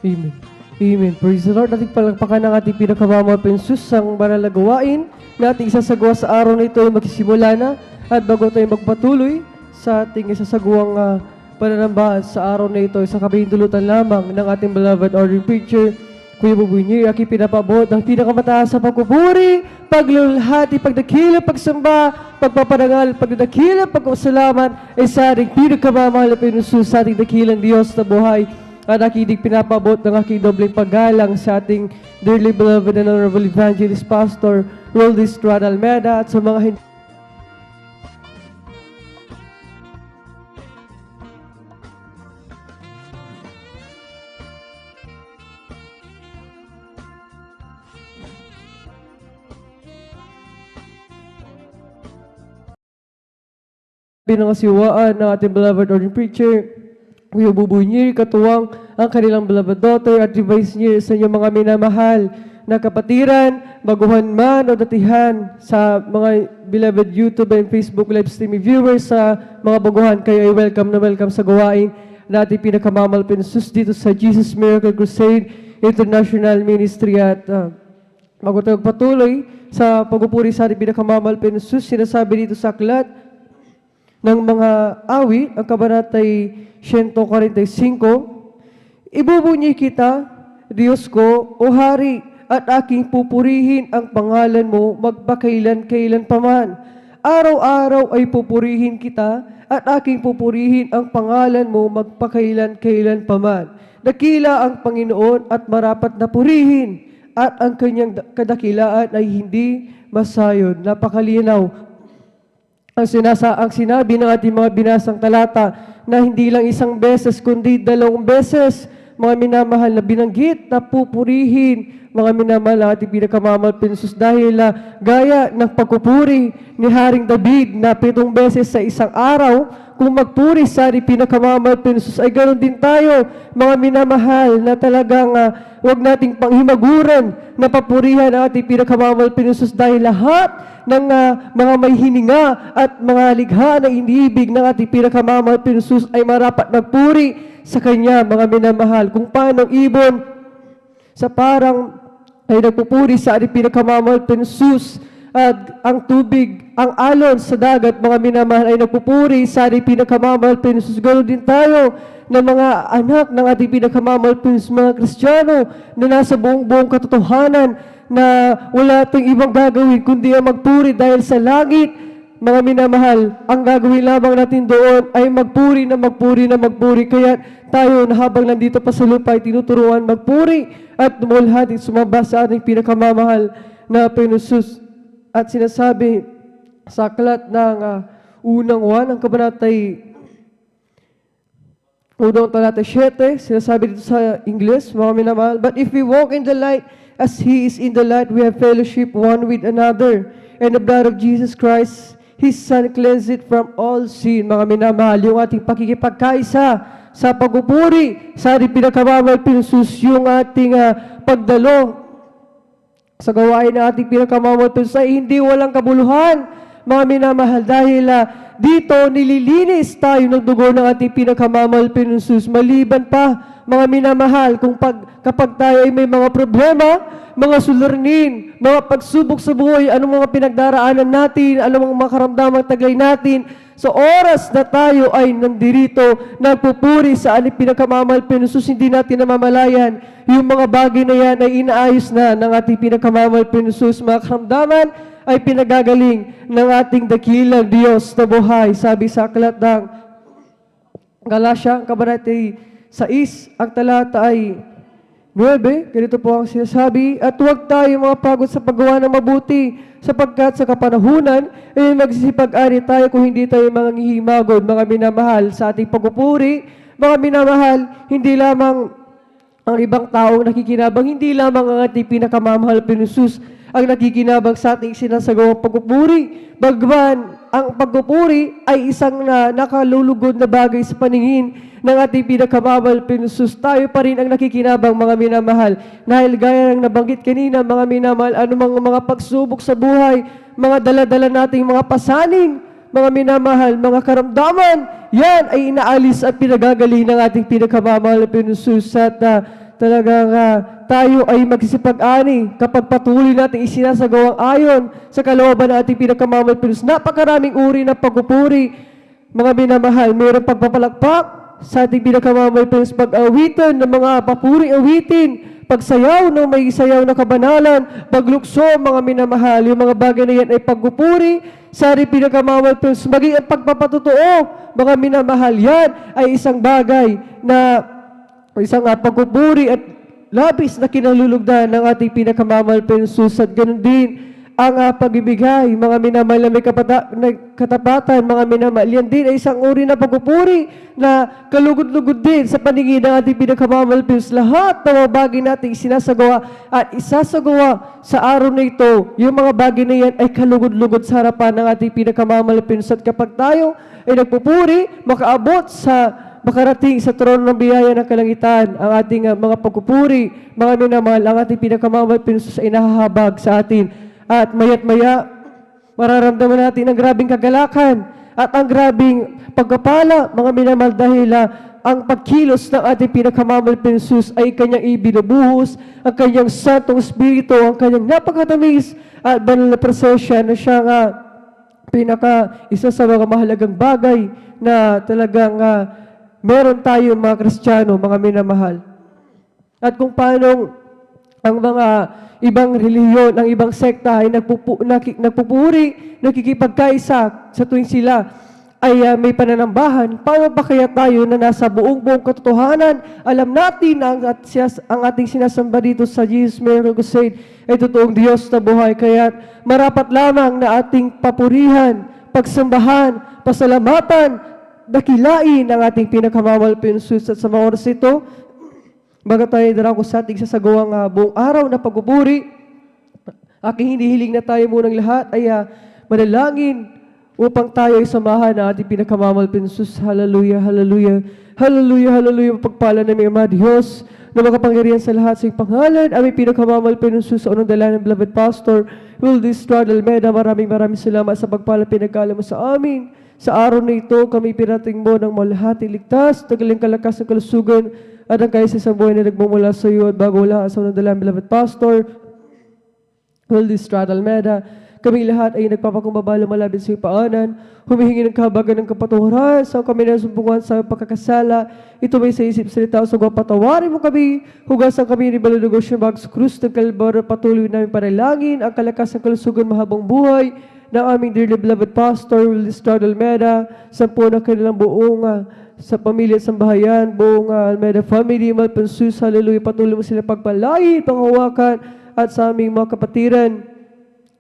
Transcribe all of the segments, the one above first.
Amen. Amen. Praise the Lord. Ating palagpakan ng ating pinakamamahal Pensus ang banal na gawain na ating isasagawa sa araw na ito ay magsisimula na. At bago tayo magpatuloy sa ating isasagawang pananambahan sa araw na ito, sa kabahindulutan lamang ng ating beloved ordering preacher, Kuya Bubunyir, aking pinapabot ang pinakamataas sa pagpupuri, paglulhati, pagdakila, pagsamba, pagpaparangal, pagdakila, pagpasalamat ay sa ating pinakamamahal na Pensus sa ating dakilang Diyos na buhay. At aking pinapabot ng aking dobleng paggalang sa ating dearly beloved and honorable evangelist pastor, Roldy Estrada Almeida, at sa mga hindi pinangasiwaan ng ating beloved ordering preacher, Kuya Bubunyir, katuwang ang kanilang beloved daughter at device niya sa inyong mga minamahal na kapatiran, baguhan man o datihan sa mga beloved YouTube and Facebook live streaming viewers, sa mga baguhan, kayo ay welcome na welcome sa gawain na ating pinakamamal Pensus dito sa Jesus Miracle Crusade International Ministry. At bago tayo patuloy sa pagpupuri sa ating pinakamamal Pensus, sinasabi dito sa aklat ng mga awit, ang kabanatay 145, ibubunyi kita, Diyos ko, o Hari, at aking pupurihin ang pangalan mo magpakailan-kailan paman. Araw-araw ay pupurihin kita, at aking pupurihin ang pangalan mo magpakailan-kailan paman. Dakila ang Panginoon at marapat na purihin, at ang kanyang kadakilaan ay hindi masayon. Napakalinaw ang sinabi ng ating mga binasang talata na hindi lang isang beses kundi 2 beses, mga minamahal, na binanggit na pupurihin mga minamahal na ating pinakamamahal Pensus, dahil gaya ng pagpupuri ni Haring David na 7 beses sa isang araw, kung magpuri sa ating pinakamamahal Pensus ay ganoon din tayo, mga minamahal, na talagang huwag nating panghimaguran na papurihan ang ating pinakamamahal Pensus, dahil lahat ng mga may hininga at mga ligha na iniibig ng ating pinakamamahal Pensus ay marapat magpuri sa Kanya, mga minamahal. Kung paano ibon sa parang ay nagpupuri sa ating pinakamamahal Pensus, at ang tubig, ang alon sa dagat, mga minamahal, ay nagpupuri sa ating pinakamamahal Pensus. Ganoon din tayo na mga anak ng ating pinakamamahal Pensus, mga Kristiyano na nasa buong katotohanan na wala itong ibang gagawin kundi ang magpuri dahil sa langit, mga minamahal, ang gagawin lamang natin doon ay magpuri na magpuri na magpuri. Kaya tayo na habang nandito pa sa lupa ay tinuturuan magpuri at dumulhati sumamba sa ating pinakamamahal na Pensus. At sinasabi sa aklat ng unang 1, ang kabanatay unang talata 7, sinasabi dito sa English, mga minamahal, but if we walk in the light as He is in the light, we have fellowship one with another, and the blood of Jesus Christ, His Son, cleanse it from all sin. Mga minamahal, yung ating pakikipagkaisa sa pagpupuri sa ating pinakamamahal Pensus, yung ating pagdalo sa gawain ng ating pinakamamahal Pensus ay hindi walang kabuluhan, mga minamahal, dahil dito nililinis tayo ng dugo ng ating pinakamamahal Pensus. Maliban pa, mga minamahal, kapag tayo ay may mga problema, mga suliranin, mga pagsubok sa buhay, anong mga pinagdaraanan natin, anong mga karamdamang taglay natin, sa oras na tayo ay nandirito, nagpupuri sa ating pinakamamahal Pensus, hindi natin namamalayan, yung mga bagay na yan ay inaayos na ng ating pinakamamahal Pensus. Mga karamdaman ay pinagagaling ng ating dakilang Diyos na buhay. Sabi sa aklat ng Galatia, kabanatay 6, ang talata ay 9, ganito po ang sinasabi, at huwag tayo mapagod sa paggawa ng mabuti, sapagkat sa kapanahunan ay magsisipag-ari tayo kung hindi tayo mga ngihimagod, mga minamahal, sa ating pagpupuri. Mga minamahal, hindi lamang ang ibang taong nakikinabang, hindi lamang ang ating pinakamamahal Pensus ang nakikinabang sa ating sinasagawang pagpupuri. Bagman, ang pagpupuri ay isang nakalulugod na bagay sa paningin ng ating pinakamamahal Pensus. Tayo pa rin ang nakikinabang, mga minamahal. Dahil gaya ng nabanggit kanina, mga minamahal, anumang mga pagsubok sa buhay, mga daladala nating mga pasanin, mga minamahal, mga karamdaman, yan ay inaalis at pinagagaling ng ating pinakamamahal na Pensus. At talagang tayo ay magsisipag-ani kapag patuloy natin isinasagawang ayon sa kalooban ng ating pinagkamamahal Panginoon. Napakaraming uri ng pagpupuri, mga minamahal. Mayroong pagpapalakpak sa ating pinagkamamahal Panginoon, pag-awitan ng mga papuring awitin, pagsayaw ng may sayaw na kabanalan, paglukso, mga minamahal. Yung mga bagay na yan ay pagpupuri sa ating pinagkamamahal Panginoon. Maging ang pagpapatotoo, mga minamahal, yan ay isang bagay na isang pagpupuri at labis na kinalulugdan ng ating pinakamamahal Panginoon. At ganun din ang pagbibigay, mga minamahal na may katapatan, mga minamahal. Yan din ay isang uri na pagpupuri na kalugod-lugod din sa paningin ng ating pinakamamahal Panginoon. Lahat ng mga bagay natin sinasagawa at isasagawa sa araw na ito, yung mga bagay na yan ay kalugod-lugod sa harapan ng ating pinakamamahal Panginoon. At kapag tayo ay nagpupuri, makaabot sa makarating sa trono ng biyaya ng kalangitan, ang ating mga pagpupuri, mga minamahal, ang ating pinakamamahal Panginoon ay nahahabag sa atin. At maya't maya, mararamdaman natin ang grabing kagalakan at ang grabing pagkapala, mga minamahal, dahil ang pagkilos ng ating pinakamamahal Panginoon ay kanyang ibinubuhos, ang kanyang Santong Espiritu, ang kanyang napakatamis at banal na presensya na siya isa sa mga mahalagang bagay na talagang meron tayo mga Kristiyano, mga minamahal. At kung paano ang mga ibang relihiyon, ang ibang sekta ay nagpupuri, nakikipagkaisa sa tuwing sila ay may pananambahan, paano ba kaya tayo na nasa buong katotohanan, alam natin na ang ating sinasamba dito sa Jesus Miracle Crusade ay totoong Diyos na buhay, kaya marapat lamang na ating papurihan, pagsambahan, pasalamatan, dakilain ang ating pinakamamahal Panginoon. At sa mga oras ito, baga tayo darako sa ating sasagawang buong araw na pagpupuri, aking hinihiling na tayo munang lahat ay manalangin upang tayo ay samahan ng ating pinakamamahal Panginoon. Hallelujah, hallelujah, hallelujah, hallelujah. Pagpala namin Ama Diyos na makapangyarihan sa lahat sa iyong pangalan, aming pinakamamahal Panginoon sa unang dala ng beloved Pastor Wildy Estrada Almeida. Maraming salamat sa pagpala pinagkala mo sa amin. Sa araw na ito, kami pinating mo ng malahating ligtas, tagaling kalakas ng kalusugan, at ang kaisa-isang buhay na nagmumula sa iyo at bago wala sa unang dala ng beloved Pastor Wildy Estrada Almeida. Kami lahat ay nagpapakumbaba lumalapit sa iyong paanan, humihingi ng kahabagan ng kapatuhuran sa kami na sumpungan sa pagkakasala. Ito may sa isip salita sa patawarin mo kami, hugasan kami ni Balulugos siya sa krus ng Kalbaryo, patuloy namin panalangin ang kalakas ng kalusugan mahabang buhay ng aming dearly beloved Pastor Wildy Estrada Almeida, sampu ng kanilang buong sa pamilya at sambahayan, buong Almeida family, Malpensus, hallelujah, patuloy mo sila pagpalain, panghawakan, at sa aming mga kapatiran.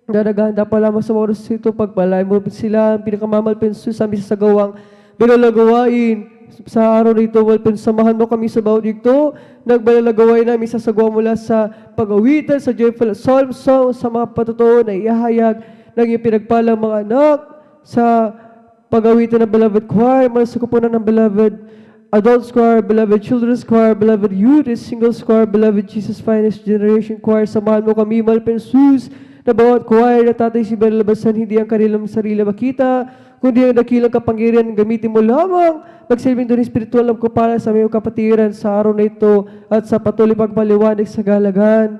Dadaganda pa lamang sa oras ito, pagpalain mo sila, pinakamamahal Panginoon sa aming sasagawang binalagawain. Sa araw na ito, samahan mo kami sa bawat dito, nagbalalagawain namin sasagawa mula sa pag-awitan, sa joyful psalm song, sa mga patotoo na ihahayag ng iyong pinagpalang mga anak, sa pag-awitan ng beloved choir, mga sukupunan ng beloved adults choir, beloved children's choir, beloved youth, singles choir, beloved Jesus Finest Generation choir. Samahan mo kami, Malpensus, na bawat choir na tatay si Berlabasan, hindi ang kanilang sarili makita, kundi ang dakilang kapangyarihan, gamitin mo lamang, magsilbing doon espiritual ng kupala sa mga kapatiran sa araw na ito at sa patuloy pagpaliwanag sa galagahan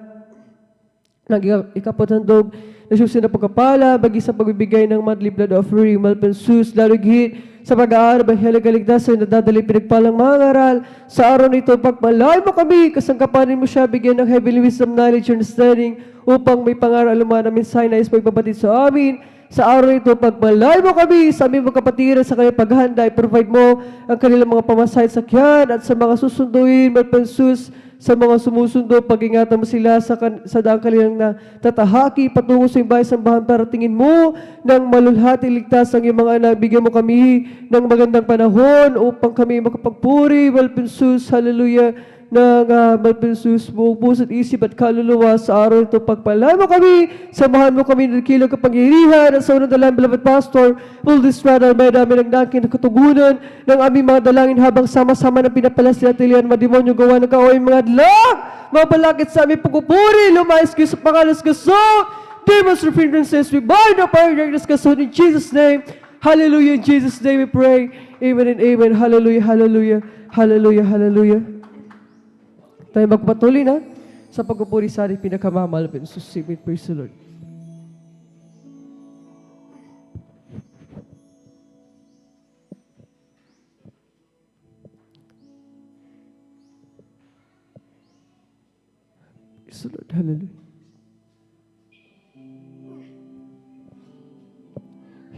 ng ikapatandog na susunod na pagkapala, bagi sa pagbibigay ng monthly blood offering, Malpensus, lalo higit sa pag-aaral, bahihalaga ligtasan, nadadali pinagpalang mga ngaral. Sa araw nito, pagpalay mo kami, kasangkapanin mo siya, bigyan ng heavenly wisdom, knowledge, understanding, upang may pangaral luman na mensahe na pagbabatid sa amin. Sa araw nito, pagpalay mo kami sa aming mga kapatiran sa kanyang paghanda, i-provide mo ang kanilang mga pamasahe sa sakyan at sa mga susunduin, Malpensus, sa mga sumusundo, pag-ingatan mo sila sa daang kanilang na tatahaki, patungo sa bahay sambahan para tingin mo ng malulhati ligtas ang iyong mga anak. Bigyan mo kami ng magandang panahon upang kami makapagpuri, Malpensus, hallelujah, ng Malpensus, buong puso at isip at kaluluwa sa araw ito. Pagpalain mo kami, samahan mo kami ng kilang kapangyarihan at sa unang dalang beloved Pastor Wildy Estrada Almeida, aming nagdakin na katugunan ng aming mga dalangin habang sama-sama na pinapalas sila tilihan mademonyo gawa ng kaaway mga adlang, mabalakit sa aming pagpupuri, lumayas kayo sa pangalas kaso, demons or hindrances, we bind up our darkness kaso in Jesus' name. Hallelujah, in Jesus' name we pray. Amen and amen. Hallelujah, hallelujah, hallelujah, hallelujah. Tayo magpatuloy na sa pagpupuri sa ating pinakamamalapit na susimit. Praise the Lord. Praise the Lord. Hallelujah.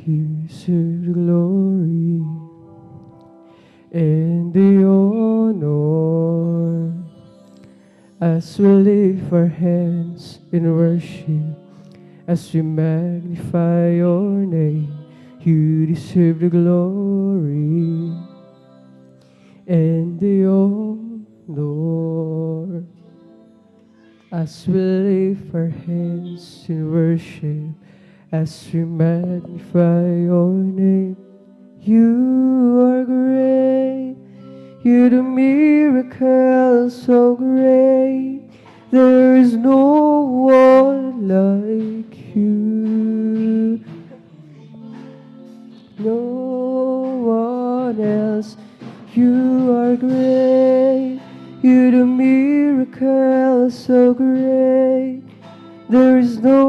Here's the glory and the honor as we lift our hands in worship, as we magnify your name. You deserve the glory and the honor as we lift our hands in worship, as we magnify your name. You are great, you do miracles so great. There is no one like you, no one else. You are great, you do miracles so great. There is no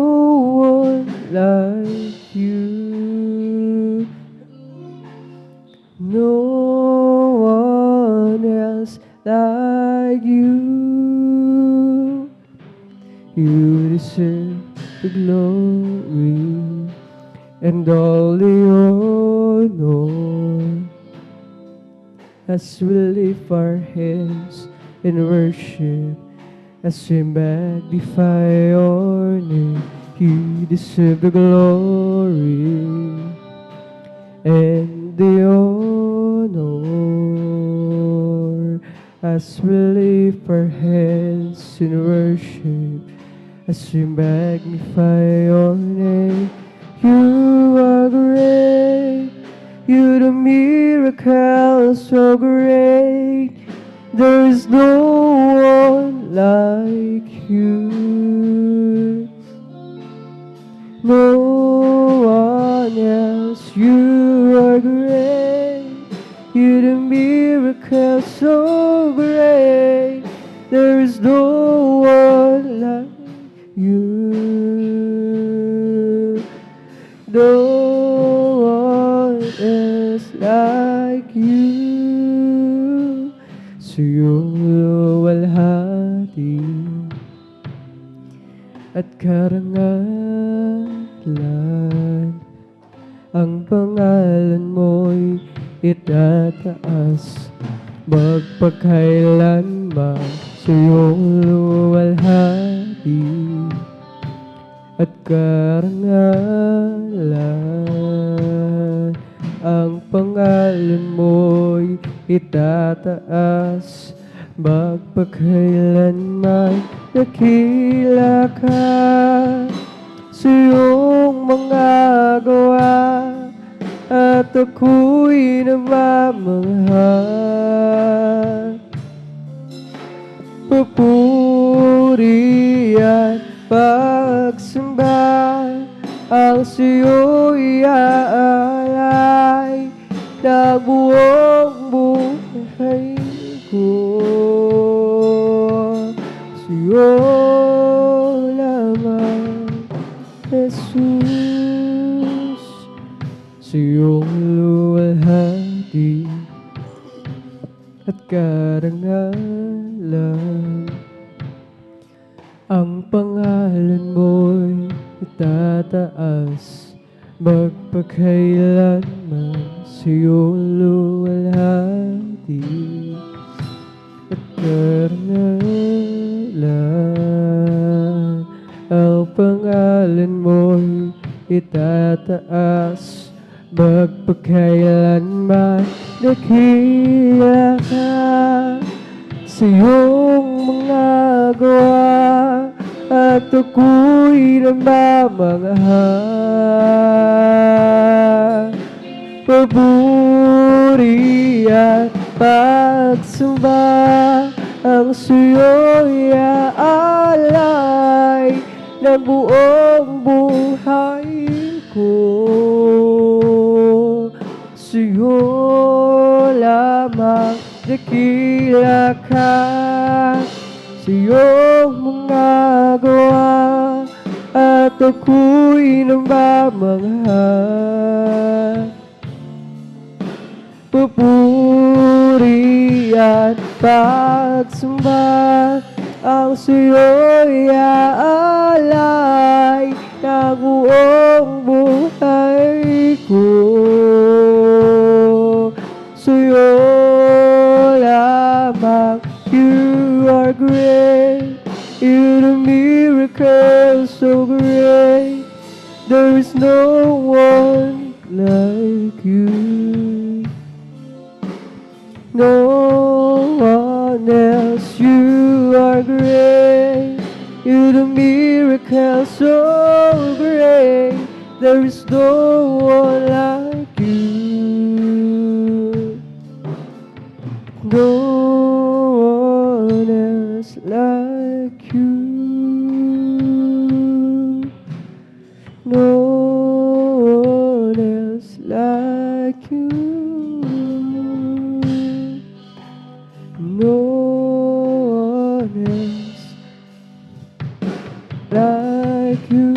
one like you, no one else like you. You deserve the glory and all the honor as we lift our hands in worship, as we magnify your name. You deserve the glory and the honor as we lift our hands in worship, as we magnify your name. You are great, you do miracles so great. There is no one like you, no one else. You are great, you do miracles so great. There is no one like you, no one else like you. Sa iyong luwalhati at karangalan, ang pangalan mo'y itataas magpakailanman. Sa iyong luwalhati at karangalan, ang pangalan mo'y itataas magpakailanman. Dakila ka sa iyong mga gawa at ako'y namamangha. Papuri at pagsamba ang sa'yo'y aalay na buong buhay ko. Sa'yo lamang, Jesus, sa iyong luwalhati at karangalan, ang pangalan mo'y itataas magpakailanman. Sa iyong luwalhati at karangalan, ang pangalan mo'y itataas magpakailanman. Dakila ka sa iyong mga gawa at ako'y namamangha. Papuri at pagsamba ang sa'yo'y aalay ng buong buhay ko. Sa'yo lamang dakila ka sa iyong mga gawa, at ako'y namamangha. Papuri at pagsamba ang sa'yo'y aalay ng buong buhay ko. Sa'yo lamang, you are great, you're a miracle so great, there is no one like you. No one else, you are great, you're the miracle so great, there is no one like you. No one else like you. No one else like you. No one else like you.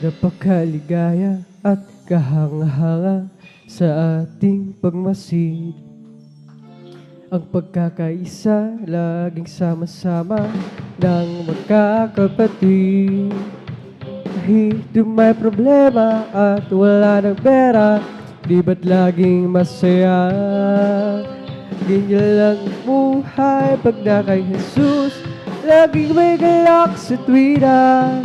Napakaligaya at kahanga-hanga sa ating pagmasid. Ang pagkakaisa, laging sama-sama ng magkakapatid. Kahit may problema at wala ng pera, di ba't laging masaya? Ganyan lang buhay pag na kay Jesus, laging may galak sa tuwira.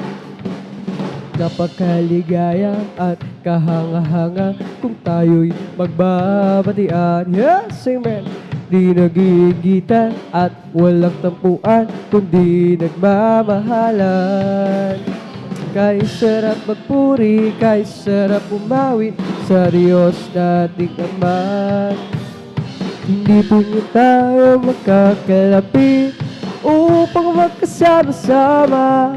Napakaligaya at kahanga-hanga kung tayo'y magbabatian. Yes, amen. Di nagigitan at walang tampuan, kundi nagmamahalan. Kay sarap magpuri, kay sarap umawit sa Diyos nating Ama. Hindi po niyo tayo magkakalapit upang magkasama-sama.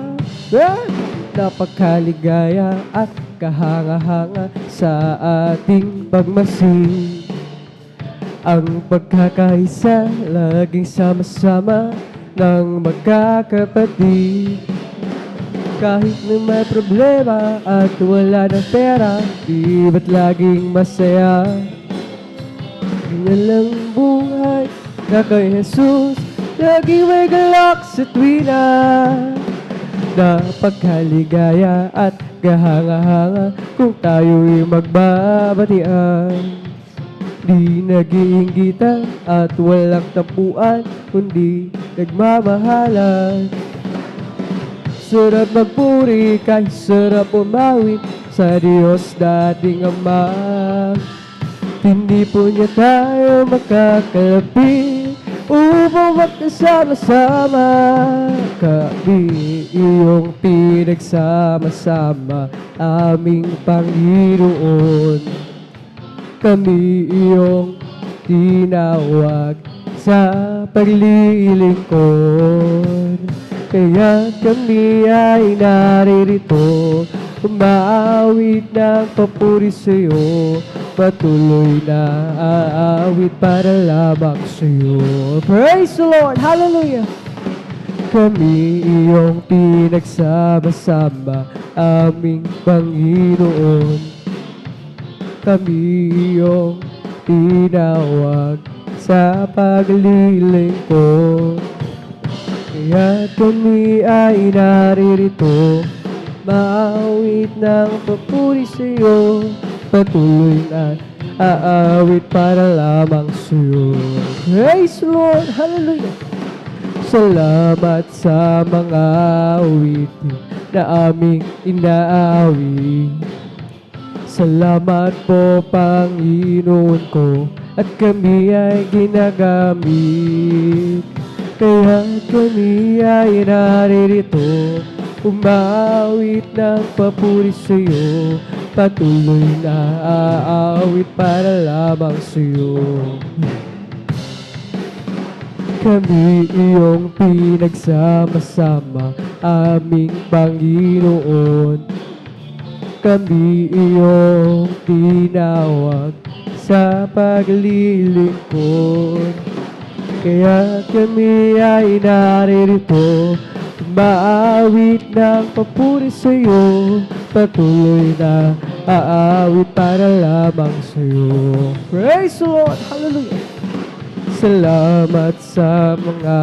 Napakaligaya at kahanga-hanga sa ating pagmasid. Ang pagkakaisa, laging sama-sama ng magkakapatid. Kahit na may problema at wala ng pera, di ba't laging masaya? Ganyan lang buhay na kay Jesus, laging may galak sa tuwina. Napakaligaya at kahanga-hanga kung tayo'y magbabatian. Di nag-iinggitan at walang tapuan, kundi nagmamahalan. Sarap magpuri, kahit sarap umawit sa Diyos dating Ama. Hindi po niya tayo makakalapit upang magkasama-sama. Kami iyong pinagsama-sama, aming Panginoon. Kami iyong tinawag sa paglilingkod. Kaya kami ay naririto, umaawit ng papuri sa'yo, patuloy na aawit para lamang sa'yo. Praise the Lord! Hallelujah! Kami iyong pinagsama-sama, aming Panginoon. Kami iyong tinawag sa paglilingkod. Kaya kami ay naririto, maawit ng papuri sa'yo, patuloy na aawit para lamang sa'yo. Praise the Lord! Hallelujah! Salamat sa mga awitin na aming inaawit. Salamat po, Panginoon ko, at kami ay ginagamit. Kaya kami ay naririto, umawit ng papuri sa'yo, patuloy na aawit para lamang sa'yo. Kami iyong pinagsama-sama, aming Panginoon. kami iyong tinawag sa paglilingkod. Kaya kami ay naririto, maawit ng papuri sa'yo, patuloy na aawit para lamang sa'yo. Praise the Lord! Hallelujah! Salamat sa mga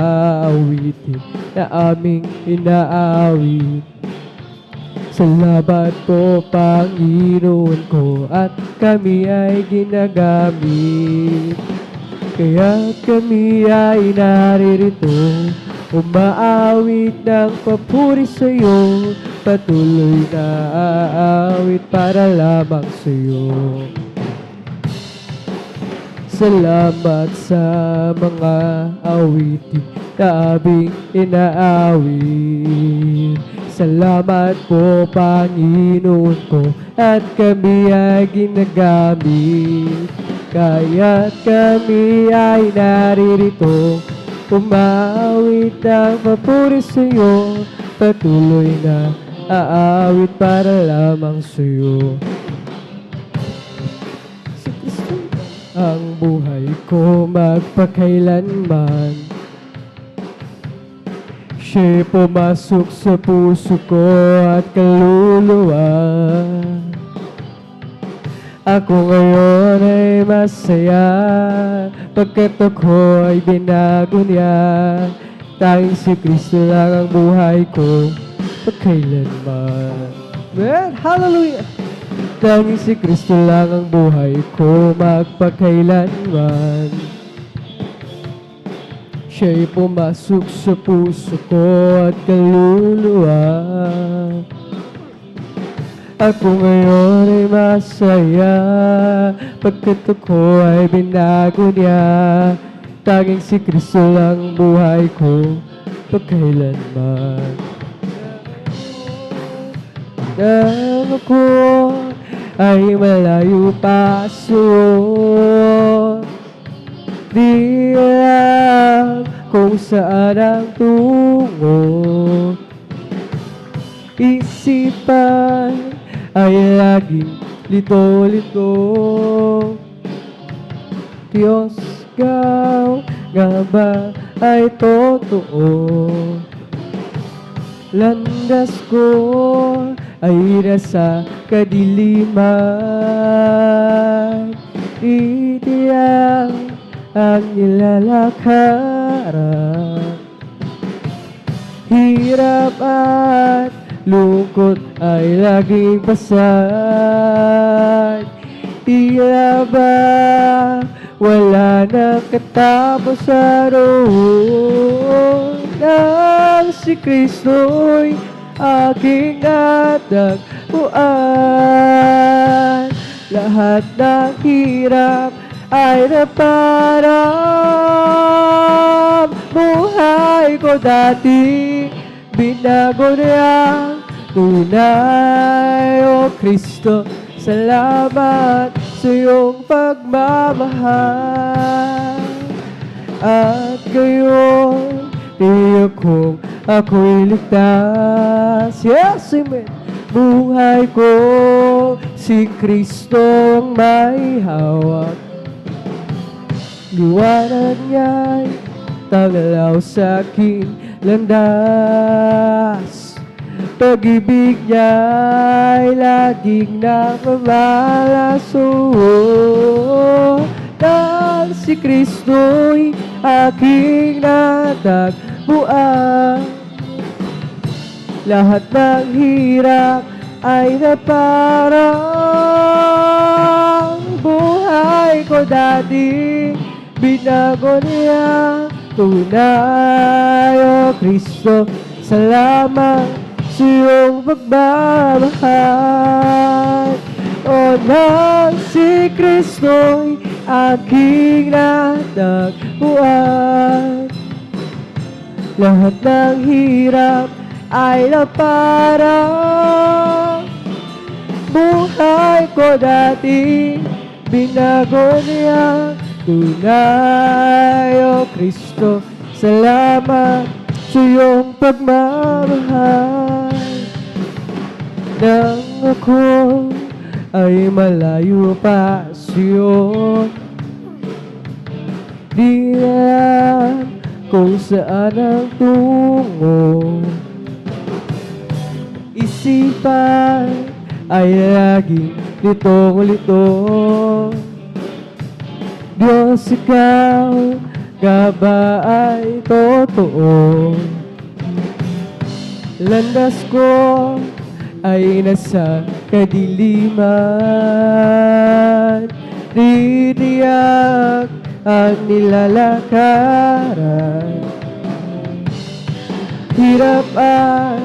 awitin na aming inaawit. Salamat po, Panginoon ko, at kami ay ginagamit. Kaya kami ay naririto, umaawit ng papuri sa'yo, patuloy na aawit para lamang sa'yo. Salamat sa mga awitin na aming inaawit. Salamat po, Panginoon ko, at kami ay ginagamit. Kaya't kami ay naririto, umawit ng papuri sa'yo, patuloy na aawit para lamang sa'yo. Ang buhay ko magpakailanman, siya'y pumasok sa puso ko at kaluluwa. Ako ngayon ay masaya, pagkat ako ay binago niya. Tanging si Kristo lang ang buhay ko pagkailanman. Amen! Hallelujah! Tanging si Kristo lang ang buhay ko magpakailanman. Siya'y pumasok sa puso ko at kaluluwa. Ako ngayon ay masaya, pagkat ako ay binago niya. Tanging si Kristo lang ang buhay ko pagkailanman. Nang ako ay malayo pa sa'yo, di alam kung saan ang tungo. Isipan ay laging lito-lito. Diyos, ikaw nga ba ay totoo? Landas ko ay nasa kadiliman, itiyak ang nilalakaran. Hirap at lungkot ay laging pasad. Tila ba wala nang katapusan roon? Nang si Kristo'y aking natagpuan, lahat ng hirap ay naparang. Buhay ko dati binago niya tunay, O Kristo. Salamat sa iyong pagmamahal. At gayon tiyak kong ako'y ligtas. Yes, amen. Buhay ko si Kristo ang may hawak. Liwanag niya'y tagalaw sa aking landas. Pag-ibig niya'y laging namamalaso. Nang si Kristo'y aking natagpuan, lahat ng hirap ay naparang. Buhay ko dati binago niya tunay, O Kristo. Salamat sa iyong pagmamahal. O nang si Kristo'y aking natagpuan, lahat ng hirap ay naparang. Buhay ko dati binago niya tunay, O Kristo. Salamat sa iyong pagmamahal. Nang ako ay malayo pa sa'yo, di alam kung saan ang tungo. Isipan ay laging litong-lito. Diyos, ikaw ka ba ay totoo? Landas ko ay nasa kadiliman, titiyak ang nilalakaran. Hirap at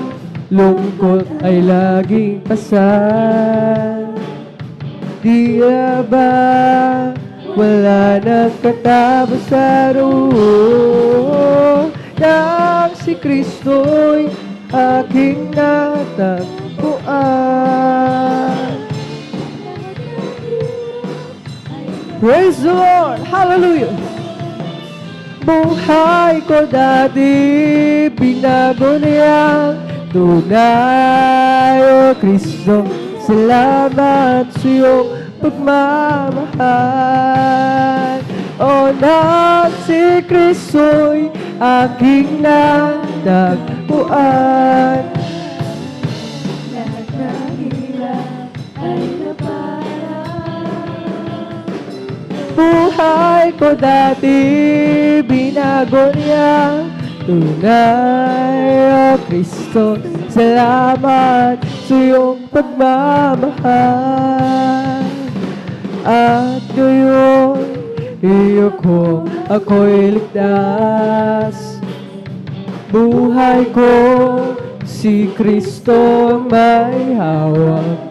lungkot ay laging pasan, di ba wala nang katapusan? Nang si Kristo'y aking natagpuan. Praise the Lord! Hallelujah! Buhay ko dati, binago niya tunay, O Kristo. Salamat sa iyong pagmamahal. O nang si Kristo'y aking natagpuan. Lahat ng hirap ay naparaan. Buhay ko dati, binago niya tunay, O Kristo. Salamat sa iyong pagmamahal. At ngayon, iyo kong ako'y ligtas. Buhay ko, si Kristo ang may hawak.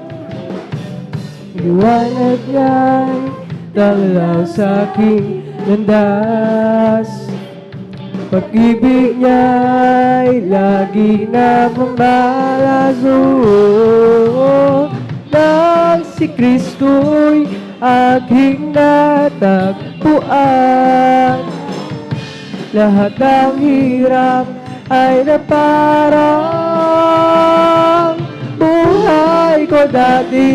Liwanag niya'y tanglaw sa aking landas. Pag-ibig niya'y lagi na pamalaso. Nang si Kristo'y aking natagpuan, lahat ng hirap ay naparang. Buhay ko dati,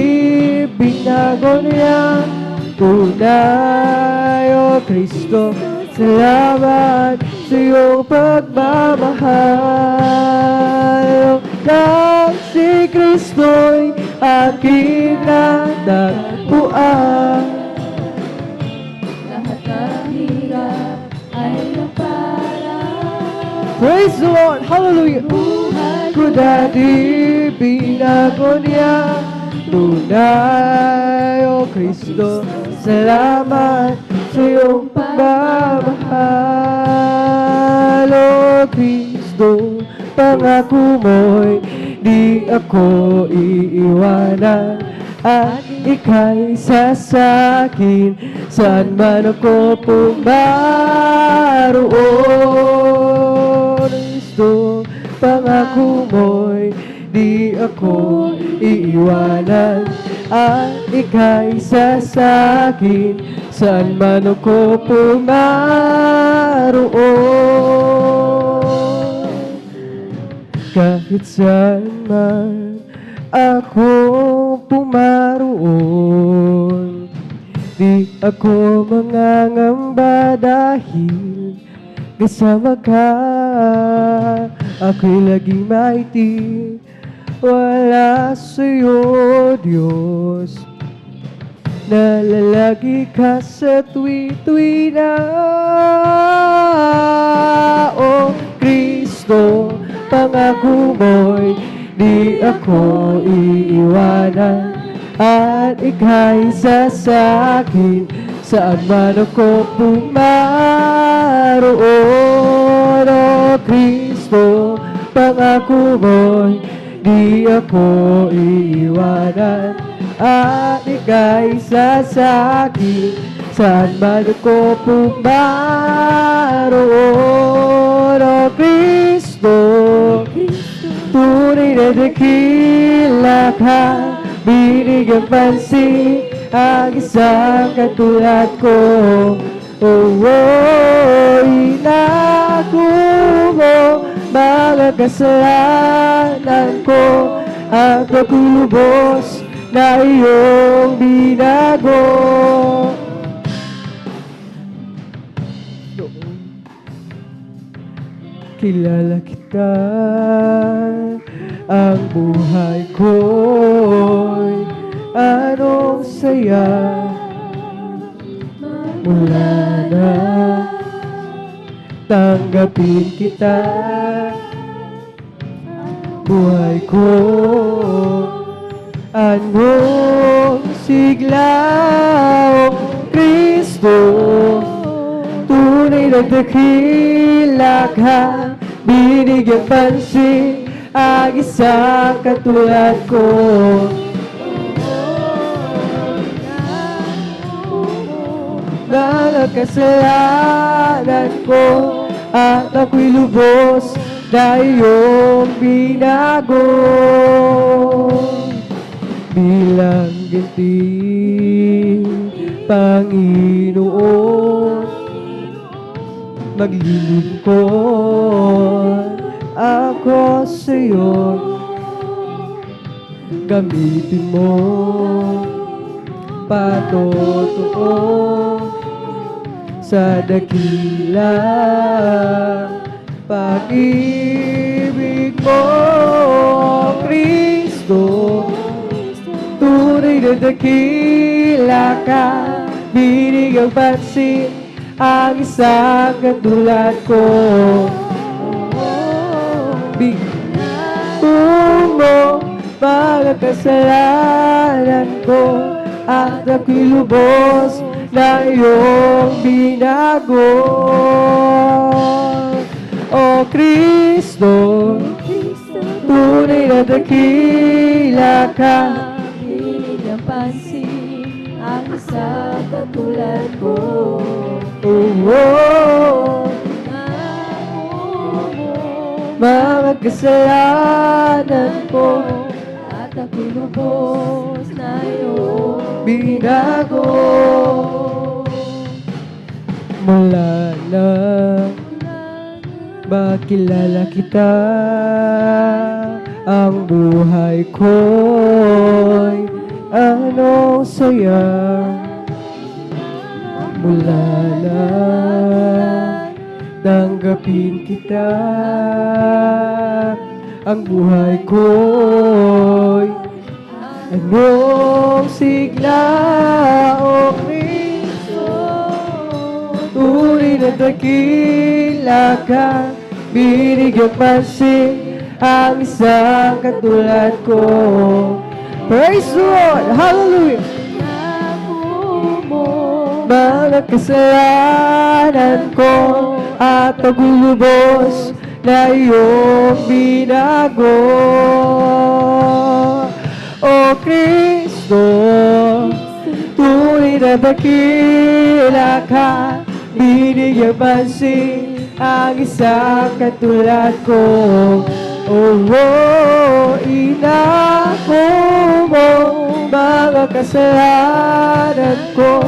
binago niya tunay, O Kristo. Salamat sa iyong pagmamahal. Nang si Kristo'y aking natagpuan, lahat ng hirap ay naparaan. Praise the Lord! Hallelujah! Buhay ko dati, binago niya tunay, O Kristo. Salamat sa iyong pagmamahal, O Kristo. Pangako mo'y di ako iiwanan, at ika'y sasakin saan man ako pumaroon. Kristo, pangako mo'y di ako iiwanan, at ika'y sasakin saan man ako pumaroon. Kahit saan man ako pumaroon, di ako mangangamba dahil kasama ka. Ako'y laging maitig, wala sa'yo, Diyos. Nalalagi ka sa tuwi-tuwi na, O Kristo. Pangako mo'y di ako iiwanan, at ika'y sasakin saan man ako pumaroon, O Kristo. Pangako mo'y di ako iiwanan, at ika'y sasakin saan man ako pumaroon, O Kristo. Tunay na dakila ka, binigyan pansin ang isang katulad ko. Inako mo mga kasalanan ko, at ako'y lubos na iyong binago. Kilala kita, ang buhay ko'y anong saya. Mula na tanggapin kita, buhay ko anong sigla. O Kristo, tunay na dakila ka, binigyan pansin ang isang katulad ko. Mga kasalanan ko at ako'y lubos na iyong binago. Bilang ganti, Panginoon, maglilingkod ako sa'yo. Gamitin mo patotoo sa dakilang pag-ibig mo, Kristo. Tunay na dakila ka, binigyang pansin ang isang katulad ko. Bigyan mo mga kasalanan ko at ako'y lubos na iyong binago. O Kristo, tunay na dakila ka, binigyang pansin ang isang katulad ko. Mga kasalanan ko at ako'y lubos na iyong binago. Mula na makilala kita, ang buhay ko'y anong saya. Mula na tanggapin kita, ang buhay ko'y anong sigla. O Kristo, tunay na dakila ka, binigyang pansin ang isang katulad ko. Praise the Lord! Hallelujah! Mga kasalanan ko at ako'y lubos na iyong binago. O Kristo, tunay na dakila ka, binigyang pansin ang isang katulad ko. Inako mo mga kasalanan ko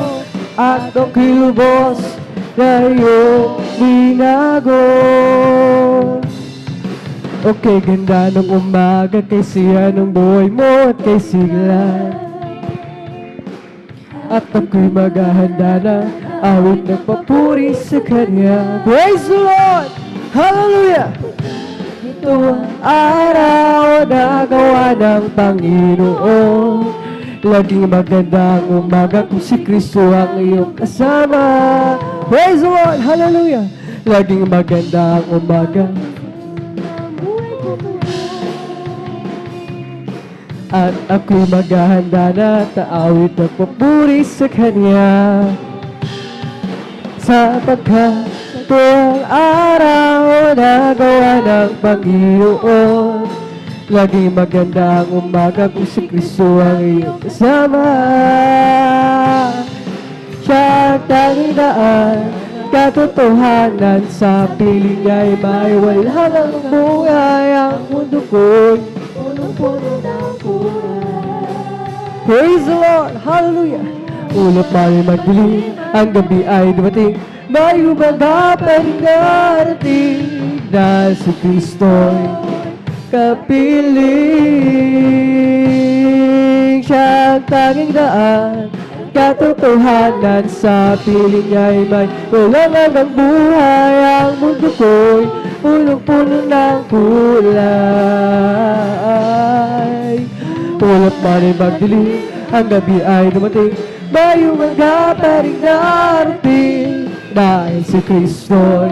at ako'y lubos na iyong binago. Okay, ganda ng umaga, kay siya ng buhay mo at kay sigla. At ako'y maghahanda na awit ng papuri sa Kanya. Praise the Lord! Hallelujah! Ito ang araw na gawa ng Panginoon. Laging magandang umaga kung si Kristo ang iyong kasama. Praise the Lord! Hallelujah! Laging magandang umaga. At ako'y maghahanda na taawit ng papuri sa Kanya. Sapagkat ito ang araw na gawa ng Panginoon. Laging magandang umaga kung si Kristo ang iyong kasama. Siya ang tanging daan, katotohanan, sa piling niya'y maiwalang ang buhay. Ang mundo ko'y punong-puno ng buhay. praise the Lord! Hallelujah! Ulap mali magdilim, ang gabi ay dumating, may umaga pa rin darating. Dahil si Kristo'y kapiling. Siya ang tanging daan, katotohanan, sa piling niya'y may walang hanggang buhay. Ang mundo ko'y punong-puno ng kulay. Ulap man ay magdilim, ang gabi ay dumating, may umaga pa rin darating. Dahil si Kristo'y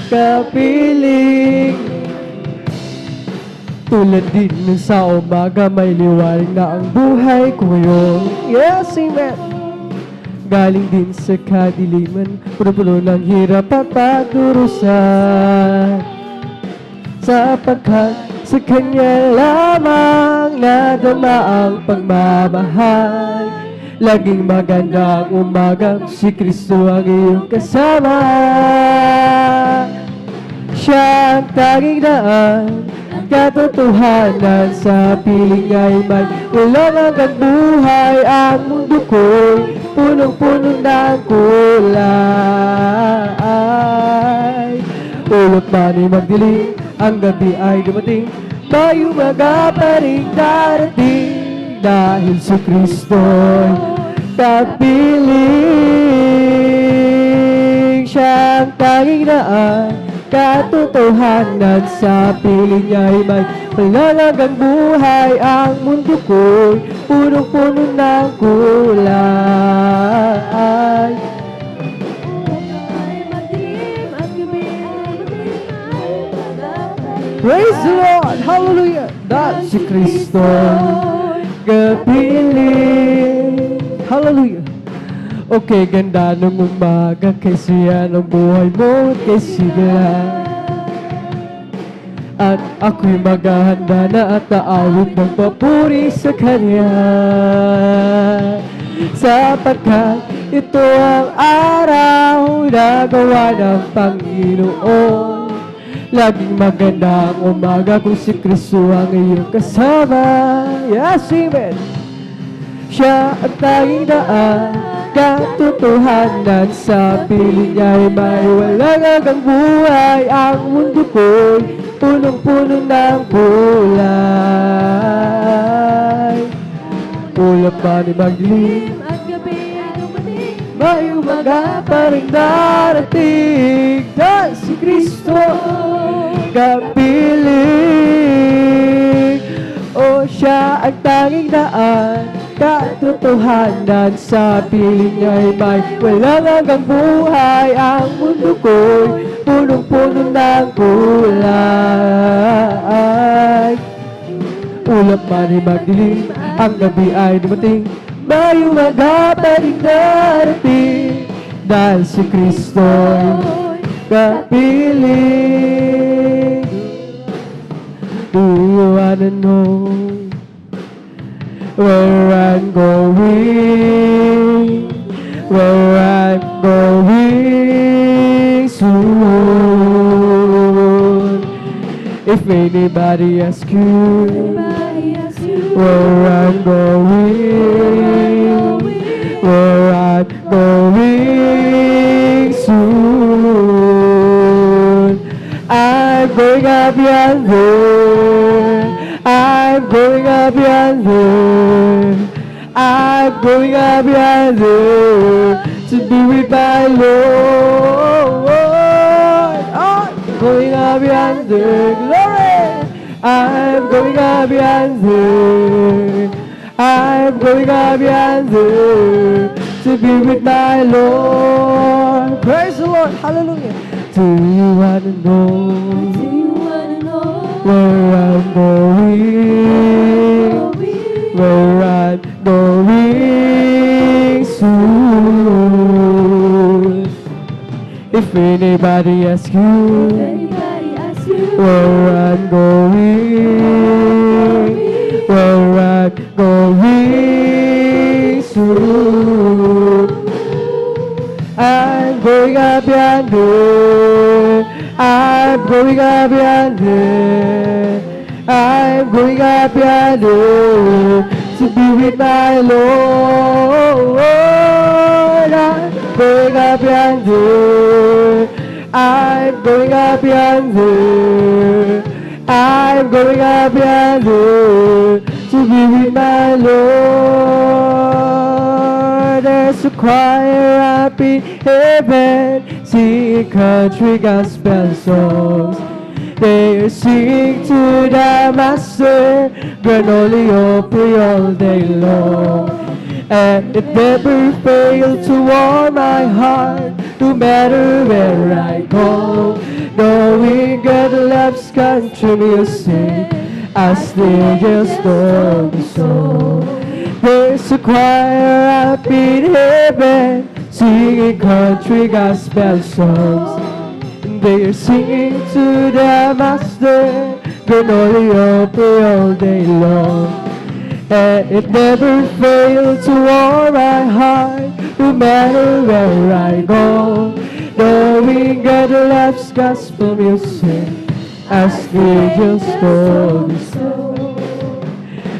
kapiling. Tulad din ng sa umaga, may liwanag na ang buhay ko ngayon. Yes, amen. Galing din sa kadiliman, puno-puno ng hirap at pagdurusan. Sapagkat sa Kanya lamang nadama ang pagmamahal. Laging maganda ang umaga, si Kristo ang iyong kasama. Siya ang tanging daan, katotohanan, sa piling niya'y may walang hanggang buhay. Ang mundo ko'y punong-puno ng kulay. Ulap man ay magdilim, ang gabi ay dumating, may umaga pa rin darating. Dahil si Kristo'y kapiling. Siya ang tanging daan, katotohanan, sa piling niya'y may walang hanggang buhay. Ang mundo ko'y punong-puno ng kulay. Praise the Lord! Hallelujah! Dahil si Kristo kapiling. Hallelujah! Okay, ganda ng umaga, kay siya ng buhay mo, kay sigla. At ako'y maghahanda na at aawit ng papuri sa Kanya. Sapagkat ito ang araw na gawa ng Panginoon. Laging maganda ang umaga kung si Kristo ang iyong kasama. Yes, amen. Siya ang tanging daan, katotohanan, sa piling niya'y may walang hanggang buhay. Ang mundo ko'y punong-puno ng kulay. Ulap man ay magdilim, Ang gabi ay dumating, may umaga pa rin darating. Dahil si Kristo kapiling. O siya ang tanging daan, katotohanan, sa piling niya'y may walang hanggang buhay. Ang mundo ko'y punong-puno ng kulay. Ulap man ay magdilim, ang gabi ay dumating, may umaga pa rin darating. Dahil si Kristo'y kapiling. Do you wanna know where I'm going? Where I'm going soon. If anybody asks you everybody asks you where I'm going, where I'm going soon. I'm going up yonder, I'm going up yonder, I'm going up yonder to be with my Lord. I'm going up yonder, glory. I'm going up yonder, I'm going up yonder to be with my Lord. Praise the Lord, hallelujah. Do you wanna know Do you wanna know where I'm going? Where I'm going soon. If anybody asks you anybody asks you where I'm going, where I'm going soon. I'm going up yonder, I'm going up yonder, I'm going up yonder to be with my Lord. I'm going up yonder, I'm going up yonder, I'm going up yonder to be with my Lord. There's a choir up in heaven singing country gospel songs. They are singing to the Master, Granoli Opry all day long. And it never fails to warm my heart, no matter where I go. Knowing God loves country music, as they just know the song. There's a choir up in heaven, singing country gospel songs. They are singing to the Master, Granoli Opry all day long. And it never fails to warm my heart, no matter where I go. Knowing God loves gospel music, as the angels know the song.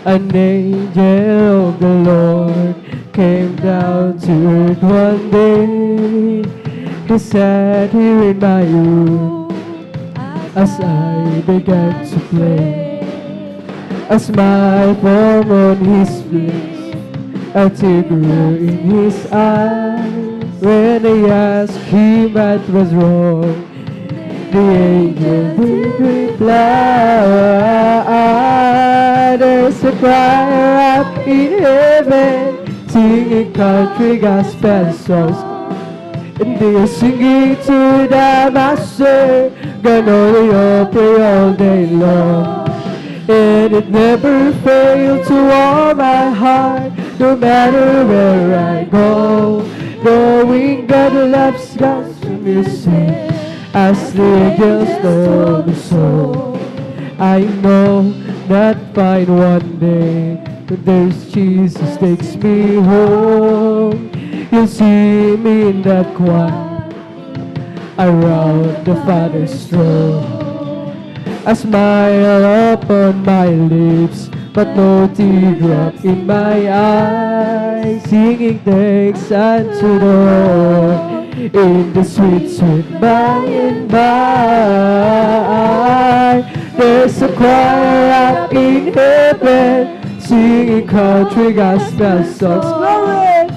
An angel of the Lord came down to earth one day. He sat here in my room as I began to play. A smile formed on his face, a tear grew in his eyes. When I asked him what was wrong, the angel did reply. There's a choir up in heaven, singing country gospel songs. And they are singing to the Master, Granoli Opry all day long. And it never fails to warm my heart, no matter where I go. Knowing God loves gospel music, as the angels know the song. I know that fine one day, when there's Jesus takes me home. You'll see me in that choir, around the Father's throne. A smile upon my lips, but no teardrop in my eyes. Singing thanks unto the Lord in the sweet, sweet by and by. There's a choir up in heaven, singing country gospel songs. Glory!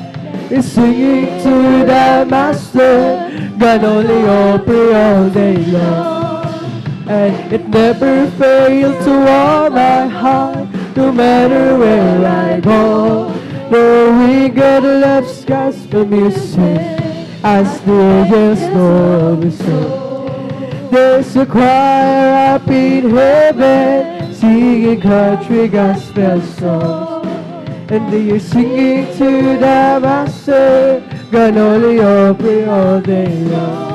It's singing to the Master, Granoli Opry all day long. And it never fails to warm my heart, no matter where I go. Knowing God loves gospel music, as the angels know the song. There's a choir up in heaven, singing country gospel songs. And they are singing to the Master, Granoli Opry all day long.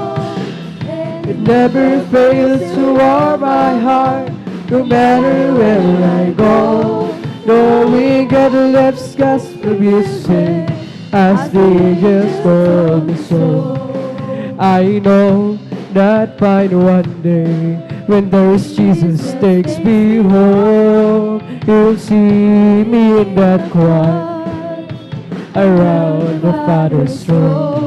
It never fails to warm my heart, no matter where I go. Knowing God loves gospel music, as the angels know the song. I know that fine one day, when there's Jesus takes me home, you'll see me in that choir, around the Father's throne.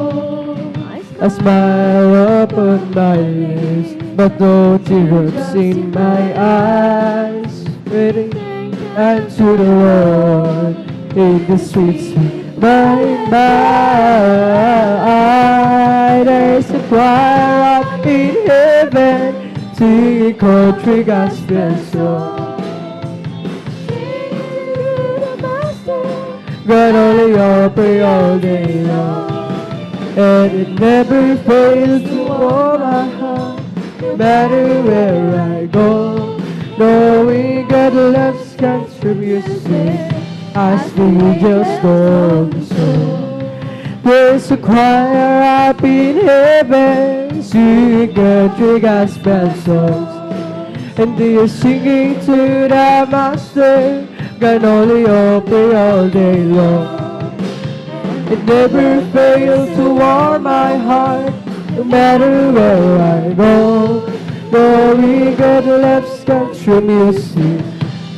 A smile upon my lips, but no teardrops in my eyes. Waiting unto the Lord in the sweet, sweet by and by. There's a choir up in heaven, singing country gospel songs. Granoli Opry all day long. And it never fails to warm my heart, no matter where I go. Knowing God loves country music, as the angels know the song. There's a choir up in heaven, singing country gospel songs. And they are singing to the Master, Granoli Opry all day long. It never fails to warm my heart, no matter where I go. Knowing God loves country music,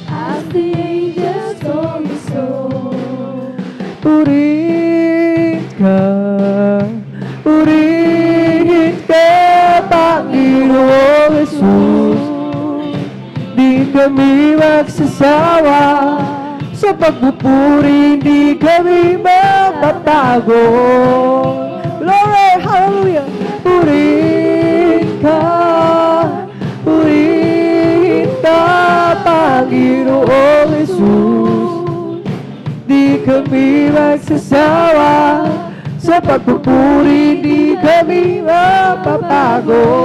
as the angels told me so. purihin ka, Panginoong Jesus. kami magsasawa. Sa pagpupuri, di kami mapapagod. Glory, hallelujah. Purihin ka, Panginoong Jesus. Di kami magsasawa. Sa pagpupuri, di kami mapapagod.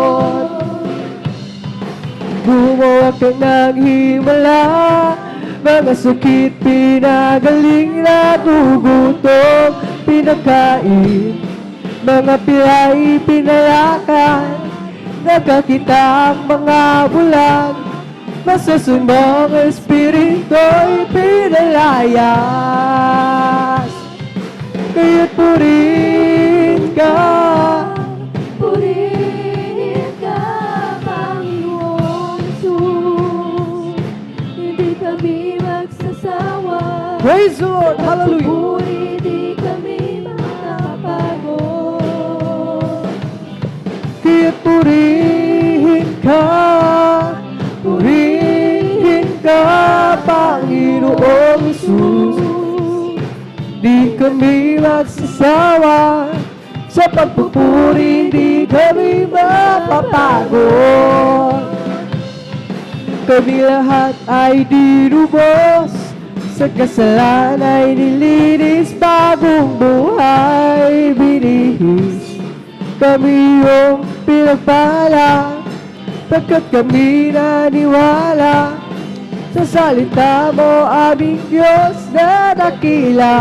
Gumawa ka ng himala, mga sakit pinagaling na gugutom, pinakain, mga pilay pinalakan, nagkakita ang mga bulag, masusumang espirito'y pinalayas. Kaya't purihin ka, Purihin ka, Panginoong Jesus. Hindi kami magsasawa. praise the Lord, hallelujah. Puri, di kami makapagod. Kaya't purihin ka, Panginoong Jesus. Di kami magsasawa. Sa pagpupuri, di kami mapapagod. Kami lahat ay dinubos, sa kasalanan ay nilinis, bagong buhay binihis. Kami yung pinagpala, pagkat kami naniwala sa salita mo, aming Diyos na dakila.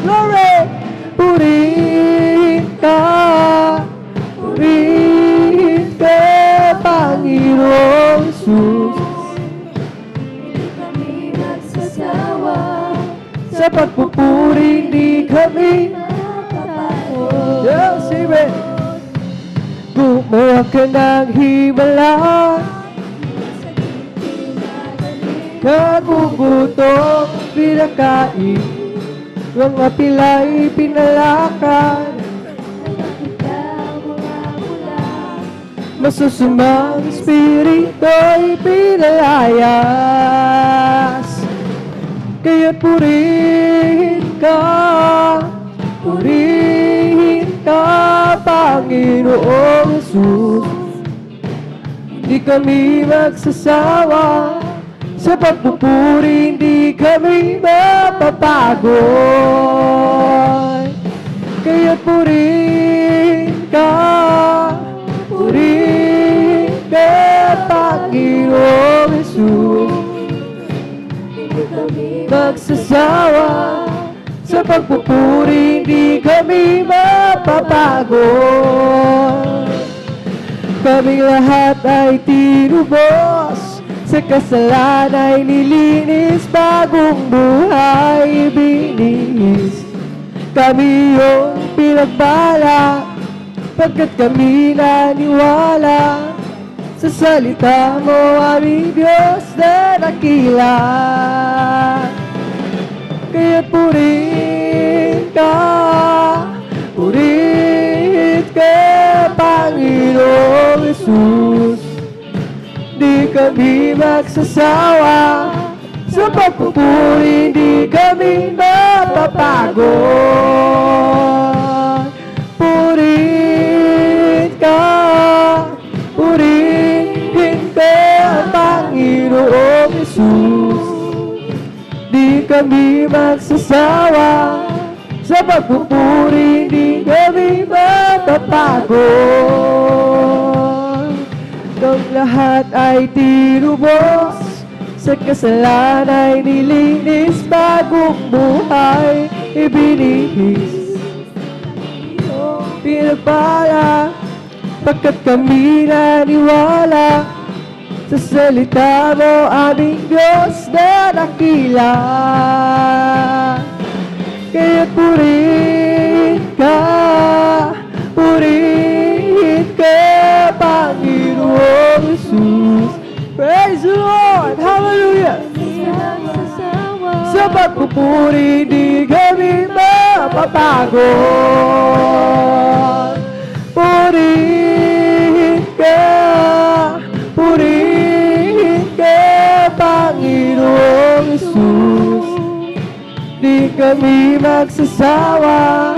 Glory! Purihin ka, Panginoong Jesus. Hindi kami magsasawa. Sa pagpupuri, di kami Makapagod. Yes, amen. Gumawa ka ng himala, nagugutom, pinakain, mga pilay pinalakan, masusumang espirito'y pinalayas. Kaya't purihin ka, Panginoong Jesus. Di kami magsasawa. Sa pagpupuri, hindi kami mapapagod. Kaya't purihin ka, Panginoong Jesus. Hindi kami Magsasawa. Sa pagpupuri, hindi kami mapapagod. Kaming lahat ay tinubos, sa kasalanan ay nilinis, bagong buhay binihis. Kami yung pinagpala, pagkat kami naniwala sa salita mo, aming Diyos na dakila. Kaya't purihin ka, Panginoong Jesus. Di kami magsasawa. Sa pagpupuri, di kami mapapagod. Purihin ka, Panginoong Jesus. Di kami magsasawa. Sa pagpupuri, di kami mapapagod. Kang lahat ay tinubos, sa kasalanan ay nilinis, bagong buhay ibinihis. Pinagpala, pagkat kami naniwala sa salita mo, aming Diyos na dakila. Kaya purihin ka, Panginoong Jesus. Praise the Lord! Hallelujah! Sa pagpupuri, di kami mapapagod. Purihin kami magsasawa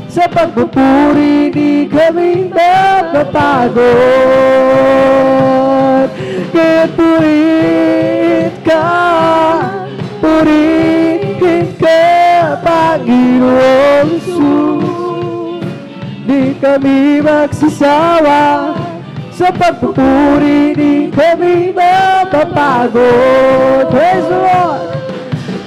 sa pagpupuri, di kami mapapagod. Kaya purihin ka, Panginoong Jesus. Di kami magsasawa sa pagpupuri, di kami mapapagod. Praise the Lord!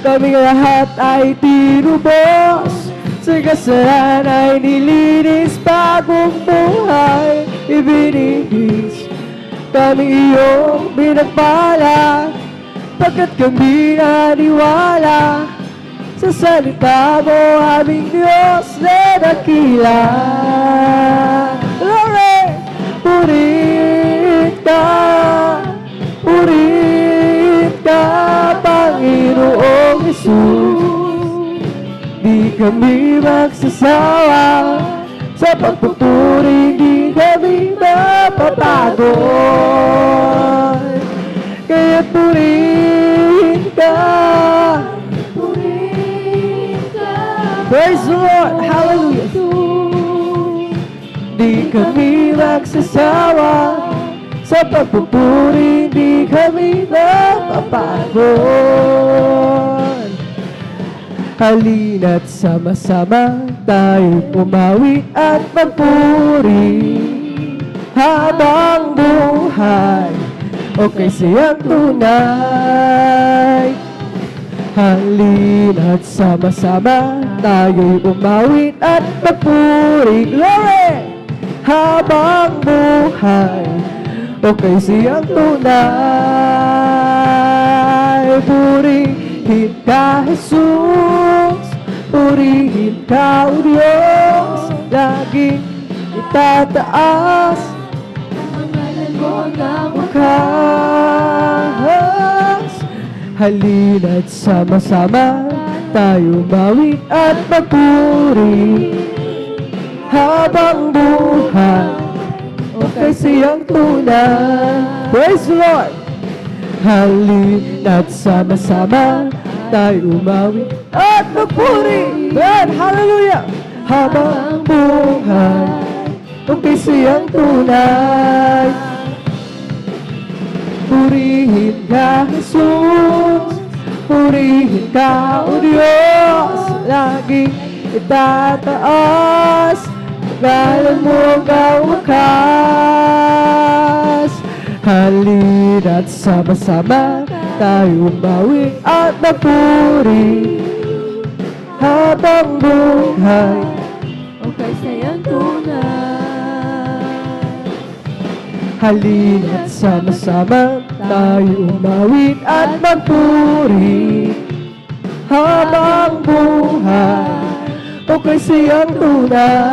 Kaming lahat ay tinubos, sa kasalanan ay nilinis, bagong buhay ibinihis. Kami iyong pinagpala, pagkat kami naniwala sa salita mo, aming Diyos na dakila. Glory! Purihin ka, Panginoong Jesus. Di kami magsasawa sa pagpupuri, di kami mapapagod. Kaya purihin ka. Praise the Lord! Hallelujah! Di kami magsasawa sa pagpupuri, di kami mapapagod. Halina't sama-sama tayo pumawit at magpuri habang buhay, okay siyang tunay. Halina't sama-sama tayo'y umawit at magpuri, glory! Habang buhay, okay siyang tunay. Purihin ka, Jesus, purihin ka, O Diyos, laging itataas ang ngalan mo hanggang wakas. Halina't sama-sama tayo mawit at magpuri habang buhay, okay siyang tunay. Praise the Lord! Halina't sama-sama tayo mawit at magpuri, and hallelujah! Habang buhay, okay siyang tunay. Purihin ka, Jesus, purihin ka, O Diyos, laging itataas ngalan mo hanggang wakas. Halina't sama-sama tayo umawit at magpuri habang buhay, okay sa'yang tunay. Halina't sama-sama tayo umawit at magpuri habang buhay, okay siyang tunay.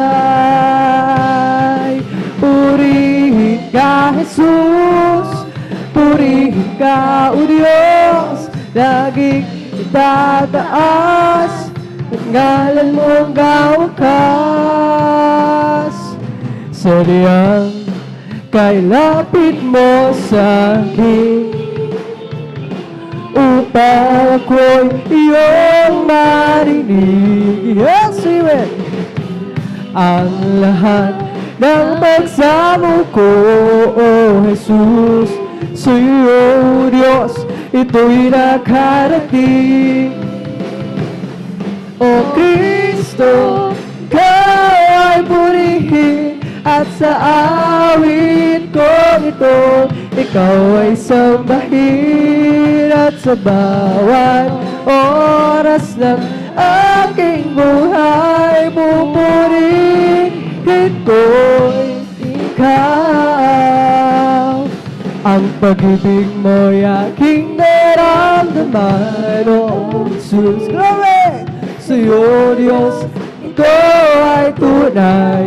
Purihin ka, Jesus, purihin ka, O Diyos, laging itataas ang ngalan mo hanggang wakas. Sadyang kailapit mo sa akin upang ako'y iyong marinig. Yes, amen. Ang lahat ng pagsamo ko, O Jesus, sa iyo, Diyos, ito'y nakarating. O Kristo, Ikaw ay purihin, at sa awit ko ito, Ikaw ay sambahin, at sa bawat oras ng aking buhay, pupurihin ko'y Ikaw. Ang pag-ibig mo'y aking naramdaman, O Jesus. Glory! Sa iyo, Diyos, Ikaw ay tunay.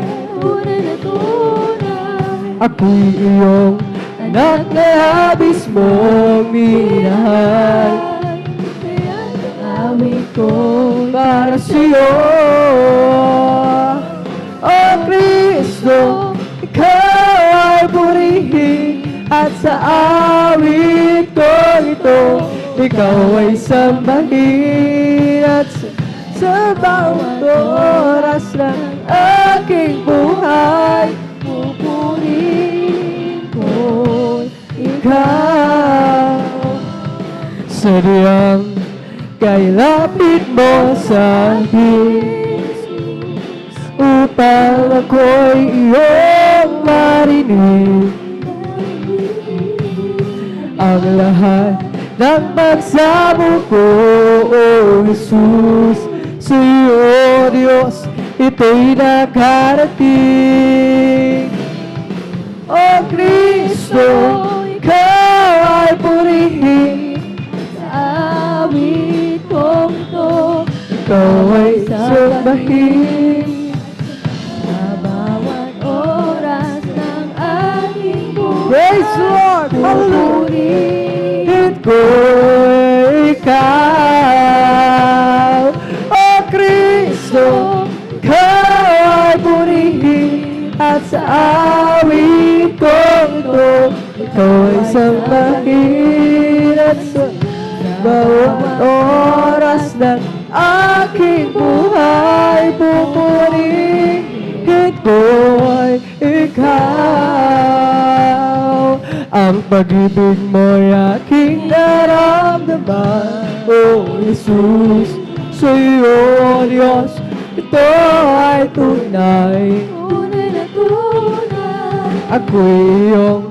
Ako'y iyong anak na labis mong minahal. Awit ko para sa'yo, O Kristo, Ikaw ay purihin, at sa awit ko ito, Ikaw ay sambahin, at sa bawat oras ng aking buhay. Pupurihin ko Ikaw, sadyang kailapit mo sa akin upang ako'y iyong marinig. Ang lahat ng pagsamo ko, O Jesus, sa iyo, Diyos, ito'y nakarating. O Kristo, Ikaw ay purihin. sa awit kong ito. Ikaw ay sambahin. Sa bawat oras ng aking buhay. Praise the Lord! Hallelujah! Pupurihin Ko Ikaw, O Kristo, Ikaw ay purihin. At sa awit kong ito, Ikaw ay sambahin. At sa bawat oras ng aking buhay, pupurihin ko ay Ikaw. Ang pag-ibig mo'y aking naramdaman, O Jesus, sa iyo, Diyos, ito ay tunay. tunay na tunay. Ako'y iyong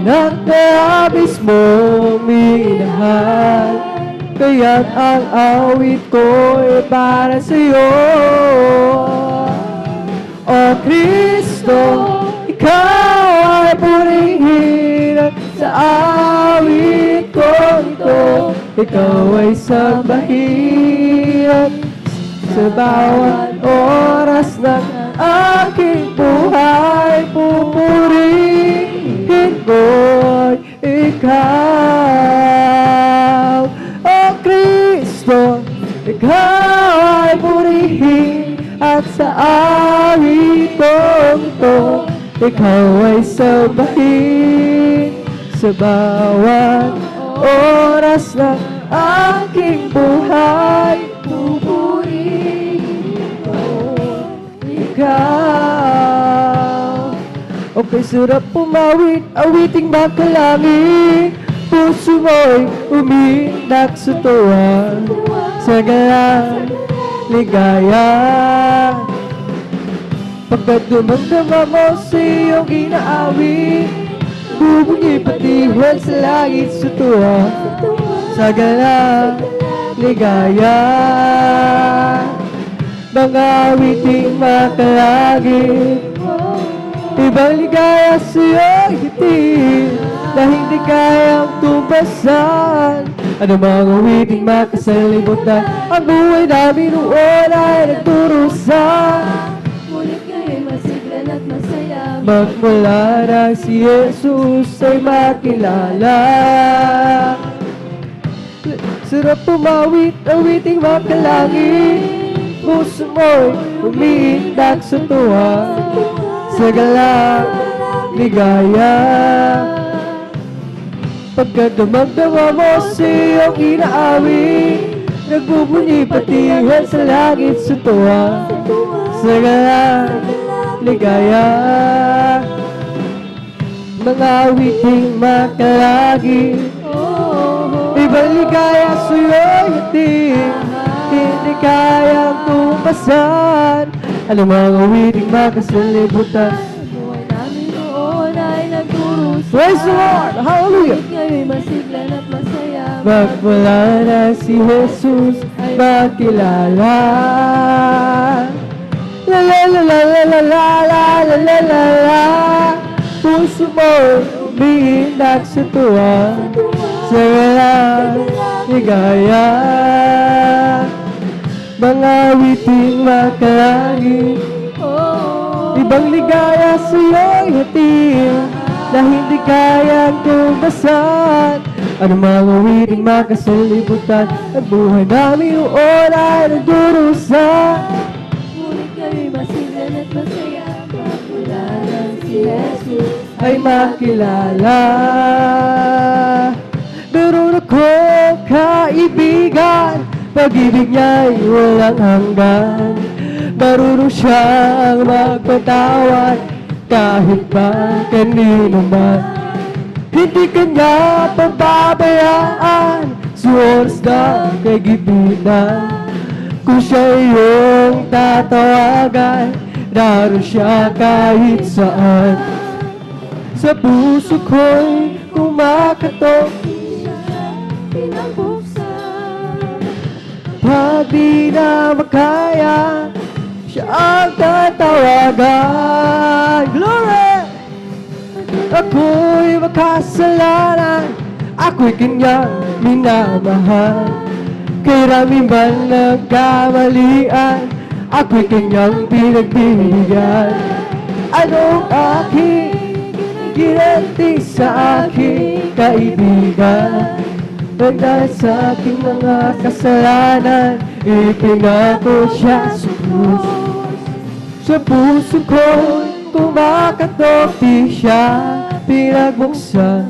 anak na mismo minahal. Kaya't ang awit ko ay para sa iyo. O Kristo, Ikaw ay purihin. Sa awit ko ito, Ikaw ay sambahin. Sa bawat oras ng aking buhay, pupurihin ko Ikaw. O Kristo, Ikaw ay purihin. At sa awit kong ito, Ikaw ay sambahin. Sa bawat oras ng aking buhay, Pupurihin ko Ikaw. Okay, sarap pumawit, awiting makalangin. Puso mo'y umiindak sa tuwa, sa galang ligaya. Pagkat dumagdama mo sa iyong inaawit, bubunyi patiwan sa langit sa tuwa, sa galang ligaya. Mga awiting makalangit, ibang ligaya sa iyong hitin, na hindi kayang tubasan. Ano mga awiting makasalimutan, ang buhay namin noon ay nagturusan. Ngunit ngayon'y masiglan at masaya. Magmula na si Jesus ay makilala. Sarap pumawit, awiting makalangit. Puso mo'y umiindak sa tuwa, sa galang ligaya. Pagkat dumagdama mo sa iyong inaawit, nagbubunyi patihan sa langit sa tuwa, sa galang ligaya. Mga awiting makalagi, ibang ligaya sa'yo'y hatid, hindi kayang tumasan. Ano mga awiting makasalimutan, Buhay namin noon ay nagturusan. praise the Lord! Hallelujah! Ngunit ngayon'y masiglan at masaya. Magmula na si Jesus makilala. La la la la la la la la la la la la. Puso mo umiindak sa tuwa, sa galang ligaya. Mga awiting makalangit, ibang ligaya sa'yo'y hatid, na hindi kayang tumasan. Ano mga awiting makasalimutan, ang buhay namin noon ay nagdurusa. Ngunit ngayon'y masiglan at masaya. Magmula na si Jesus Ay makilala. Meron ako kaibigan, pag-ibig niya'y walang hanggan. Marunong siyang magpatawad kahit pa kanino man. Hindi kanya pababayaan sa oras na kagibigan. Kung siya iyong tatawagan, naroon siya kahit saan. Sa puso ko'y kumakatok, pag di na makaya, siya ang tatawagan. Glory! Ako'y makasalanan, ako'y kanyang minamahal. Kay rami man nagkamalian, ako'y kanyang pinagbibigyan. Anong aking ginanti sa aking kaibigan? Dahil sa aking mga kasalanan, ipinako siya sa krus. Sa puso ko'y kumakatok, di siya pinagbuksan.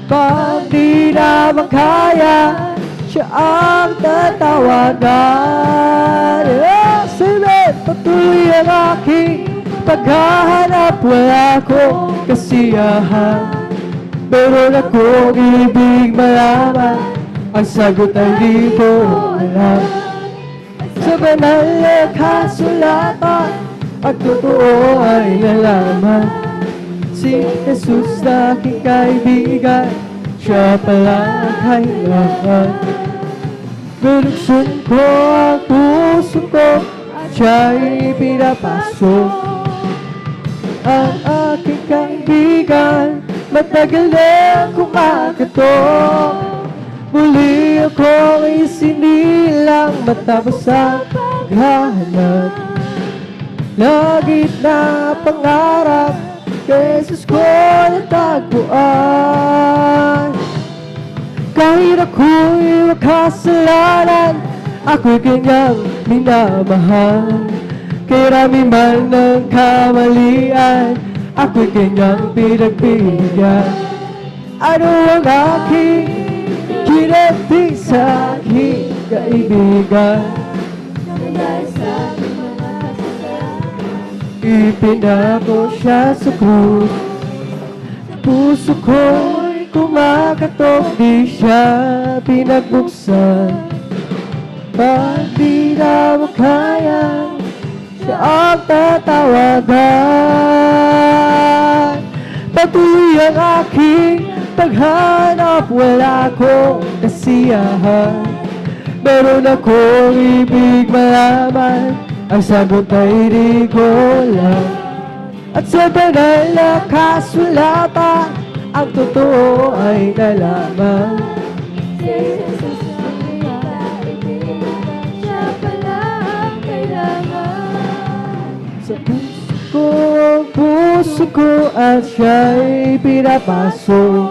Pag di na makaya, siya ang tatawagan. Sige, patuloy ang aking paghahanap, wala akong kasiyahan. Meron akong ibig malaman, ang sagot ay di ko alam. Sa banal na kasulatan, ang totoo ay nalaman. Si Jesus na aking kaibigan, siya pala ang kailangan. Binuksan ko ang puso ko, siya'y pinapasok. Ang aking kaibigan, matagal na kumakatok. Muli akong isinilang matapos ang paghahanap. Langit na pangarap, kay Jesus ko natagpuan. Kahit ako'y makasalanan, ako'y kanyang minamahal. Kay rami man ng kamalian, ako'y kanyang pinagbibigyan. Ano ang aking ginanti sa aking kaibigan? Ipinako siya sa krus. Puso ko'y kumakatok, di siya pinagbuksan. Pag di na makaya, siya ang tatawagan. Patuloy ang aking paghanap, wala akong kasiyahan. Meron akong ibig malaman, ang sagot ay di ko alam. At sa banal na kasulatan, ang totoo ay nalaman. Si Jesus ang kaibigan, siya pala ang kailangan. Sa puso ko at siya'y pinapasok.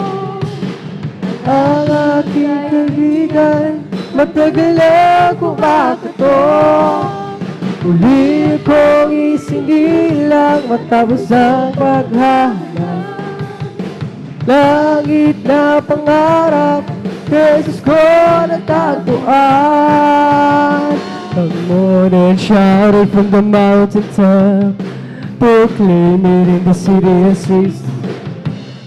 Ang aking kaibigan, matagal na kumakatok. Uli kong isinilang matapos ang paghahanap. Langit na pangarap, Jesus ko natagpuan. Come on and shout it from the mountaintop, proclaim it in the city and streets.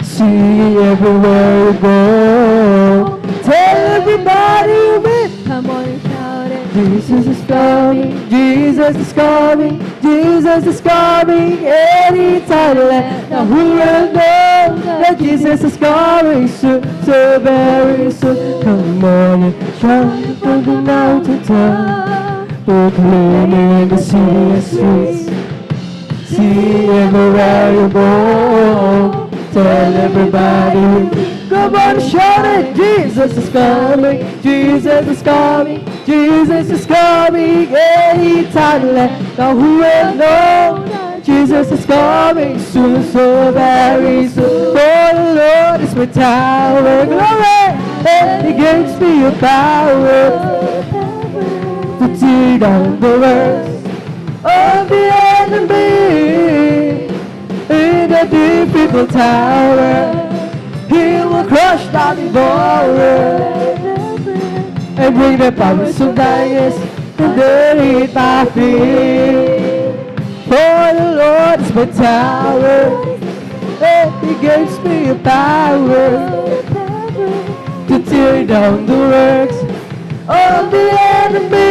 See everywhere you go, tell everybody you meet. Come on and shout it. Jesus is coming, Jesus is coming, Jesus is coming anytime. Now who will know that Jesus is coming soon, so very soon. Come on and shout it from the mountaintop, proclaim it in the city and streets. See everywhere you go, tell everybody. Come on, shout it! Jesus is coming, Jesus is coming, Jesus is coming anytime. Now who will know? Jesus is coming soon, so very soon. For the Lord is my tower, glory, and He gives me your power to tear down the works of the enemy in the difficult tower. He will crush down the devourer and bring the powers of darkness underneath my feet. For the Lord is my tower, and He gives me a power to tear down the works of the enemy.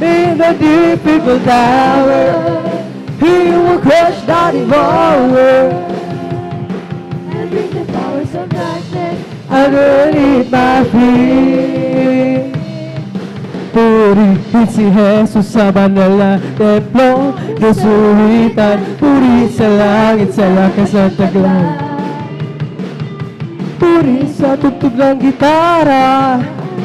In the difficult hour, He will crush the devourer and bring the powers of darkness underneath my feet. Purihin si Jesus sa banal na templo, nasulitan. Purihin sa langit, sa lakas at taglan. Purihin sa tugtog ng gitara,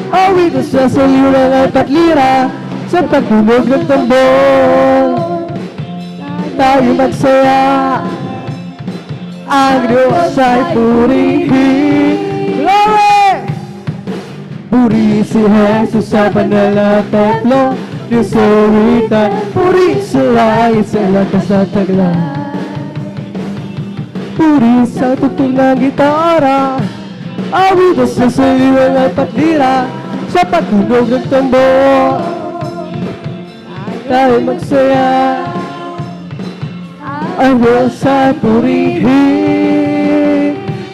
awit sa saliran at patlira, sa pagtunog ng tambol, tayo magsaya. Ang Diyos ay purihin. Glory! Purihin si Jesus sa banal na templo, nasulitan. Purihin sa langit, sa lakas at taglan. Purihin sa tugtog ng gitara, awit sa saliran at patlira, sa pagtunog ng tambol, tayo magsaya. Ang Diyos ay purihin.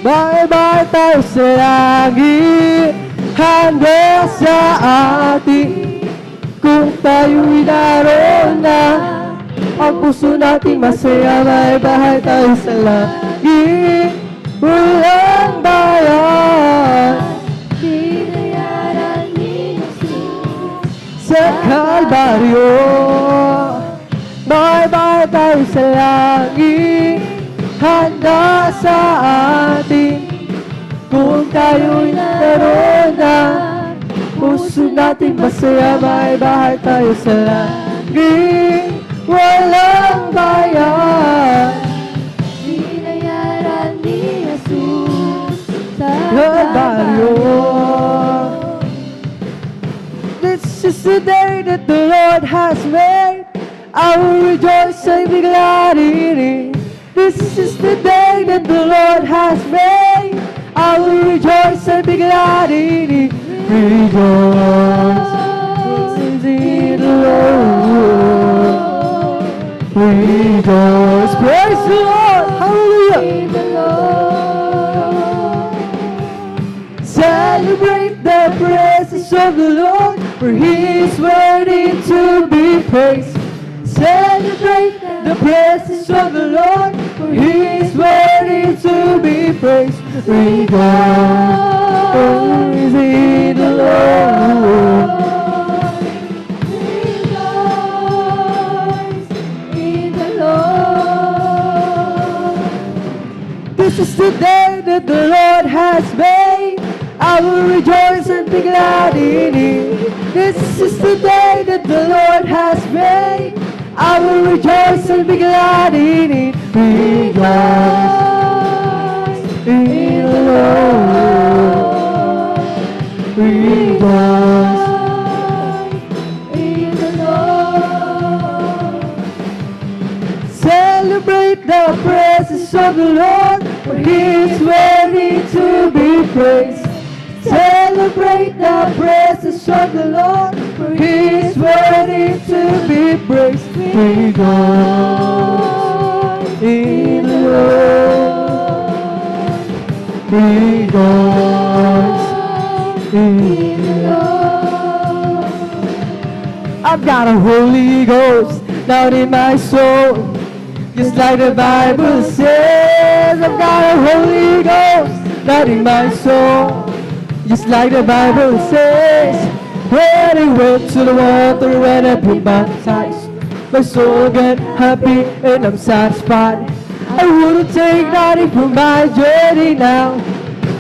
Bye-bye tayo sa langit, handa sa atin. Kung tayo'y naroon na, ang puso natin masaya. Bye-bye tayo sa langit, walang bayan. binayaran ni Jesus Sa Kalbaryo, bye-bye tayo sa langit, handa sa atin. Kung tayo'y naroon na, puso natin masaya. Bye-bye tayo sa langit, walang bayan. binayaran ni Jesus sa Kalbaryo. This is the day that the Lord has made. I will rejoice and be glad in it. This is the day that the Lord has made. I will rejoice and be glad in it. Rejoice in the Lord. Rejoice. Praise the Lord. Hallelujah. in the Lord. Celebrate the praises of the Lord, for He is worthy to be praised. Celebrate the praises of the Lord, for He is worthy to be praised. Rejoice in the Lord. Rejoice in the Lord. This is the day that the Lord has made. I will rejoice and be glad in it. This is the day that the Lord has made. I will rejoice and be glad in it. Rejoice in the Lord. Rejoice. In the Lord. Celebrate the praises of the Lord, for He is worthy to be praised. Celebrate the praises of the Lord, for He is worthy to be praised. Rejoice in the Lord. Rejoice in the Lord. I've got a Holy Ghost down in my soul, just like the Bible says. I've got a Holy Ghost down in my soul, just like the Bible says. When I went to the water, when I've been baptized, my soul get happy and I'm satisfied. I wouldn't take nothing from my journey now.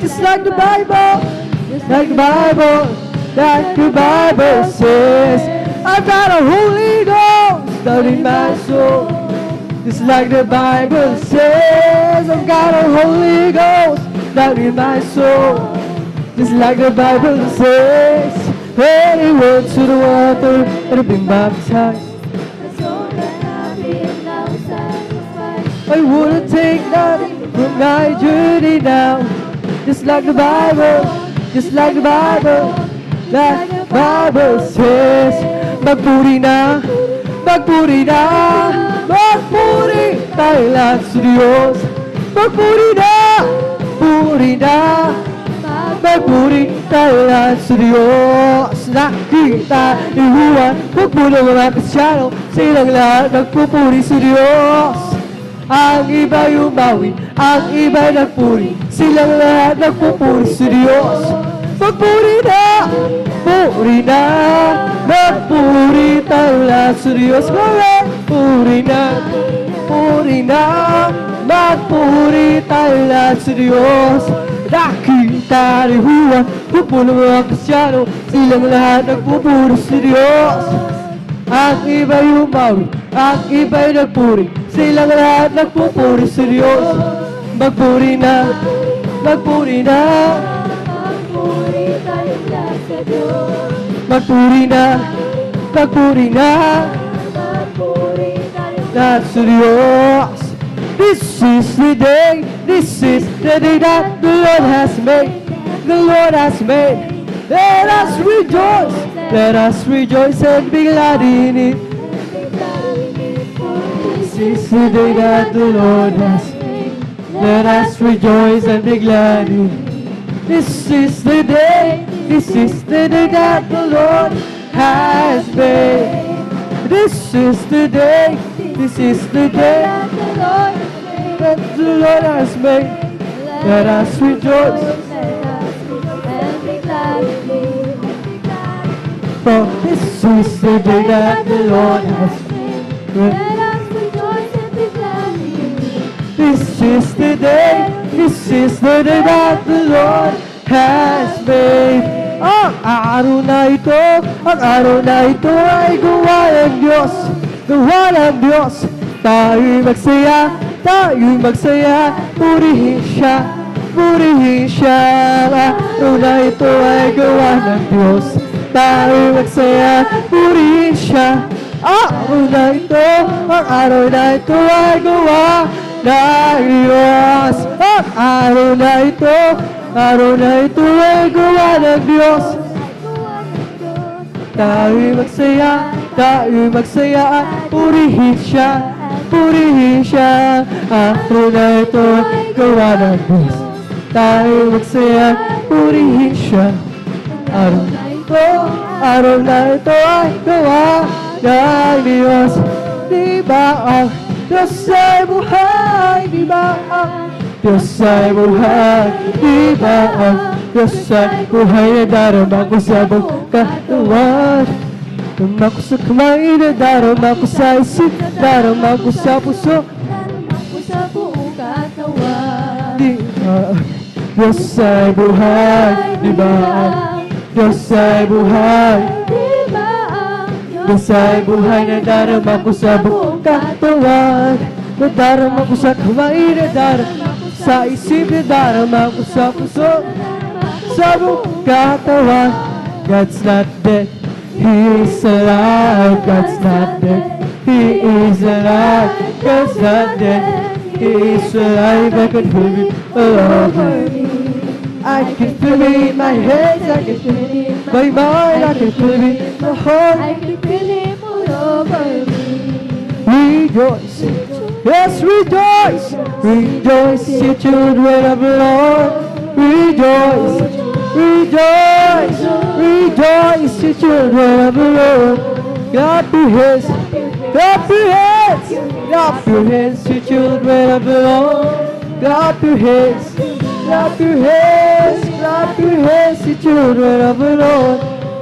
Just like the Bible, just like the Bible, like the Bible says. I've got a Holy Ghost down in my soul, just like the Bible says. I've got a Holy Ghost down in my soul, just like the Bible says. When he went to the water and I've been baptized, My soul got happy and now it's satisfied. I wouldn't take nothing from my journey now. Just like the Bible, just like the Bible, The Bible says, magpuri na, magpuri na, magpuri tayo lahat sa Diyos. Magpuri na, puri na, magpuri tayo lahat sa Diyos. Nakita ni Juan, pagpuno mga Kristyano, silang lahat nagpupuri sa Diyos. Ang iba yumawi, ang iba nagpuri, silang lahat nagpupuri sa Diyos. Magpuri na, puri na, magpuri tayo lahat sa Diyos. Magpuri na, puri na, magpuri tayo lahat sa Diyos. Nakita ni Juan, pagpuno mga Kristyano, silang lahat nagpupuri sa Diyos. Ang iba yumawi, ang iba'y nagpuri, silang lahat nagpupuri sa Diyos. Magpuri na, magpuri na, Magpuri tayo lahat sa Diyos. magpuri na, magpuri na, Magpuri tayo lahat sa Diyos. This is the day that the Lord has made, the Lord has made. Let us rejoice and be glad in it. This is the day that the Lord has made. Let us rejoice and be glad in it. This is the day that the Lord has made. This is the day that the Lord that the Lord has made. Let us rejoice. and be glad in it. For this is the day that the Lord has made. Let us rejoice and be glad in it. This is the day that the Lord has made. Ang araw na ito ay gawa ng Diyos. Tayo'y magsaya, purihin siya. Ang araw na ito ay gawa ng Diyos. Tayo'y magsaya, purihin siya. Ang araw na ito ay gawa ng Diyos. Ang araw na ito ay gawa ng Diyos. Tayo'y magsaya, purihin siya. Ang araw na ito ay gawa ng Diyos. Tayo'y magsaya, purihin siya. Araw na ito ay gawa ng Diyos. Di ba ang Diyos ay buhay? Di ba ang Diyos ay buhay? Di ba ang Diyos ay buhay? Nadarama ko sa buong katawan. Darama ko sa kamay, nadarama ko sa isip, darama ko sa puso. Darama ko sa buong katawan. Di ba ang Diyos ay buhay? Di ba ang Diyos ay buhay? Di ba ang Diyos ay buhay, nadarama ko sa buong katawan. Nadarama ko sa kamay, nadarama ko sa isip, nadarama ko sa puso. Sa buong katawan. God's not dead, He is alive. God's not dead, He is alive. God's not dead, He is alive. I can feel it all over me. I can feel it in my head, I can feel it in my mind, I can feel it in my heart. I can feel Him all over me. Rejoice, yes, rejoice, rejoice, you children of the Lord. Rejoice, rejoice, rejoice, you children of the Lord. Clap your hands, clap your hands, clap your hands, you children of the Lord. Clap your hands, clap your hands, clap your hands, you children of the Lord.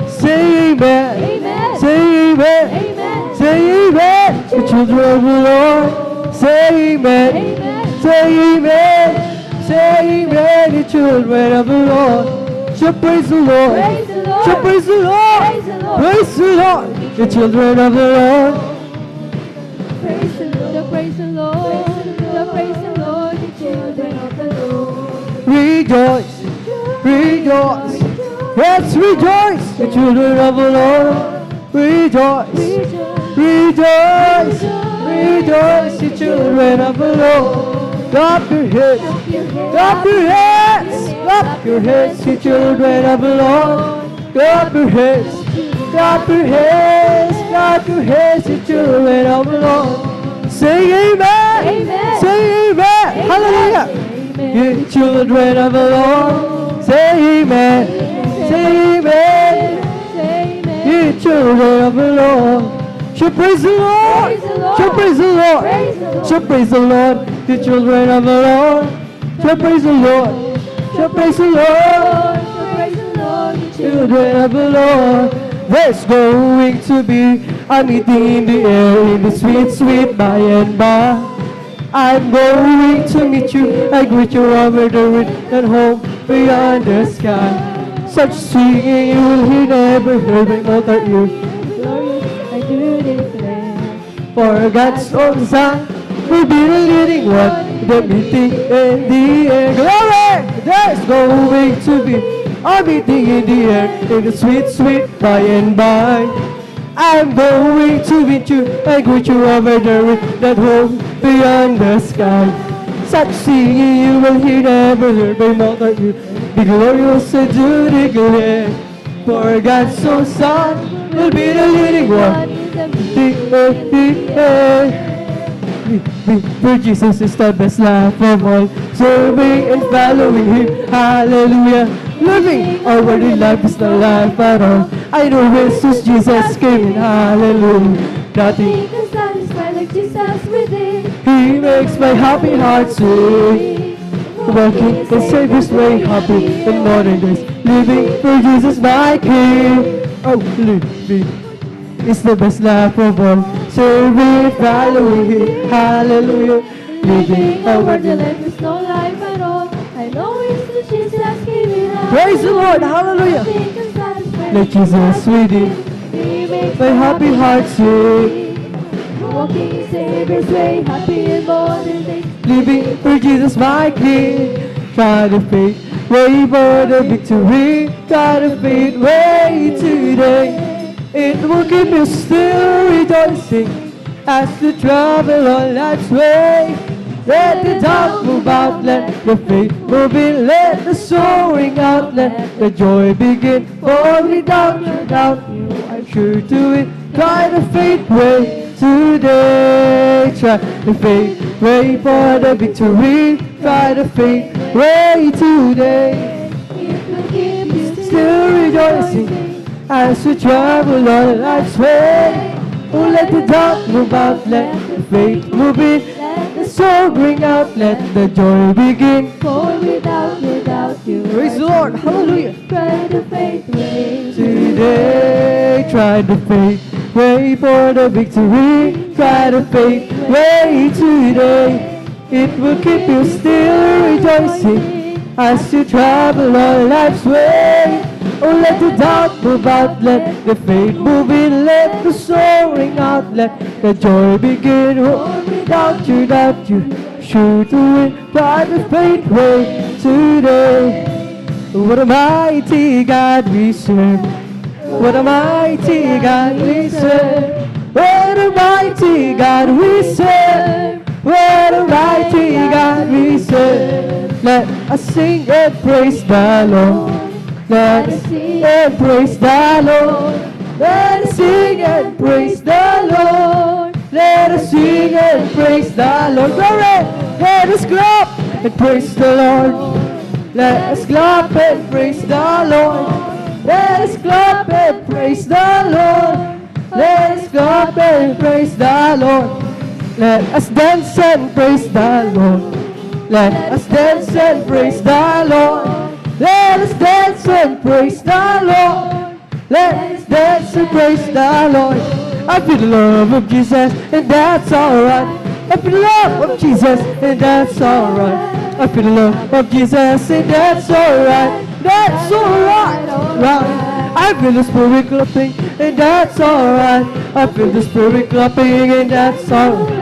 Say amen, Amen. say amen. Amen. Say amen, you children of the Lord. Say amen, Amen. say amen, say amen, you children of the Lord. So praise the Lord, Praise the Lord. so praise the Lord, Praise the Lord. praise the Lord, you children of the Lord. Praise the Lord. Praise the Lord. Praise the Lord, the children of the Lord. Rejoice, rejoice, yes, rejoice, the children of the Lord. Rejoice, rejoice, rejoice, the children of the Lord. Clap your hands, clap your hands, clap your hands, the children of the Lord. Clap your hands, clap your hands, clap your hands, you children of the Lord. Say amen, Amen. say amen, hallelujah. Amen. You children of the Lord, say amen, say amen. Amen. You children of the Lord, shall praise the Lord, Praise the Lord. shall praise the Lord, Praise the Lord. shall praise the Lord. You children of the Lord, shall praise the Lord, shall praise the Lord. Praise the Lord, you Children of the Lord, there's going to be a meeting in the air, in the sweet, sweet by and by. I'm going to meet you, I greet you over the wind and home beyond the sky. Such singing you will hear never heard by mortal ear. glorious, I do declare. For God's own Son will be the leading one, the meeting in the air. Glory! There's going to be a meeting in the air, in the sweet, sweet by and by. I'm going to meet you and greet you over the wind that home beyond the sky. Such singing you will hear never heard by mortal ear. Be glorious and do declare. For God's own Son will be the leading one. For Jesus is the best life of all, serving and following Him, hallelujah. Living our worldly life is not life at all. I know Jesus, Jesus came in, hallelujah. Nothing, Can satisfy like Jesus within. He makes my happy heart sing. Walking in Savior's way, happy in modern days, living for Jesus my King. Oh, living is the best life of all, serving, following Him, hallelujah. Living Our our worldly life. life is no life at all. I know it's the Jesus giving up. Praise the Lord, hallelujah. Nothing can satisfy Let Jesus within He makes my happy heart sing. Walking in Savior's way, happy in modern days. Living for Jesus my King. Try to faith, way for the victory. Try to faith, way today. It will keep you still rejoicing as you travel on life's way. Let the doubt move out, let the faith move in, let the soaring out, let the joy begin. For without you, I'm sure to it. Try the faith way today. Try the faith way for the victory. Try the faith way today. It will keep you Still rejoicing as we travel on life's way. Oh, let the doubt move out, let the faith move in, let the soul bring out, let the joy begin. For without you, Praise the Lord, hallelujah. try the faith way. Today, try the faith way for the victory. Try the faith way today. It will keep you still rejoicing as you travel on life's way. Oh, let the doubt move out, let the faith move in, let the soaring out, let the joy begin. Oh, without you, sure to win. Try the faith way today. What a mighty God we serve. What a mighty God we serve. What a mighty God we serve. What a mighty God we serve. Let us sing and praise the Lord. Let us sing and praise the Lord. Let us sing and praise the Lord. Let us sing and praise the Lord. Glory! Let us clap and praise the Lord. Let us clap and praise the Lord. Let us clap and praise the Lord. Let us clap and praise the Lord. Let us dance and praise the Lord. Let us dance and praise the Lord. Let us dance and praise the Lord. Let us dance and praise the Lord. I feel the love of Jesus, and that's alright. I feel the love of Jesus, and that's alright. I feel the love of Jesus, and that's alright. That's alright. Right. I feel the Spirit clapping, and that's alright. I feel the Spirit clapping, and that's alright.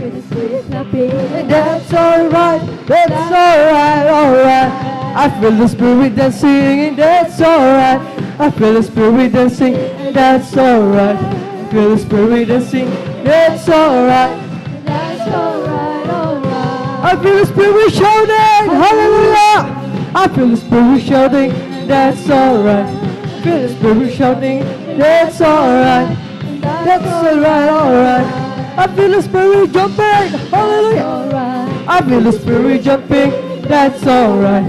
And that's alright. That's alright, alright. I feel the Spirit dancing, and that's alright. I feel the Spirit dancing, and that's alright. I feel the Spirit dancing, that's alright. That's alright, alright. I feel the Spirit shouting, hallelujah. I feel the Spirit shouting, that's alright. Feel the Spirit shouting, that's alright. That's alright. I feel the Spirit jumping, hallelujah. Alright. I feel the Spirit jumping, that's alright.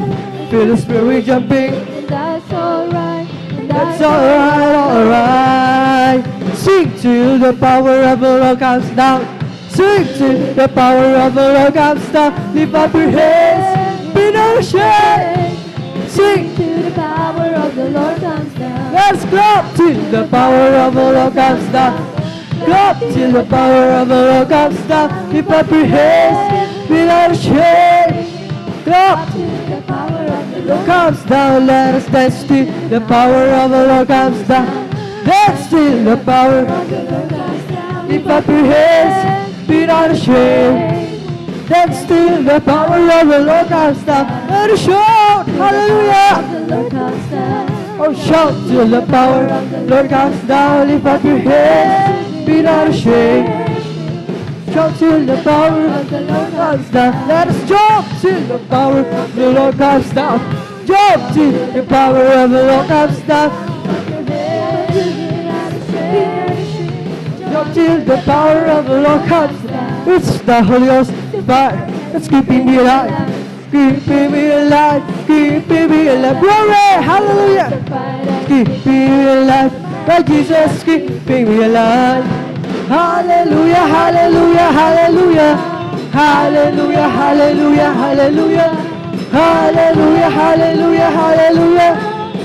Feel the Spirit jumping, That's alright. that's alright. Sing till the power of the Lord comes down. Sing till the power of the Lord comes down. Lift up your hands, be not ashamed. Sing, To the power of the Lord comes down. let's clap till the power of the Lord comes down. Clap till the power of the Lord comes down. Lift up your hands, be not ashamed. Clap To the power of the Lord comes down, let us dance till the power of the Lord comes down. Dance till the power, Lord comes down. lift up your hands, be not ashamed. Dance till the power of the Lord comes down. Let us shout, hallelujah. The Lord comes down. Oh, shout till the power of the Lord comes down. Lift up your hands, be not ashamed. Shout till the power of the Lord comes down. Let us jump till the power of the Lord comes down. Jump till the power of the Lord comes down. Jump till the power of the Lord comes down. It's the Holy Ghost fire. It's keeping me alive. Keeping me alive. Keeping me alive. Glory, hallelujah. Keeping me alive. By Jesus, keeping me alive. Hallelujah, hallelujah, hallelujah. Hallelujah, hallelujah, hallelujah. Hallelujah, hallelujah, hallelujah.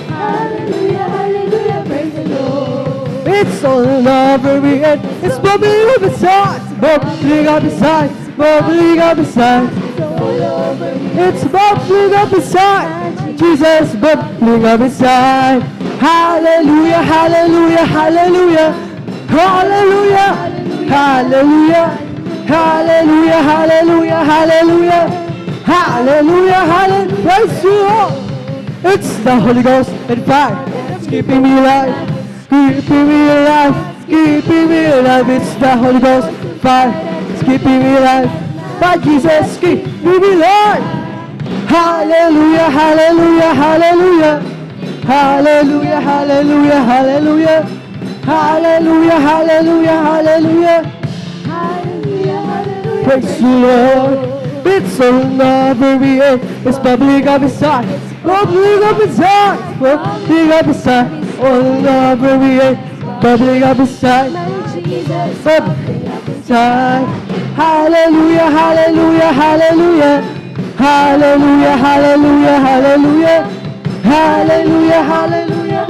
Hallelujah, hallelujah, praise the Lord. It's all over me and it's bubbling up inside. Bubbling up inside. Bubbling up inside. It's all over me. It's bubbling up inside. Jesus bubbling up inside. Hallelujah, hallelujah, hallelujah. Hallelujah, hallelujah. Hallelujah, hallelujah, hallelujah. Hallelujah, hallelujah. Praise you, Lord. It's the Holy Ghost and fire. It's keeping me alive. Keeping me alive. Keeping me alive. It's the Holy Ghost fire. It's keeping me alive. By Jesus, keeping me alive. Hallelujah, hallelujah, hallelujah. Hallelujah, hallelujah, hallelujah. Hallelujah, hallelujah, hallelujah. Hallelujah, hallelujah, Praise the Lord. It's all over me. It's bubbling up inside. Bubbling up inside. Bubbling up inside. All over me. Bubbling up inside. Jesus. Bubbling up inside. Hallelujah, hallelujah, hallelujah. Hallelujah, hallelujah, hallelujah. Hallelujah, hallelujah.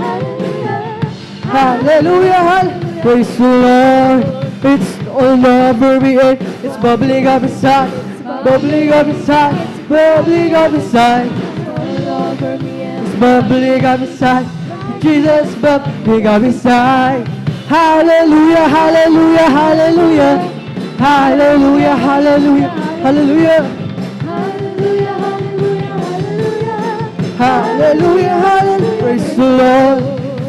Hallelujah, hallelujah. Praise the Lord. It's all over me. It's bubbling up inside. Bubbling up inside. Bubbling up inside. All over me. It's bubbling up inside. Jesus bubbling up inside. Hallelujah, hallelujah, hallelujah. Hallelujah, hallelujah, hallelujah. Hallelujah, hallelujah, hallelujah. Hallelujah, hallelujah. Praise the Lord.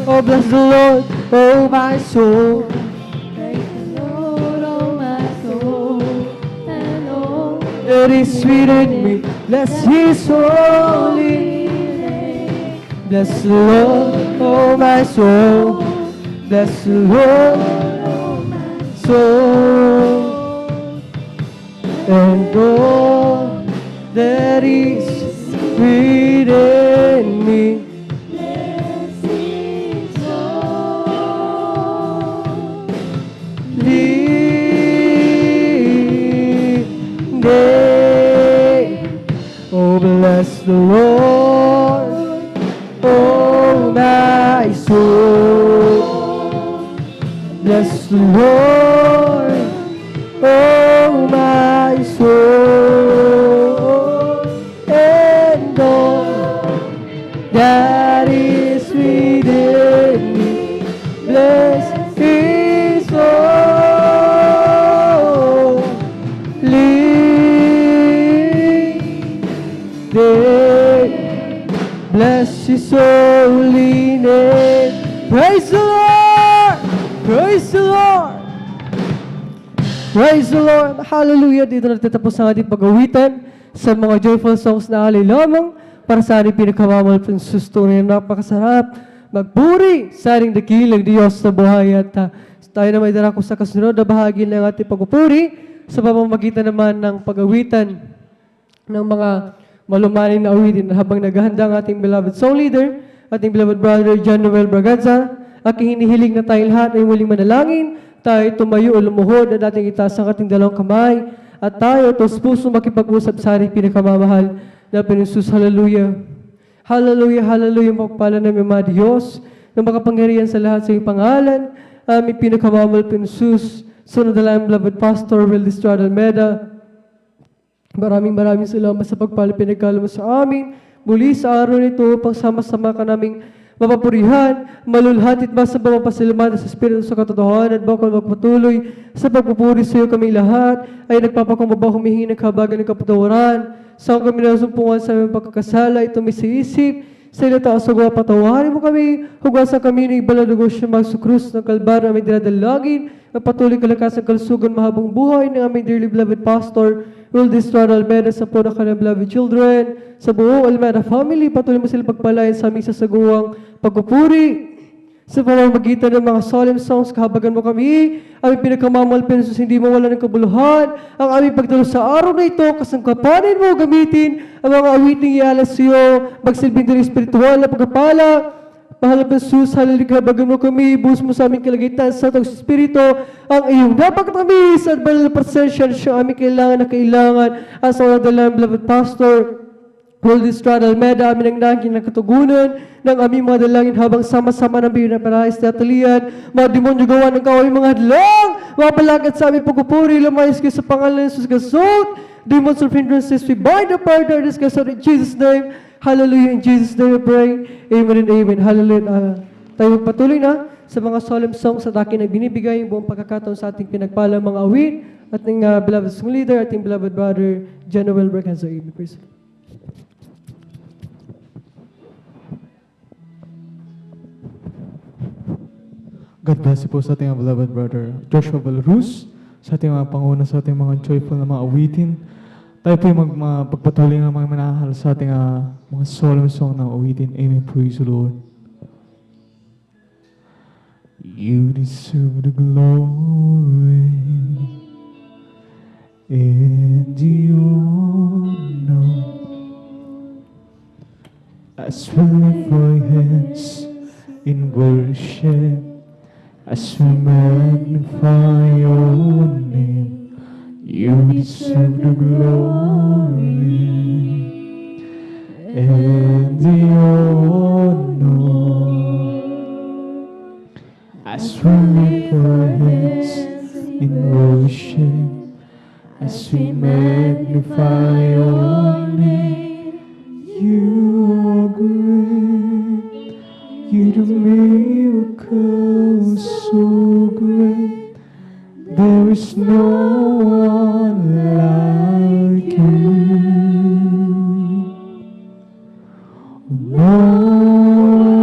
Oh, bless the Lord, oh my soul. Praise the Lord, oh my soul, and all That is sweet in me. Bless His holy. name. Bless the Lord, oh my soul. Bless the Lord, Oh my soul. And all that is sweet in me. bless His soul. Oh, bless the Lord, oh my soul. Bless the Lord, oh my soul. And all that is within me, bless His name. Bless His holy name. Praise the Lord! Praise the Lord! Praise the Lord! Hallelujah! Dito natatapos ang ating pag-awitan sa mga joyful songs na alay lamang para sa ating pinakamamal ng susto na napakasarap magpuri sa ating dakilang Diyos sa buhay at tayo na may darako sa kasunod na bahagi ng ating pagpupuri sa pamamagitan naman ng pag-awitan ng mga malumaning na awitin habang naghahanda ang ating beloved song leader, ating beloved brother John Noel Braganza. Aking hinihiling na tayo lahat ay muling manalangin, tayo tumayo o lumuhod at ating itaas ang ating dalawang kamay at tayo tos puso makipag-usap sa ating pinakamamahal na Panginoon. Hallelujah. Hallelujah, hallelujah, magpala namin mga Diyos na makapangyarihan sa lahat sa iyong pangalan. Aming pinakamamahal Panginoon, sunod na lang beloved Pastor Will Estrada Almeda. Maraming salamat sa pagpala pinagkala mo sa amin. Muli sa araw nito, pagsama-sama ka naming mapapurihan, malulhatit ba sa pamapasalamat sa Espiritu sa katotohanan at baka magpatuloy sa pagpupuri sa iyo kami lahat ay nagpapakumbaba humihingi ng kabagan ng kapatawaran. Sa kami nasumpungan sa aming pagkakasala, ito may sa isip, sa ilata o sagwa, patawarin mo kami, hugasan kami ng ibang na negosyo magsukrus ng kalbar na aming dinadalagin, magpatuloy kalakas ang kalusugan mahabang buhay ng aming dearly beloved Pastor Will Estrada Almeda sa po na kanyang beloved children, sa buong Almeda family, patuloy mo sila pagpalayan sa aming sasaguang pagpupuri. Sa pamamagitan ng mga solemn songs, kahabagan mo kami, aming pinagkamamahal Panginoon, hindi mo wala ng kabuluhan, ang aming pagdalo sa araw na ito, kasangkapanin mo gamitin ang mga awiting ialas sa iyo, magsilbing din espiritual na pagkapala. Mahal na Jesus, hallelujah, kahabagan mo kami, buhos mo sa aming kalagitnaan sa itong Espiritu, ang iyong napakatamis at banal na presensya siya aming kailangan at sa walang dalang beloved Pastor Will Estrada Almeda, amin ang naging ng katugunan ng aming mga dalangin habang sama-sama ng biyo na parais na atalian, mga demonyo gawa ng kaway mga hadlang, mga balagat sa aming pagpupuri, lumayas kayo sa pangalan ng Jesus Gasot, demons of hindrances, we bind the power of darkness, Gasot, in Jesus' name, hallelujah, in Jesus' name we pray, amen and amen, hallelujah. Tayo magpatuloy na sa mga solemn songs at akin na binibigay yung buong pagkakataon sa ating pinagpalang mga awit, ating beloved song leader, ating beloved brother, John Noel Braganza, amen, praise the Lord. God bless you po sa ating beloved brother Joshua Valerus, sa ating mga panguna, sa ating mga joyful na mga awitin. Tayo po yung pagpatuloy ng mga manahal sa ating mga solemn song na awitin. Amen. Praise the Lord. You deserve the glory and the honor as we lift our hands in worship. As we magnify your name, you deserve the glory and the honor. As we lift our hands in worship, as we magnify your name, you are great, you do miracles so great, there is no one like you. No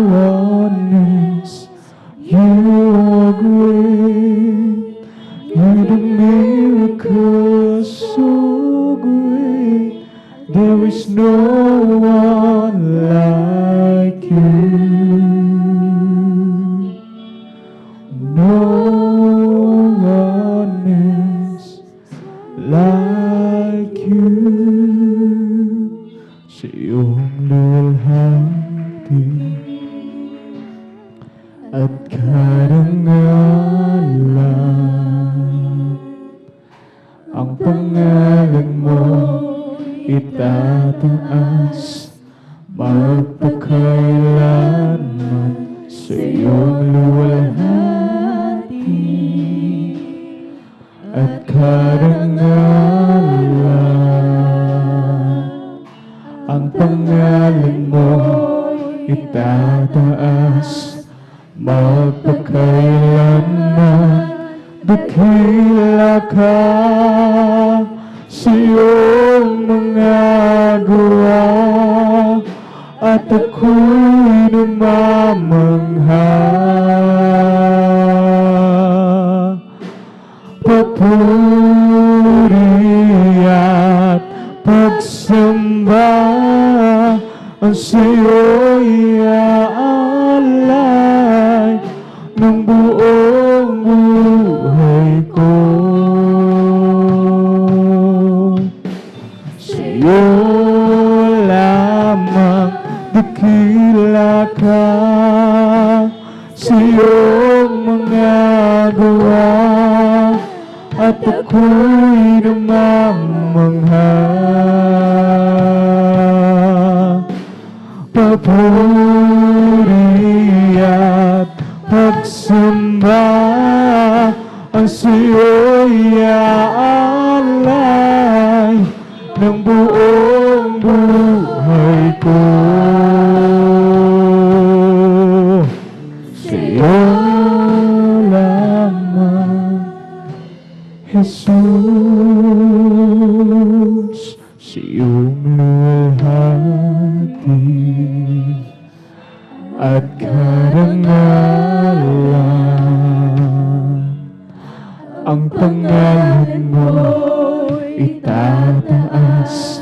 one else, you are great, you do miracles so great, there is no one like you. No one else like you. Sa iyong luwalhati at karangalan, ang pangalan mo itataas magpakailanman. Sa iyong luwalhati at karangalan, ang pangalan mo itataas magpakailanman. Dakila ka sa iyong mga gawa at ako'y namamangha. Papuri at pagsamba ang sa'yo'y aalay. dakila ka sa iyong mga gawa, at ako'y namamangha. Papuri at pagsamba ang sa'yo'y aalay ng buong buhay ko. Sa'yo lamang, Jesus, sa iyong luwalhati at karangalan. Ang pangalan mo itataas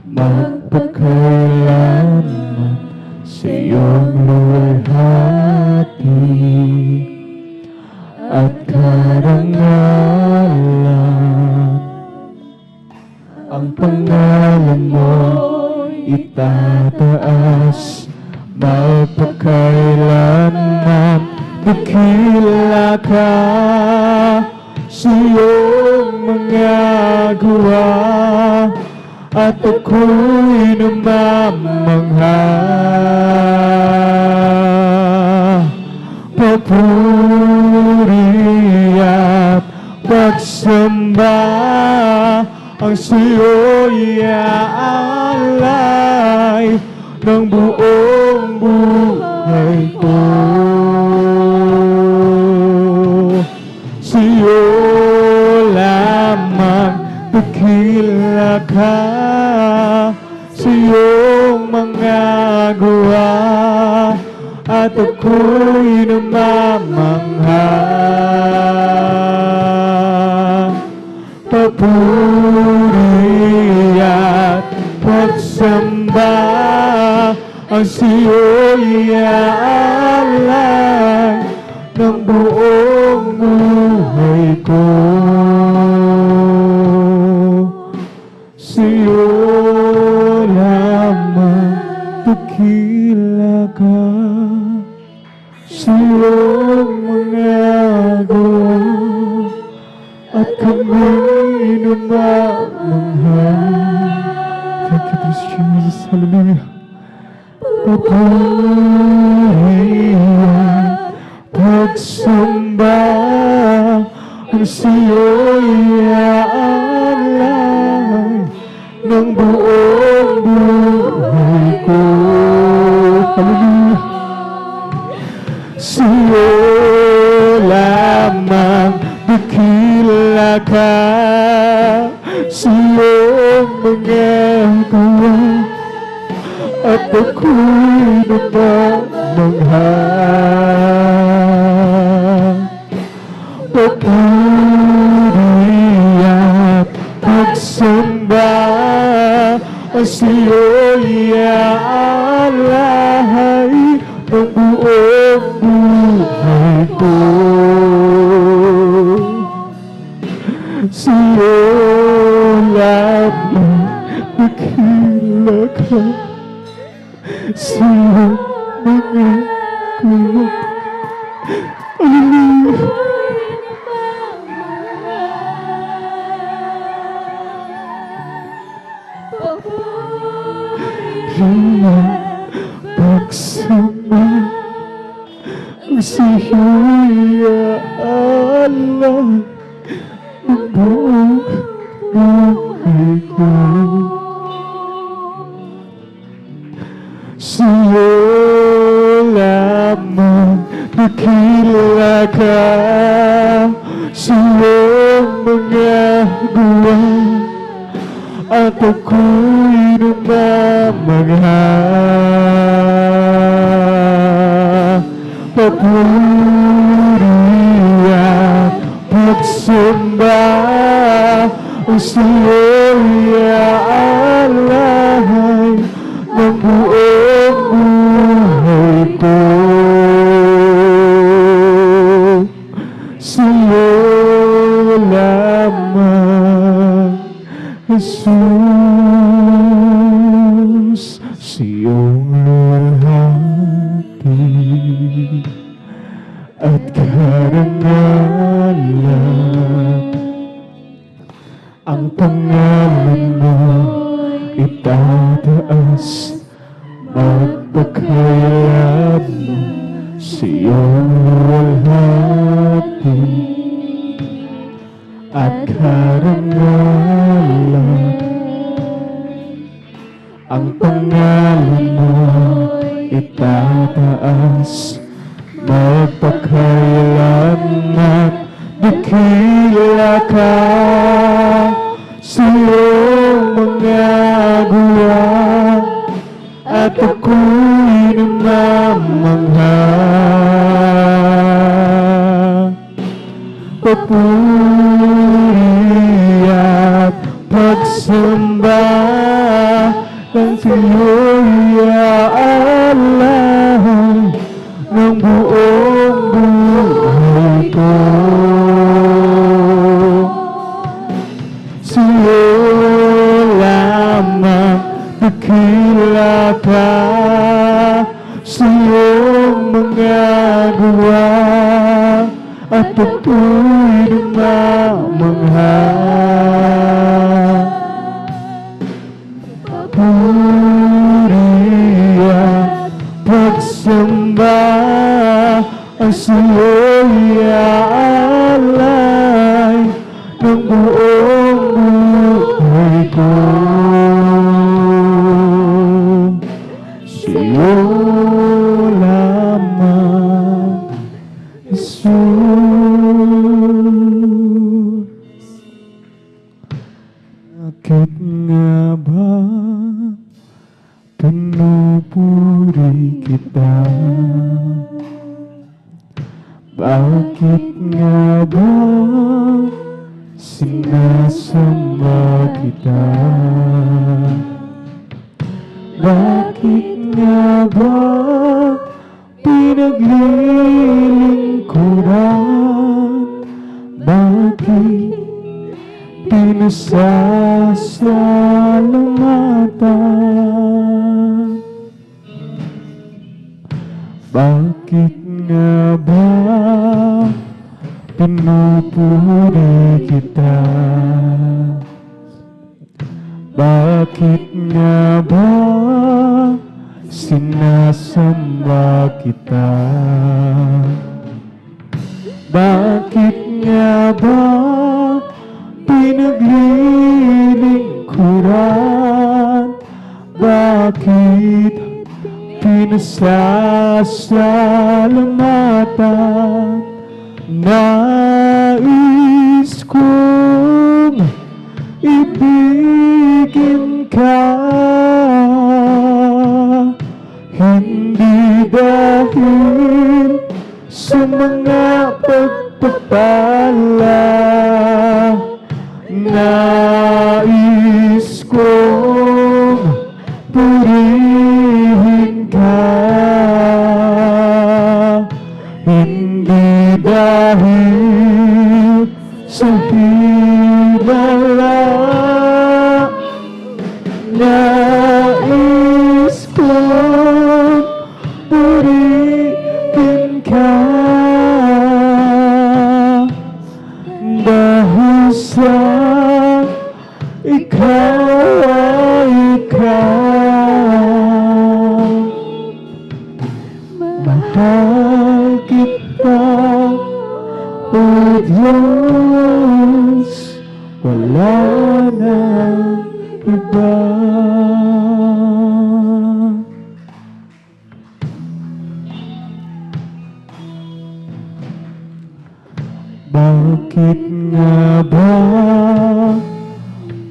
magpakailanman, sa iyong luwalhati at karangalan. Ang pangalan mo itataas magpakailanman. Dakila ka sa iyong mga gawa, at ako'y namamangha. Papuri at pagsamba ang sa'yo'y aalay ng buong buhay ko. Sa'yo lamang dakila ka sa iyong mga gawa, at ako'y namamangha. Papuri at pagsamba ang sa'yo'y aalay ng buong buhay ko. Sa'yo lamang dakila ka sa iyong mga gawa, at kami namamangha. Thank you, praise Jesus. Hallelujah. Papuri at pagsamba ang sa'yo'y aalay ng buong buhay ko. Hallelujah. Sa'yo lamang dakila ka sa iyong mga gawa, at ako'y namamangha. Papuri at pagsamba ang sa'yo'y aalay ng buong buhay ko. Sa'yo lamang dakila ka sa iyong mga gawa. Hallelujah. Pagsama ang sa'yo'y aalay ng buong buhay ko. Sa'yo lamang dakila ka sa iyong mga gawa, at ako'y namamangha. Papuri at pagsamba ang sa'yo'y aalay ng buong buhay ko. Sa'yo lamang, Jesus, sa'yo iyong luwalhati at karangalan. Ang pangalan mo itataas, magpakailan mo sa iyong luwalhati at karangalan. Ang pangalan mo itataas, magpakailanman. Dakila ka sa iyong mga gawa, at ako'y namamangha. Papuri at pagsamba ng iyo'y aalay ng buong buhay ko. Sa'yo lamang dakila ka sa iyong mga gawa, at ako'y namamangha. Papuri at pagsamba ang sa'yo'y aalay ng buong buhay ko. Sa'yo lamang, Jesus. Bakit nga ba pinupuri kita? Bakit nga ba sinasamba kita? Bakit nga ba pinaglilingkuran? Bakit pinasasalamatan? Bakit nga ba pinupuri kita? Bakit nga ba sinasamba kita? Bakit nga ba pinaglilingkuran? Bakit pinasasalamatan? Nais kong ibigin ka, hindi dahil sa mga pagpapala. Nais kong purihin ka, hindi dahil sa himala. Nais kong purihin ka, dahil sa ikaw ay ikaw. Mahal kita, O Diyos, wala nang iba. Bakit nga ba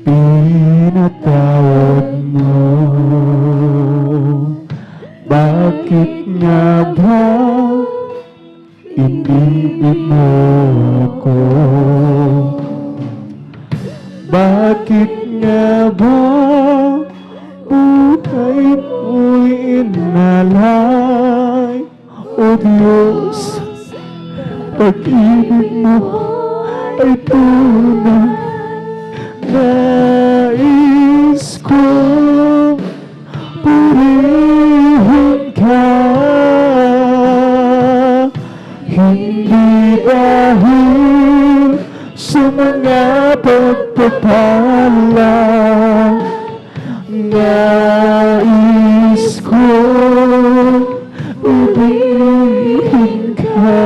pinatawad mo? Bakit nga ba inibig mo ako? Bakit nga ba buhay mo'y inalay? O Diyos, pag-ibig mo ay tunay. Nais kong purihin pagpapala. Nais ko purihin ka,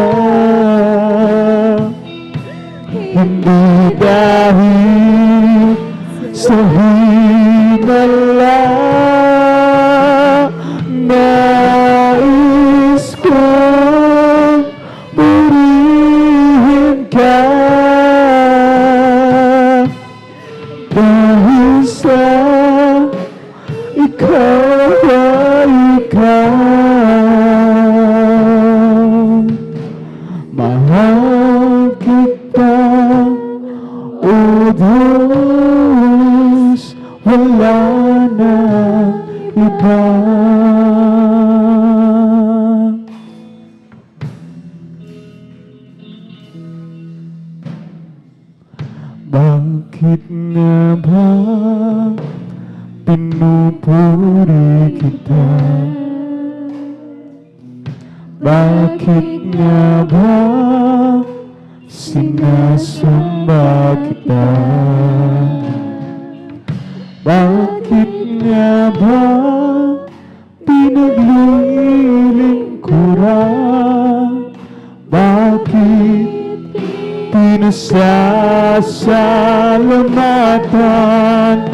hindi dahil sa himala. Nais ko purihin ka, dahil sa ikaw ay ikaw. Mahal kita, O Diyos, wala nang iba. Bakit nga ba pinupuri kita? Bakit nga ba sinasamba kita? Bakit nga ba pinaglilingkuran? Bakit pinasasalamatan?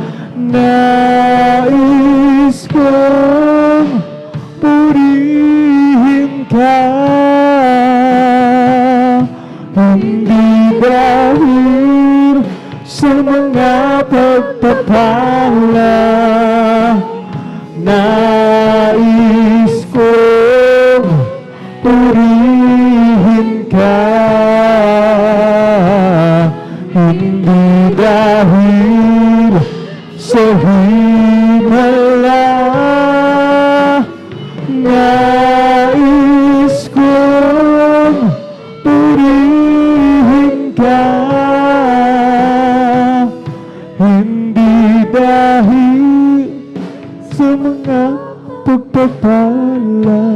Nais kong purihin ka, hindi dahil sa mga pagpapala. Nais kong purihin ka, hindi dahil sa himala. Nais kong purihin ka, hindi dahil sa mga pagpapala.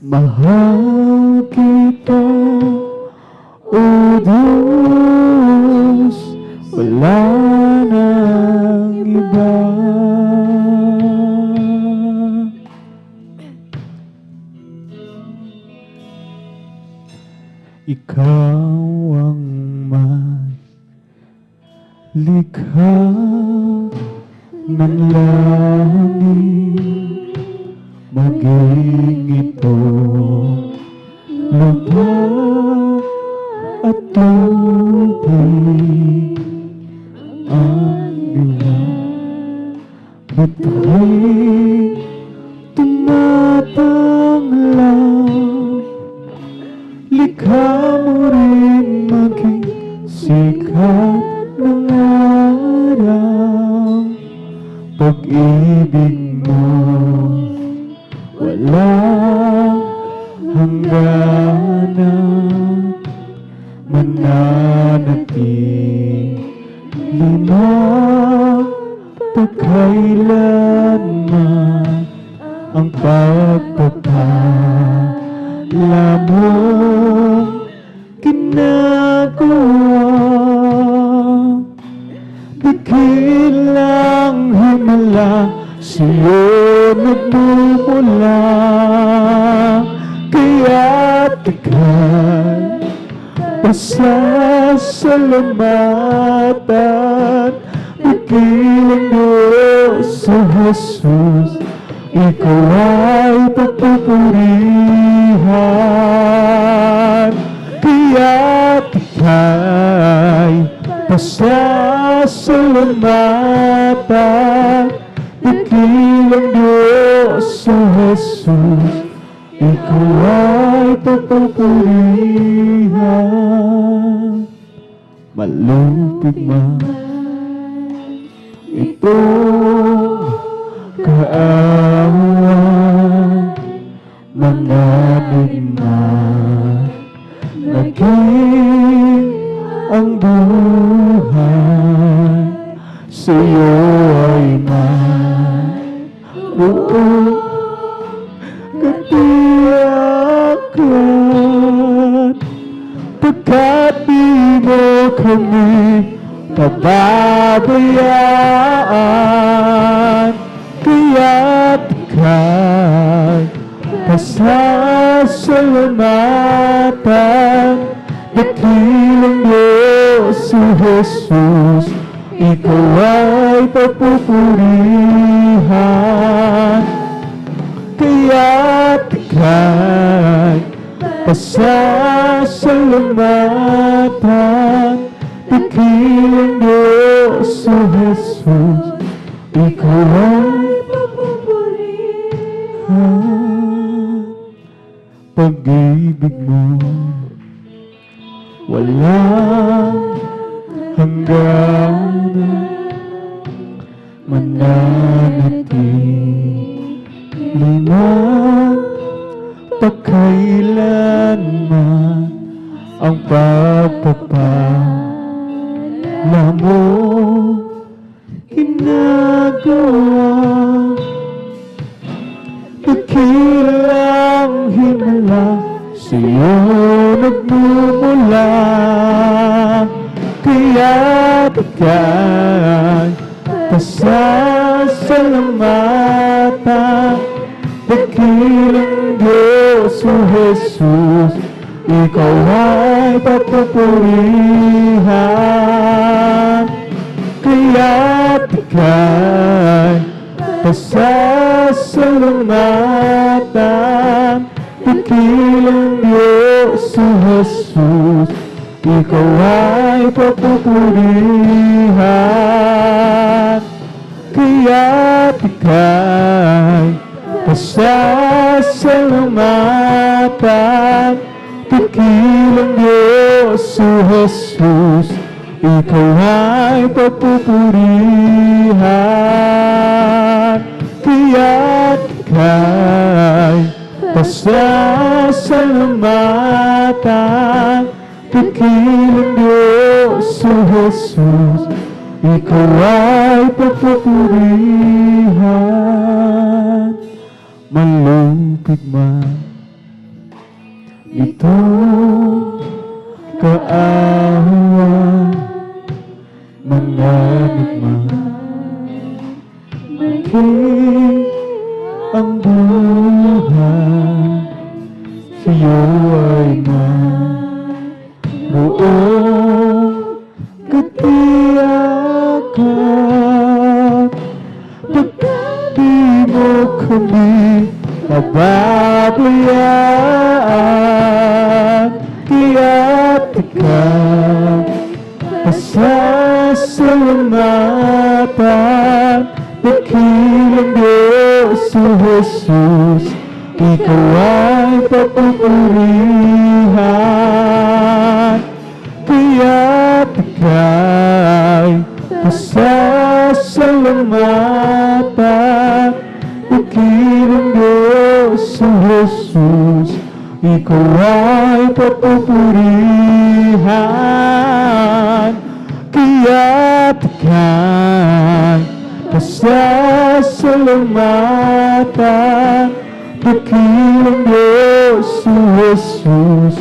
Mahal kita, O Diyos, wala nang iba. Ikaw ang likha ng langit, maging ito lupa at tubig. Ang liwan bituin tumatanglaw, likha mo rin maging sikat ng araw. Pag-ibig mo walang hangganan, mananatili na pagkailanman. Ang pagpapala mong ginagawa, dakilang himala sa'yo nagmumula. Kaya't ika'y pasasalamatan, dakilang Diyos sa Jesus, ikaw ay pagpupurihan. Kaya't ika'y pasasalamatan, dakilang Diyos sa Jesus, ikaw ay pagpupurihan. Malupig man itong kaawan, manamig man naging ang buhay, sa'yo ay mayroong katiyakan. Pagka kami pababayaan, kaya't ika'y pasasalamatan. Dakilang Diyos si Jesus, ikaw ay papupurihan, kaya't ika'y pasasalamatan. Dakilang Diyos si Jesus, ikaw ay papupurihan. Pag-ibig mo walang hangganan, mananatili man pagkailanman ang pagpapala mo ginagawa. Dakilang himala sa'yo nagmumula, kaya't ika'y pasasalamatan. Dakilang Diyos o Jesus, ikaw ay papupurihan, kaya't ika'y pasasalamatan. Dakilang Diyos o Jesus, ikaw ay papupurihan, kaya't ika'y pasasalamatan. Dakilang Diyos o Jesus, ikaw ay papupurihan, kaya't ika'y pasasalamatan. Dakilang Diyos o Jesus, ikaw ay papupurihan. Malupit man itong kaawan, manganib man maging ang buhay, sa'yo ay naroong katiyakan. Pagkat di mo kami pababayaan, kaya't ika'y pasasalamatan. Dakilang Diyos o Jesus, ikaw ay papupurihan, kaya't ika'y pasasalamatan. Dakilang Diyos o Jesus, ikaw ay papupurihan, kaya't ika'y pasasalamatan. Dakilang Diyos o Jesus,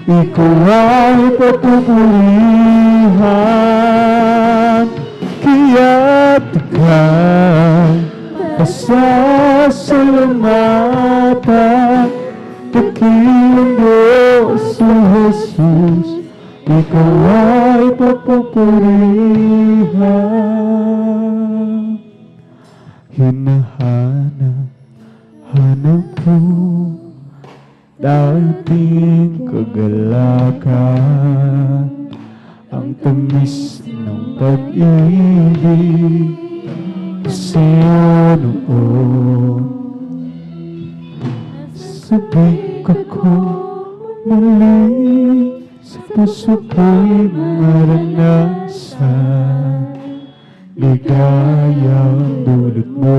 ikaw ay papupurihan, kaya't ika'y pasasalamatan. Dakilang Diyos o Jesus, ikaw ay papupurihan. Hinahanap ko dating kagalakan, ang tamis ng pag-ibig sa'yo noon. Sabik ako muli, sa puso ko'y maranasan ligayang dulot mo,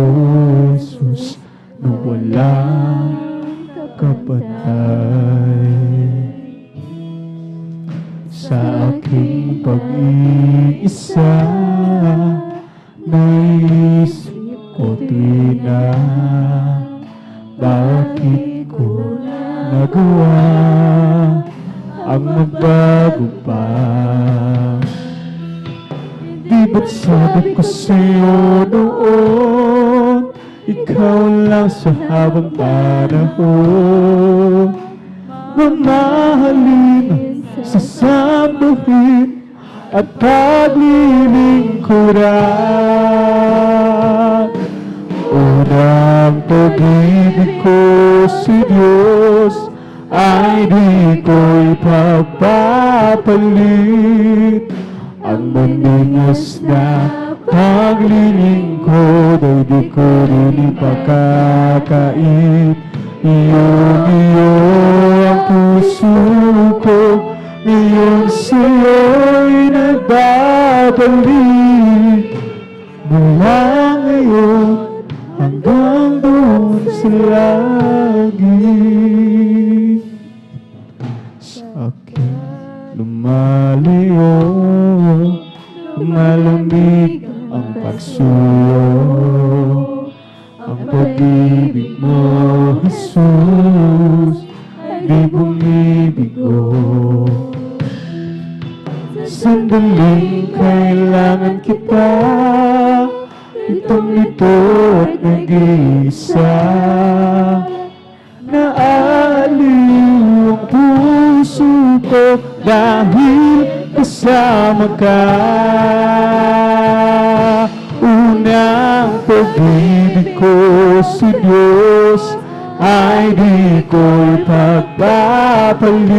Jesus, na walang kapatay. Sa aking pag-iisa, naisip ko tuwina, bakit ko nagawa ang magbago pa? ba't sabi ko sa'yo noon, ikaw lang sa habang panahon. Mamahalin, sasambahin, at paglilingkuran. Unang pag-ibig ko sa Diyos ay di ko'y pagpapalit. Ang maningas na paglilingkod ay di ko rin ipakakait. Iyo ang puso ko, ngayon sa'yo'y nagbabalik. Mula ngayon hanggang doon sa langit, sa akin lumalayo, lumalamig ang pagsuyo. Ang pag-ibig mo, Jesus, di bumibigo. Sandaling kailangan kita, itong ito at nag-iisa. Naaliw ang puso ko dahil kasama ka. Unang pag-ibig ko sa Diyos ay di ko'y pagpapalit.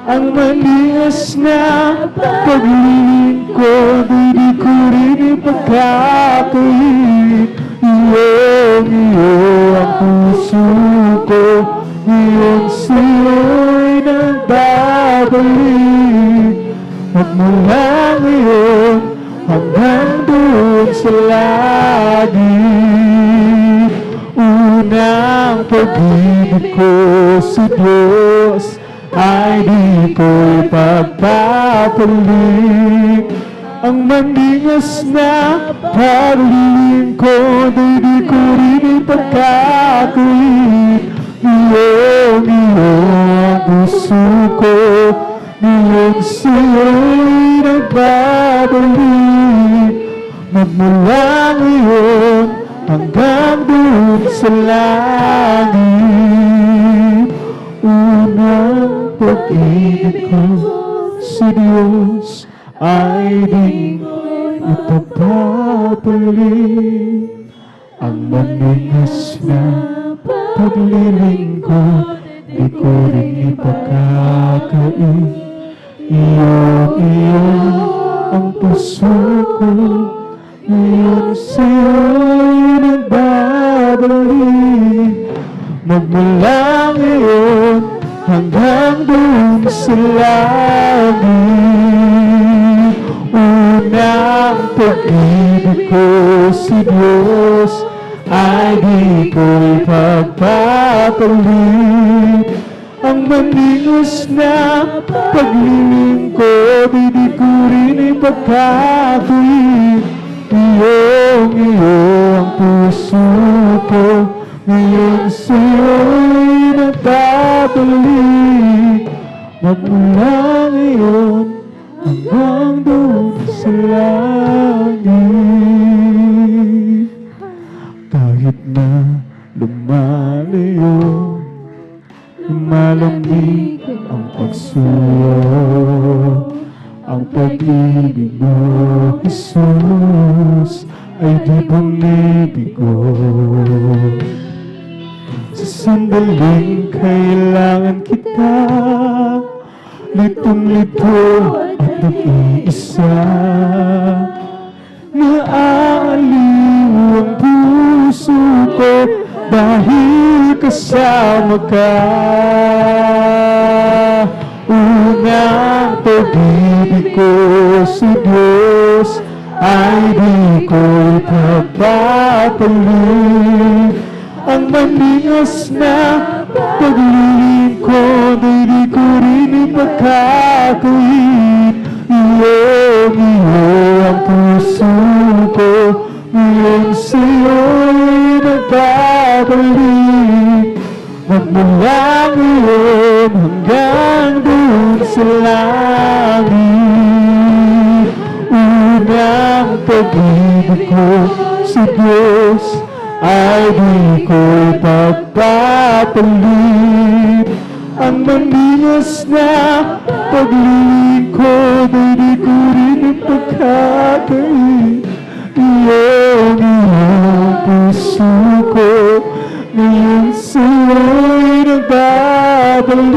Ang maningas na paglilingkod ay di ko rin ipagkakait. Iyo ang puso ko, ngayon sa'yo'y nagbabalik. At mula ngayon hanggang doon sa langit, unang pag-ibig ko sa Diyos ay di ko'y pagpapalit. Ang maningas na paglilingkod ay di ko rin ipagkakait. Iyo ang puso ko, ngayon sa'yo'y nagbabalik. Magmula ngayon hanggang doon sa langit, unang pag-ibig ko sa Diyos ay di ipagpapalit. Ang maningas na paglilingkod di ko rin ipagkakait. Iyo ang puso ko, ngayon sa'yo'y nagbabalik. Magmula ngayon hanggang doon sa langit, unang pag-ibig ko sa Diyos ay di ko'y pagpapalit. Ang maningas na paglilingkod ay di ko rin ipagkakait. Iyo ang puso ko, ngayon sa'yo'y nagbabalik. Magmula ngayon hanggang doon sa langit. Kahit na lumalayo, lumalamig ang pagsuyo, ang pag-ibig mo, Jesus, ay di bumibigo. Sa sandaling kailangan kita, litong-lito at nag-iisa. Naaaliw ang puso ko dahil kasama ka. Unang pag-ibig ko sa Diyos ay di ko'y pagpapalit. Ang maningas na paglilingkod ay di ko rin ipagkakait. Iyo ang puso ko, ngayon sa'yo'y nagbabalik. Magmula ngayon hanggang doon sa langit, pag-ibig ko sa Diyos ay di ko'y pagpapalit. Ang maningas na paglilingkod ay di ko rin ipagkakait. Iyong puso ko ngayon sa'yo'y nagbabalik.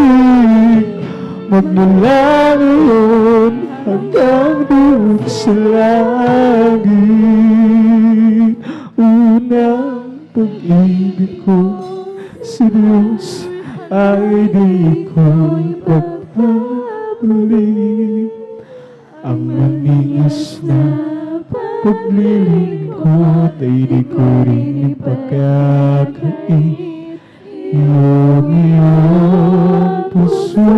Magmula ngayon hanggang doon sa langit. Unang pag-ibig ko sa Diyos ay di ko'y pagpapalik. Ang maningas na paglilingkod ay di ko rin ipagkakait. Iyong puso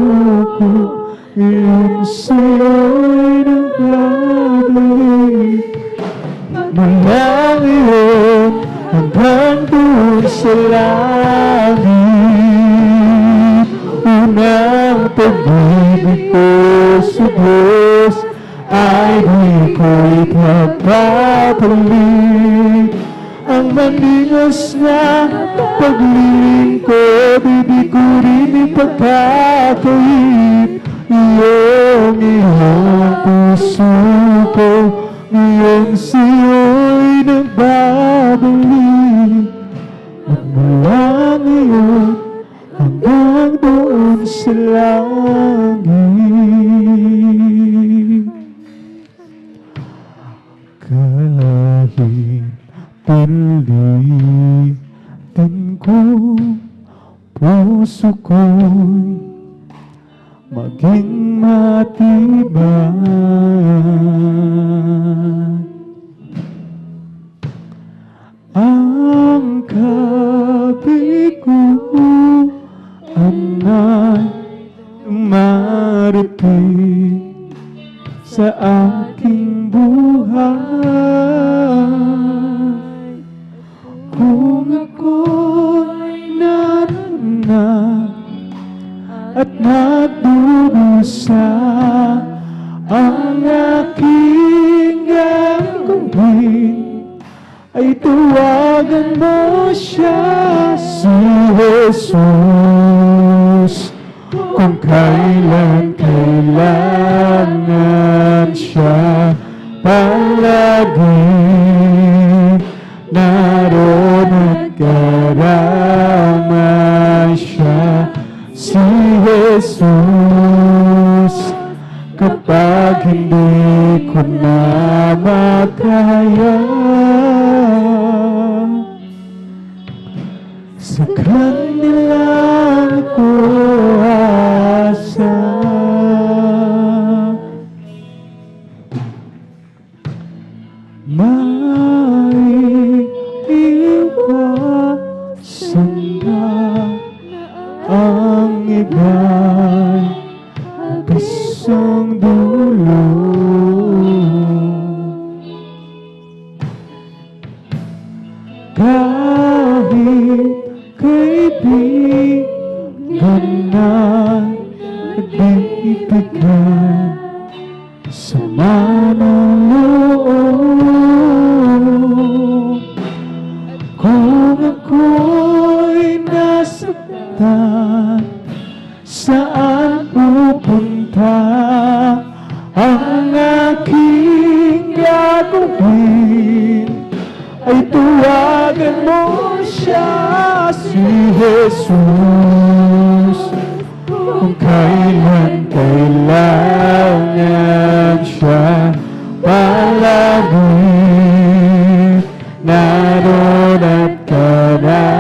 ko ngayon sa'yo'y nagbabalik. Mula ngayon hanggang doon sa langit. Unang pag-ibig ko sa Diyos ay di ko'y pagpapalit. Ang maningas na paglilingkod ay di ko rin ipagkakait. Iyong puso ko ngayon sa'yo'y nagbabalik. Magmula ngayon hanggang doon sa langit. Kahit pilitin ko puso ko'y maging matibay. Ang kabiguan ay dumarating sa aking buhay. Kung ako'y naroon na at nagdudusa, ang aking gagawin ay tuwagan mo siya, si Jesus. Kung kailan kailangan siya palagi, naroon at karamay siya, si Jesus. Kapag hindi ko na makaya, sa kanila ko asa. Maiiwasan na ang iba'y isang dulo. Kahit kaibigan na nagbibigay sama ng loob, kung ako'y nasaktan, saan pupunta? Ang aking gagawin ay tuwagan mo siya, si Jesus. Kung kailan kailangan siya palagi, naroon at karamay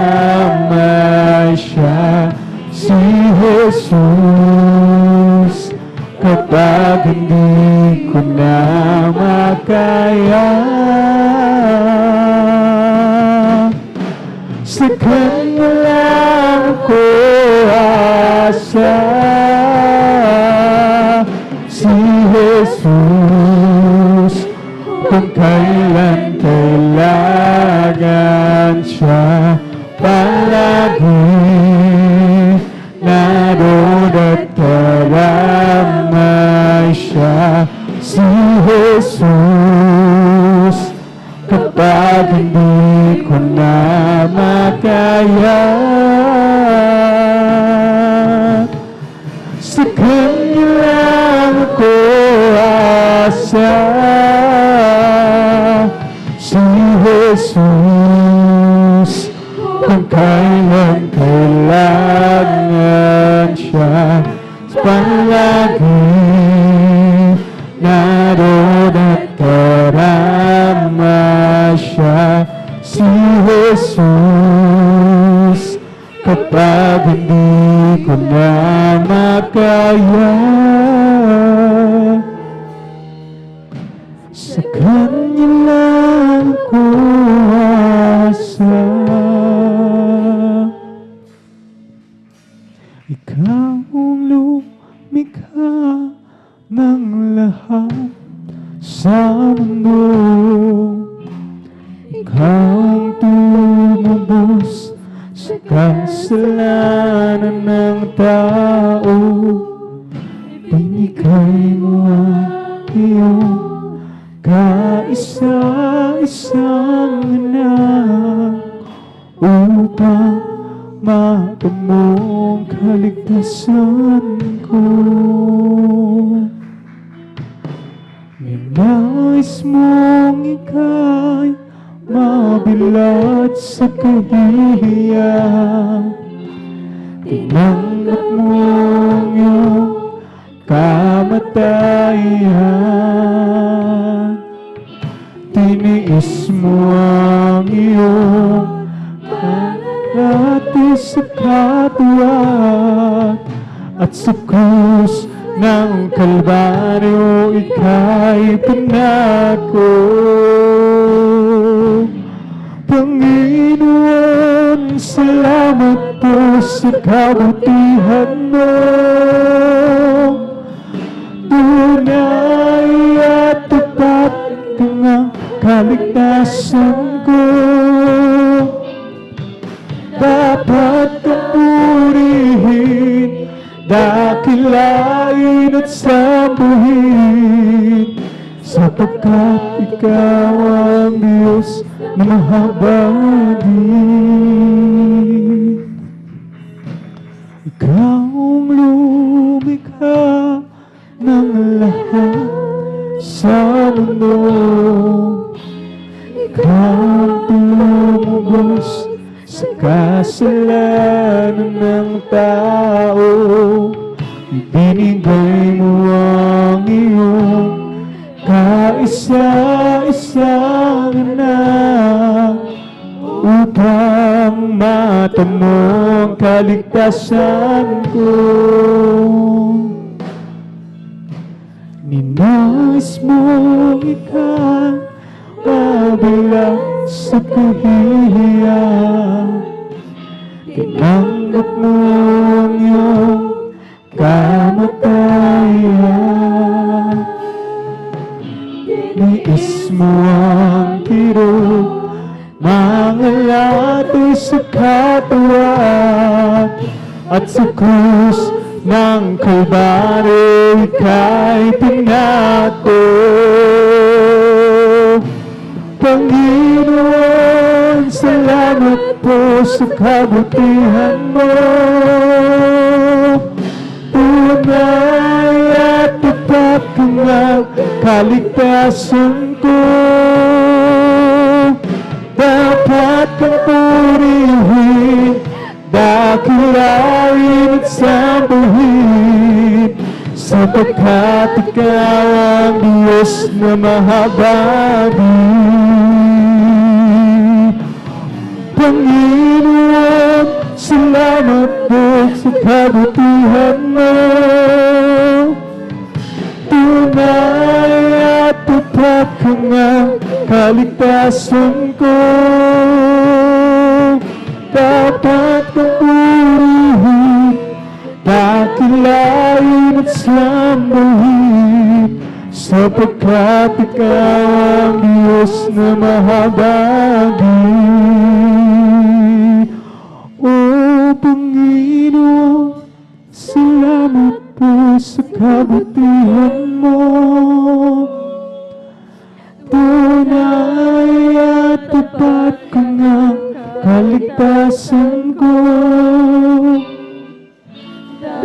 siya, si Jesus. Kapag hindi ko na makaya, sa kanya lang ko asa, si Jesus. Kung kailan kailangan siya palagi, naroon at karamay siya, si Jesus. kung kailan kailangan siya. Palagi naroon at karama siya, si Jesus. Kapag hindi ko na makaya, sa Kanya lang ko asa. Ikaw ang lumikha ng lahat sa mundo. Ikaw ang tumubos sa kasalanan ng tao. Binigay mo ang iyong kaisa-isang anak upang matamong kaligtasan ko. Ninais mong ika'y mabilad sa kahihiyan. Tinanggap mong iyong kamatayan. Tiniis mo ang iyong pagkati sa katwat, at sa krus ng Kalbaryo ika'y pinako. Panginoon, salamat po sa kabutihan mo. Tunay at tapat kang ang kaligtasan ko. Dapat kang purihin, dakilain at sambuhin, sapagkat ikaw ang Diyos na mahabagin. Ikaw ang lumikha ng lahat sa mundo. Ikaw ang tumubos sa kasalanan ng tao. Ibinigay mo ang iyong kaisa-isang anak upang matamong kaligtasan ko. Ninais mo ika'y mabilang sa kahihiyan. Tinanggap mo ang iyong kamatayan. Niis mo ang kirot, mangalati sa katwat, at sa krus ng Kalbaryo ika'y pinako. Panginoon, salamat po sa kabutihan mo. Tunay at tapat kang ang kaligtasan ko. Dapat kang purihin, dakilain at sambuhin, sapagkat ikaw ang Diyos na mahabagin. Panginoon, salamat po sa kabutihan mo. Tunay at tapat kang ang kaligtasan ko. Dapat kang purihin, dakilain at sambuhin, sapagkat ikaw ang Diyos na mahabagin. O Panginoon, salamat po sa kabutihan mo. Tunay at tapat kang ang kaligtasan ko.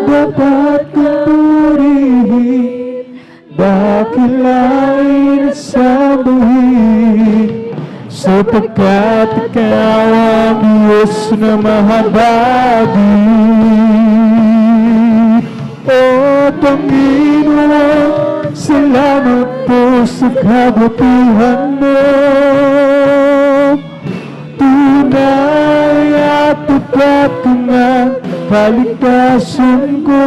Dapat kang purihin, dakilain at sambuhin, sapagkat ikaw ang Diyos na mahabagin. O Panginoon, salamat po sa kabutihan mo. Tunay at tapat ka ng kaligtasan ko.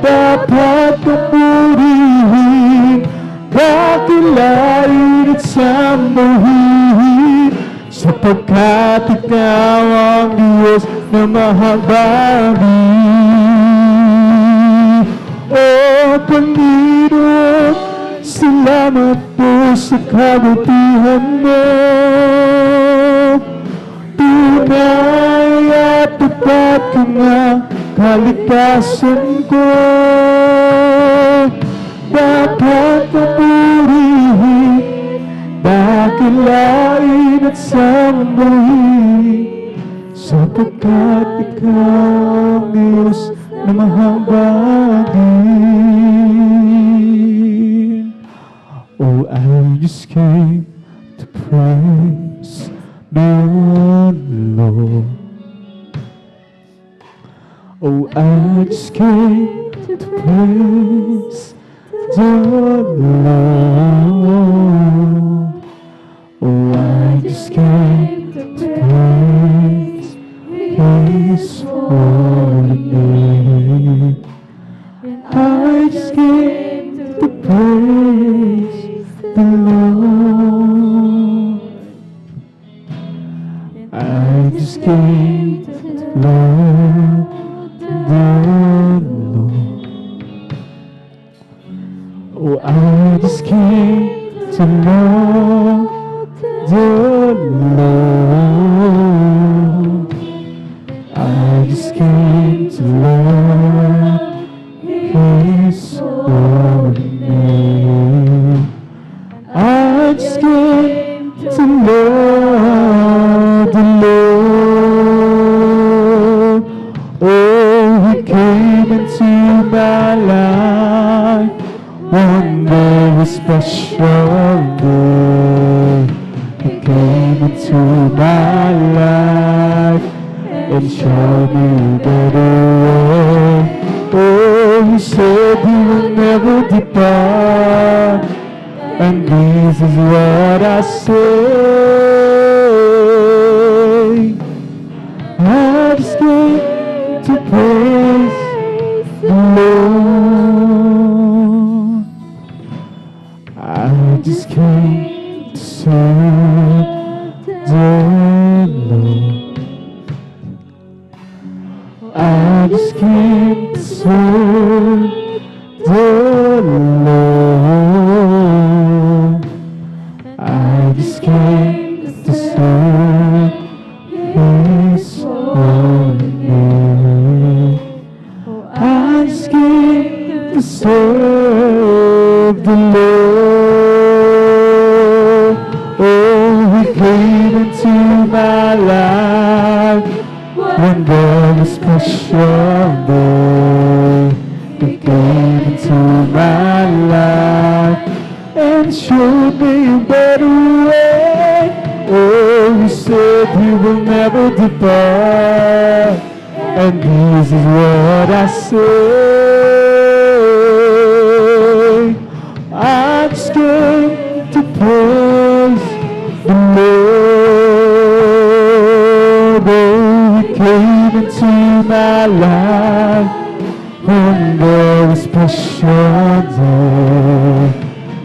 Dapat papurihin, dakilain at sambahin, sapagkat ikaw ang Diyos na mahabagin. O Panginoon, salamat po sa kabutihan mo. Tunay at tapat ka nga kaligtasan ko. Dapat papurihin, dakilain at sambahin, sapagkat ikaw ang Diyos na mahabagin. Oh, I just came to praise the Lord. Oh, I just came to praise the Lord. Oh, I just came to praise His holy name. I just came to praise the Lord. I just came to love the Lord. Oh, I just came to love the Lord. I just came to love His holy name. I just came to love the Lord. Oh, He came into my life one very special day. He came into my life and showed me a better way. Oh, He said He will never depart, and this is what I say. I just came to praise the Lord. I just came to serve the Lord. I just came to serve the Lord. I just came to serve His holy name. I just came to serve the Lord. Oh, He came into my life one very special day. He came into my life and showed me a better way. Oh, He said He will never depart, and this is what I say. I just came to praise the Lord. Oh, He came into my life one very special day.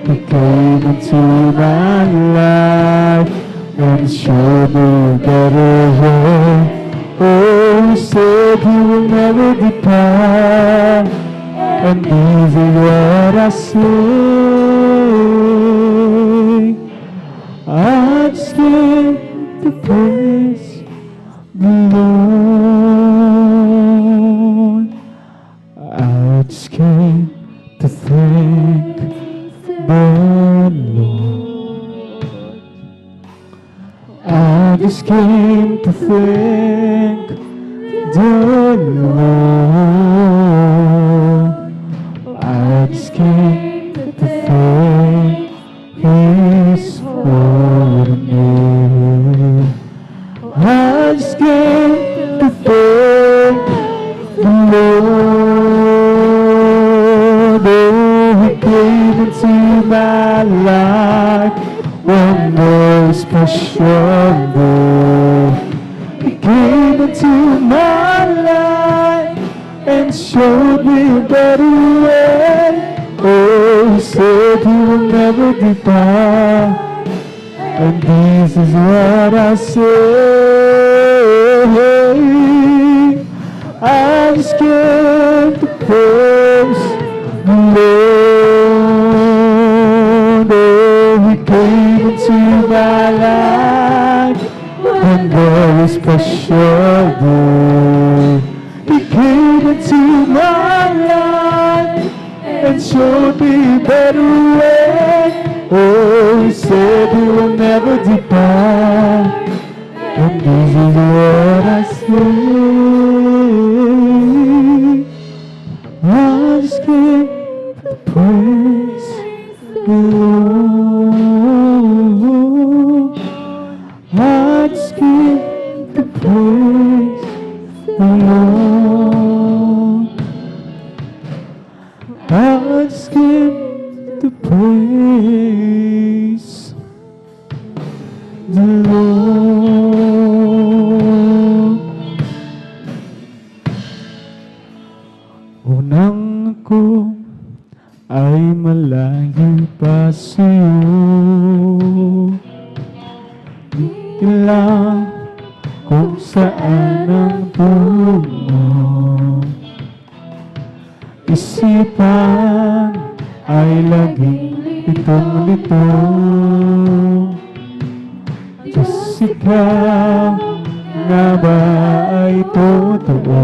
He came into my life and showed me a better way. Oh, He said He will never depart, and this is what I say. I just came to praise the Lord. I just came to thank the Lord. I just came to thank the Lord. I just came to thank His holy name. I just came to thank the Lord. Oh, He came into my life one more special day. He came into my life and showed me a better way. Oh, He said He will never depart, and this is what I say. I just came to praise the Lord. Oh, He came into my life one very special day. He came into my life and showed me a better way. Oh, He said He will never depart, and this is what I say. I just came to praise the Lord. I just came to praise the Lord. I just came to praise the Lord. Unang ako ay malayo pa sa'yo. Di lang kung saan ang tungo. Isipan ay laging litong-lito. Diyos, ikaw nga ba ay totoo?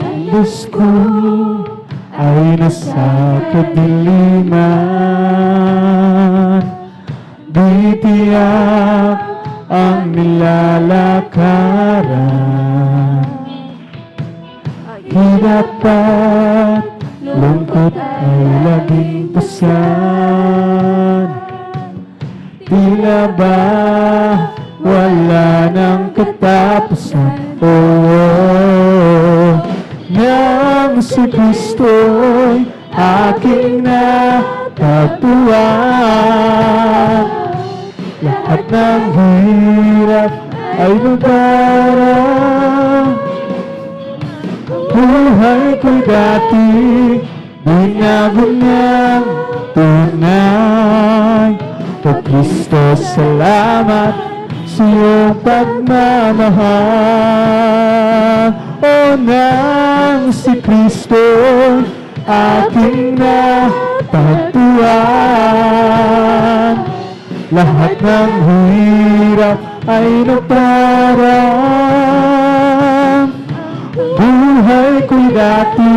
Ang Diyos ko ay nasa kadiliman. Di tiyak ang nilalakaran. Hirap at lungkot ay laging pasan. Tila ba wala ng katapusan? Oh, nang si Kristo'y aking natagpuan. Lahat ng hirap ay nabarang. Buhay ko'y dati binago ng tunay. O Kristo, salamat sa iyong pagmamahal. O nang si Kristo aking natagpuan. Lahat ng hirap ay naparang. Buhay ko'y dati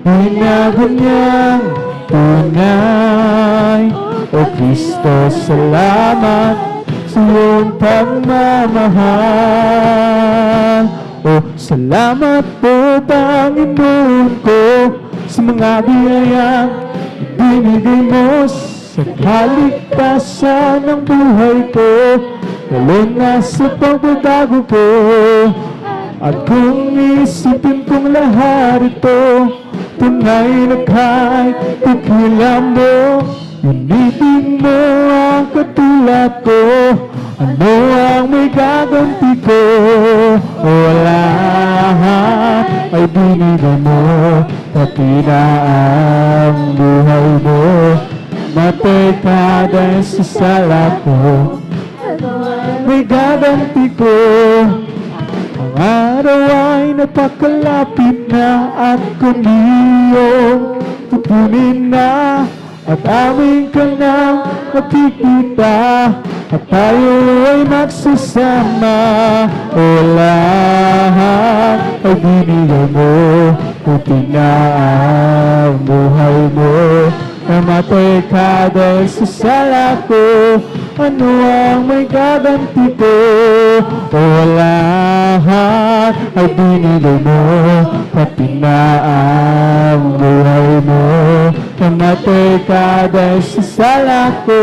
binago niyang tunay. O Kristo, salamat sa iyong pagmamahal. O salamat po, Panginoon ko, sa mga biyayang ibinigay mo sa kaligtasan ng buhay ko, lalo na sa pagbabago ko. At kung isipin kong lahat ito, tunay na kahit kakilan mo, unitin mo ang katulad ko. Ano ang may gaganti ko? O lahat ay binigay mo, pati na ang buhay mo. Matay ka dahil sa sala ko, may gaganti ko. Ang araw ay napakalapit na at kung iyong tupunin na, at aming ka nang makikita, at tayo ay magsasama. O lahat ay binigay mo, puti na ang buhay mo. Namatay ka dahil sa sala ko, ano ang may gaganti ko? O lahat ay binigay mo, pati na ang buhay mo. Namatay ka dahil sa sala ko,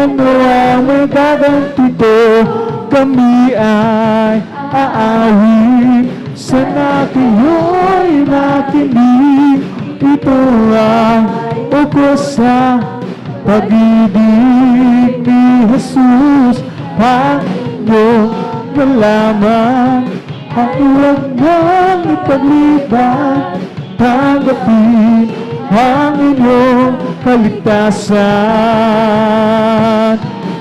ano ang may gaganti ito kami ay aawit. Sana kayo'y makinig, ito ang ukos sa pag-ibig ni Jesus. Paano malaman ang huwag nang ipagliban? Tanggapin ang inyong kaligtasan.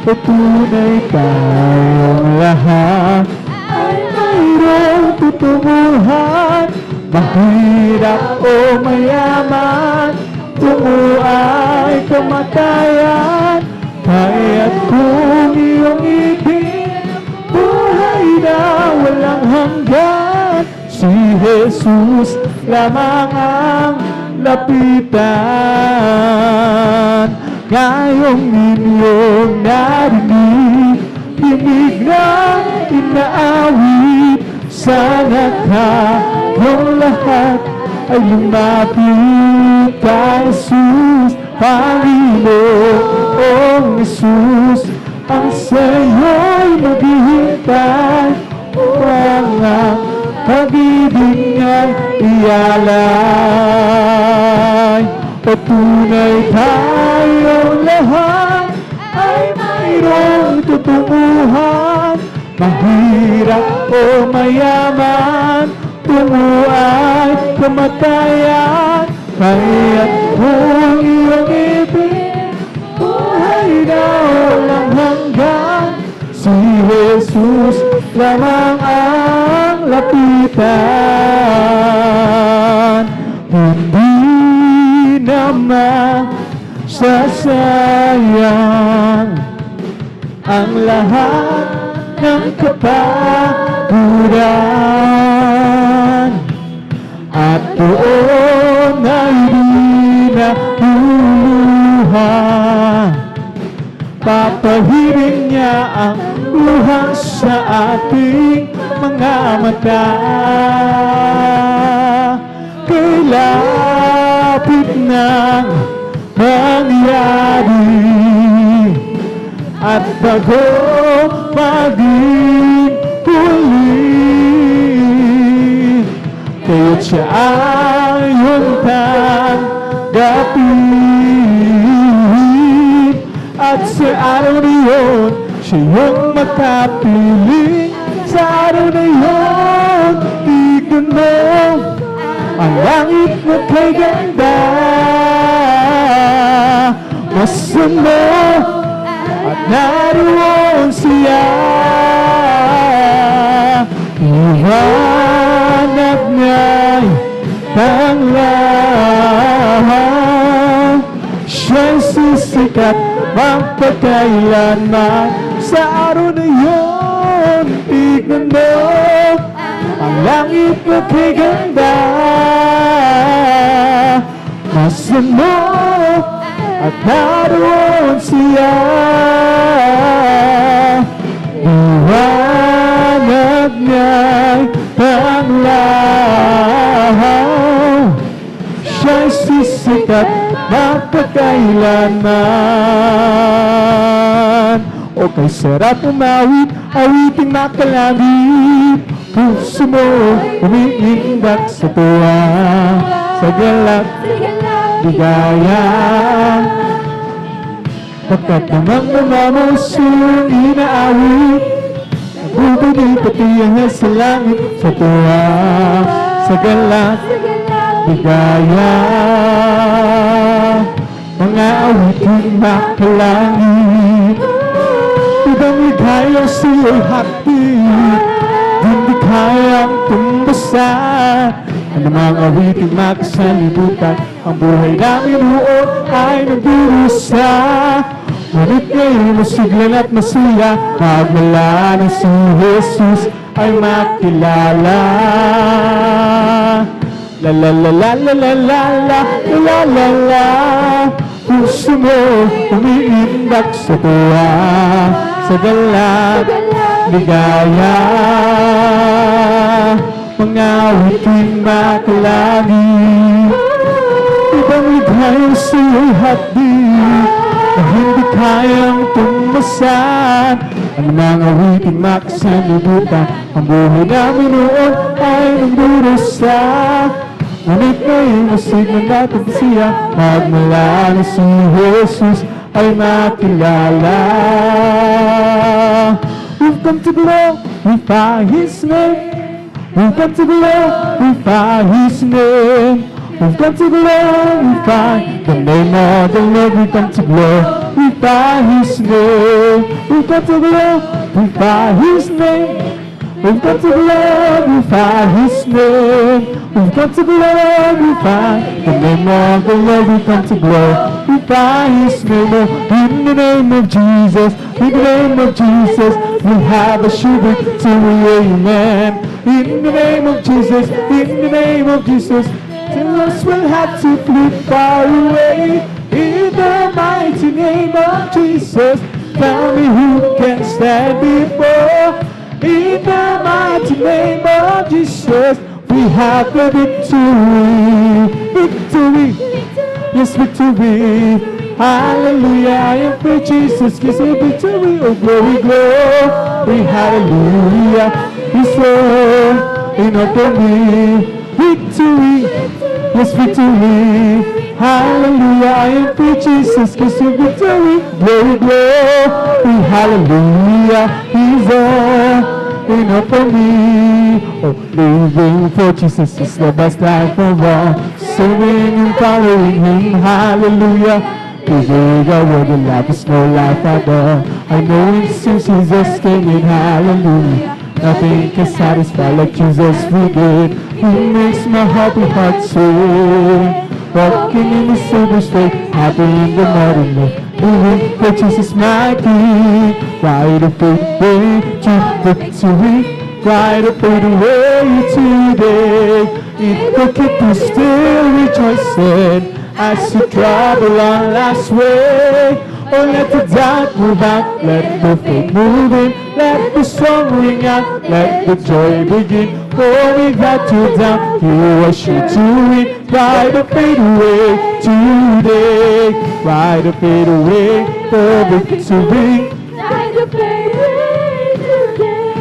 O tunay tayong lahat ay mayroong tutunguhan. Mahirap o mayaman, tungo ay kamatayan. Kaya't kung iyong ibig, buhay na walang hanggan. Si Jesus lamang ang lapitan. Ngayong inyong narinig, himig ng inaawit. Sana kayong lahat ay lumapit kay Jesus. Panginoong Jesus, ang sa'yo'y maghihintay upang ang pag-ibig niya'y ialay. O tunay tayong lahat ay mayroong tutunguhan. Mahirap o mayaman, tungo ay kamatayan. Kaya't kung iyong ibig, buhay na walang hanggan. Si Jesus lamang ang lapitan. Hindi naman sasayang ang lahat ng kapaguran, at doon ay di nahuluhan. Papahirin niya ang luha sa ating mga mata. Kailapit nang mangyari, at bago maging huli, kaya't siya ay iyong tanggapin. At sa araw na yun, siya yung makapiling. Sa araw na yun, tignan mo ang langit na kay ganda. Masama at naroon siya. Iwanag niya'y tanglahan. Siya'y sisikat magpakailanman. Sa araw na yun, tignan mo ang langit na kay ganda. Masama at naroon siya. Iwanag niya'y tanglahan. Siya'y sisikat magpakailanman. O kay sarap umawit, awiting makalangit. Puso mo umiindak sa tuwa, sa galak ligaya. Pagkat namang mo siyang inaawit, nagbubudi pati ang sa langit, sa tuwa, sa galak ligaya. Mga awiting makalangit, ibang ligaya siya'y hatid. Hindi kayang tumbasan ang mga awiting makasalibutan. Ang buhay namin roon ay nagdurusa. Ngunit ngayon masiglan at masaya, magmula na si Jesus ay makilala. La la la la la la la la la la la. Puso mo umiindak sa tuwa, sa galak ligaya. Mga awiting makalangit, ibang ligaya siya'y hatid. na hindi kayang tumasan. Ang mga awitin makasalibutan, ang buhay namin noon ay nagdurusa. Ngunit ngayon masig na natin siya, magmula na si Jesus ay makilala. We've come to glorify His name. We've come to glorify His name. We've come to glorify the name of the Lord. We've come to glorify His name. We've come to glorify His name. We've come to glorify His name. We've come to glorify the name of the Lord. We've come to glorify His name. Oh, in the name of Jesus, in the name of Jesus, we have a sure victory. Amen. In the name of Jesus, in the name of Jesus, till us will have to flee far away. In the mighty name of Jesus, tell me who can stand before. In the mighty name of Jesus, we have the victory. Victory, yes, victory. Hallelujah, I am free. Jesus gives me victory. Oh, glory, glory. Hallelujah, His Lord in upon me. Victory, yes, victory. Hallelujah, I am free. Jesus gives me victory. Glory, glory. Hallelujah, He's all in upon me. Oh, living for Jesus is the best life of all. Serving and following Him. Hallelujah. Living a world of life is no life at all. I know it since Jesus came in. Hallelujah. Nothing can satisfy like Jesus within. He makes my happy heart sing. Walking in the silver straight, happy in the morning light. Living for Jesus my King. Ride a faith way to victory. Ride a faith away today. It will keep you still rejoicing as you travel on life's way. Oh, let the doubt move out, let the faith move in, let the song ring out, let the joy begin. Oh, without your doubt, you are sure to win. Ride the fade away today, ride the fade away for victory. Ride the fade away today.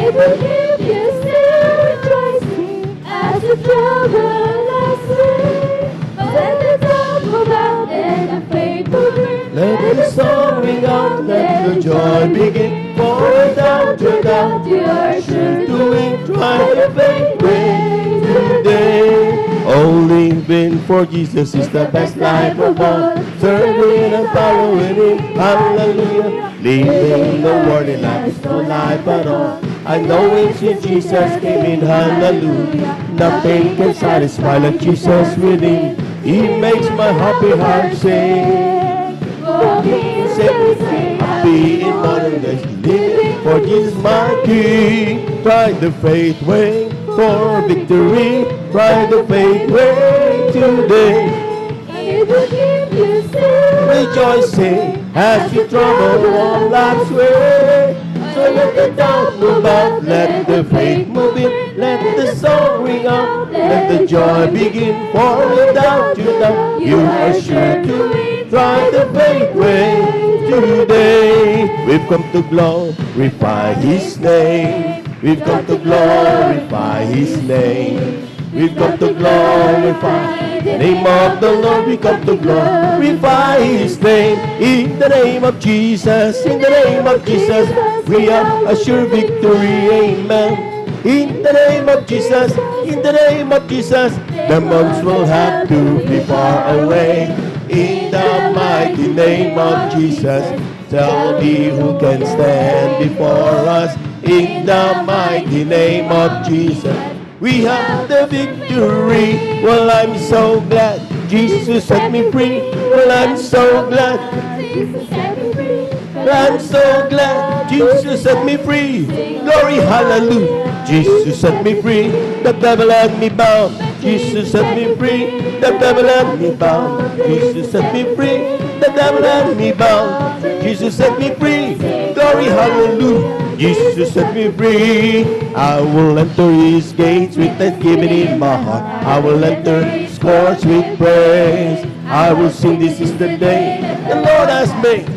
It will keep you still rejoicing as you travel life's way. Let the doubt move out, let the faith move in. Let the song ring out, let the joy begin. For without your doubt, You are sure to win. Try the faith way today. Oh, living for Jesus is the best life of all. Serving and following Him, hallelujah. Living the worldly life is no life at all. I know it's since Jesus came in, hallelujah. Nothing can satisfy like Jesus within. He makes my happy heart sing. Happy in modern days, living for Jesus my King. Try the faith way for victory. Try the faith way today. It will keep you still Rejoicing as you travel on life's way. So let the doubt move out, let the faith move in, let the song ring out, let the joy begin. For without you doubt, you are sure to win. Try the faith way today. We've come to glorify His name. We've come to glorify His name. We've come to glorify the name of the Lord. We come to glorify His name. In the name of Jesus, in the name of Jesus, we have a sure victory. Amen. In the name of Jesus, in the name of Jesus, the monks will have to be far away. In the mighty name of Jesus, tell me who can stand before us. In the mighty name of Jesus, we have the victory. Well, I'm so glad Jesus set me free. Well, I'm so glad. Jesus set me free. I'm so glad Jesus set me free. Glory, hallelujah. Jesus set me free. The devil had me bound. Jesus set me free. The devil had me bound. Jesus set me free. The devil had me bound. Jesus set me free. Glory, hallelujah. Jesus set me free. I will enter His gates with thanksgiving in my heart. I will enter His courts with praise. I will sing, this is the day the Lord has made.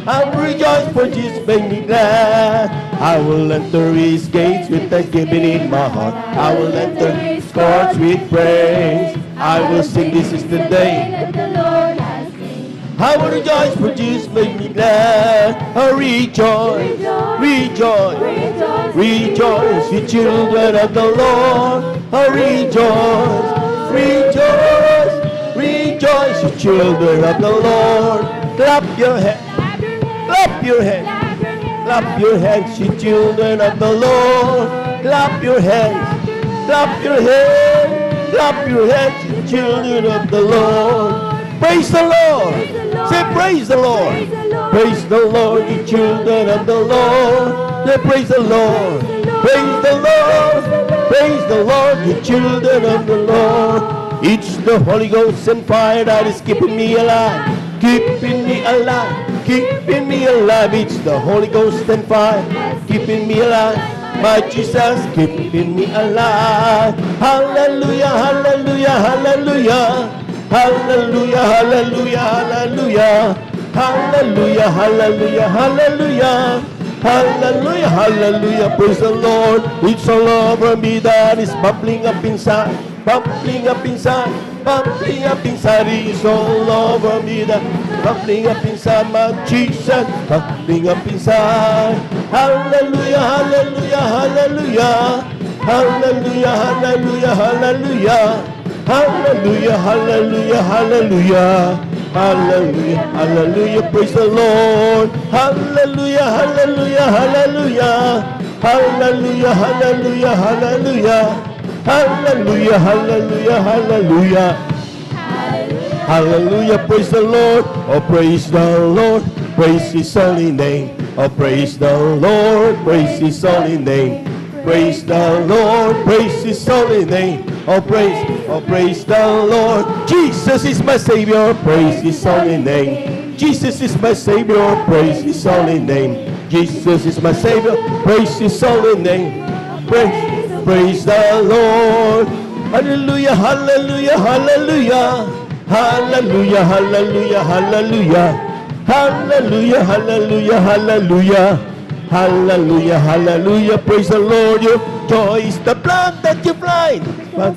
I will rejoice, for Jesus made me glad. I will enter his gates with thanksgiving in my heart. I will enter his courts with praise. I will sing, this is the day that the Lord has made. I will rejoice, for Jesus made me glad. I rejoice, rejoice, rejoice, you children of the Lord. I rejoice, rejoice, rejoice, you children of the Lord. Clap your hands, clap your hands, clap your hands, you children of the Lord. Clap your hands, clap your hands, clap your hands, you children of the Lord. Praise the Lord. Say praise the Lord. Praise the Lord, you children of the Lord. Say praise the Lord. Praise the Lord. Praise the Lord, you children of the Lord. It's the Holy Ghost and fire that is keeping me alive. Keeping me alive. Keeping me alive. It's the Holy Ghost and fire keeping me alive. My Jesus keeping me alive. Hallelujah, hallelujah, hallelujah. Hallelujah, hallelujah, hallelujah. Hallelujah, hallelujah, hallelujah. Hallelujah, hallelujah, praise the Lord. It's all over me that is bubbling up inside. Bubbling up inside. Bubbling up inside. It's all over me that bubbling up inside, my Jesus. Bubbling up inside. Hallelujah, hallelujah, hallelujah. Hallelujah, hallelujah, hallelujah. Hallelujah, hallelujah, hallelujah. Hallelujah, hallelujah, praise the Lord. Hallelujah, hallelujah, hallelujah. Hallelujah, hallelujah, hallelujah. Hallelujah, hallelujah, hallelujah. Hallelujah, praise the Lord. Oh, praise the Lord. Praise his holy name. Oh, praise the Lord. Praise his holy name. Praise the Lord, praise his holy name. Oh praise the Lord. Jesus is my Savior, praise his holy name. Jesus is my Savior, praise his holy name. Jesus is my Savior, praise his holy name. Praise the Lord. Hallelujah, hallelujah, hallelujah. Hallelujah, hallelujah, hallelujah. Hallelujah, hallelujah, hallelujah. Hallelujah, hallelujah, praise the Lord. Your joy is the blood that you blind. And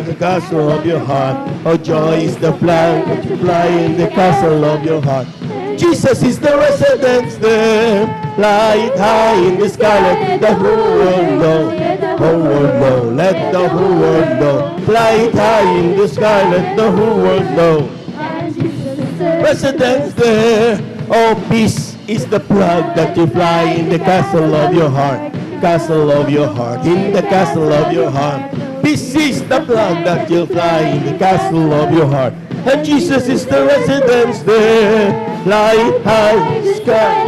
the castle of your heart. Oh, joy is the blood that you fly in the castle of your heart. Jesus is the residence there. Light high in the sky, let the whole world know. Whole world know, let the whole world know. Light high in the sky, let the whole world know. Residence there. Oh, peace is the plug that you fly in the castle of your heart. Castle of your heart, in the castle of your heart. Peace is the plug that you fly in the castle of your heart. And Jesus is the residence there. Light high in the sky.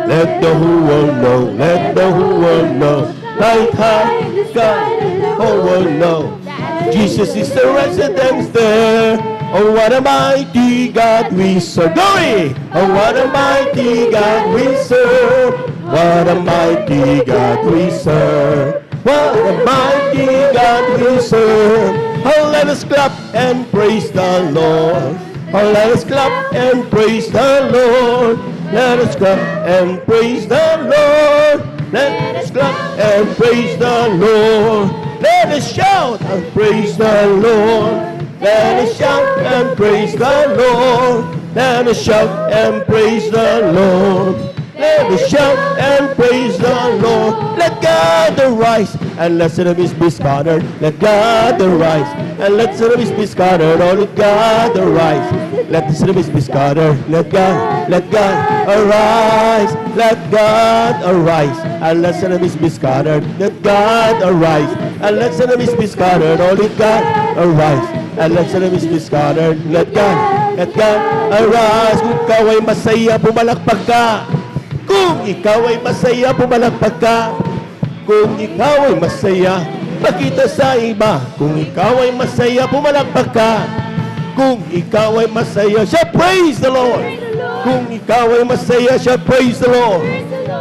Let the whole world know. Let the whole world know. Light high in the sky. Let the whole world know. Jesus is the residence there. Oh, what a mighty God we serve. Glory! Oh, what a mighty God we serve. What a mighty God we serve. What a mighty God we serve. Oh, let us clap and praise the Lord. Oh, let us clap and praise the Lord. Let us clap and praise the Lord. Let us clap and praise the Lord. Let us shout and praise the Lord. Let us shout and praise the Lord. Let us shout and praise the Lord. Let us shout and praise the Lord. Let God arise and let enemies be scattered. Let God arise and let enemies be scattered. Oh, let God arise. Let the enemies be scattered. Let God arise. Let God arise and let enemies be scattered. Let God arise and let enemies be scattered. Oh, let God arise and let enemies be scattered. Let God arise. Kung ikaw ay masaya, pumalakpak ka. Kung ikaw ay masaya, pumalakpak ka. Kung ikaw ay masaya, pakita sa iba. Kung ikaw ay masaya, pumalakpak ka. Kung ikaw ay masaya, siya praise the Lord. Kung ikaw ay masaya, siya praise the Lord.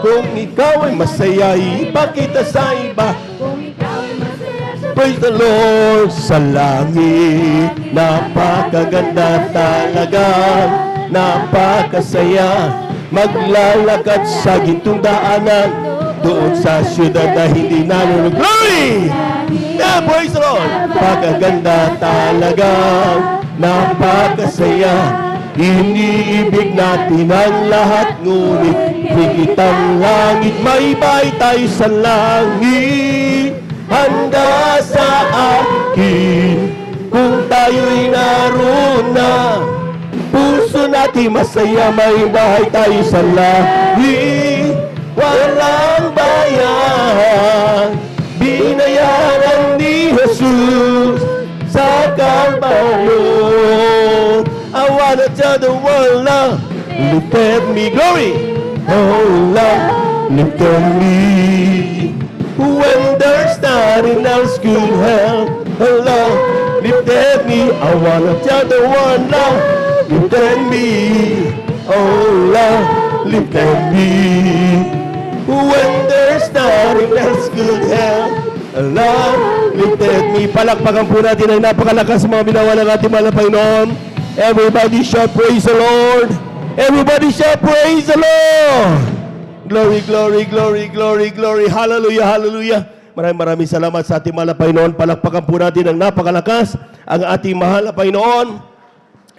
Kung ikaw ay masaya, ipakita sa iba. praise the Lord sa langit. Napakaganda talaga, napakasaya. Maglalakad sa gintong daanan, doon sa syudad na hindi nalunog. Glory! Yeah, praise the Lord! Napakaganda talaga, napakasaya. Iniibig natin ang lahat, ngunit higit ang langit. May bahay tayo sa langit, handa sa akin. Kung tayo'y naroon na, puso natin masaya. May bahay tayo sa langit, walang bayan. Binayaran ni Jesus sa Kalbaryo. I wanna tell the world now, look at me, glory. Oh Lord, look at me. When there's nothing else could help, oh Lord, look at me. I wanna tell the world now, look at me. Oh Lord, look at me. When there's nothing else could help, oh Lord, look at me. Palakpakan po natin ang napakalakas mga binawa ng ating mahal na Panginoon. Everybody shout praise the Lord. Everybody shout praise the Lord. Glory, glory, glory, glory, glory. Hallelujah, hallelujah. Maraming salamat sa ating mahal na Panginoon. Palakpakan po natin ang napakalakas ang ating mahal na Panginoon.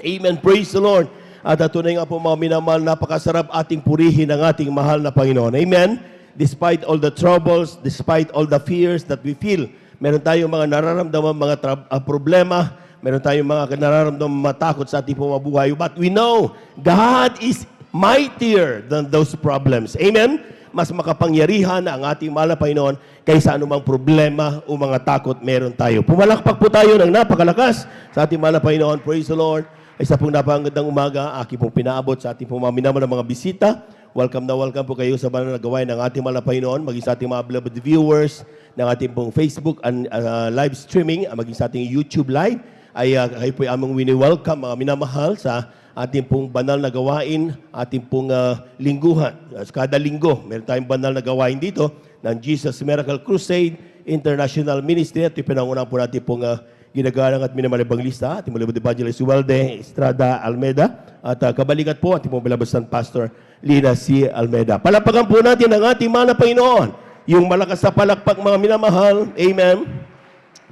Amen. Praise the Lord. At tunay nga po mga minamahal, napakasarap ating purihin ang ating mahal na Panginoon. Amen. Despite all the troubles, despite all the fears that we feel, meron tayong mga nararamdaman, mga problema. Meron tayong mga nararamdaman, matakot sa ating buhay. But we know God is mightier than those problems. Amen? Mas makapangyarihan ang ating mahal na Panginoon kaysa anumang problema o mga takot meron tayo. Pumalakpak po tayo ng napakalakas sa ating mahal na Panginoon. Praise the Lord. Isa pong napakagandang umaga, aking pong pinaabot sa ating pong mga mga bisita. Welcome na welcome po kayo sa banal na gawain ng ating mahal na Panginoon, maging sa ating mga beloved viewers ng ating pong Facebook and live streaming, maging sa ating YouTube live. Ay kayo po aming wini-welcome mga minamahal sa ating pong banal na gawain, ating pong lingguhan. Kada linggo, meron tayong banal na gawain dito ng Jesus Miracle Crusade International Ministry. At pinangunan po natin pong ginagalang at minamalibang lista, ating malibad Evangelist Ubalde Estrada Almeda, at kabalikat po ating pong bilabastan Pastor Lina C. Almeda. Palapagan po natin ang ating mahal na Panginoon, yung malakas na palakpak mga minamahal. Amen.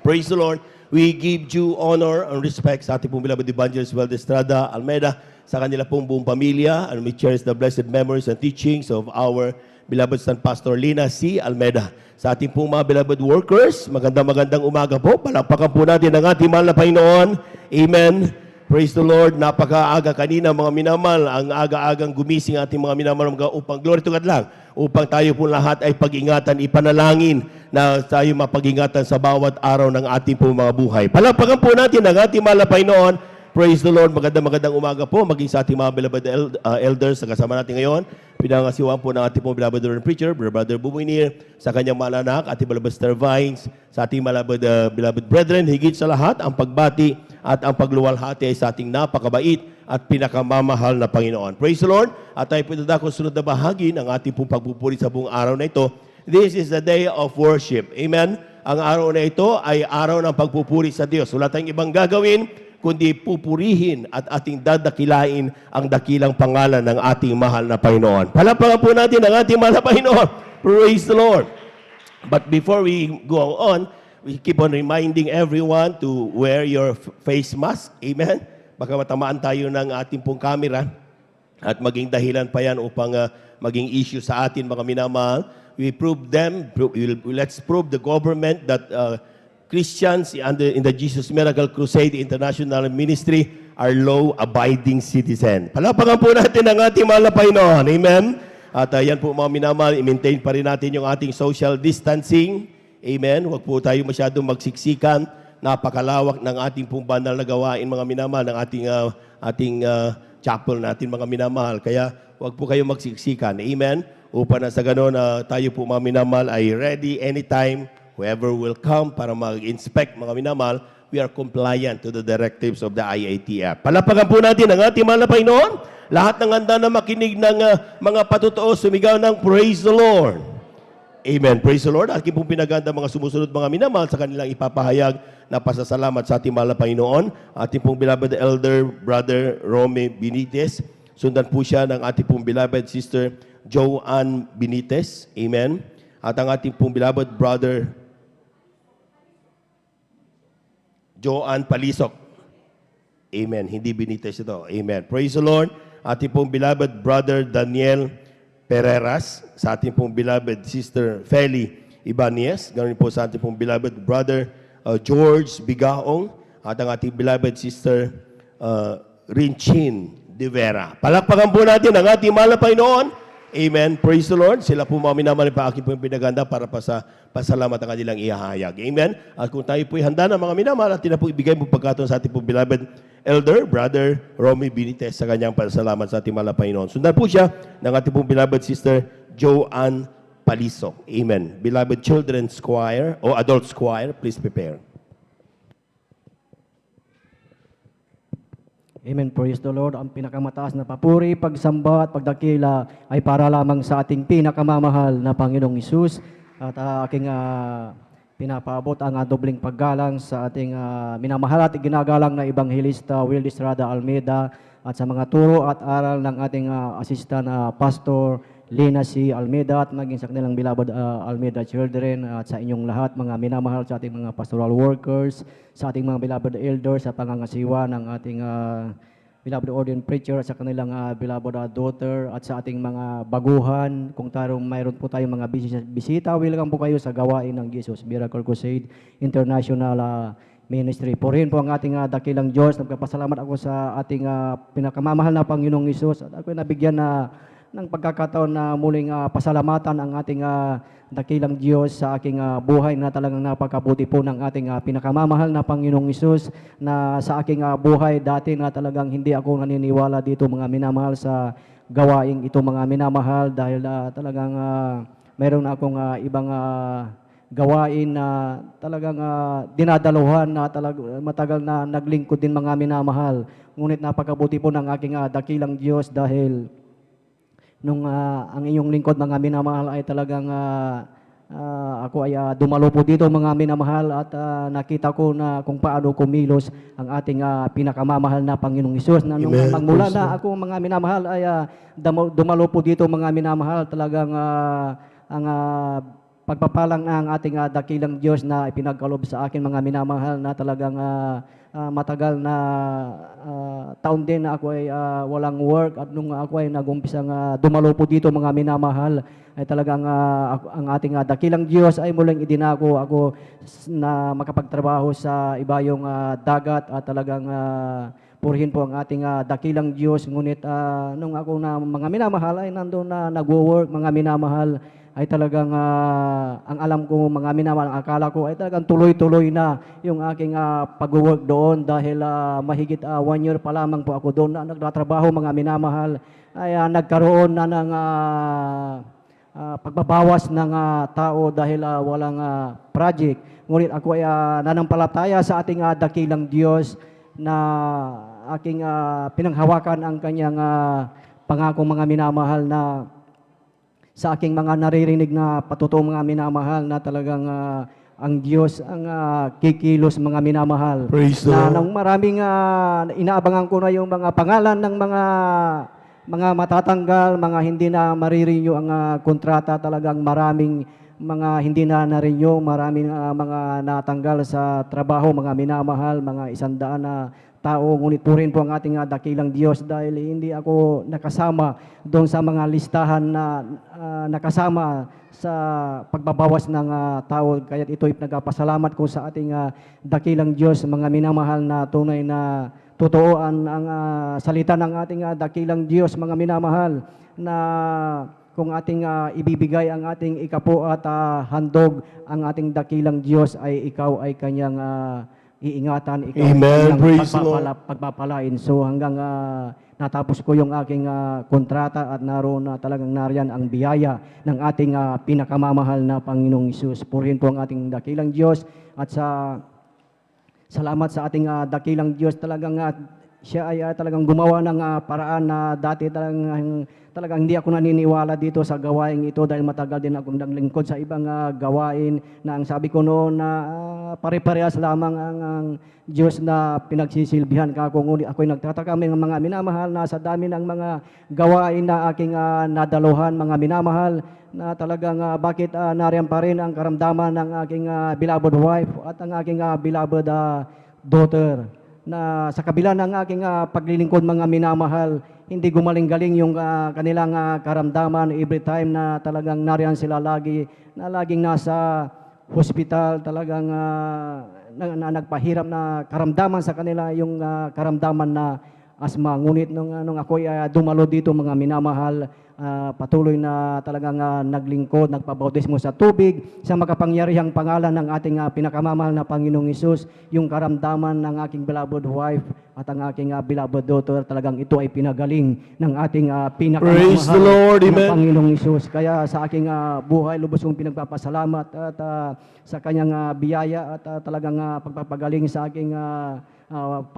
Praise the Lord. We give due honor and respect sa ating pong beloved Evangelist Ubalde Estrada Almeda, sa kanila pong buong pamilya, and we cherish the blessed memories and teachings of our beloved son Pastor Lina C. Almeda. Sa ating pong mga beloved workers, magandang umaga po. Palakpakan po natin ang ating mahal na Panginoon. Amen. Praise the Lord. Napakaaga kanina mga minamal, ang aga-agang gumising ating mga minamal upang glory to God lang, upang tayo po lahat ay pag-ingatan, ipanalangin na tayo mapag-ingatan sa bawat araw ng ating po mga buhay. Palakpakan po natin ang ating mahal na Panginoon. Praise the Lord. Magandang umaga po maging sa ating mga beloved elders na kasama natin ngayon. Pinangasiwaan po ng ating pong beloved preacher, Brother Bumuinir, sa kanyang mga anak, ating beloved Star Vines, sa ating beloved brethren, higit sa lahat, ang pagbati at ang pagluwalhati ay sa ating napakabait at pinakamamahal na Panginoon. Praise the Lord. At tayo po dadako sunod na bahagi ng ating pong pagpupuri sa buong araw na ito. This is the day of worship. Amen. Ang araw na ito ay araw ng pagpupuri sa Diyos. Wala tayong ibang gagawin kundi pupurihin at ating dadakilain ang dakilang pangalan ng ating mahal na Panginoon. Palapakan po natin ang ating mahal na Panginoon. Praise the Lord. But before we go on, we keep on reminding everyone to wear your face mask. Amen? Baka matamaan tayo ng ating pong camera at maging dahilan pa yan upang maging issue sa atin, mga minamahal. Let's prove the government that Christians in the Jesus Miracle Crusade International Ministry are law-abiding citizens. Palapakan po natin ang ating mahal na Panginoon. Amen? At yan po mga minamahal, i-maintain pa rin natin yung ating social distancing. Amen? Huwag po tayo masyadong magsiksikan. Napakalawak ng ating pong banal na gawain, mga minamahal, ng ating chapel natin, mga minamahal. Kaya huwag po kayo magsiksikan. Amen? Upang na sa ganon, tayo po mga minamahal ay ready anytime. Whoever will come para mag-inspect, mga minamahal, we are compliant to the directives of the IATF. Palapakan po natin ang ating mahal na Panginoon. Lahat ng handa na makinig ng mga patotoo, sumigaw ng praise the Lord. Amen. Praise the Lord. Aking pong pinaganda mga sumusunod mga minamahal sa kanilang ipapahayag na pasasalamat sa ating mahal na Panginoon. Ating pong beloved elder, Brother Romy Benitez. Sundan po siya ng ating pong beloved sister, Joanne Benitez. Amen. At ang ating pong beloved brother, Joanne Palisok. Amen. Hindi Benitez ito. Amen. Praise the Lord. Ating pong beloved brother, Daniel Pereras, sa ating pong beloved sister Feli Ibanez, ganoon po sa ating pong beloved brother George Bigaong, at ang ating beloved sister Rinchin De Vera. Palakpakan po natin ang ating mahal na Panginoon. Amen. Praise the Lord. Sila po mga minamahal pa aking pong pinaganda para pa sa pasalamat ang kanilang ihahayag. Amen. At kung tayo po'y handa na mga minamahal, at po ibigay mo pagkataon sa ating pong beloved elder, Brother Romy Benitez, sa kanyang pasalamat sa ating mahal na Panginoon. Sundan po siya ng ating pong beloved sister, Joanne Palisok. Amen. Beloved children's choir o adults choir, please prepare. Amen. Praise the Lord. Ang pinakamataas na papuri, pagsamba at pagdakila ay para lamang sa ating pinakamamahal na Panginoong Hesus. At aking pinapaabot ang dobling paggalang sa ating minamahal at ginagalang na Ebanghelista Will Estrada Almeida at sa mga turo at aral ng ating assistant Pastor Lina C. Almeida at maging sa kanilang beloved Almeida children at sa inyong lahat mga minamahal sa ating mga pastoral workers, sa ating mga beloved elders sa pangangasiwa ng ating beloved ordained preacher at sa kanilang beloved daughter at sa ating mga baguhan. Kung mayroon po tayong mga bisita, welcome po kayo sa gawain ng Jesus Miracle Crusade International Ministry. Purihin po ang ating dakilang Diyos. Nagpapasalamat ako sa ating pinakamamahal na Panginoong Hesus at ako nabigyan ng pagkakataon na muling pasalamatan ang ating dakilang Diyos sa aking buhay na talagang napakabuti po ng ating pinakamamahal na Panginoong Hesus na sa aking buhay dati na talagang hindi ako naniniwala dito mga minamahal sa gawaing ito mga minamahal dahil talagang mayroon akong ibang gawain na talagang dinadaluhan na matagal na naglingkod din mga minamahal. Ngunit napakabuti po ng aking dakilang Diyos dahil nung ang inyong lingkod mga minamahal ay talagang ako ay dumalo po dito mga minamahal at nakita ko na kung paano kumilos ang ating pinakamamahal na Panginoong Hesus na nung Amen. magmula Praise na ako mga minamahal ay dumalo po dito mga minamahal talagang ang pagpapalang ng ating dakilang Diyos na ipinagkalob sa akin mga minamahal na talagang matagal na taon din na ako ay walang work at nung ako ay nag-umpisang dumalo po dito mga minamahal ay talagang ang ating dakilang Diyos ay muling idinako ako na makapagtrabaho sa ibayong dagat at talagang purihin po ang ating dakilang Diyos. Ngunit nung ako na mga minamahal ay nandun na nagwo-work mga minamahal ay talagang ang alam ko mga minamahal, ang akala ko ay talagang tuloy-tuloy na yung aking pag-work doon dahil mahigit 1 year pa lamang po ako doon na nagtatrabaho mga minamahal ay nagkaroon na ng pagbabawas ng tao dahil walang project. Ngunit ako ay nanampalataya sa ating dakilang Diyos na aking pinanghawakan ang kanyang pangakong mga minamahal na sa aking mga naririnig na patuto mga minamahal na talagang ang Diyos ang kikilos mga minamahal. Praise the Na Lord. nang maraming inaabangan ko na yung mga pangalan ng mga matatanggal, mga hindi na marirenew ang kontrata, talagang maraming mga hindi na na-renew, maraming mga natanggal sa trabaho, mga minamahal, mga 100 na tao. Ngunit purihin po ang ating dakilang Diyos dahil hindi ako nakasama doon sa mga listahan na nakasama sa pagbabawas ng tao. Kaya ito'y nagpasalamat ko sa ating dakilang Diyos, mga minamahal na tunay na totooan ang salita ng ating dakilang Diyos, mga minamahal, na kung ating ibibigay ang ating ikapo at handog, ang ating dakilang Diyos ay ikaw ay kanyang iingatan, ikaw Amen. ang Praise the Lord. pagpapalain. So hanggang natapos ko yung aking kontrata at naroon na talagang nariyan ang biyaya ng ating pinakamamahal na Panginoong Hesus. Purihin po ang ating dakilang Diyos at salamat sa ating dakilang Diyos. Talagang siya ay talagang gumawa ng paraan na dati talagang hindi ako naniniwala dito sa gawain ito dahil matagal din akong naglingkod sa ibang gawain na ang sabi ko noon na pare-parehas lamang ang Diyos na pinagsisilbihan ka ako. Ngunit ako'y nagtataka mga minamahal na sa dami ng mga gawain na aking nadaluhan, mga minamahal, na talagang bakit nariyan pa rin ang karamdaman ng aking beloved wife at ang aking beloved daughter, na sa kabila ng aking paglilingkod, mga minamahal, hindi gumaling-galing yung kanilang karamdaman every time na talagang nariyan sila lagi, na laging nasa hospital, talagang na nagpahirap na karamdaman sa kanila, yung karamdaman na asma. Ngunit nung ako'y dumalo dito, mga minamahal, patuloy na talagang naglingkod, nagpabautismo sa tubig, sa makapangyarihang pangalan ng ating pinakamamahal na Panginoong Hesus, yung karamdaman ng aking beloved wife at ang aking beloved daughter, talagang ito ay pinagaling ng ating Praise the pinakamamahal Lord, na amen. Panginoong Hesus. Kaya sa aking buhay, lubos kong pinagpapasalamat at sa kanyang biyaya at talagang pagpapagaling sa aking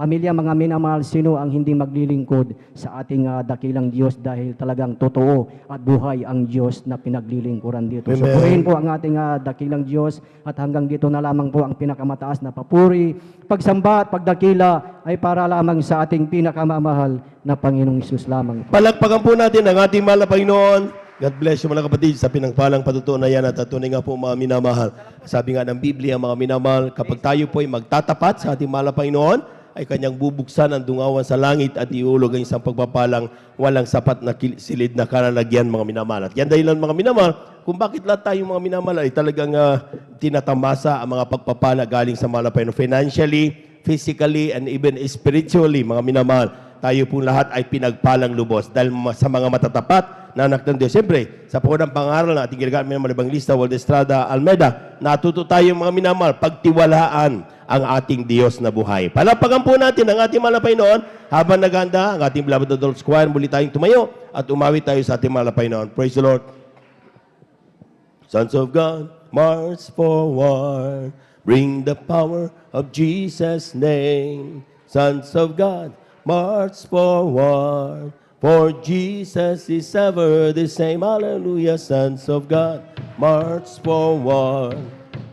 pamilya, mga minamahal. Sino ang hindi maglilingkod sa ating dakilang Diyos, dahil talagang totoo at buhay ang Diyos na pinaglilingkuran dito. So Amen. purihin po ang ating dakilang Diyos, at hanggang dito na lamang po ang pinakamataas na papuri, pagsamba at pagdakila ay para lamang sa ating pinakamamahal na Panginoong Hesus lamang. Palakpakan po natin ang ating mahal na Panginoon. God bless you mga kapatid sa pinagpalang patutunan yan, at tunay nga po mga minamahal. Sabi nga ng Biblia, mga minamahal, kapag tayo po ay magtatapat sa ating mahal na Panginoon, ay kanyang bubuksan ang dungawan sa langit at iulog ang isang pagpapalang walang sapat na silid na kalalagyan, mga minamahal. At yan dahilan, mga minamahal, kung bakit lahat tayo mga minamahal ay talagang tinatamasa ang mga pagpapala galing sa mahal na Panginoon, financially, physically, and even spiritually, mga minamahal. Tayo po lahat ay pinagpalang lubos dahil sa mga matatapat na anak ng Diyos. Siyempre, sa punang pangaral na ating ginagamit ng mga Evangelista, Waldo Estrada Almeida, natuto tayo mga minamahal, pagtiwalaan ang ating Diyos na buhay. Palapagan po natin ang ating mahal na Panginoon habang naganda ang ating beloved adults choir. Muli tayong tumayo at umawit tayo sa ating mahal na Panginoon. Praise the Lord. Sons of God, march forward, bring the power of Jesus' name. Sons of God, march forward, for Jesus is ever the same. Hallelujah, sons of God, march forward,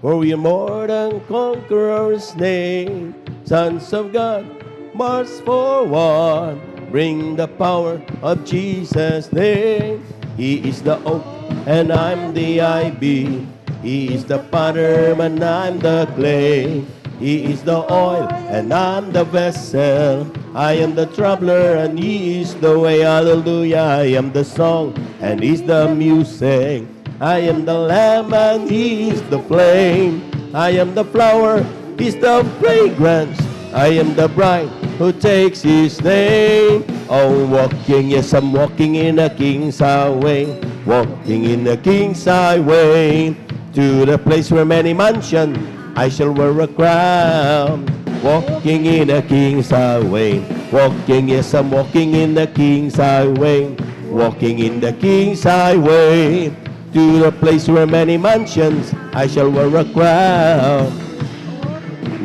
for we are more than conquerors' name. Sons of God, march forward, bring the power of Jesus' name. He is the oak and I'm the ivy. He is the potter and I'm the clay. He is the oil and I'm the vessel. I am the traveler and He is the way. Hallelujah. I am the song and He's the music. I am the lamb and He is the flame. I am the flower, He's the fragrance. I am the bride who takes His name. Oh, walking, yes, I'm walking in a King's highway. Walking in a King's highway. To the place where many mansions I shall wear a crown. Walking in a King's highway. Walking, yes, I'm walking in the King's highway. Walking in the King's highway. To the place where many mansions I shall wear a crown.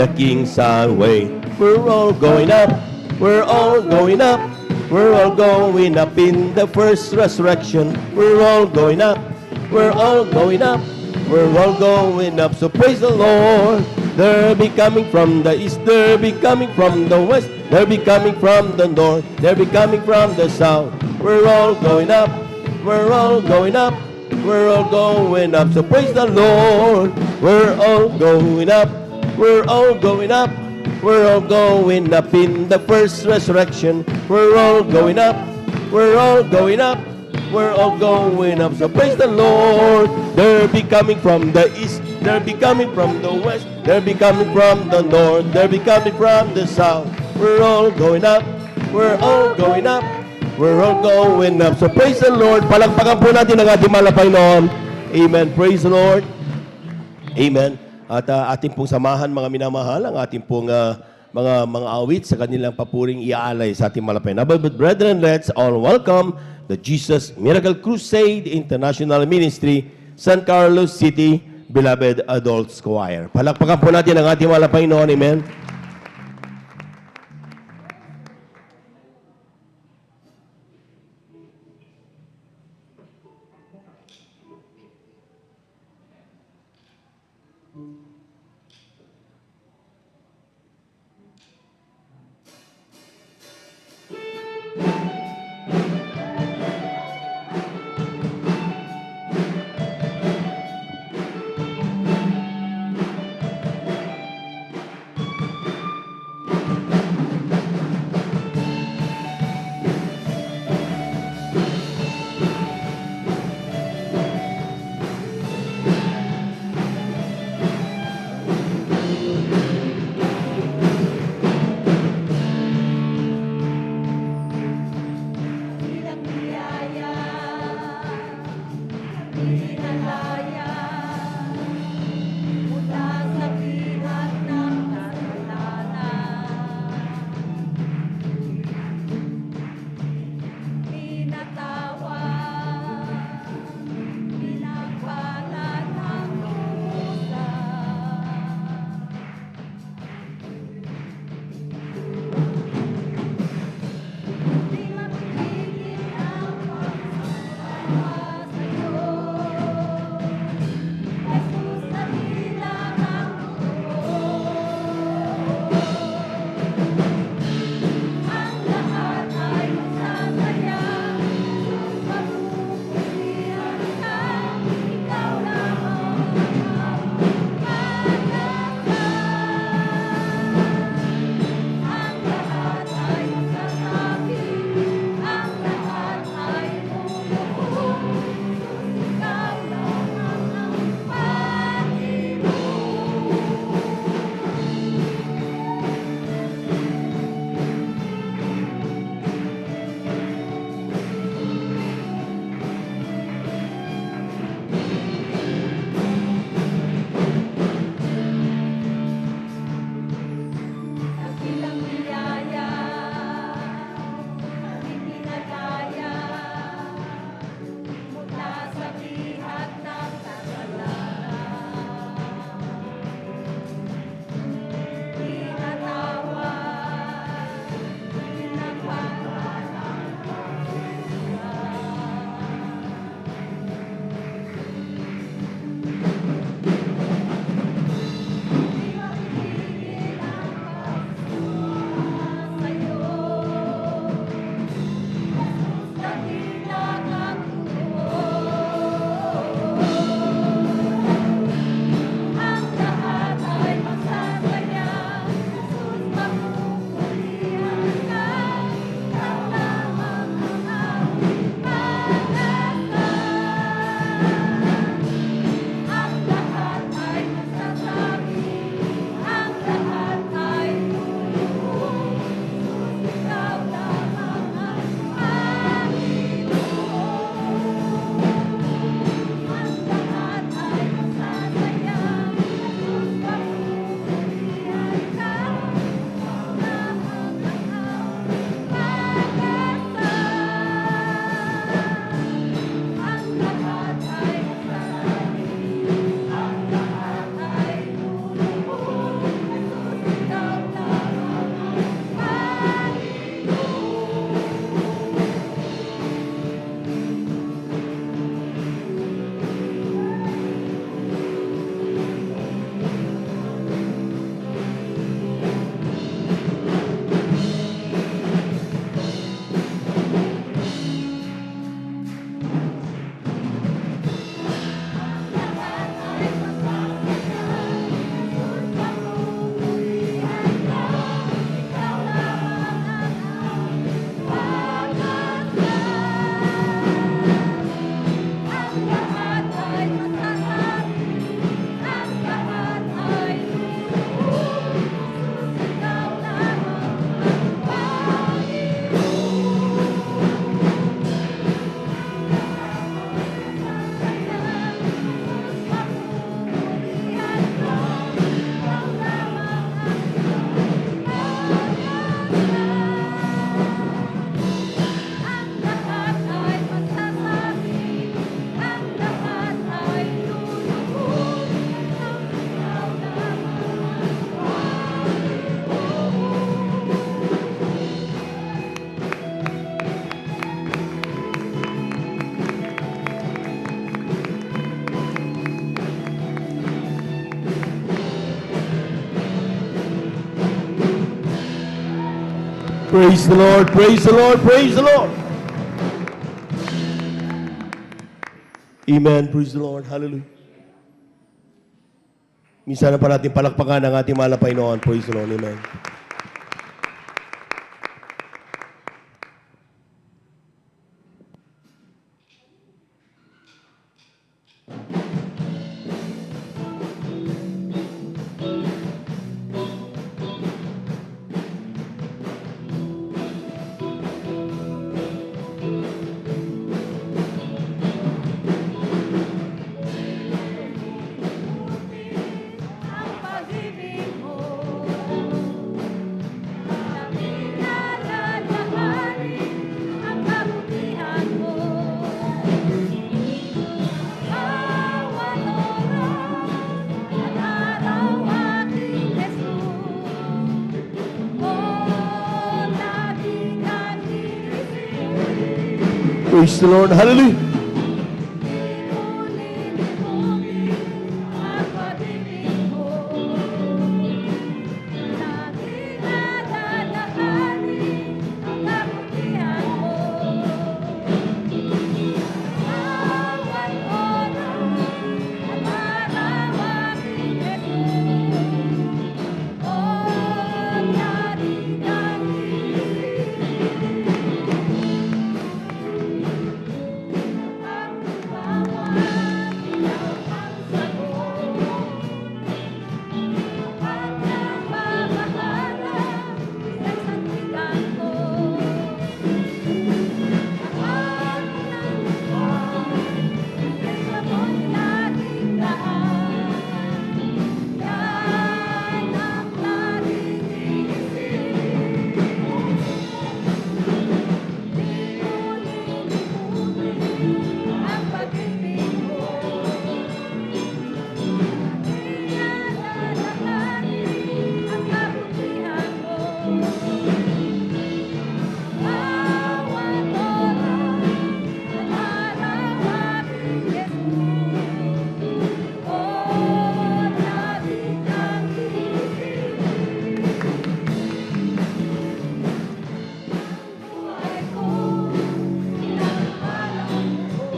The King's highway. We're all going up. We're all going up. We're all going up in the first resurrection. We're all going up. We're all going up. We're all going up, so praise the Lord. They'll be coming from the east, they'll be coming from the west, they'll be coming from the north, they'll be coming from the south. We're all going up, we're all going up, we're all going up, so praise the Lord. We're all going up, we're all going up, we're all going up in the first resurrection. We're all going up, we're all going up. We're all going up, so praise the Lord. They'll be coming from the east, they'll be coming from the west, they'll be coming from the north, they'll be coming from the south. We're all going up, we're all going up, we're all going up, so praise the Lord. Palakpakan po natin ang ating mahal na Panginoon. Amen. Praise the Lord. Amen. At ating pong samahan, mga minamahal, ang ating pong mga awit sa kanilang papuring iaalay sa ating mahal na Panginoon. But brethren, let's all welcome the Jesus Miracle Crusade International Ministry, San Carlos City, Beloved Adults Choir. Palakpakan po natin ang ating mahal na Panginoon. Amen. Praise the Lord, praise the Lord, praise the Lord. Amen, praise the Lord, hallelujah. Minsan na pa natin palakpakan ang ating mahal na Panginoon. Praise the Lord, amen. Ang pag-ibig mo, ang kabutihan mo. Bawat oras at araw aking Jesus, lagi kang iisip. Praise the Lord, hallelujah. Ang pag-ibig mo, lagi nadadaanin ang kabutihan mo. Bawat oras at araw aking Jesus, lagi kang iisip. Ang bawat ilaw ang sagot, at napamahala sa sandigan ko. Ang ng Diyos, mo'y laging daan, yan ang laging iisip. Di ko lilimutin ang pag-ibig mo, nadadaanin ang kabutihan mo. Bawat oras at araw aking Jesus, lagi kang iisip. Buhay ko, pinagpalang mo.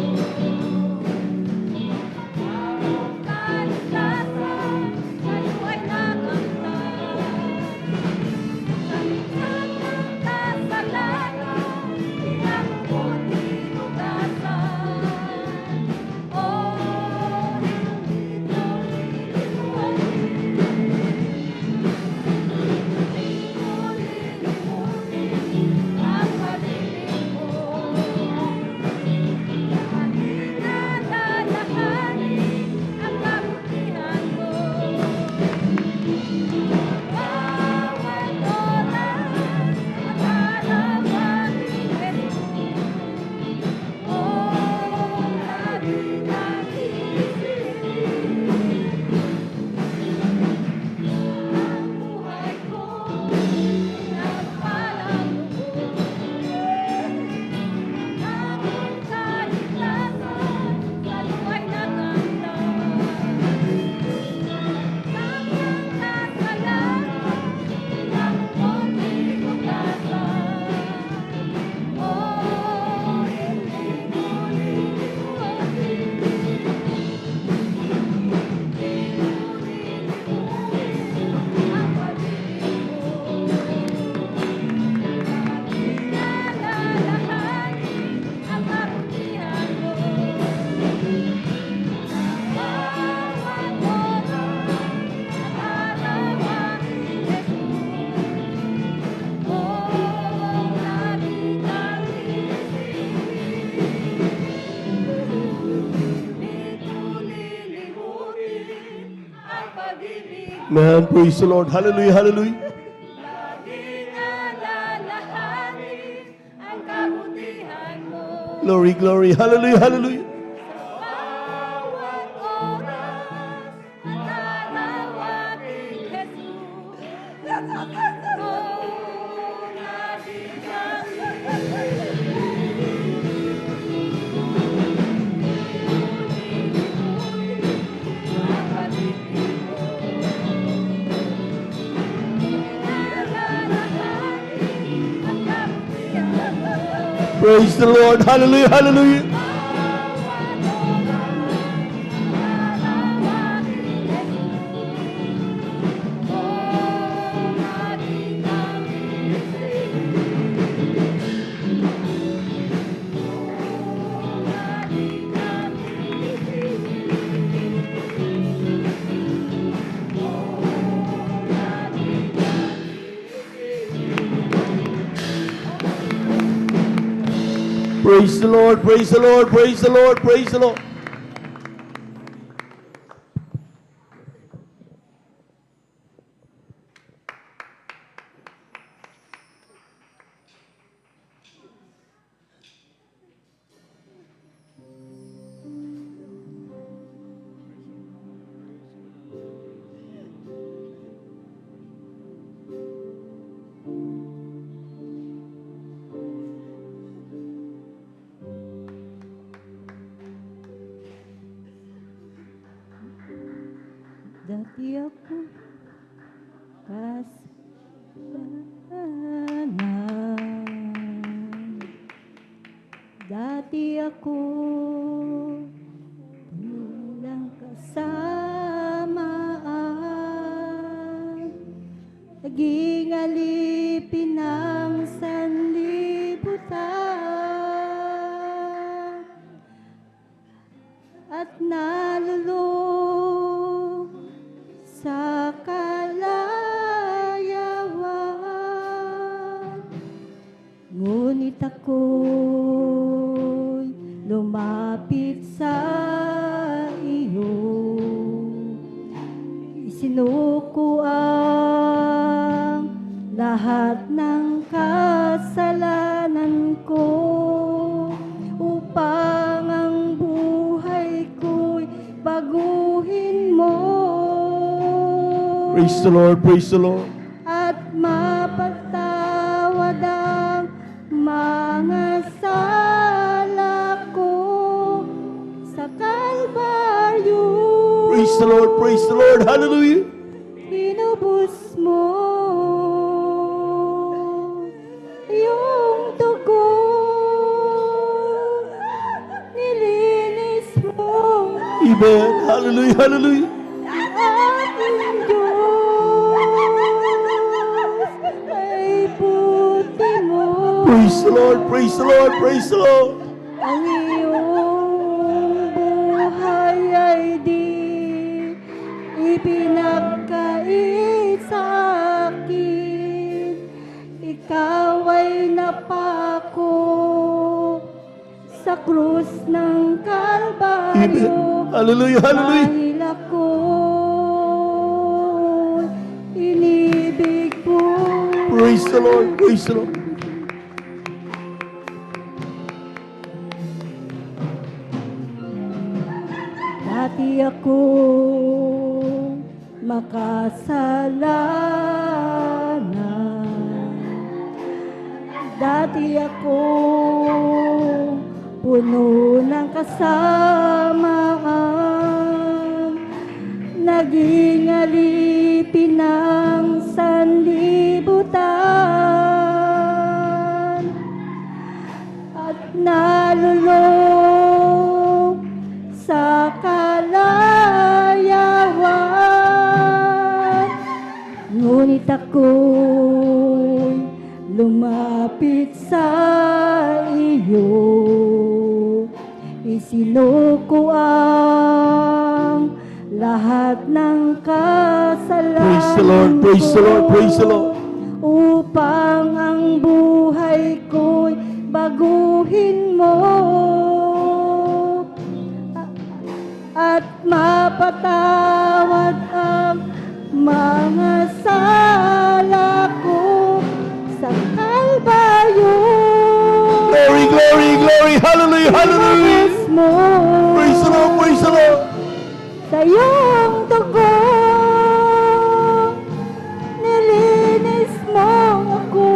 Ang kaligtasan sa'yo ay nakamtan. Sa minsan ng kasalanan, pinagmumot hinugasan. Hindi ko lilimutin. Di ko lilimutin ang pag-ibig mo. Lagi nadadaanin ang kabutihan mo. Bawat oras at araw aking Jesus, lagi kang iisip. Ang buhay ko, pinagpalang mo. Ang kaligtasan sa'yo ay nakamtan. Tangang kasalanan, pinagmumot hinugasan. Hindi ko lilimutin. Di ko lilimutin ang pag-ibig mo. Lagi nadadaanin ang kabutihan mo. Bawat oras at araw aking Jesus, lagi kang iisip. Di ko lilimutin ang pag-ibig mo. Amen, praise the Lord, hallelujah, hallelujah. Lagi nadadaanin ang kabutihan mo. Glory, glory, hallelujah, hallelujah. Bawat oras at araw aking Jesus, lagi kang ang pag-ibig mo. Nadadaanin Praise the Lord. Hallelujah, hallelujah. Praise the Lord, praise the Lord, praise the Lord, praise the Lord. Dati ako kasalanan, dati ako walang kasamaan, naging alipin ng sanlibutan at nalulong sa kalayawan. Ngunit ako'y lumapit sa iyo, isinuko ang lahat ng kasalanan ko upang ang buhay ko'y baguhin mo. Praise the Lord, praise the Lord. At mapagtawad ang mga sala ko sa Kalbaryo. Praise the Lord, praise the Lord. Hallelujah. Inubos mo yung dugo, nilinis mo Amen. Hallelujah, hallelujah. aking Diyos, ay puti mo. Praise the Lord, praise the Lord, praise the Lord. Ang iyong buhay ay di ipinagkait sa akin. Ikaw ay napako sa krus ng Kalbaryo. Amen. Hallelujah, hallelujah. Dahil ako'y inibig mo. Praise the Lord, praise the Lord. Dati ako makasalanan, dati ako puno ng kasamaan, naging alipin ng sanlibutan at nalulong sa kalayawan. Ngunit ako'y lumapit sa iyo, isinuko ang lahat ng kasalanan Praise the Lord, praise the Lord, praise the Lord. upang ang buhay ko'y baguhin mo at mapatawad ang mga sala ko sa Kalbaryo. Glory, glory, glory. Hallelujah, hallelujah. Inubos mo Praise the Lord, praise the Lord. sa iyong dugo, nilinis mo ako,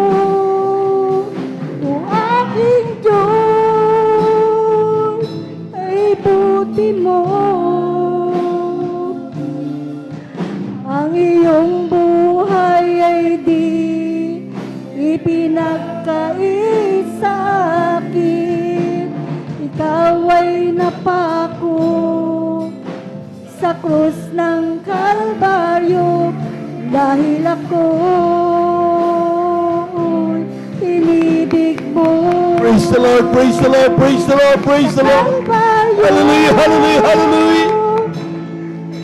o aking Diyos, ay buti mo. Ang iyong buhay ay di ipinagkait sa akin. Ikaw'y napako sa krus ng Kalbaryo dahil ako'y inibig mo. Praise the Lord, praise the Lord, praise the Lord, praise the Lord. Kalbaryo, Hallelujah, hallelujah, hallelujah.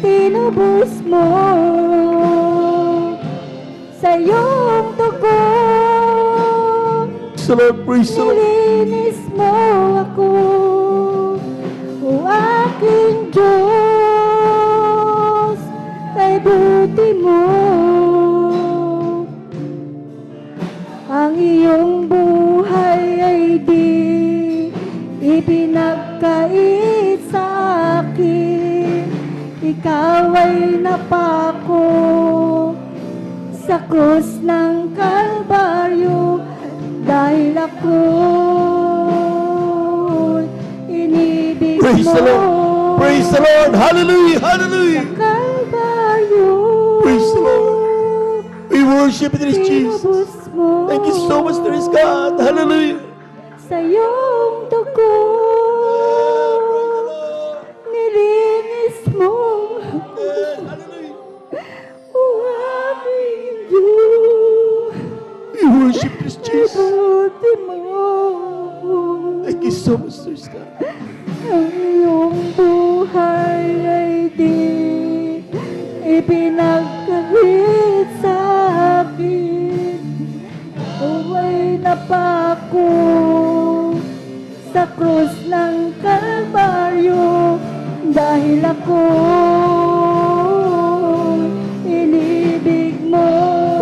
tinubos mo sa iyong dugo. Praise the Lord, praise the Lord. Nilinis mo ako, o aking Diyos, kay buti mo. Ang iyong buhay ay di ipinagkait sa akin. Ikaw ay napako sa krus ng Kalbaryo dahil ako'y inibig Praise mo. the Lord, praise the Lord. Hallelujah, hallelujah. Kalbaryo, Praise the Lord. We worship this Jesus. tinubos mo Thank you so much, there is God. Hallelujah. sa iyong dugo. Nilinis mo ako, o aking Diyos. We worship this Jesus. Buti mo. Thank you so much, there is God. Ang iyong buhay ay di ipinagkahit sa akin. Uwa'y napako sa krus ng Kalbaryo dahil ako inibig mo.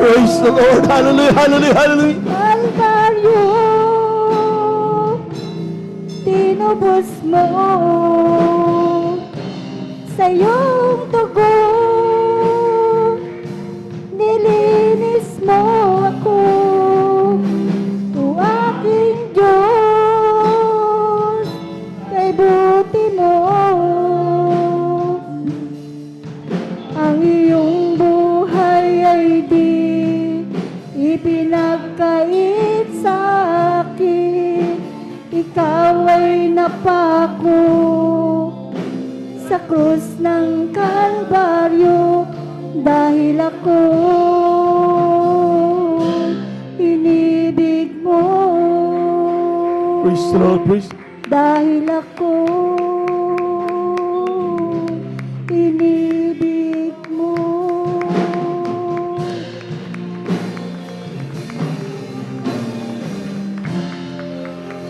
Praise the Lord. Hallelujah, hallelujah, hallelujah. Kalbaryo, tinubos mo sa iyong dugo. Nilinis mo ako, o aking Diyos, kay buti mo. Ang iyong buhay ay di ipinagkait sa akin. Ikaw ay napako sa krus ng Kalbaryo dahil ako inibig mo. Praise the Lord, praise. Dahil ako inibig mo.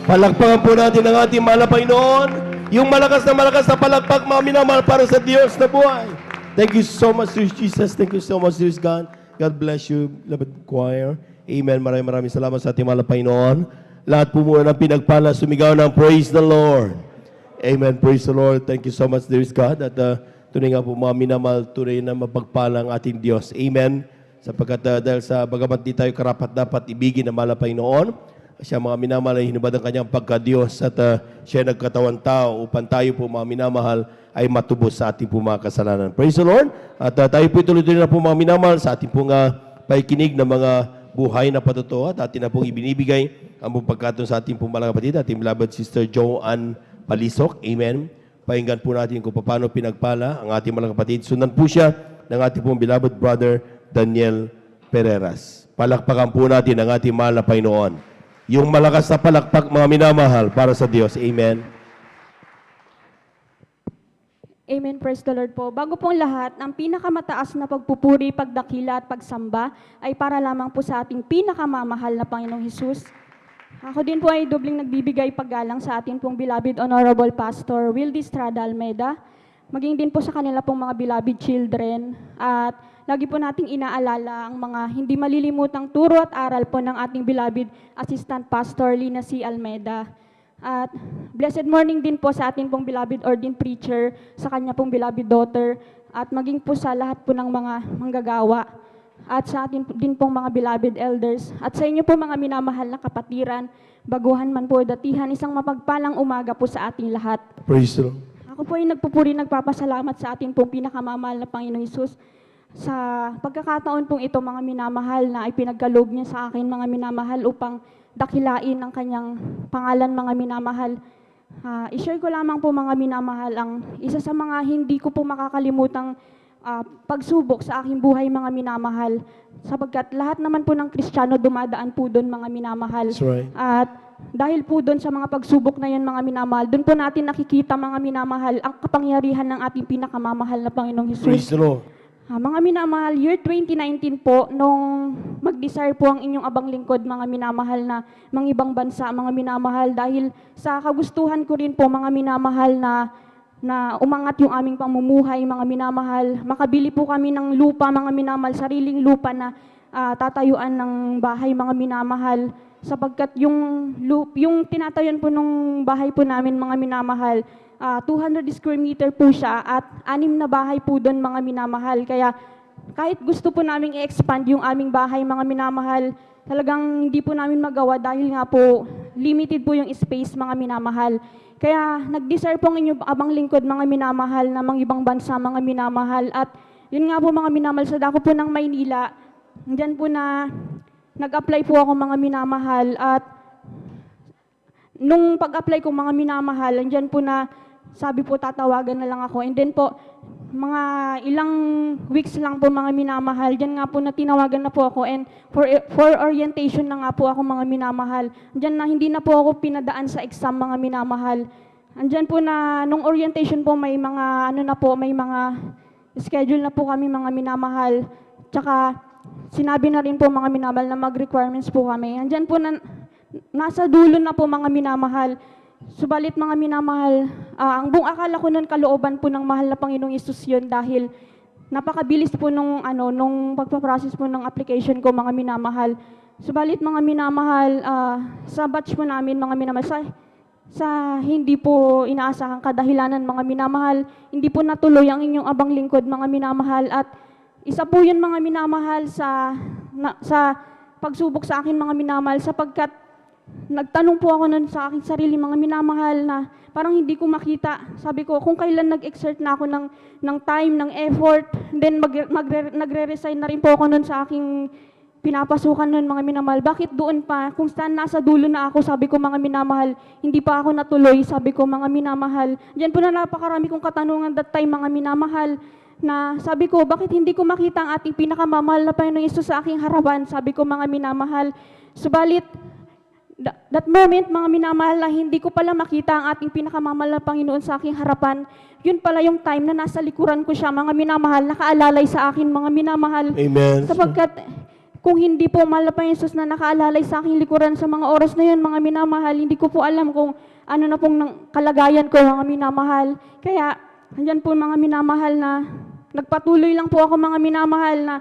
Palakpakan po natin ang ating mahal na Panginoon. Yung malakas na palakpak, mga minamahal para sa Diyos na buhay. Thank you so much, dear Jesus. Thank you so much, dear God. God bless you, beloved choir. Amen. Maraming salamat sa ating mahal na Panginoon. Lahat po muna ng pinagpala, sumigaw ng praise the Lord. Amen. Praise the Lord. Thank you so much, dear God. At tunay nga po, mga minamahal, tunay na mapagpala ang ating Diyos. Amen. Sapagkat dahil sa bagamat di tayo karapat dapat ibigin ang mahal na Panginoon, siya mga minamahal ay hinubad ang kanyang pagka-Diyos at siya nagkatawang tao upang tayo po mga minamahal ay matubos sa ating po mga kasalanan. Praise the Lord. At tayo po tuloy-tuloy na po mga minamahal sa ating pong paikinig ng mga buhay na patotoo at atin na pong ibinibigay ang pong pagkatong sa ating pong mga kapatid, ating beloved Sister Joanne Palisok. Amen. Pakinggan po natin kung paano pinagpala ang ating mga kapatid. Sundan po siya ng ating pong beloved brother Daniel Pereras. Palakpakan po natin ang ating mahal na Panginoon. Yung malakas na palakpak, mga minamahal, para sa Diyos. Amen. Amen. Praise the Lord po. Bago pong lahat, ang pinakamataas na pagpupuri, pagdakila at pagsamba ay para lamang po sa ating pinakamamahal na Panginoong Hesus. Ako din po ay dobling nagbibigay paggalang sa ating pong beloved Honorable Pastor Wildy Estrada Almeida, maging din po sa kanila pong mga beloved children, at lagi po nating inaalala ang mga hindi malilimutang turo at aral po ng ating beloved Assistant Pastor Lina C. Almeida. At blessed morning din po sa ating pong beloved ordained preacher, sa kanya pong beloved daughter, at maging po sa lahat po ng mga manggagawa, at sa atin din pong mga beloved elders, at sa inyo po mga minamahal na kapatiran, baguhan man po datihan, isang mapagpalang umaga po sa ating lahat. Praise the Lord. Ako po ay nagpupuri, nagpapasalamat sa ating pong pinakamamahal na Panginoong Hesus sa pagkakataon pong ito, mga minamahal, na ipinagkaloob niya sa akin, mga minamahal, upang dakilain ang kanyang pangalan, mga minamahal. I-share ko lamang po mga minamahal ang isa sa mga hindi ko po makakalimutang pagsubok sa aking buhay mga minamahal. Sapagkat lahat naman po ng Kristiyano dumadaan po doon mga minamahal. That's right. At dahil po doon sa mga pagsubok na yan mga minamahal, doon po natin nakikita mga minamahal ang kapangyarihan ng ating pinakamamahal na Panginoong Praise Hesus. the Lord. Mga minamahal, year 2019 po, nung mag-desire po ang inyong abang lingkod, mga minamahal na mga ibang bansa, mga minamahal, dahil sa kagustuhan ko rin po, mga minamahal na umangat yung aming pamumuhay, mga minamahal. Makabili po kami ng lupa, mga minamahal, sariling lupa na tatayuan ng bahay, mga minamahal. Sapagkat yung tinatayuan po nung bahay po namin, mga minamahal, 200 square meter po siya at 6 na bahay po doon mga minamahal. Kaya kahit gusto po namin i-expand yung aming bahay mga minamahal, talagang hindi po namin magawa dahil nga po limited po yung space mga minamahal. Kaya nag-desire po ang inyong abang lingkod mga minamahal na mga ibang bansa mga minamahal. At yun nga po mga minamahal, sa dako po ng Maynila, dyan po na nag-apply po ako mga minamahal. At nung pag-apply ko mga minamahal, andyan po na sabi po tatawagan na lang ako. And then po, mga ilang weeks lang po mga minamahal, dyan nga po na tinawagan na po ako. And for orientation na nga po ako mga minamahal. Dyan na hindi na po ako pinadaan sa exam mga minamahal. Andyan po na, nung orientation po may mga, may mga schedule na po kami mga minamahal. Tsaka sinabi na rin po mga minamahal na mag-requirements po kami. Andyan po na, nasa dulo na po mga minamahal. Subalit mga minamahal, ang buong akala ko nun kalooban po ng mahal na Panginoong Hesus yun dahil napakabilis po nung pagpaprocess po ng application ko mga minamahal. Subalit mga minamahal, sa batch po namin mga minamahal, sa hindi po inaasahang kadahilanan mga minamahal, hindi po natuloy ang inyong abang lingkod mga minamahal at isa po yun mga minamahal sa pagsubok sa akin mga minamahal sapagkat nagtanong po ako nun sa aking sarili mga minamahal na parang hindi ko makita. Sabi ko, kung kailan nag-exert na ako ng time, ng effort, then nagre-resign na rin po ako nun sa aking pinapasukan nun mga minamahal. Bakit doon pa? Kung saan nasa dulo na ako, sabi ko mga minamahal, hindi pa ako natuloy, sabi ko mga minamahal. Diyan po na napakarami kong katanungan that time mga minamahal na sabi ko, bakit hindi ko makita ang ating pinakamamahal na Panginoong Hesus sa aking harapan? Sabi ko mga minamahal. Subalit, that moment, mga minamahal, na hindi ko pala makita ang ating pinakamamahal na Panginoon sa aking harapan, yun pala yung time na nasa likuran ko siya, mga minamahal, nakaalalay sa akin, mga minamahal. Amen. Sapagkat, kung hindi po mahal na Panginoon Jesus na nakaalalay sa aking likuran sa mga oras na yun, mga minamahal, hindi ko po alam kung ano na pong kalagayan ko, mga minamahal. Kaya, andyan po mga minamahal na, nagpatuloy lang po ako mga minamahal na,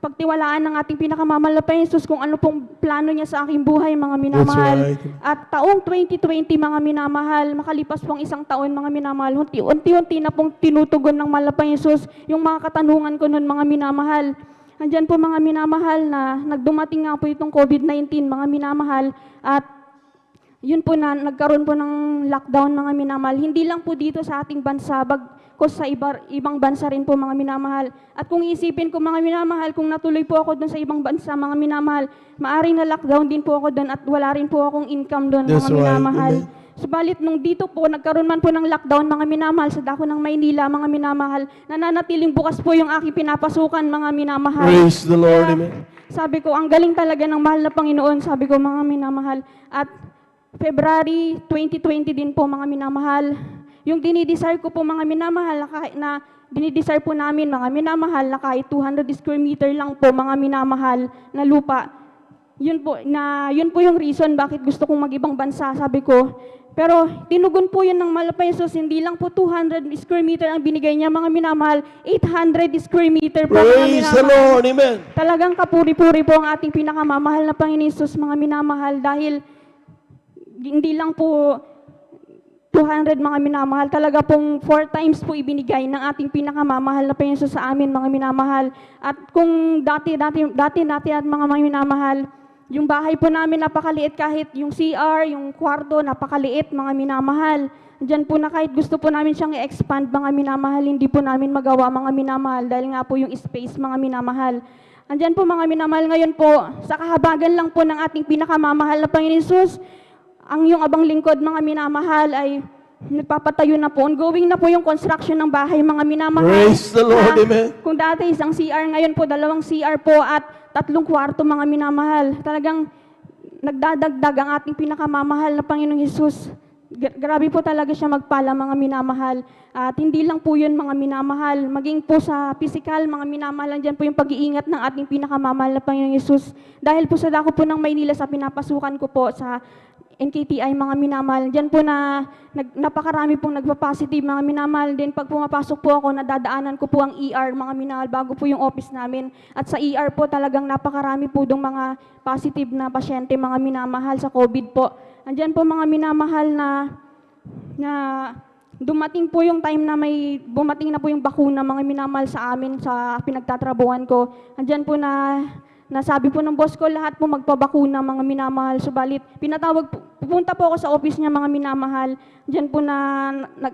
pagtiwalaan ng ating pinakamamahal na Panginoon Hesus kung ano pong plano niya sa aking buhay, mga minamahal. That's right. At taong 2020, mga minamahal, makalipas pong isang taon, mga minamahal, unti-unti na pong tinutugon ng mahal na Panginoon Hesus yung mga katanungan ko noon, mga minamahal. Andyan po mga minamahal na nagdumating nga po itong COVID-19, mga minamahal, at yun po na nagkaroon po ng lockdown, mga minamahal. Hindi lang po dito sa ating bansa, bagkos sa ibang bansa rin po, mga minamahal. At kung iisipin ko, mga minamahal, kung natuloy po ako doon sa ibang bansa, mga minamahal, maaring na lockdown din po ako doon at wala rin po akong income doon, That's mga right. minamahal. Amen. Subalit nung dito po, nagkaroon man po ng lockdown, mga minamahal, sa dako ng Maynila, mga minamahal, nananatiling bukas po yung aking pinapasukan, mga minamahal. Praise the Lord. Kaya, Amen. sabi ko, ang galing talaga ng mahal na Panginoon, sabi ko, mga minamahal. At February 2020 din po, mga minamahal, yung dinidesire ko po, mga minamahal, na dinidesire po namin, mga minamahal, na kahit 200 square meter lang po, mga minamahal, na lupa. Yun po yung reason bakit gusto kong mag-ibang bansa, sabi ko. Pero tinugon po yun ng mahal na Hesus, hindi lang po 200 square meter ang binigay niya, mga minamahal, 800 square meter po, mga Praise the minamahal. Lord. Amen. Talagang kapuri-puri po ang ating pinakamamahal na Panginoon Hesus, mga minamahal, dahil hindi lang po 200, mga minamahal, talaga pong 4 times po ibinigay ng ating pinakamamahal na Panginoon Hesus sa amin, mga minamahal. At kung dati at mga minamahal, yung bahay po namin napakaliit, kahit yung CR, yung kwarto, napakaliit, mga minamahal. Diyan po na kahit gusto po namin siyang i-expand, mga minamahal, hindi po namin magawa, mga minamahal, dahil nga po yung space, mga minamahal. Andyan po, mga minamahal, ngayon po, sa kahabagan lang po ng ating pinakamamahal na Panginoon Hesus, ang yung abang lingkod, mga minamahal, ay nagpapatayo na po. Ongoing na po yung construction ng bahay, mga minamahal. Praise the Lord, amen. Kung dati isang CR, ngayon po 2 CR po at 3 kwarto, mga minamahal. Talagang nagdadagdag ang ating pinakamamahal na Panginoong Hesus. Grabe po talaga siya magpala, mga minamahal. At hindi lang po yun, mga minamahal. Maging po sa physical, mga minamahal, andyan po yung pag-iingat ng ating pinakamamahal na Panginoong Hesus. Dahil po sa dako po ng Maynila, sa pinapasukan ko po sa NKTI, mga minamahal. Diyan po na napakarami pong nagpa-positive, mga minamahal. Then pag pumapasok po ako, nadadaanan ko po ang ER, mga minamahal, bago po yung office namin. At sa ER po talagang napakarami po dong mga positive na pasyente, mga minamahal, sa COVID po. Andiyan po, mga minamahal, na dumating po yung time na bumating na po yung bakuna, mga minamahal, sa amin, sa pinagtatrabuhan ko. Andiyan po nasabi po ng boss ko, lahat po magpabakuna, mga minamahal. Subalit, pupunta po ako sa office niya, mga minamahal. Diyan po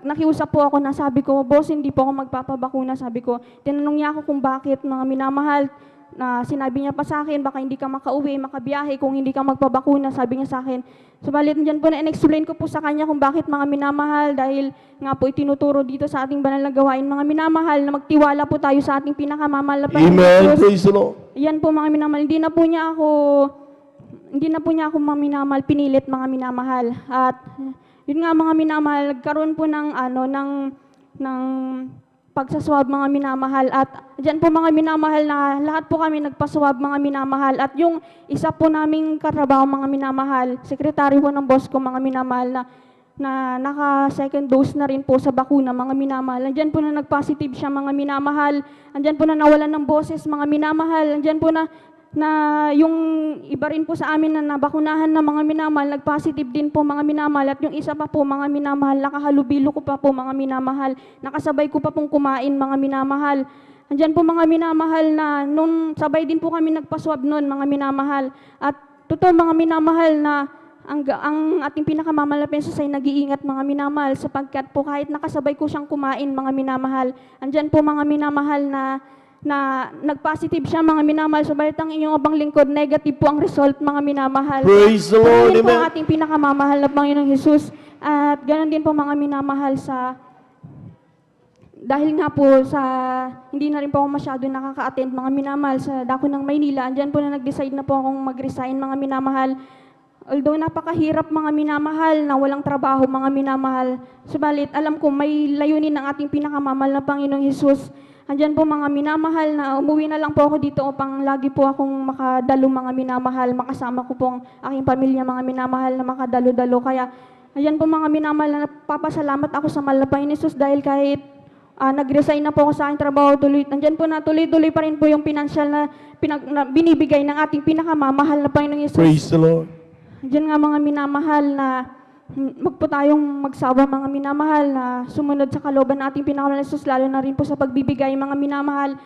nakiusap po ako, na sabi ko, boss, hindi po ako magpapabakuna, sabi ko. Tinanong niya ako kung bakit, mga minamahal. Na sinabi niya pa sa akin, baka hindi ka makauwi, makabiyahe kung hindi ka magpabakuna, sabi niya sa akin. Subalit, diyan po na-explain ko po sa kanya kung bakit, mga minamahal, dahil nga po itinuturo dito sa ating banal na gawain, mga minamahal, na magtiwala po tayo sa ating pinakamamahal na Panginoon Amen. Diyos. Praise the Lord. Yan po, mga minamahal, hindi na po niya ako mga minamahal pinilit, mga minamahal. At yun nga, mga minamahal, nagkaroon po ng pagsaswab, mga minamahal. At dyan po, mga minamahal, na lahat po kami nagpaswab, mga minamahal. At yung isa po naming katrabaho, mga minamahal, sekretary po ng boss ko, mga minamahal, na naka-second dose na rin po sa bakuna, mga minamahal. Andyan po na nag-positive siya, mga minamahal. Andyan po na nawalan ng boses, mga minamahal. Andyan po na yung iba rin po sa amin na nabakunahan na, mga minamahal, nag-positive din po, mga minamahal. At yung isa pa po, mga minamahal, nakahalubilo ko pa po, mga minamahal. Nakasabay ko pa pong kumain, mga minamahal. Andyan po, mga minamahal, na nung sabay din po kami nagpaswab nun, mga minamahal. At totoo, mga minamahal, na ang ating pinakamamahal na Panginoon ay nag-iingat, mga minamahal, sapagkat po kahit nakasabay ko siyang kumain, mga minamahal. Andyan po, mga minamahal, na nag-positive siya, mga minamahal. Subalit ang inyong abang lingkod, negative po ang result, mga minamahal. Praise the Lord, Purihin po ang amen. ating pinakamamahal na Panginoong Hesus. At ganoon din po, mga minamahal, dahil nga po hindi na rin po ako masyado nakaka-attend, mga minamahal, sa dako ng Maynila. Andyan po na nag-decide na po akong mag-resign, mga minamahal. Although napakahirap, mga minamahal, na walang trabaho, mga minamahal. Subalit, alam ko may layunin ng ating pinakamamahal na Panginoong Hesus. Andyan po, mga minamahal, na umuwi na lang po ako dito upang lagi po akong makadalo, mga minamahal. Makasama ko pong aking pamilya, mga minamahal, na makadalo-dalo. Kaya, andyan po, mga minamahal, na napapasalamat ako sa mahal na Panginoon Hesus, dahil kahit nag-resign na po ako sa aking trabaho, andyan po na tuloy-tuloy pa rin po yung financial na binibigay ng ating pinakamamahal na Panginoong Hesus. Praise the Lord. Diyan nga, mga minamahal, na po tayong magsawa, mga minamahal, na sumunod sa kalooban ng ating pinakamamahal na Hesus, lalo na rin po sa pagbibigay, mga minamahal.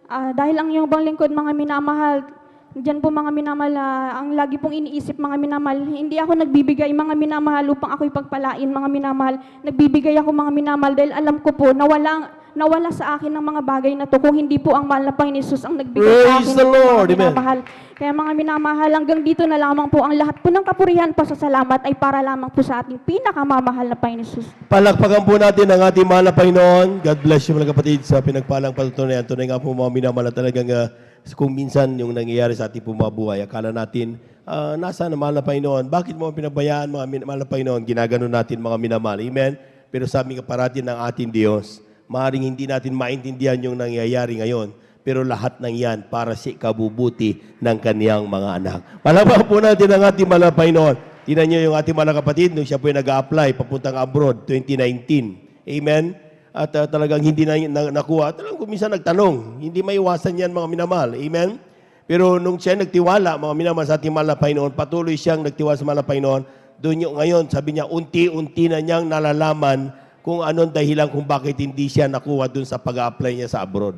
Dahil ang iyong bang lingkod, mga minamahal, diyan po, mga minamahal, ang lagi pong iniisip, mga minamahal, hindi ako nagbibigay, mga minamahal, upang ako'y pagpalain, mga minamahal. Nagbibigay ako, mga minamahal, dahil alam ko po, nawala sa akin ng mga bagay na to, kung hindi po ang mahal na Panginoon Hesus ang nagbigay sa Praise akin, the Lord, mga amen. minamahal. Kaya, mga minamahal, hanggang dito na lamang po, ang lahat po ng kapurihan, pasasalamat ay para lamang po sa ating pinakamamahal na Panginoon Hesus. Palakpakan po natin ang ating mahal na Panginoon. God bless you, mga kapatid, sa pinagpalang patutunayan. Tunay nga po, mga minamahal, na talagang kung minsan yung nangyayari sa ating buhay, akala natin, nasa na mahal na Panginoon. Bakit mo pinabayaan, mga mahal na Panginoon? Ginagano natin, mga minamahal. Amen? Pero sabi nga parating ng ating Diyos, maaaring hindi natin maintindihan yung nangyayari ngayon, pero lahat ng yan para sa ikabubuti ng kaniyang mga anak. Palakpakan po natin ang ating mahal na Panginoon. Tingnan niyo yung ating mahal na kapatid, nung siya po yung nag-a-apply, papuntang abroad, 2019. Amen? At talagang hindi na nakuha. Talagang kung minsan nagtanong, hindi maiwasan yan, mga minamahal. Amen? Pero nung siya nagtiwala, mga minamahal, sa ating mahal na Panginoon, patuloy siyang nagtiwala sa mahal na Panginoon. Doon yung ngayon, sabi niya, unti-unti na niyang nalalaman kung anong dahilan kung bakit hindi siya nakuha doon sa pag-a-apply niya sa abroad.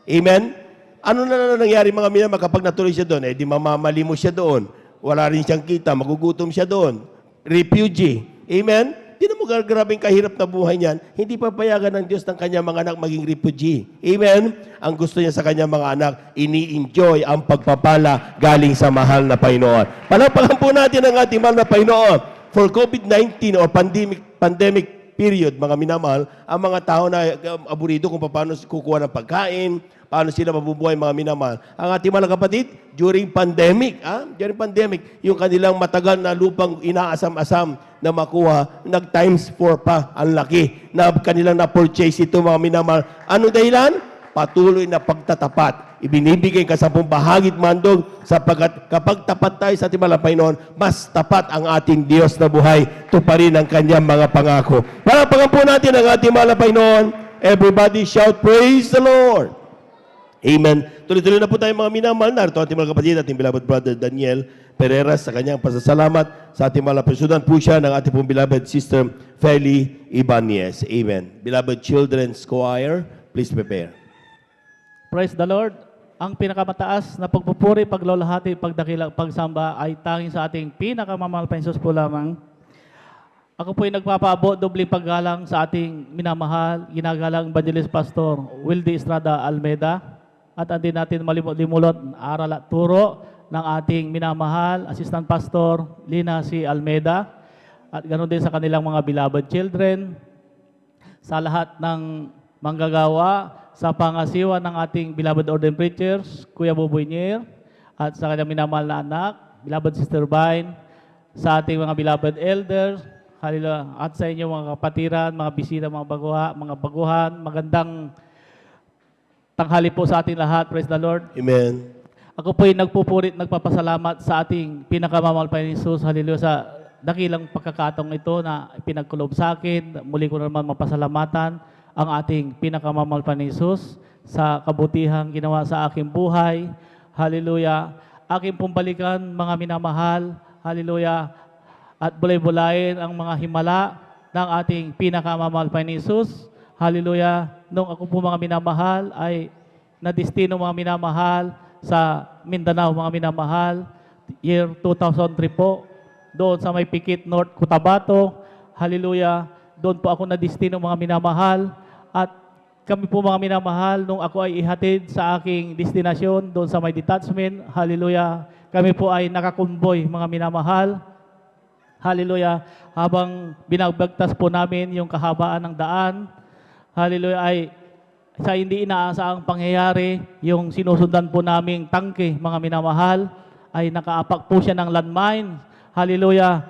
Amen? Ano na nangyari, mga minamahal, kapag natuloy siya doon? Di mamamali mo siya doon. Wala rin siyang kita, magugutom siya doon. Refugee. Amen? Di na mo grabing kahirap na buhay niyan. Hindi papayagan ng Diyos ng kanyang mga anak maging refugee. Amen? Ang gusto niya sa kanyang mga anak, ini-enjoy ang pagpapala galing sa mahal na Panginoon. Palakpakan po natin ang ating mahal na Panginoon. for COVID-19 or pandemic period, mga minamahal, ang mga tao na aburido kung paano kukuha ng pagkain, paano sila mabubuhay, mga minamahal. Ang ating mga kapatid, during pandemic, yung kanilang matagal na lupang inaasam-asam na makuha, nag-times 4 pa, ang laki, na kanilang na-purchase ito, mga minamahal. Ano dahilan? Patuloy na pagtatapat. Ibinibigay ka 10 bahagit mandog sapagkat kapag tapat tayo sa ating mahal na Panginoon, mas tapat ang ating Diyos na buhay. Tuparin ang kanyang mga pangako. Palakpakan po natin ang ating mahal na Panginoon. Everybody shout, praise the Lord. Amen. Tuloy-tuloy na po tayo mga minamahal. Narito ating mga kapatid, ating beloved brother Daniel Pereira sa kanyang pasasalamat sa ating mahal na Presudan po siya ng ating pong beloved sister Feli Ibanez. Amen. Beloved Children's Choir, please prepare. Praise the Lord. Ang pinakamataas na pagpupuri, paglalahati, pagdakila, pagsamba ay tanging sa ating pinakamamahal na Jesus po lamang. Ako po ay nagpapaabot dobling paggalang sa ating minamahal, ginagalang Evangelist Pastor Wildy Estrada Almeida. At hindi natin malimulot aral at turo ng ating minamahal, Assistant Pastor Lina C. Almeida. At ganoon din sa kanilang mga beloved children, sa lahat ng manggagawa, sa pangasiwa ng ating beloved ordained preachers, Kuya Boboy Nier, at sa kanyang minamahal na anak, beloved Sister Vine, sa ating mga beloved elders, hallelujah, at sa inyo mga kapatiran, mga bisita, mga baguhan, magandang tanghali po sa ating lahat. Praise the Lord. Amen. Ako po ay nagpupurit, nagpapasalamat sa ating pinakamamahal pa ni Jesus, hallelujah, sa dakilang pagkakataong ito na pinagkulob sa akin. Muli ko naman mapasalamatan ang ating pinakamamahal pa ni Jesus sa kabutihang ginawa sa aking buhay. Hallelujah. Aking pong balikan, mga minamahal. Hallelujah. At bulay-bulayin ang mga himala ng ating pinakamamahal pa ni Jesus. Hallelujah. Nung ako po mga minamahal ay nadestino mga minamahal sa Mindanao, mga minamahal. Year 2003 po. Doon sa may Pikit North, Cotabato. Hallelujah. Doon po ako nadestino mga minamahal. At kami po mga minamahal, nung ako ay ihatid sa aking destinasyon, doon sa may detachment, hallelujah, kami po ay nakakonvoy mga minamahal. Hallelujah, habang binagbagtas po namin yung kahabaan ng daan, hallelujah, ay sa hindi inaasahang pangyayari, yung sinusundan po naming tangke, mga minamahal, ay nakaapak po siya ng landmine. Hallelujah.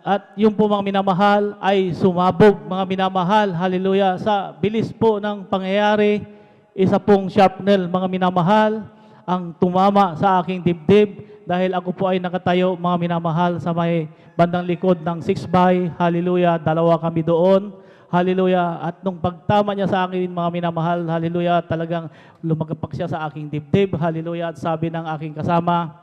At yung po mga minamahal ay sumabog, mga minamahal, hallelujah, sa bilis po ng pangyayari, isa pong sharpnel, mga minamahal, ang tumama sa aking dibdib dahil ako po ay nakatayo, mga minamahal, sa may bandang likod ng 6x, hallelujah, 2 kami doon, hallelujah, at nung pagtama niya sa akin, mga minamahal, hallelujah, talagang lumagapak siya sa aking dibdib, hallelujah, at sabi ng aking kasama,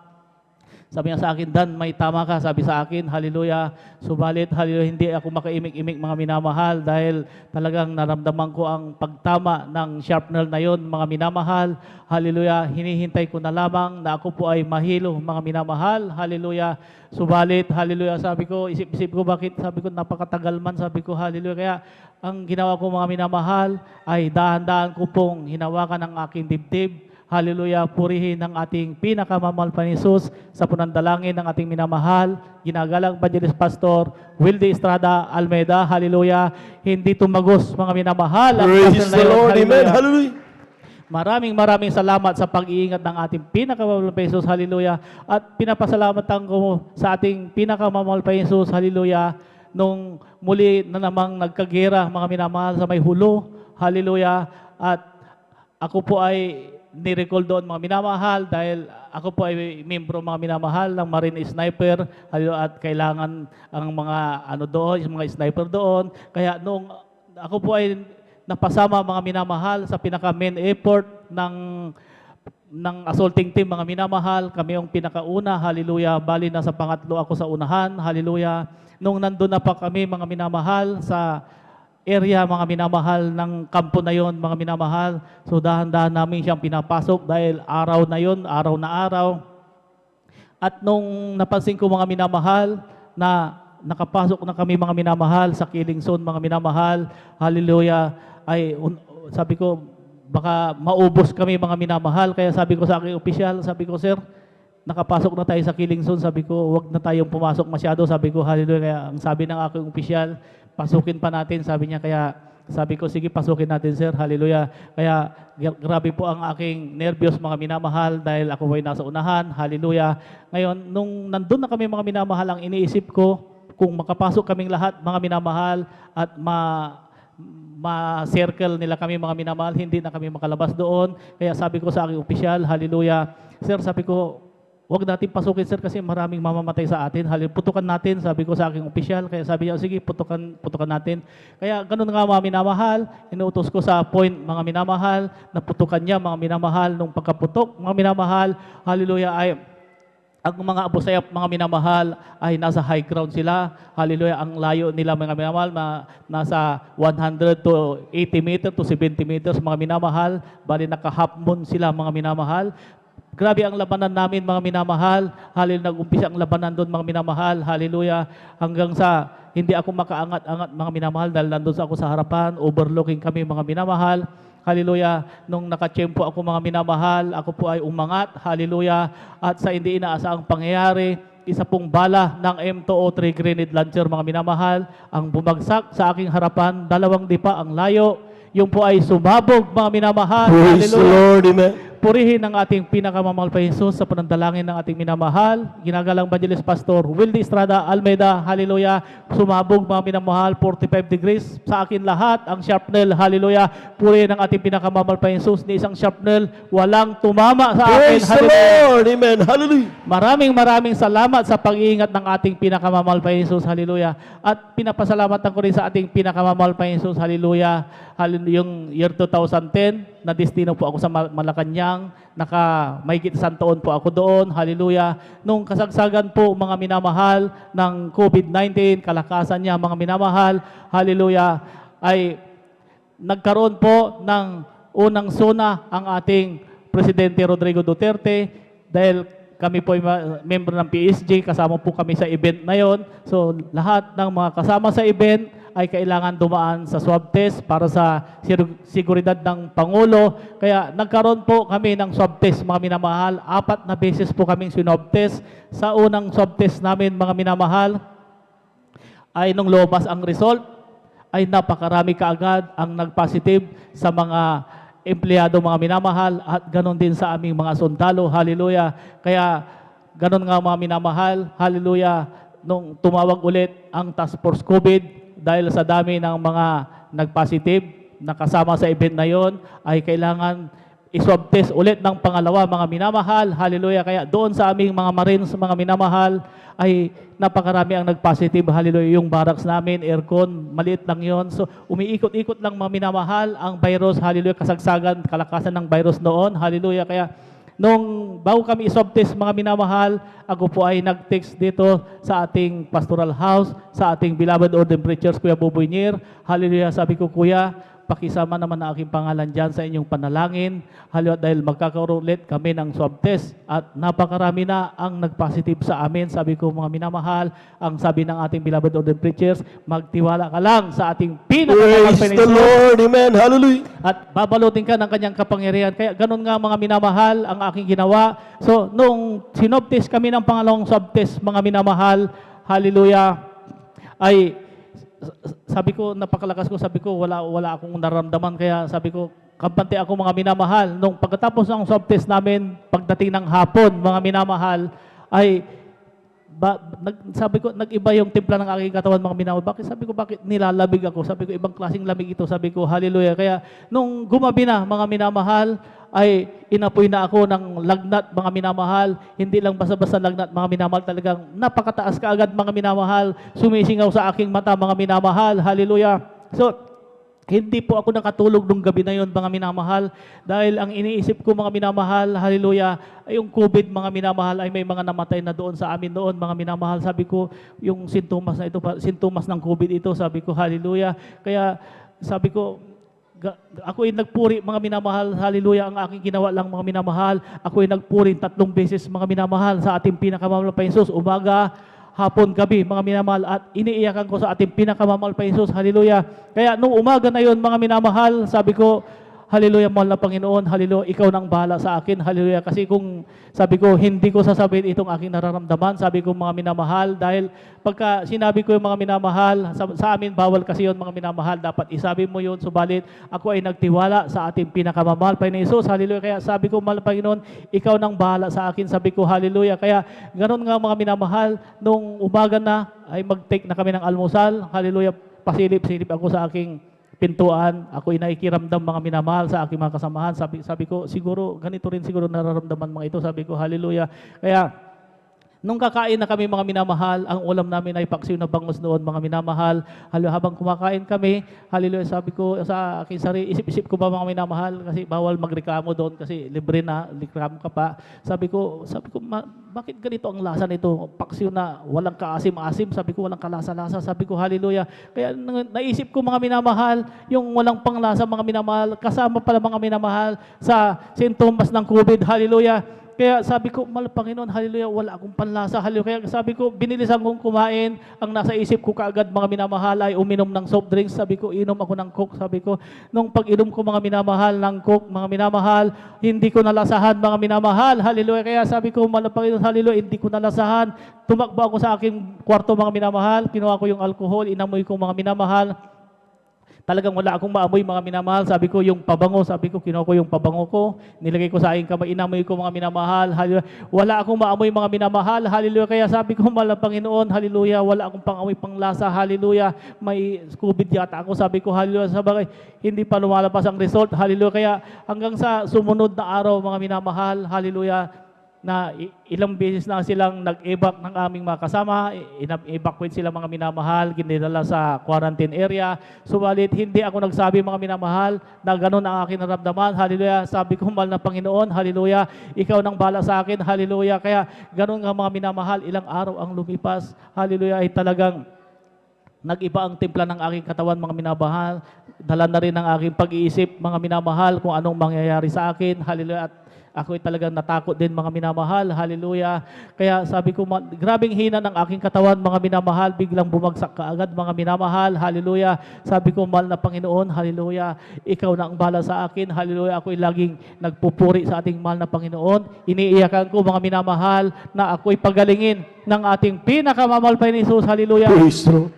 sabi niya sa akin, Dan, may tama ka. Sabi sa akin, hallelujah. Subalit, hallelujah, hindi ako makaimik-imik mga minamahal dahil talagang naramdaman ko ang pagtama ng sharpnel na yon, mga minamahal. Hallelujah. Hinihintay ko na lamang na ako po ay mahilo, mga minamahal. Hallelujah. Subalit, hallelujah. Sabi ko, isip-isip ko, bakit? Sabi ko, napakatagal man. Sabi ko, hallelujah. Kaya, ang ginawa ko mga minamahal ay dahan-dahan ko pong hinawakan ang aking dibdib. Hallelujah, purihin ang ating pinakamamahal pa ni Jesus sa punandalangin ng ating minamahal, ginagalang Evangelist Pastor Wildy Estrada Almeida. Hallelujah, hindi tumagos mga minamahal. Praise the Lord, amen, hallelujah. Maraming salamat sa pag-iingat ng ating pinakamamahal pa ni Jesus, hallelujah. At pinapasalamatan ko sa ating pinakamamahal pa ni Jesus, hallelujah, nung muli na namang nagkagera mga minamahal sa may hulo, hallelujah. At ako po ay ni-recall doon mga minamahal dahil ako po ay membro mga minamahal ng Marine Sniper at kailangan ang mga doon, yung mga sniper doon. Kaya nung ako po ay napasama mga minamahal sa pinaka-main effort ng assaulting team mga minamahal, kami yung pinakauna, hallelujah, bali na sa pangatlo ako sa unahan, hallelujah. Nung nandun na pa kami mga minamahal sa area, mga minamahal, ng kampo na yon, mga minamahal. So dahan-dahan namin siyang pinapasok dahil araw na yon, araw na araw. At nung napansin ko mga minamahal na nakapasok na kami mga minamahal sa killing zone, mga minamahal, hallelujah, ay sabi ko baka maubos kami mga minamahal. Kaya sabi ko sa aking opisyal, sabi ko, sir, nakapasok na tayo sa killing zone, sabi ko, wag na tayong pumasok masyado, sabi ko, hallelujah. Kaya ang sabi ng aking opisyal, pasukin pa natin, sabi niya, kaya sabi ko, sige, pasukin natin, sir, hallelujah. Kaya grabe po ang aking nervyos, mga minamahal, dahil ako ay nasa unahan, hallelujah. Ngayon, nung nandun na kami, mga minamahal, ang iniisip ko, kung makapasok kaming lahat, mga minamahal, at ma-circle nila kami, mga minamahal, hindi na kami makalabas doon. Kaya sabi ko sa aking opisyal, hallelujah, sir, sabi ko, wag natin pasukin, sir, kasi maraming mamamatay sa atin. Putukan natin, sabi ko sa aking opisyal. Kaya sabi niya, sige, putukan natin. Kaya ganun nga, mga minamahal, inuutos ko sa point, mga minamahal, na putukan niya, mga minamahal, nung pagkaputok, mga minamahal, hallelujah, ay ang mga Abu Sayyaf, mga minamahal, ay nasa high ground sila. Hallelujah, ang layo nila, mga minamahal, nasa 100 to 80 meters to 70 meters, mga minamahal. Bali, naka-half moon sila, mga minamahal. Grabe ang labanan namin, mga minamahal. Hallelujah, nag-umpisa ang labanan doon, mga minamahal. Hallelujah, hanggang sa hindi ako makaangat-angat, mga minamahal, dahil nandun ako sa harapan, overlooking kami, mga minamahal. Hallelujah. Nung nakatiyempo ako, mga minamahal, ako po ay umangat. Hallelujah. At sa hindi inaasahang pangyayari, isa pong bala ng M203 grenade launcher, mga minamahal, ang bumagsak sa aking harapan, 2 dipa ang layo. Yung po ay sumabog, mga minamahal. Praise the Lord, amen. Purihin ang ating pinakamamahal pa Jesus sa panandalangin ng ating minamahal. Ginagalang Evangelist Pastor Wildy Estrada Almeida, hallelujah. Sumabog, mga minamahal, 45 degrees sa akin lahat. Ang sharpnel, hallelujah. Purihin ang ating pinakamamahal pa Jesus. Ni isang sharpnel, walang tumama sa akin. Praise the Lord, amen. Hallelujah. Maraming salamat sa pag-iingat ng ating pinakamamahal pa Jesus, hallelujah. At pinapasalamatan ko rin sa ating pinakamamahal pa Jesus, hallelujah. Yung year 2010, na destino po ako sa Malacanang, mahigit 1 taon po ako doon, hallelujah. Nung kasagsagan po, mga minamahal, ng COVID-19, kalakasan niya, mga minamahal, hallelujah, ay nagkaroon po ng unang zona ang ating Presidente Rodrigo Duterte, dahil kami po ay member ng PSG, kasama po kami sa event na yon. So lahat ng mga kasama sa event ay kailangan dumaan sa swab test para sa seguridad ng Pangulo. Kaya nagkaroon po kami ng swab test, mga minamahal. 4 na beses po kaming swab test. Sa unang swab test namin, mga minamahal, ay nung lumabas ang result, ay napakarami kaagad ang nag-positive sa mga empleyado, mga minamahal, at ganon din sa aming mga sundalo, hallelujah. Kaya ganon nga, mga minamahal, hallelujah, nung tumawag ulit ang Task Force COVID, dahil sa dami ng mga nag-positive na kasama sa event na yon, ay kailangan i-swab test ulit ng pangalawa, mga minamahal, hallelujah. Kaya doon sa aming mga Marines, mga minamahal, ay napakarami ang nag-positive, hallelujah. Yung barracks namin, aircon, maliit lang yon. So umiikot-ikot lang, mga minamahal, ang virus, hallelujah, kasagsagan, kalakasan ng virus noon, hallelujah. Kaya nung bago kami i-swab test, mga minamahal, ako po ay nag-text dito sa ating pastoral house, sa ating beloved ordained preachers, Kuya Boboy Nier. Hallelujah, sabi ko, Kuya, pakisama naman ang aking pangalan dyan sa inyong panalangin. Hallelujah, dahil magkakaroon ulit kami ng swab test at napakarami na ang nag-positive sa amin. Sabi ko, mga minamahal, ang sabi ng ating beloved ordained preachers, magtiwala ka lang sa ating pinakamamahal Praise the Lord, amen. Hallelujah. at babalutin ka ng kanyang kapangyarihan. Kaya ganun nga, mga minamahal, ang aking ginawa. So, nung sinobtest kami ng pangalawang swab test, mga minamahal, hallelujah, ay sabi ko, napakalakas ko, sabi ko, wala akong naramdaman. Kaya sabi ko, kampante ako, mga minamahal. Nung pagkatapos ng swab test namin, pagdating ng hapon, mga minamahal, ay sabi ko, nag-iba yung timpla ng aking katawan, mga minamahal. Sabi ko, bakit nilalabig ako? Sabi ko, ibang klaseng lamig ito. Sabi ko, hallelujah. Kaya nung gumabi na, mga minamahal, ay inapoy na ako ng lagnat, mga minamahal. Hindi lang basta-basta lagnat, mga minamahal. Talagang napakataas ka agad, mga minamahal. Sumisingaw sa aking mata, mga minamahal. Hallelujah. So, hindi po ako nakatulog nung gabi na yon, mga minamahal. Dahil ang iniisip ko, mga minamahal, hallelujah, ay yung COVID, mga minamahal, ay may mga namatay na doon sa amin doon, mga minamahal. Sabi ko, yung sintomas na ito, sintomas ng COVID ito, sabi ko, hallelujah. Kaya sabi ko, ako ay nagpuri, mga minamahal, hallelujah, ang aking ginawa lang, mga minamahal. Ako ay nagpuri 3 beses, mga minamahal, sa ating pinakamamahal pa Jesus, umaga, hapon, gabi, mga minamahal, at iniiyakan ko sa ating pinakamamahal pa Jesus, hallelujah. Kaya nung umaga na yon, mga minamahal, sabi ko, hallelujah, mahal na Panginoon, hallelujah, ikaw nang bahala sa akin, hallelujah. Kasi kung sabi ko, hindi ko sasabihin itong aking nararamdaman, sabi ko mga minamahal, dahil pagka sinabi ko yung mga minamahal, sa amin bawal kasi yun mga minamahal, dapat isabi mo yun, subalit ako ay nagtiwala sa ating pinakamamahal, Panginoon Hesus, hallelujah. Kaya sabi ko, mahal na Panginoon, ikaw nang bahala sa akin, sabi ko, hallelujah. Kaya ganun nga mga minamahal, nung umaga na ay mag-take na kami ng almusal, hallelujah, pasilip-silip ako sa aking pintuan, ako inakikiramdam mga minamahal sa aking mga kasamahan. Sabi ko, siguro, ganito rin siguro nararamdaman mga ito. Sabi ko, hallelujah. Kaya, nung kakain na kami mga minamahal, ang ulam namin ay paksiw na bangus noon mga minamahal. Habang kumakain kami, hallelujah, sabi ko sa aking sarili, isip-isip ko ba mga minamahal, kasi bawal magreklamo doon kasi libre na, reklamo ka pa. Sabi ko, bakit ganito ang lasa nito? Paksiw na walang kaasim-asim, sabi ko walang kalasa-lasa, sabi ko hallelujah. Kaya naisip ko mga minamahal, yung walang panglasa mga minamahal, kasama pala mga minamahal sa sintomas ng COVID, hallelujah. Kaya sabi ko, mahal Panginoon, hallelujah, wala akong panlasa, hallelujah. Kaya sabi ko, binilisan kong kumain, ang nasa isip ko kaagad mga minamahal ay uminom ng soft drinks. Sabi ko, inom ako ng Coke. Sabi ko, nung pag-inom ko mga minamahal ng Coke, mga minamahal, hindi ko nalasahan mga minamahal, hallelujah. Kaya sabi ko, mahal Panginoon, hallelujah, hindi ko nalasahan. Tumakbo ako sa aking kwarto mga minamahal, kinuha ko yung alcohol, inamoy ko mga minamahal. Talagang wala akong maamoy mga minamahal. Sabi ko yung pabango, sabi ko kinuha ko yung pabango ko, nilagay ko sa aking kamay, inamoy ko mga minamahal. Hallelujah. Wala akong maamoy mga minamahal. Hallelujah. Kaya sabi ko, mahal na Panginoon, hallelujah, wala akong pangamoy panglasa. Hallelujah. May COVID yata ako. Sabi ko, hallelujah. Sabagay, hindi pa lumalabas ang result. Hallelujah. Kaya hanggang sa sumunod na araw mga minamahal, hallelujah, na ilang beses na silang nag-evac ng aming mga kasama, evacuate sila mga minamahal, ginidala sa quarantine area. Subalit, hindi ako nagsabi mga minamahal na ganun ang aking naramdaman. Hallelujah. Sabi ko, mahal na Panginoon, hallelujah, ikaw nang bahala sa akin, hallelujah. Kaya ganun nga mga minamahal, ilang araw ang lumipas, hallelujah, ay talagang nag-iba ang timpla ng aking katawan, mga minamahal. Dala na rin ang aking pag-iisip, mga minamahal, kung anong mangyayari sa akin, hallelujah. At ako ay talagang natakot din mga minamahal, hallelujah. Kaya sabi ko, grabing hina ng aking katawan mga minamahal, biglang bumagsak kaagad mga minamahal, hallelujah. Sabi ko, mahal na Panginoon, hallelujah, ikaw na ang bahala sa akin, hallelujah. Ako ay laging nagpupuri sa ating mahal na Panginoon. Iniiyakan ko mga minamahal na ako ay pagalingin ng ating pinakamamahal pa ni Jesus, hallelujah. Praise the Lord.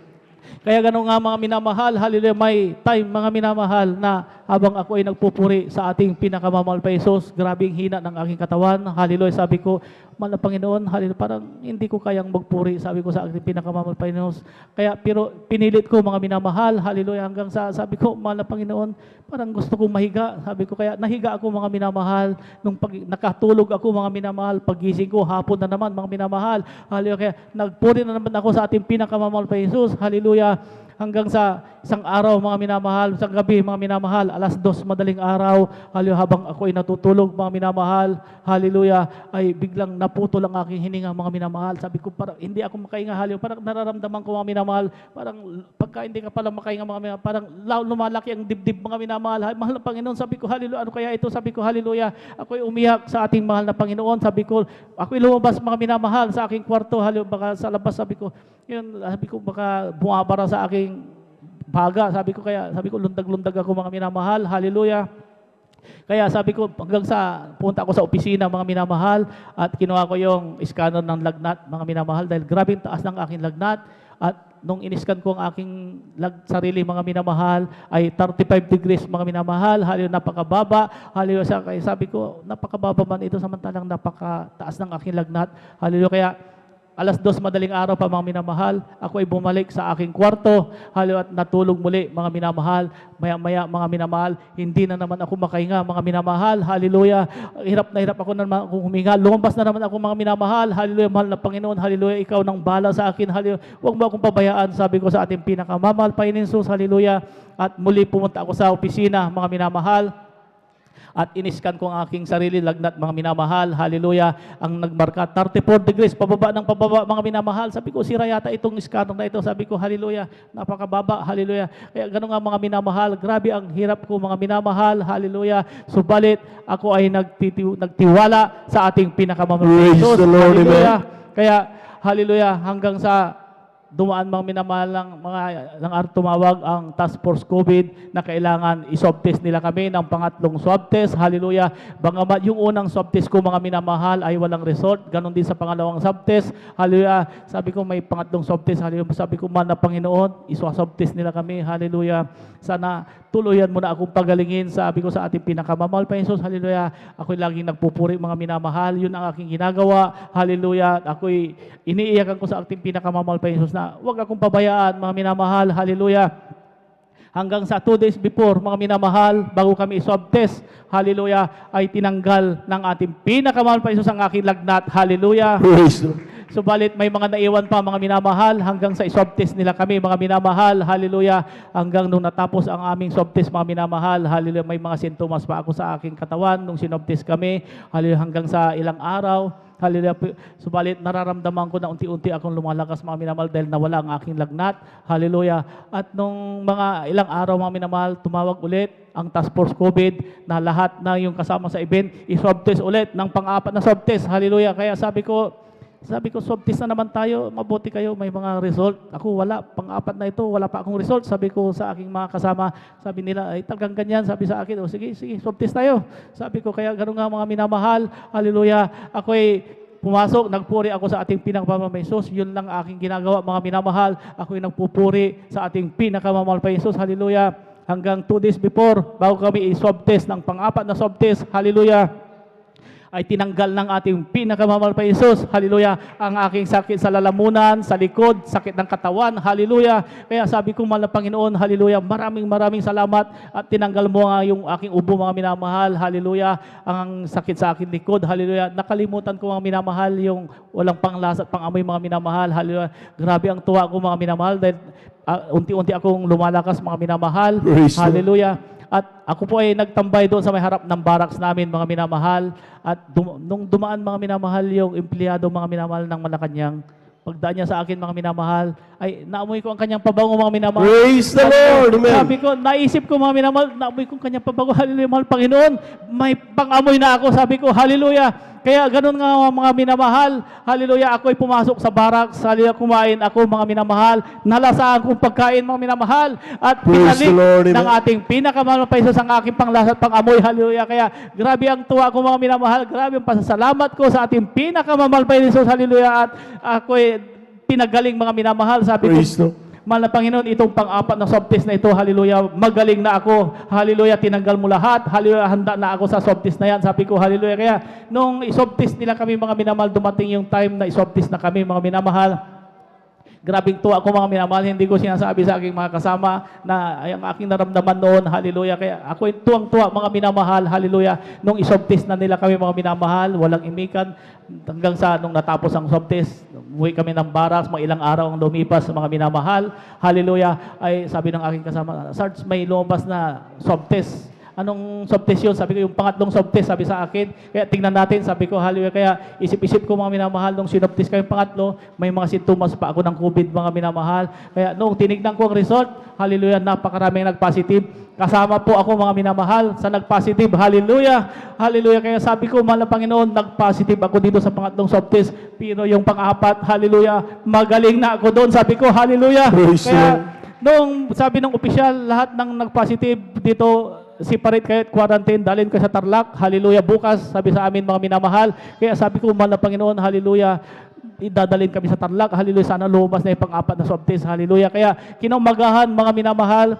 Kaya ganun nga mga minamahal, hallelujah, may time mga minamahal na habang ako ay nagpupuri sa ating pinakamamahal pa Jesus, grabing hina ng aking katawan, hallelujah. Sabi ko, mahal na Panginoon, hallelujah, parang hindi ko kayang magpuri, sabi ko sa ating pinakamamahal pa Jesus. Kaya pero pinilit ko mga minamahal, hallelujah, hanggang sa sabi ko, mahal na Panginoon, parang gusto kong mahiga, sabi ko, kaya nahiga ako mga minamahal, nung nakatulog ako mga minamahal, pagising ko, hapon na naman mga minamahal, hallelujah. Kaya nagpuri na naman ako sa ating pinakamamahal pa Jesus, hallelujah. Hanggang sa isang araw mga minamahal, isang gabi mga minamahal, 2:00 madaling araw, hallelujah, habang ako ay natutulog mga minamahal, hallelujah, ay biglang naputol ang aking hininga mga minamahal. Sabi ko, parang hindi ako makahinga, hallelujah, parang nararamdaman ko mga minamahal, parang pagka hindi ka pala makahinga mga minamahal, parang lumalaki ang dibdib mga minamahal. Mahal na Panginoon, sabi ko, hallelujah, ano kaya ito? Sabi ko, hallelujah, ako ay umiyak sa ating mahal na Panginoon. Sabi ko, ako ay lumabas mga minamahal sa aking kwarto, hallelujah, baka sa labas, sabi ko, baka bumabara sa aking baga, sabi ko lundag-lundag ako mga minamahal, hallelujah. Kaya sabi ko, hanggang sa punta ako sa opisina mga minamahal at kinuha ko yung scanner ng lagnat mga minamahal dahil grabing taas ng aking lagnat. At nung iniskan ko ang aking sarili mga minamahal ay 35 degrees mga minamahal, hallelujah, napakababa, hallelujah. Kaya sabi ko, napakababa man ito samantalang napakataas ng aking lagnat, hallelujah. Kaya 2:00 madaling araw pa mga minamahal, ako ay bumalik sa aking kwarto, hallelujah, at natulog muli mga minamahal. Maya-maya mga minamahal, hindi na naman ako makahinga mga minamahal, hallelujah. Hirap na hirap ako naman akong huminga. Lumabas na naman ako mga minamahal, hallelujah, mahal na Panginoon, hallelujah, ikaw nang bahala sa akin, hallelujah. Huwag mo akong pabayaan, sabi ko sa ating pinakamamahal pa ni Jesus, hallelujah. At muli pumunta ako sa opisina mga minamahal. At iniskan ko ang aking sarili, lagnat mga minamahal, hallelujah, ang nagmarka 34 degrees, pababa ng pababa mga minamahal. Sabi ko, sira yata itong scanner na ito. Sabi ko, hallelujah, napakababa, hallelujah. Kaya ganun nga mga minamahal, grabe ang hirap ko mga minamahal, hallelujah. Subalit, ako ay nagtiwala sa ating pinakamamahal Praise Jesus, the Lord, hallelujah. amen. Kaya, hallelujah, hanggang sa dumaan mga minamahal ng tumawag ang Task Force COVID na kailangan i-swab test nila kami ng pangatlong swab test. Hallelujah. Bangamat yung unang swab test ko mga minamahal ay walang result. Ganon din sa pangalawang swab test. Hallelujah. Sabi ko may pangatlong swab test. Hallelujah. Sabi ko man na Panginoon, iswa-swab test nila kami. Hallelujah. Sana tuluyan mo na akong pagalingin. Sabi ko sa ating pinakamamahal pa Jesus. Hallelujah. Ako'y laging nagpupuri mga minamahal. Yun ang aking ginagawa. Hallelujah. Ako'y iniiyakan ko sa ating pinakamamahal pa Jesus na huwag akong pabayaan mga minamahal. Hallelujah. Hanggang sa 2 days before, mga minamahal, bago kami i-swab test, hallelujah, ay tinanggal ng ating pinakamahal pa Jesus ang aking lagnat. Hallelujah. Praise the Lord. Subalit may mga naiwan pa mga minamahal hanggang sa swab test nila kami mga minamahal. Hallelujah. Hanggang nung natapos ang aming swab test mga minamahal. Hallelujah. May mga sintomas pa ako sa aking katawan nung sinwab test kami. Hallelujah. Hanggang sa ilang araw. Hallelujah. Subalit nararamdaman ko na unti-unti akong lumalakas mga minamahal dahil nawala ang aking lagnat. Hallelujah. At nung mga ilang araw mga minamahal, tumawag ulit ang Task Force COVID na lahat na yung kasama sa event, i-swab test ulit ng pang-apat na swab test. Hallelujah. Kaya sabi ko, swab test na naman tayo, mabuti kayo, may mga result. Ako wala, pang-apat na ito, wala pa akong result. Sabi ko sa aking mga kasama, sabi nila, ay talagang ganyan. Sabi sa akin, sige, swab test tayo. Sabi ko, kaya gano'n nga mga minamahal, hallelujah, ako'y pumasok, nagpuri ako sa ating pinakamamahal Jesus. Yun lang aking ginagawa mga minamahal. Ako'y nagpupuri sa ating pinakamamahal pa Jesus, hallelujah. Hanggang 2 days before, bago kami i-swab test ng pang-apat na swab test, hallelujah, ay tinanggal ng ating pinakamamahal pa Jesus. Hallelujah. Ang aking sakit sa lalamunan, sa likod, sakit ng katawan. Hallelujah. Kaya sabi ko, mahal na Panginoon, hallelujah, maraming salamat at tinanggal mo nga yung aking ubo mga minamahal. Hallelujah. Ang sakit sa aking likod. Hallelujah. Nakalimutan ko mga minamahal yung walang panglasa at pangamoy mga minamahal. Hallelujah. Grabe ang tuwa ko mga minamahal dahil unti-unti akong lumalakas mga minamahal. Praise the Lord. Hallelujah. At ako po ay nagtambay doon sa may harap ng barracks namin, mga minamahal. At nung dumaan mga minamahal yung empleyado mga minamahal ng Malacanang, pagdaan niya sa akin mga minamahal, ay naamoy ko ang kanyang pabango mga minamahal. Praise the Lord. Amen. Sabi ko, naisip ko mga minamahal, naamoy ko ang kanyang pabango. Hallelujah, mahal Panginoon. May pang-amoy na ako. Sabi ko, hallelujah. Kaya ganun nga mga minamahal. Hallelujah, ako'y pumasok sa barracks. Hallelujah, kumain ako mga minamahal. Nalasaan kong pagkain mga minamahal. At Praise the Lord, pinalik amen. ng ating pinakamahal pa Jesus ang aking panglasa at pang-amoy. Hallelujah. Kaya grabe ang tuwa ko mga minamahal. Grabe ang pasasalamat ko sa ating pinakamahal pa Jesus. Hallelujah. At ako'y pinagaling mga minamahal. Sabi ko, Praise the Lord. mahal na Panginoon, itong pang-apat na swab test na ito, hallelujah, magaling na ako, hallelujah, tinanggal mo lahat, hallelujah, handa na ako sa swab test na yan. Sabi ko, hallelujah. Kaya nung i-swab test nila kami mga minamahal, dumating yung time na i-swab test na kami mga minamahal. Grabing tuwa ko mga minamahal, hindi ko sinasabi sa aking mga kasama na ay ang aking naramdaman noon, hallelujah. Kaya ako tuwang-tuwa mga minamahal, hallelujah. Nung i-swab test na nila kami mga minamahal, walang imikan, hanggang sa nung natapos ang swab test, umuwi kami ng barracks, mga ilang araw ang lumipas sa mga minamahal, hallelujah. Ay sabi ng aking kasama, Sarge, may lumabas na swab test. Anong swab test yun? Sabi ko, yung pangatlong swab test, sabi sa akin. Kaya tingnan natin, sabi ko, hallelujah. Kaya isip-isip ko mga minamahal, nung sinwab test ko yung pangatlo, may mga sintomas pa ako ng COVID mga minamahal. Kaya nung tinignan ko ang result, hallelujah, napakaraming nag-positive. Kasama po ako mga minamahal sa nag-positive. Hallelujah. Hallelujah. Kaya sabi ko, mahal na Panginoon, nag-positive ako dito sa pangatlong swab test. Pero yung pang-apat, hallelujah, magaling na ako doon. Sabi ko, hallelujah. Praise the Kaya Lord. nung sabi ng opisyal, lahat ng nag-positive dito, separate kayo at quarantine, dalhin ko sa Tarlac, hallelujah, bukas, sabi sa amin mga minamahal. Kaya sabi ko, mahal na Panginoon, hallelujah, idadalhin kami sa Tarlac, hallelujah, sana lumabas na yung pang-apat na swab test, hallelujah. Kaya kinaumagahan mga minamahal,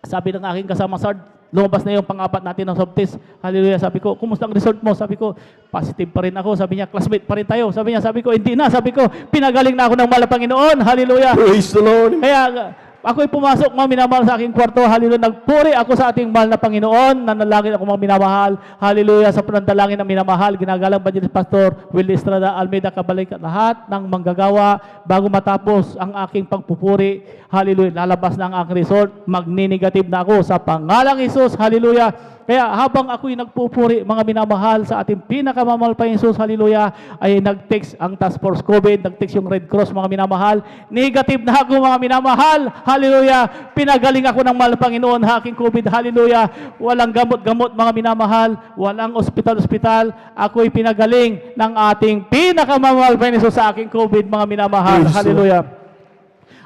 sabi ng aking kasama, Sard, lumabas na yung pang-apat natin ng swab test, hallelujah. Sabi ko, kumusta ang result mo? Sabi ko, positive pa rin ako. Sabi niya, classmate pa rin tayo. Sabi niya, sabi ko, hindi na. Sabi ko, pinagaling na ako ng mahal na Panginoon, hallelujah. Praise the Lord. Kaya ako'y pumasok mga minamahal sa aking kwarto, hallelujah, nagpuri ako sa ating mahal na Panginoon, nanalangin ako mga minamahal, hallelujah, sa panandalangin ng minamahal, ginagalang Evangelist Pastor Will Estrada Almeida Kabalik at lahat ng manggagawa, bago matapos ang aking pagpupuri, hallelujah, lalabas na ang aking result, magni-negative na ako sa pangalang Isus, hallelujah. Kaya habang ako'y nagpupuri, mga minamahal, sa ating pinakamamahal pa Jesus, hallelujah, ay nag-text ang Task Force COVID, nag-text yung Red Cross, mga minamahal. Negative na ako, mga minamahal, hallelujah. Pinagaling ako ng mahal na Panginoon, aking COVID, hallelujah. Walang gamot-gamot, mga minamahal, walang ospital-ospital. Ako'y pinagaling ng ating pinakamamahal pa Jesus sa aking COVID, mga minamahal, Praise the Lord. hallelujah.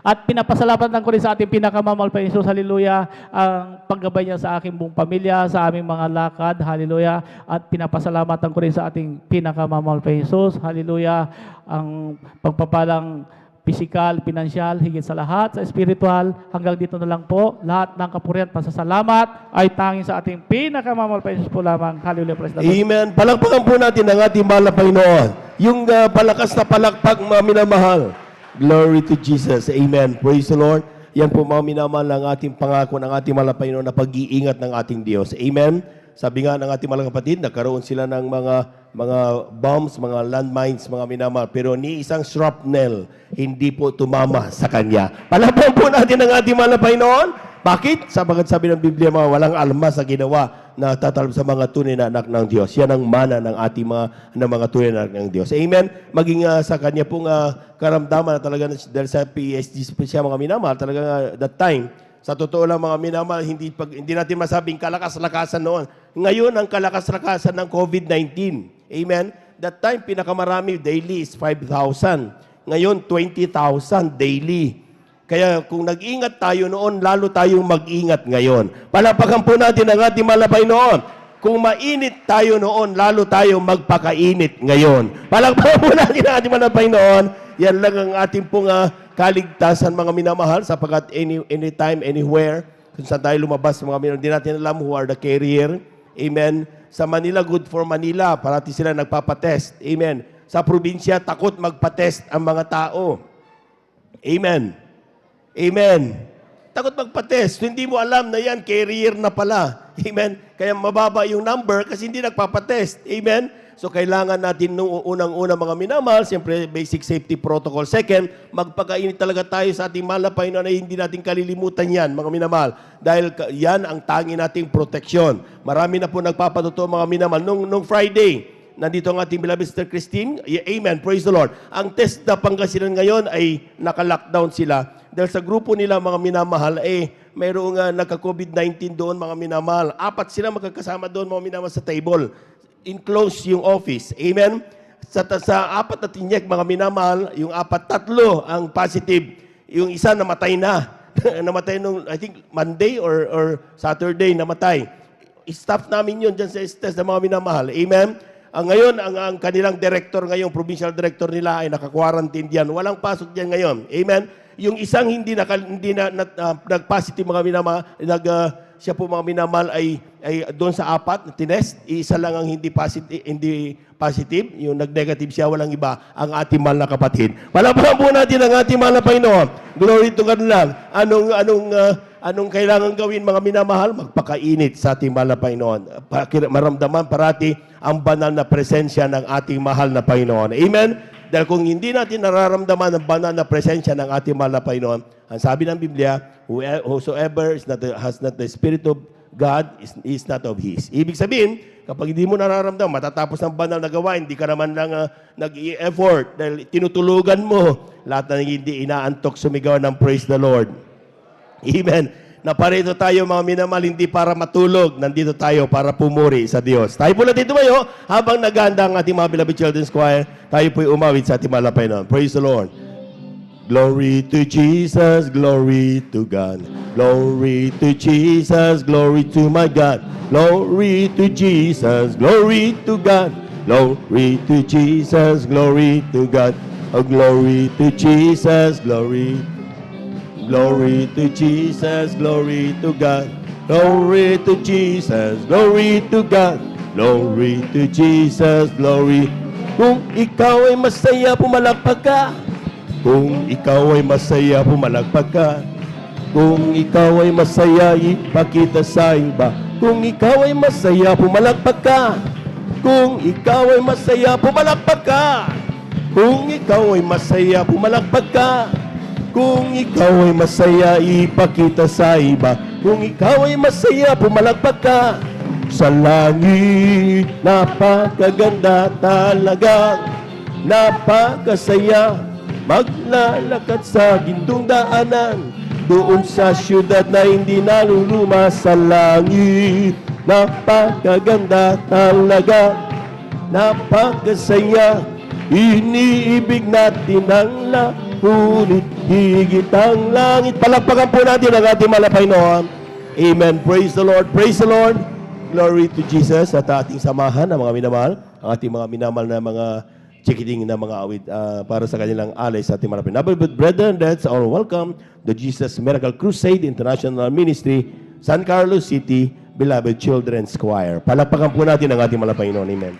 At pinapasalamatan ko rin sa ating pinakamamahal pa Jesus, hallelujah, ang paggabay niya sa aking buong pamilya, sa aming mga lakad, hallelujah. At pinapasalamatan ko rin sa ating pinakamamahal pa Jesus, hallelujah, ang pagpapalang pisikal, pinansyal, higit sa lahat, sa spiritual, hanggang dito na lang po. Lahat ng kapurihan, pasasalamat ay tanging sa ating pinakamamahal pa Jesus po lamang. Hallelujah, praise the Lord. Amen. Palakpakan po natin ang ating mahal na Panginoon. Yung palakas na palakpak, mga minamahal. Glory to Jesus. Amen. Praise the Lord. Yan po mga minamahal ang ating pangako ng ating mahal na Panginoon na pag-iingat ng ating Diyos. Amen. Sabi nga ng ating mga kapatid, nagkaroon sila ng mga bombs, mga landmines, mga minamahal. Pero ni isang shrapnel, hindi po tumama sa kanya. Palakpakan po natin ang ating mahal na Panginoon. Bakit? Sabagat sabi ng Biblia, mga walang almas sa ginawa na tatalab sa mga tunay na anak ng Diyos. Yan ang mana ng ating mga tunay na anak ng Diyos. Amen? Maging sa kanya pong karamdaman na talaga dahil sa PSG siya mga minamahal, talaga that time, sa totoo lang mga minamahal, hindi natin masabing kalakas-lakasan noon. Ngayon, ang kalakas-lakasan ng COVID-19. Amen? That time, pinakamarami daily is 5,000. Ngayon, 20,000 daily. Kaya kung nag-ingat tayo noon, lalo tayong mag-ingat ngayon. Palapakan po natin ang ating mahal na Panginoon. Kung mainit tayo noon, lalo tayo magpakainit ngayon. Palapakan po natin ang ating mahal na Panginoon. Yan lang ang ating pong kaligtasan mga minamahal sapagkat anytime, anywhere, kung saan tayo lumabas mga minamahal, hindi natin alam who are the carrier. Amen. Sa Manila, good for Manila. Parati sila nagpapatest. Amen. Sa probinsya, takot magpatest ang mga tao. Amen. Amen. Takot magpatest. Hindi mo alam na yan, carrier na pala. Amen. Kaya mababa yung number kasi hindi nagpapatest. Amen. So, kailangan natin nung unang-unang mga minamahal, siyempre, basic safety protocol. Second, magpakainit talaga tayo sa ating mahal na Panginoon na hindi natin kalilimutan yan, mga minamahal. Dahil yan ang tangi nating proteksyon. Marami na po nagpapatuto mga minamahal. Nung Friday, nandito ang ating beloved Sister Christine. Amen. Praise the Lord. Ang TESDA Pangasinan ngayon ay naka-lockdown sila. Dahil sa grupo nila, mga minamahal, mayroong nagka-COVID-19 doon, mga minamahal. 4 sila magkakasama doon, mga minamahal, sa table. Enclose yung office. Amen? Sa 4 na tinyek, mga minamahal, yung 3 ang positive. Yung isa namatay na. Namatay nung, I think, Monday or Saturday, namatay. Staff namin yun dyan sa STES na mga minamahal. Amen? Ngayon, ang kanilang director ngayon, provincial director nila ay naka-quarantine diyan. Walang pasok diyan ngayon. Amen? Yung isang hindi nag-positive mga minamahal, siya po mga minamahal ay doon sa 4 na tinest, isa lang ang hindi positive, yung nag-negative siya, walang iba, ang ating mahal na kapatid. Palapakan po natin ang ating mahal na Panginoon. Glory to God lang. Anong kailangan gawin mga minamahal? Magpakainit sa ating mahal na Panginoon. Maramdaman parati ang banal na presensya ng ating mahal na Panginoon. Amen? Dahil kung hindi natin nararamdaman ang banal na presensya ng ating mahal na Panginoon, ang sabi ng Biblia, whosoever has not the Spirit of God is not of His. Ibig sabihin, kapag hindi mo nararamdaman, matatapos ng banal na gawain, hindi ka naman lang nag-i-effort dahil tinutulugan mo lahat na hindi inaantok sumigaw ng praise the Lord. Amen. Naparito tayo mga minamahal, hindi para matulog. Nandito tayo para pumuri sa Diyos. Tayo po natin tumayo habang naghahanda ang ating mga beloved children's choir. Tayo po'y umawit sa ating mahal na Panginoon. Praise the Lord. Glory to Jesus, glory to God. Glory to Jesus, glory to my God. Glory to Jesus, glory to God. Glory to Jesus, glory to God. Oh, glory to Jesus, glory. Glory to Jesus, glory to God. Glory to Jesus, glory to God. Glory to Jesus, glory. Kung ikaw ay masaya, pumalakpak ka. Kung ikaw ay masaya, pumalakpak ka. Kung ikaw ay masaya, ipakita sa iba. Kung ikaw ay masaya, pumalakpak ka. Kung ikaw ay masaya, pumalakpak ka. Kung ikaw ay masaya, pumalakpak ka. Kung ikaw ay masaya, ipakita sa iba. Kung ikaw ay masaya, pumalakpak ka. Sa langit, napakaganda talaga. Napakasaya, maglalakad sa gintong daanan. Doon sa syudad na hindi naluluma sa langit. Napakaganda talaga. Napakasaya, iniibig natin ang lahat. ngunit higit ang langit. Palakpakan po natin ang ating malapay Noon. Amen. Praise the Lord. Praise the Lord. Glory to Jesus at ating samahan ng mga minamahal, ang ating mga minamahal na mga chikiting na mga awit para sa kanilang alay sa ating malapay. But brethren, let's all welcome the Jesus Miracle Crusade International Ministry, San Carlos City, Beloved Children's Choir. Palakpakan po natin ang ating malapay Noon. Amen.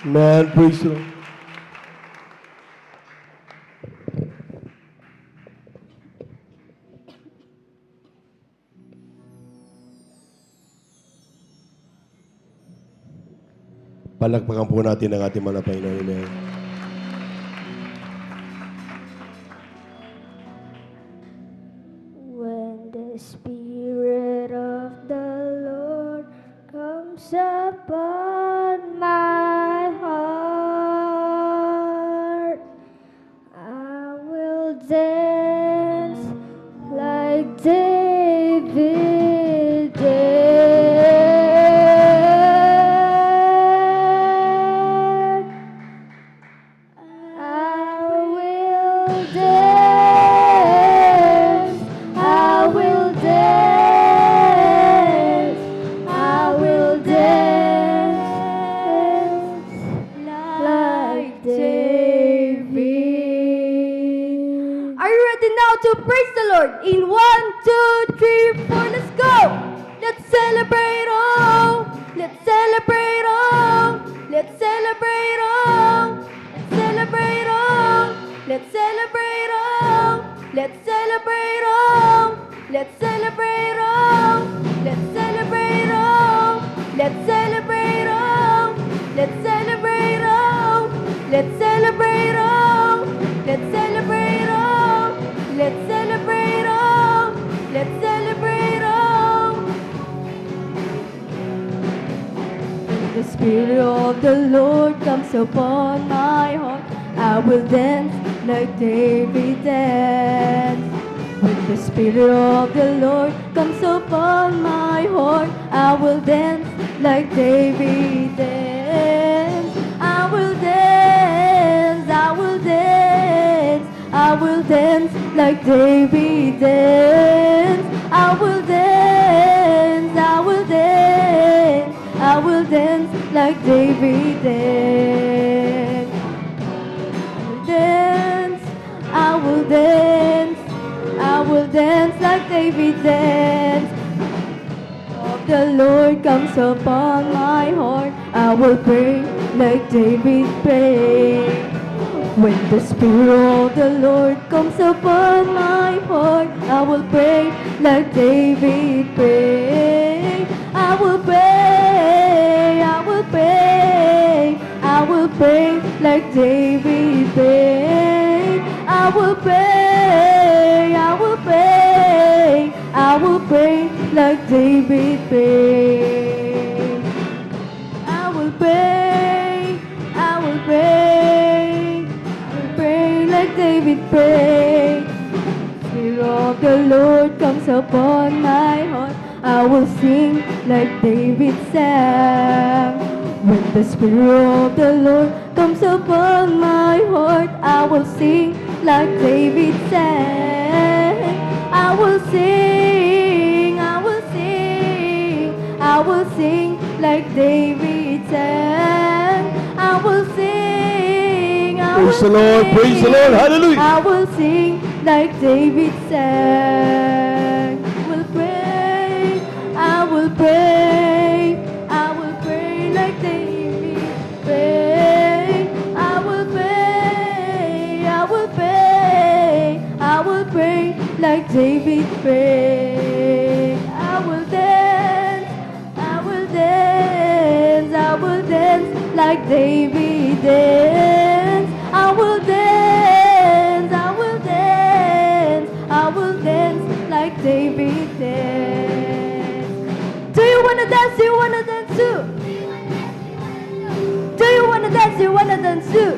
Amen. Praise the Lord. Palakpakan po natin ang ating malapay na Amen. When the Spirit of the Lord comes upon my heart, I will dance like David danced. To praise the Lord in 1, 2, 3, 4, let's go! Let's celebrate all! Let's celebrate all! Let's celebrate all! Let's celebrate all! Let's celebrate all! Let's celebrate all! Let's celebrate all! Let's celebrate all! Let's celebrate all! Let's celebrate all! Let's celebrate all! Let's celebrate all! Let's celebrate all! Let's celebrate all! The Spirit of the Lord comes upon my heart. I will dance like David danced. When the Spirit of the Lord comes upon my heart, I will dance like David danced. I will dance, I will dance, I will dance like David dance. I will dance, I will dance, I will dance like David dance. Dance, I will dance, I will dance like David dance. Of the Lord comes upon my heart, I will pray like David prayed. When the Spirit of the Lord comes upon my heart, I will pray like David prayed. I will pray, I will pray, I will pray like David prayed. I will pray, I will pray, I will pray like David prayed. I will pray, I will pray, I will pray like David prayed. Spirit of the Lord comes upon my heart, I will sing like David sang. When the Spirit of the Lord comes upon my heart, I will sing like David sang. I will sing, I will sing, I will sing like David sang. I will sing, I will Praise the Lord, praise the Lord, hallelujah. I will sing like David sang. I will pray, I will pray, I will pray like David prayed. I will pray, I will pray, I will pray like David prayed. I will dance, I will dance, I will dance like David danced. I will dance, I will dance, I will dance like David danced. Do you wanna dance? Do you wanna dance too? Do you wanna dance? Do you wanna dance too?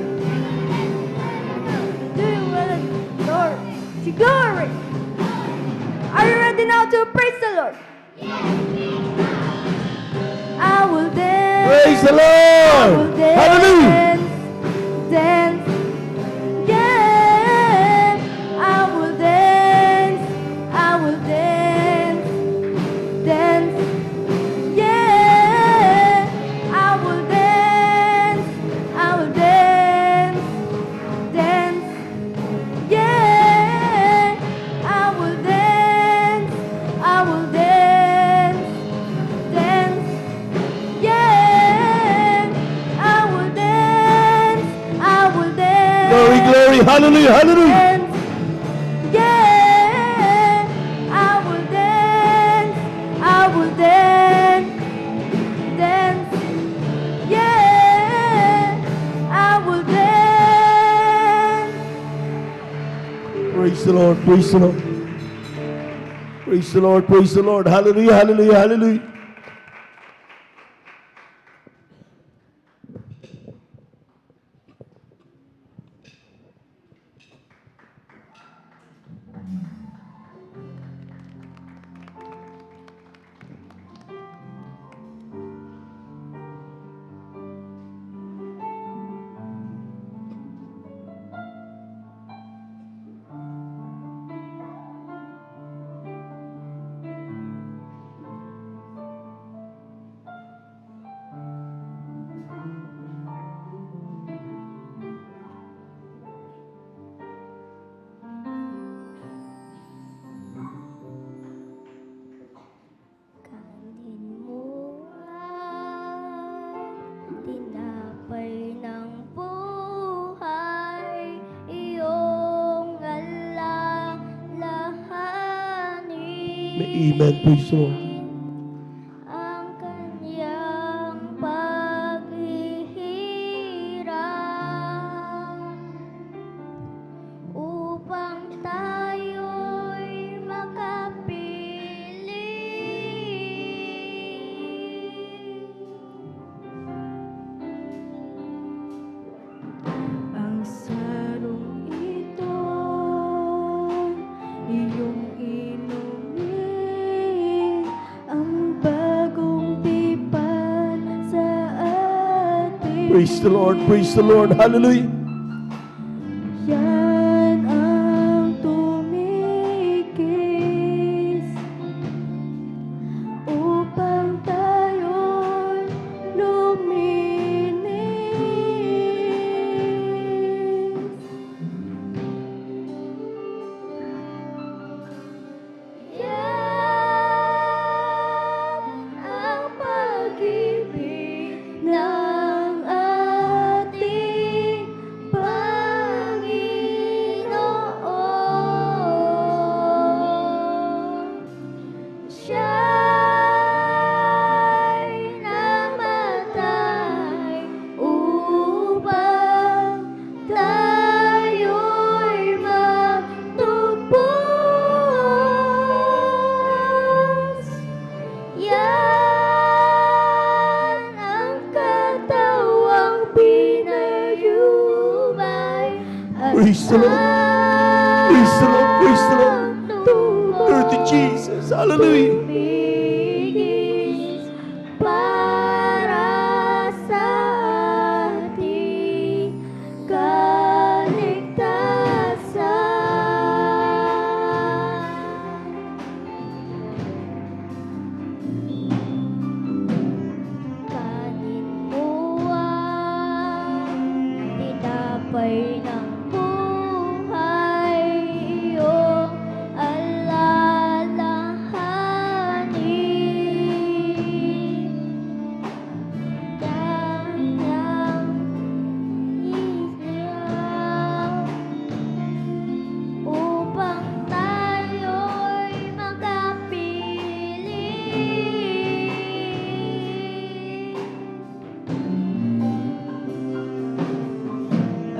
Do you wanna? Lord, see glory. Are you ready now to praise the Lord? I will dance. Praise the I Lord, will dance. hallelujah. Dance. Yeah. I will dance. I will dance. Dance. Yeah. I will dance. I will dance. Dance. Yeah. I will dance. I will dance. Dance. Yeah. I will dance. I will dance. Glory, glory, hallelujah, hallelujah. Dance. Yeah. I will dance. I will dance. Dance. Yeah. I will dance. Praise the Lord, praise the Lord. Praise the Lord, praise the Lord, hallelujah, hallelujah, hallelujah. Kanin mo ang tinapay ng buhay, iyong alalahanin. May amen, praise the Lord. Ang kanyang paghihirap upang tayo'y makapili. Ang sarong ito, iyong inumin, ang bagong tipan sa atin. Praise the Lord, hallelujah. Yan ang Yan ang katawang pinayubay at Praise the Lord. Praise the Lord. Praise the Lord. ang tubig Glory to Jesus. Hallelujah. tumigis para sa ating kaligtasan. Kanin mo ang tinapay ng buhay, iyong alalahanin. Kanyang Israel upang tayo'y makapiling.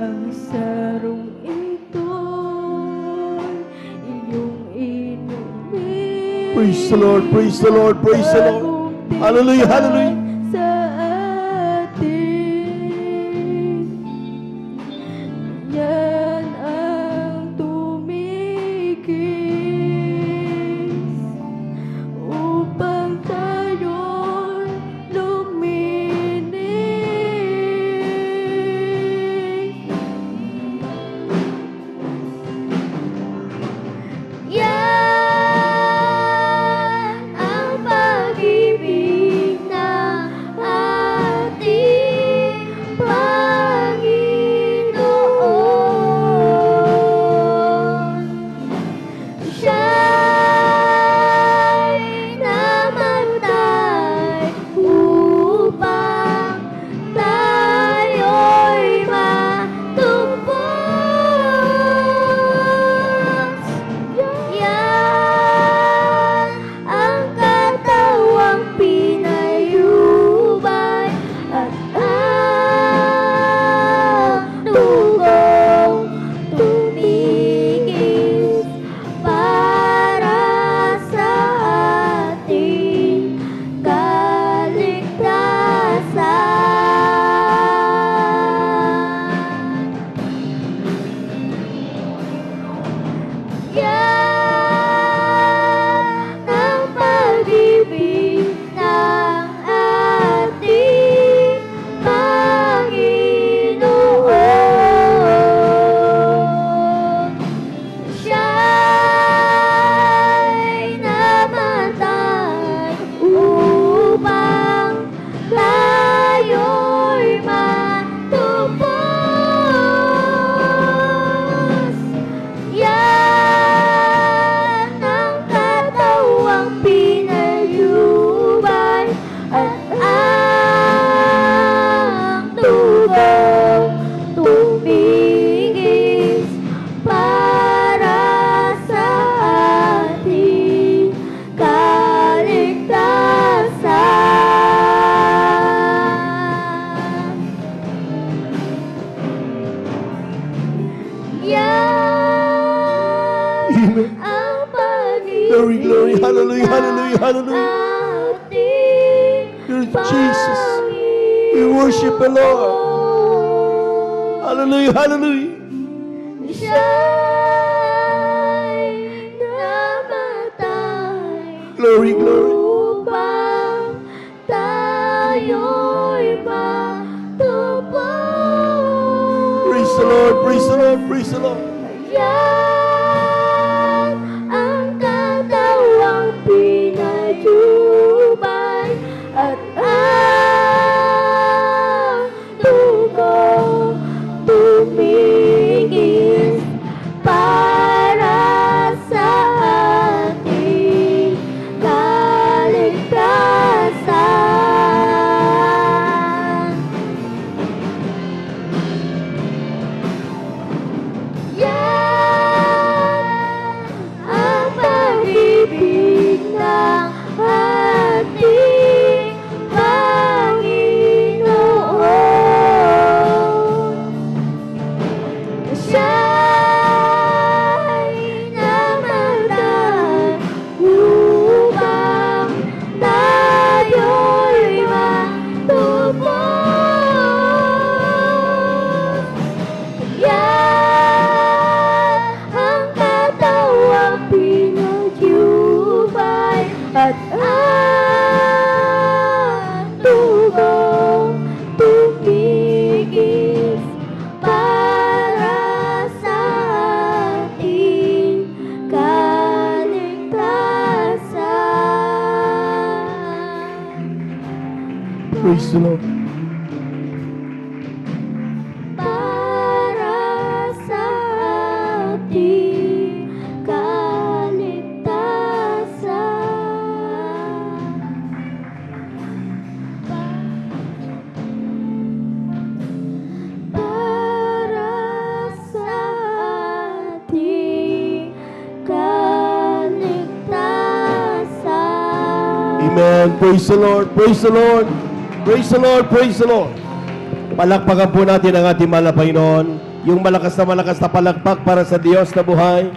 Ang sarong ito'y iyong inumin. Praise the Lord. Praise the Lord. Praise the Lord. Hallelujah. Hallelujah. Sa atin, yan ang tumigis upang tayo'y luminig. Yan ang pag-ibig ng ating Panginoon. Siya'y namatay upang tayo'y matubos. Yan ang katawang pinayubay at ang dugong tumigis para sa ating kaligtasan. Yan ang pag-ibig ng ating Panginoon. Siya'y namatay upang tayo'y matubos. Yan ang katawang pinayubay at ang dugong tumigis para sa ating kaligtasan. Yan Amen. ang pag-ibig Glory, glory. Hallelujah. Hallelujah. Hallelujah. ating Glory to Jesus. We worship the Lord. Hallelujah. Hallelujah. Siya'y namatay Glory, glory. upang tayo'y matubos. Praise the Lord. Praise the Lord. Praise the Lord. Yan ang katawang pinayubay at ang dugong tumigis para sa ating kaligtasan. Praise the Lord. Para sa ating kaligtasan. Para sa ating kaligtasan. Amen. Praise the Lord. Praise the Lord. Praise the Lord. Praise the Lord. Palakpakan po natin ang ating mahal na Panginoon. Yung malakas na palakpak para sa Diyos na buhay.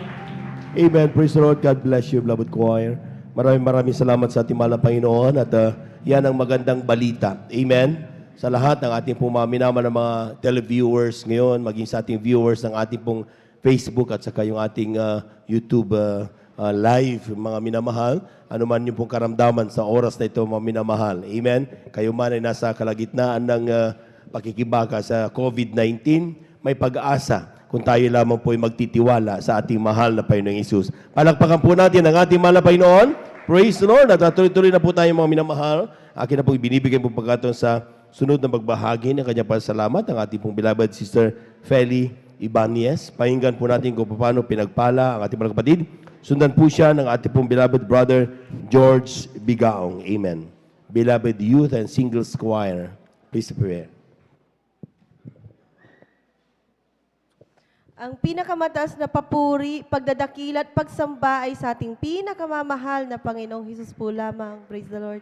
Amen. Praise the Lord. God bless you, beloved choir. Maraming salamat sa ating mahal na Panginoon. At yan ang magandang balita. Amen. Sa lahat ng ating pong mga minamahal na mga televiewers ngayon, maging sa ating viewers ng ating pong Facebook at saka yung ating YouTube live, mga minamahal, anuman yung pong karamdaman sa oras na ito, mga minamahal. Amen. Kayo man ay nasa kalagitnaan ng pakikibaka sa COVID-19, may pag-asa kung tayo lamang po ay magtitiwala sa ating mahal na Panginoong Hesus. Palakpakan po natin ang ating mahal na Panginoon. Praise the Lord. At tuloy-tuloy na po tayo mga minamahal. Akin na po ibinibigay po pagkataon sa sunod na magbahagi ng kanyang pasalamat ang ating pong beloved Sister Feli Ibanez. Pakinggan po natin kung paano pinagpala ang ating mga kapatid. Sundan po siya ng ating pong beloved brother George Bigaong. Amen. Beloved Youth and Singles Choir, please prepare. Ang pinakamataas na papuri, pagdadakila at pagsamba ay sa ating pinakamamahal na Panginoong Hesus po lamang. Praise the Lord.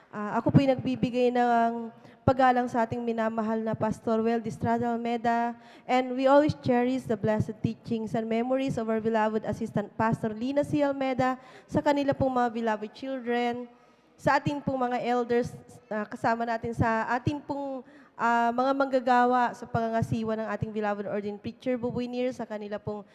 Ako po'y nagbibigay ng paggalang sa ating minamahal na Pastor Well Distrada Almeda, and we always cherish the blessed teachings and memories of our beloved Assistant Pastor Lina C. Almeda, sa kanila pong mga beloved children, sa ating pong mga elders, kasama natin sa ating pong mga manggagawa sa pangangasiwa ng ating beloved ordained preacher, Buboy Nir, sa kanila pong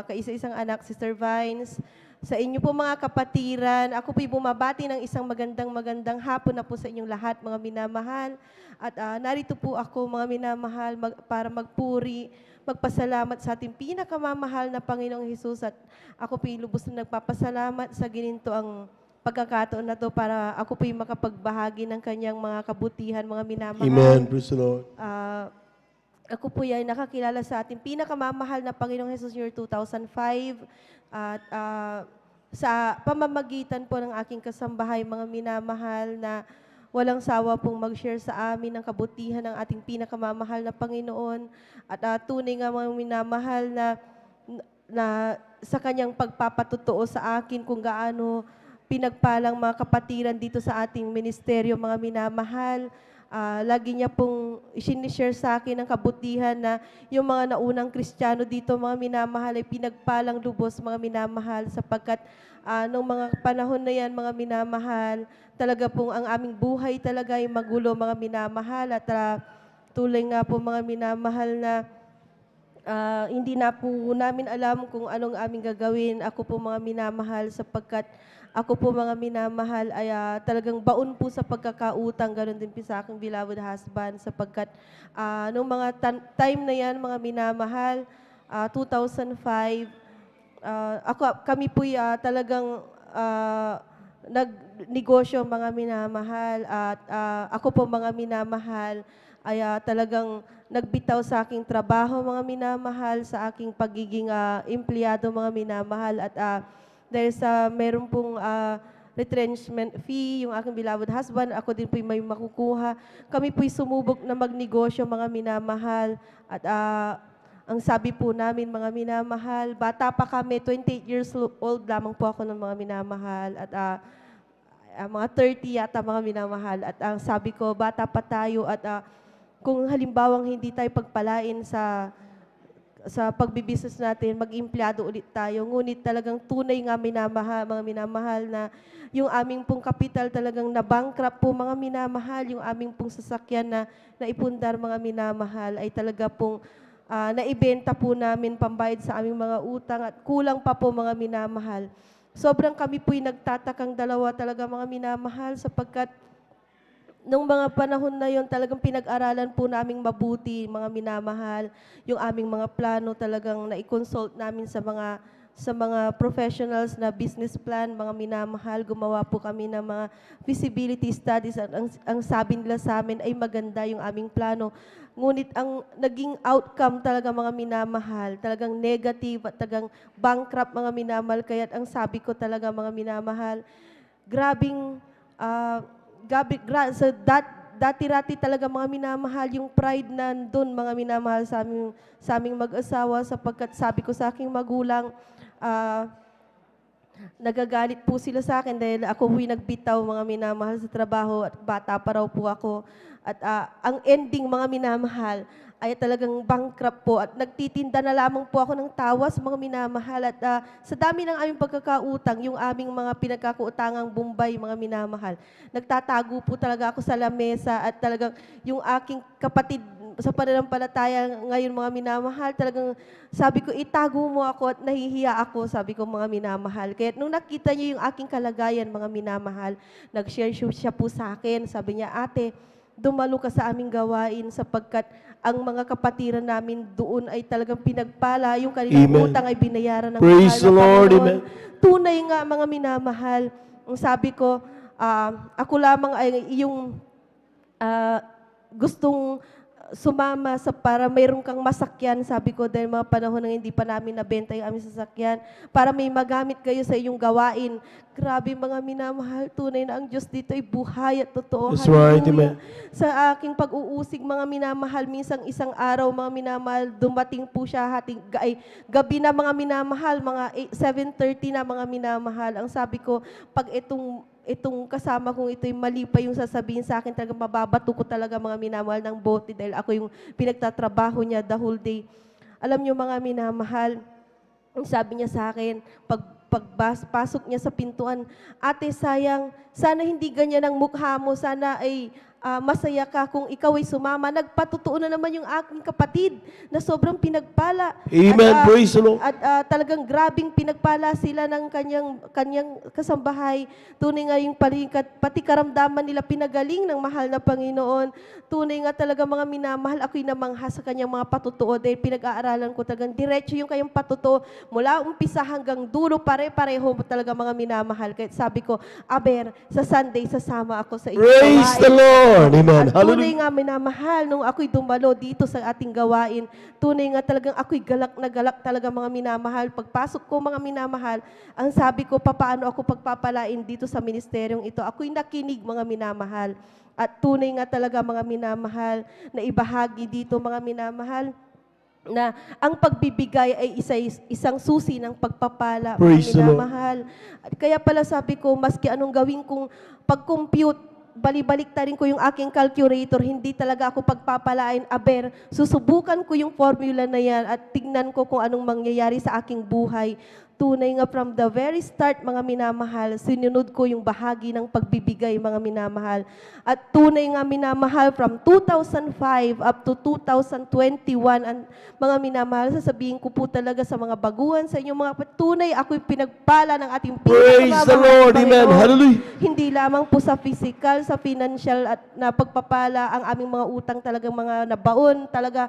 kaisa-isang anak, Sister Vines, sa inyo po mga kapatiran. Ako po'y bumabati ng isang magandang hapon na po sa inyong lahat, mga minamahal. At narito po ako, mga minamahal, para magpuri, magpasalamat sa ating pinakamamahal na Panginoong Hesus. At ako po'y lubos na nagpapasalamat sa gininto ang pagkakataon na to para ako po'y makapagbahagi ng kanyang mga kabutihan, mga minamahal. Amen. Praise the Lord. Ako po ay nakakilala sa ating pinakamamahal na Panginoong Hesus year 2005 at sa pamamagitan po ng aking kasambahay, mga minamahal, na walang sawa pong mag-share sa amin ng kabutihan ng ating pinakamamahal na Panginoon at tunay nga mga minamahal na sa kanyang pagpapatutuo sa akin kung gaano pinagpalang mga kapatiran dito sa ating ministeryo, mga minamahal. Lagi niya pong isinishare sa akin ang kabutihan na yung mga naunang Kristiyano dito, mga minamahal, ay pinagpalang lubos, mga minamahal, sapagkat nung mga panahon na yan, mga minamahal, talaga pong ang aming buhay talaga ay magulo, mga minamahal, at tulay nga po, mga minamahal, na hindi na po namin alam kung anong aming gagawin. Ako po, mga minamahal, sapagkat ako po, mga minamahal, ay talagang baon po sa pagkakautang, ganoon din po sa aking beloved husband, sapagkat nung mga time na yan, mga minamahal, 2005, kami po talagang nagnegosyo, mga minamahal, at ako po, mga minamahal, ay talagang nagbitaw sa aking trabaho, mga minamahal, sa aking pagiging empleyado, mga minamahal, at dahil sa meron pong retrenchment fee, yung aking beloved husband, ako din po'y may makukuha. Kami po'y sumubok na magnegosyo, mga minamahal. At ang sabi po namin, mga minamahal, bata pa kami, 28 years old lamang po ako ng mga minamahal. At mga 30 yata, mga minamahal. At ang sabi ko, bata pa tayo, at kung halimbawang hindi tayo pagpalain sa pagbibusiness natin, mag-empleyado ulit tayo. Ngunit talagang tunay nga minamahal, mga minamahal, na yung aming pong kapital talagang na-bankrupt po, mga minamahal. Yung aming pong sasakyan na naipundar, mga minamahal, ay talaga pong naibenta po namin pambayad sa aming mga utang, at kulang pa po, mga minamahal. Sobrang kami po'y nagtatakang dalawa talaga, mga minamahal, sapagkat nung mga panahon na yon, talagang pinag-aralan po naming mabuti, mga minamahal, yung aming mga plano, talagang na-consult namin sa mga sa mga professionals na business plan, mga minamahal, gumawa po kami ng mga feasibility studies. At ang sabi nila sa amin ay maganda yung aming plano. Ngunit ang naging outcome talaga mga minamahal, talagang negative at talagang bankrupt mga minamahal. Kaya ang sabi ko talaga mga minamahal, grabing, dati-rati talaga mga minamahal, yung pride nandun mga minamahal sa aming mag-asawa, sapagkat sabi ko sa aking magulang, nagagalit po sila sa akin dahil ako po'y nagbitaw mga minamahal sa trabaho at bata pa raw po ako. At ang ending mga minamahal ay talagang bankrupt po at nagtitinda na lamang po ako ng tawas mga minamahal. At sa dami ng aming pagkakautang, yung aming mga pinagkakautangang Bombay mga minamahal, nagtatago po talaga ako sa lamesa at talagang yung aking kapatid sa pananampalataya ngayon mga minamahal, talagang sabi ko, itago mo ako at nahihiya ako, sabi ko mga minamahal. Kaya nung nakita niyo yung aking kalagayan mga minamahal, nag-share siya po sa akin, sabi niya, ate, dumalo ka sa aming gawain sapagkat ang mga kapatiran namin doon ay talagang pinagpala, yung kanilang Amen. utang ay binayaran ng Praise mahal the na Lord, Panginoon. amen. Tunay nga mga minamahal, ang sabi ko, ako lamang ay yung gustong sumama sa para mayroon kang masakyan, sabi ko, dahil mga panahon na hindi pa namin nabenta yung aming sasakyan, para may magamit kayo sa iyong gawain. Grabe mga minamahal, tunay na ang Diyos dito ay buhay at totoo. That's right, Hallelujah. amen. Sa aking pag-uusig mga minamahal, minsan isang araw mga minamahal, dumating po siya gabi na mga minamahal, mga 7:30 na mga minamahal. Ang sabi ko, pag itong kasama kong ito'y mali pa yung sasabihin sa akin, talagang mababato ko talaga mga minamahal ng bote dahil ako yung pinagtatrabaho niya the whole day. Alam niyo mga minamahal, ang sabi niya sa akin, pasok niya sa pintuan, ate sayang, sana hindi ganyan ang mukha mo, sana ay masaya ka kung ikaw ay sumama. Nagpatutuo na naman yung aking kapatid na sobrang pinagpala. Amen. Praise the Lord. At talagang grabing pinagpala sila ng kanyang kasambahay. Tunay nga yung pati karamdaman nila pinagaling ng mahal na Panginoon. Tunay nga talaga mga minamahal, ako'y namangha sa kanyang mga patutuo dahil pinag-aaralan ko talagang diretso yung kayong patutuo. Mula umpisa hanggang dulo, pare-pareho talaga mga minamahal. Kaya sabi ko, aber, sa Sunday, sasama ako sa inyong Praise the gawain. Lord. Amen. At tunay Hallelujah. nga minamahal, nung ako'y dumalo dito sa ating gawain, tunay nga talagang ako'y galak na galak talaga mga minamahal. Pagpasok ko mga minamahal, ang sabi ko, papaano ako pagpapalain dito sa ministeryong ito? Ako'y nakinig mga minamahal. At tunay nga talaga mga minamahal, na ibahagi dito mga minamahal, na ang pagbibigay ay isang susi ng pagpapala, Praise the mga Lord. minamahal. At kaya pala sabi ko, maski anong gawin kong pag-compute, balibalik ta rin ko yung aking calculator, hindi talaga ako pagpapalain, aber, susubukan ko yung formula na yan at tignan ko kung anong mangyayari sa aking buhay. Tunay nga from the very start, mga minamahal, sinunod ko yung bahagi ng pagbibigay, mga minamahal. At tunay nga minamahal, from 2005 up to 2021, mga minamahal, sasabihin ko po talaga sa mga baguhan, sa inyong mga tunay, ako'y pinagpala ng ating Praise the Lord. Amen. Hallelujah. Hindi lamang po sa physical, sa financial at na pagpapala, ang aming mga utang talagang mga nabaon, talaga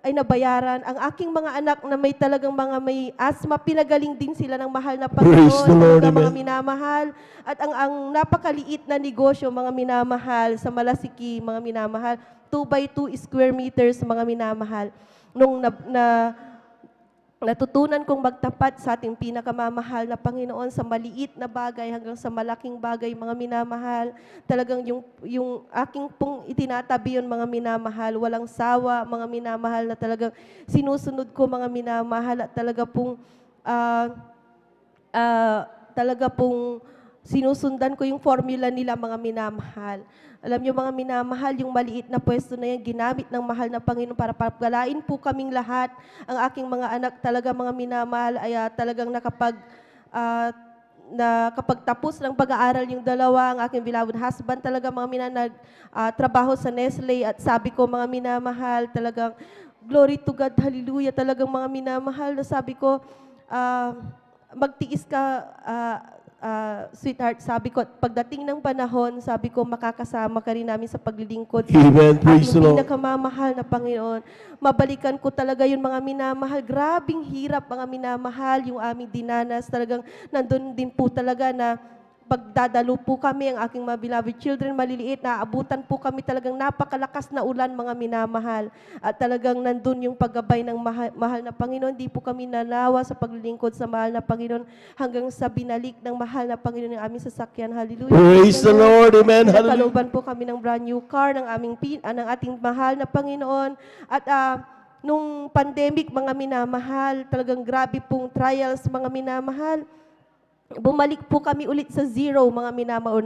ay nabayaran. Ang aking mga anak na may talagang mga may asthma, pinagaling din sila ng mahal na Praise Panginoon, the Lord, talaga mga amen. minamahal. At ang napakaliit na negosyo, mga minamahal, sa Malasiki, mga minamahal, 2x2 square meters, mga minamahal. Nung natutunan kong magtapat sa ating pinakamamahal na Panginoon sa maliit na bagay hanggang sa malaking bagay, mga minamahal. Talagang yung aking pong itinatabi yun, mga minamahal, walang sawa, mga minamahal, na talagang sinusunod ko, mga minamahal, at talaga pong sinusundan ko yung formula nila, mga minamahal. Alam niyo mga minamahal, yung maliit na pwesto na yan, ginamit ng mahal na Panginoon para pagpalain po kaming lahat. Ang aking mga anak talaga mga minamahal ay talagang nakapagtapos ng pag-aaral yung dalawa. Ang aking beloved husband talaga mga trabaho sa Nestle. At sabi ko mga minamahal, talagang glory to God, hallelujah, talagang mga minamahal, na sabi ko, magtiis ka, sweetheart, sabi ko, pagdating ng panahon, sabi ko, makakasama ka rin namin sa paglilingkod. Amen. Praise the Ating Lord. pinakamamahal na Panginoon. Mabalikan ko talaga yun, mga minamahal. Grabing hirap, mga minamahal, yung aming dinanas. Talagang nandun din po talaga na pagdadalo po kami, ang aking mga beloved children, maliliit, naaabutan po kami talagang napakalakas na ulan, mga minamahal. At talagang nandun yung paggabay ng mahal na Panginoon. Di po kami nanawa sa paglilingkod sa mahal na Panginoon hanggang sa binalik ng mahal na Panginoon ng aming sasakyan. Hallelujah. Praise the Lord. Amen. Hallelujah. Pinagkalooban po kami ng brand new car ng ng ating mahal na Panginoon. At nung pandemic, mga minamahal, talagang grabe pong trials, mga minamahal. Bumalik po kami ulit sa zero, mga minamahal,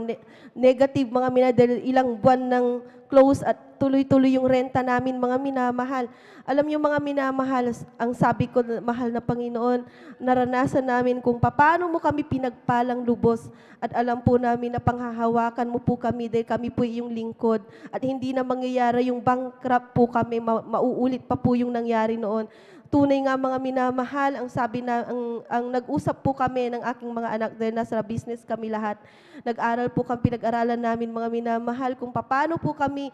negative, mga minamahal, dahil ilang buwan ng close at tuloy-tuloy yung renta namin, mga minamahal. Alam niyo, mga minamahal, ang sabi ko, mahal na Panginoon, naranasan namin kung paano mo kami pinagpalang lubos, at alam po namin na panghahawakan mo po kami dahil kami po yung lingkod, at hindi na mangyayari yung bankrupt po kami, mauulit pa po yung nangyari noon. Tunay nga, mga minamahal, ang sabi na, ang nag-usap po kami ng aking mga anak dahil nasa business kami lahat. Nag-aral po kami, pinag-aralan namin, mga minamahal, kung paano po kami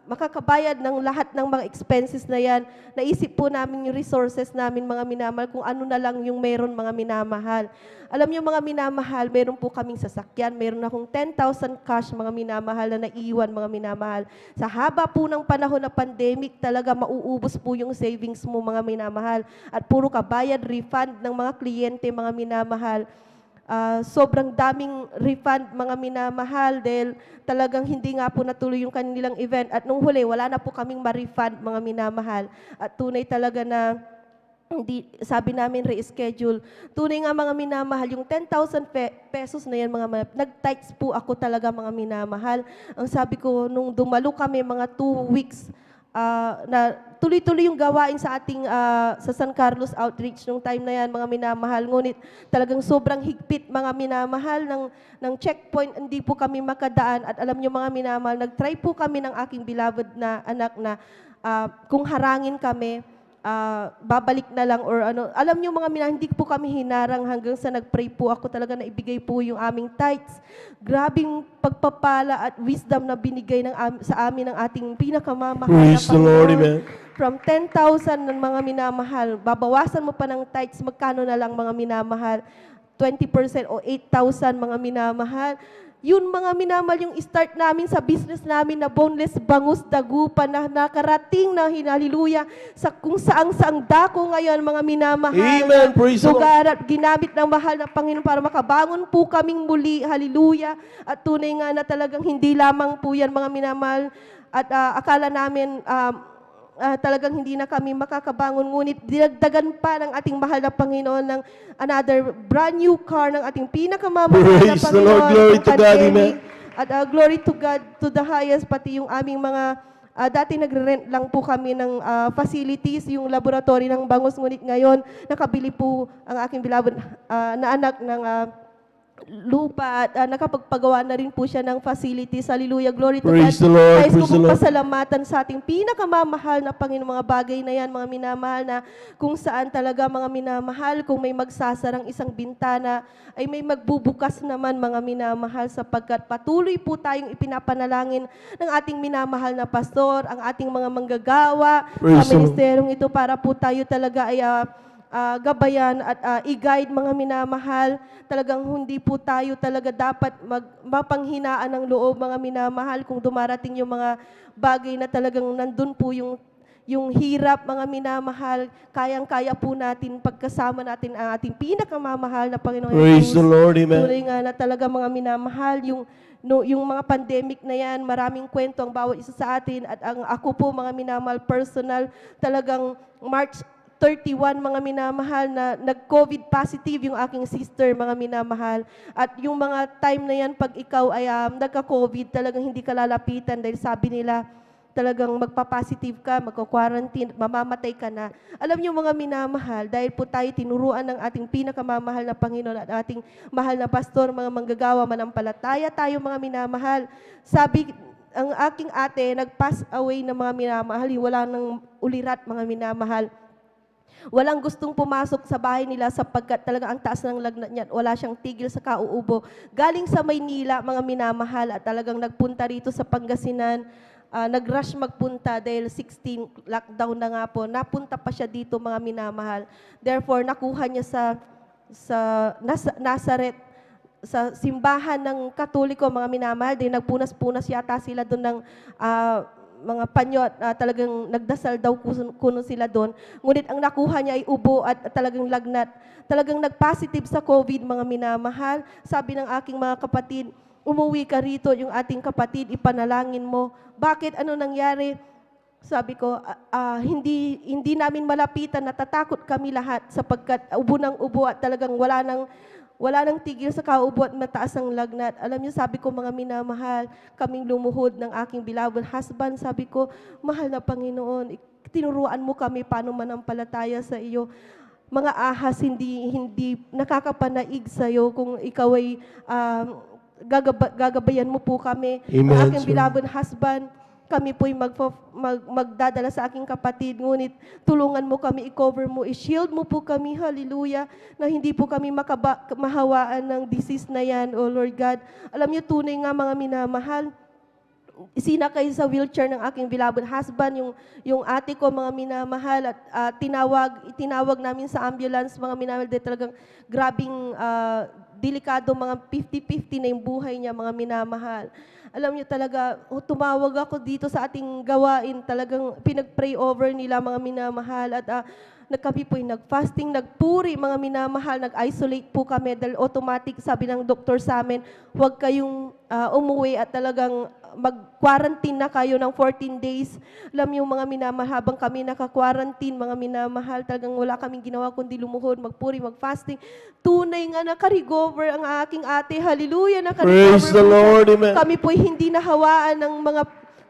makakabayad ng lahat ng mga expenses na yan. Naisip po namin yung resources namin, mga minamahal, kung ano na lang yung meron, mga minamahal. Alam niyo, mga minamahal, meron po kaming sasakyan, meron akong 10,000 cash, mga minamahal, na naiwan, mga minamahal. Sa haba po ng panahon na pandemic, talaga mauubos po yung savings mo, mga minamahal. At puro kabayad, refund ng mga kliyente, mga minamahal. Sobrang daming refund, mga minamahal, dahil talagang hindi nga po natuloy yung kanilang event. At nung huli, wala na po kaming ma-refund, mga minamahal. At tunay talaga na hindi, sabi namin reschedule. Tunay nga, mga minamahal, yung 10,000 pesos na yan, nag-tights po ako talaga, mga minamahal. Ang sabi ko, nung dumalo kami, mga 2 weeks, na tuloy-tuloy yung gawain sa ating sa San Carlos Outreach nung time na yan, mga minamahal. Ngunit talagang sobrang higpit, mga minamahal, ng checkpoint, hindi po kami makadaan. At alam nyo, mga minamahal, nag-try po kami ng aking beloved na anak na kung harangin kami, babalik na lang or ano. Alam niyo, mga minamahal, hindi po kami hinarang hanggang sa nag-pray po ako talaga na ibigay po yung aming tithes. Grabing pagpapala at wisdom na binigay sa amin ng ating pinakamamahal na Praise the Lord. Panginoon. Amen. From 10,000 ng mga minamahal, babawasan mo pa ng tithes, magkano na lang, mga minamahal? 20% o 8,000, mga minamahal. Yun, mga minamahal, yung start namin sa business namin na boneless bangus dagupan na nakarating na haleluya sa kung saang dako ngayon, mga minamahal. Amen. Praise the Lord. Lugar at ginamit ng mahal na Panginoon para makabangon po kaming muli, haleluya. At tunay nga na talagang hindi lamang po yan, mga minamahal, at akala namin talagang hindi na kami makakabangon, ngunit dinagdagan pa ng ating mahal na Panginoon ng another brand new car ng ating pinakamamahal na Praise the Panginoon. Lord. Glory Yung to God. pandemic. Amen. At glory to God to the highest, pati yung aming mga dati nagre-rent lang po kami ng facilities, yung laboratory ng bangus, ngunit ngayon nakabili po ang aking beloved na anak ng lupa at nakapagpagawa na rin po siya ng facilities. Hallelujah, glory to Praise God. the Lord, Nais ko praise the pong Lord. pasalamatan sa ating pinakamamahal na Panginoon, mga bagay na yan, mga minamahal, na kung saan talaga, mga minamahal, kung may magsasarang isang bintana, ay may magbubukas naman, mga minamahal, sapagkat patuloy po tayong ipinapanalangin ng ating minamahal na pastor, ang ating mga manggagawa Praise sa the Lord. ministeryong ito, para po tayo talaga ay gabayan at i-guide, mga minamahal. Talagang hindi po tayo talaga dapat mapanghinaan ng loob, mga minamahal, kung dumarating yung mga bagay na talagang nandun po yung hirap, mga minamahal, kayang-kaya po natin pagkasama natin ang ating pinakamamahal na Panginoon Praise the Jesus. Lord. Amen. Tunay nga na talaga, mga minamahal, yung mga pandemic na yan, maraming kwento ang bawat isa sa atin. At ako po, mga minamahal, personal, talagang March 31, mga minamahal, na nag-COVID positive yung aking sister, mga minamahal. At yung mga time na yan, pag ikaw ay nagka-COVID, talagang hindi ka lalapitan dahil sabi nila, talagang magpa-positive ka, magka-quarantine, mamamatay ka na. Alam niyo, mga minamahal, dahil po tayo tinuruan ng ating pinakamamahal na Panginoon at ating mahal na pastor, mga manggagawa, manampalataya tayo, mga minamahal. Sabi, ang aking ate, nag-pass away na, mga minamahal, wala nang ulirat, mga minamahal. Walang gustong pumasok sa bahay nila sapagkat talaga ang taas ng lagnat niya at wala siyang tigil sa kauubo. Galing sa Maynila, mga minamahal, at talagang nagpunta rito sa Pangasinan. Nag-rush magpunta dahil 16 lockdown na nga po. Napunta pa siya dito, mga minamahal. Therefore, nakuha niya sa Nazareth, sa simbahan ng Katoliko, mga minamahal. Dahil nagpunas-punas yata sila doon ng mga panyo at talagang nagdasal daw kuno sila doon. Ngunit ang nakuha niya ay ubo at talagang lagnat. Talagang nag-positive sa COVID, mga minamahal. Sabi ng aking mga kapatid, umuwi ka rito, yung ating kapatid, ipanalangin mo. Bakit? Ano nangyari? Sabi ko, hindi namin malapitan, natatakot kami lahat sapagkat ubo ng ubo at talagang wala nang tigil sa kaubo at mataas ang lagnat. Alam niyo, sabi ko, mga minamahal, kaming lumuhod ng aking beloved husband. Sabi ko, mahal na Panginoon, tinuruan mo kami paano manampalataya sa iyo. Mga ahas, hindi nakakapanaig sa iyo kung ikaw ay gagabayan mo po kami. Amen, Ang aking sir. beloved husband, kami po'y magdadala sa aking kapatid, ngunit tulungan mo kami, i-cover mo, i-shield mo po kami, hallelujah, na hindi po kami mahawaan ng disease na yan, O Lord God. Alam niyo, tunay nga, mga minamahal, isinakay sa wheelchair ng aking beloved husband, yung ate ko, mga minamahal, at tinawag namin sa ambulance, mga minamahal, dahil talagang grabing delikado, mga 50-50 na yung buhay niya, mga minamahal. Alam niyo talaga, tumawag ako dito sa ating gawain, talagang pinag-pray over nila, mga minamahal, at kami po'y nag-fasting, nagpuri, mga minamahal, nag-isolate po kami dahil automatic, sabi ng doktor sa amin, huwag kayong umuwi at talagang mag-quarantine na kayo ng 14 days. Alam niyo, mga minamahal, habang kami naka-quarantine, mga minamahal, talagang wala kaming ginawa kundi lumuhod, magpuri, mag-fasting. Tunay nga naka-recover ang aking ate, hallelujah, naka-recover. Praise the po siya. Lord, amen. Kami po'y hindi nahawaan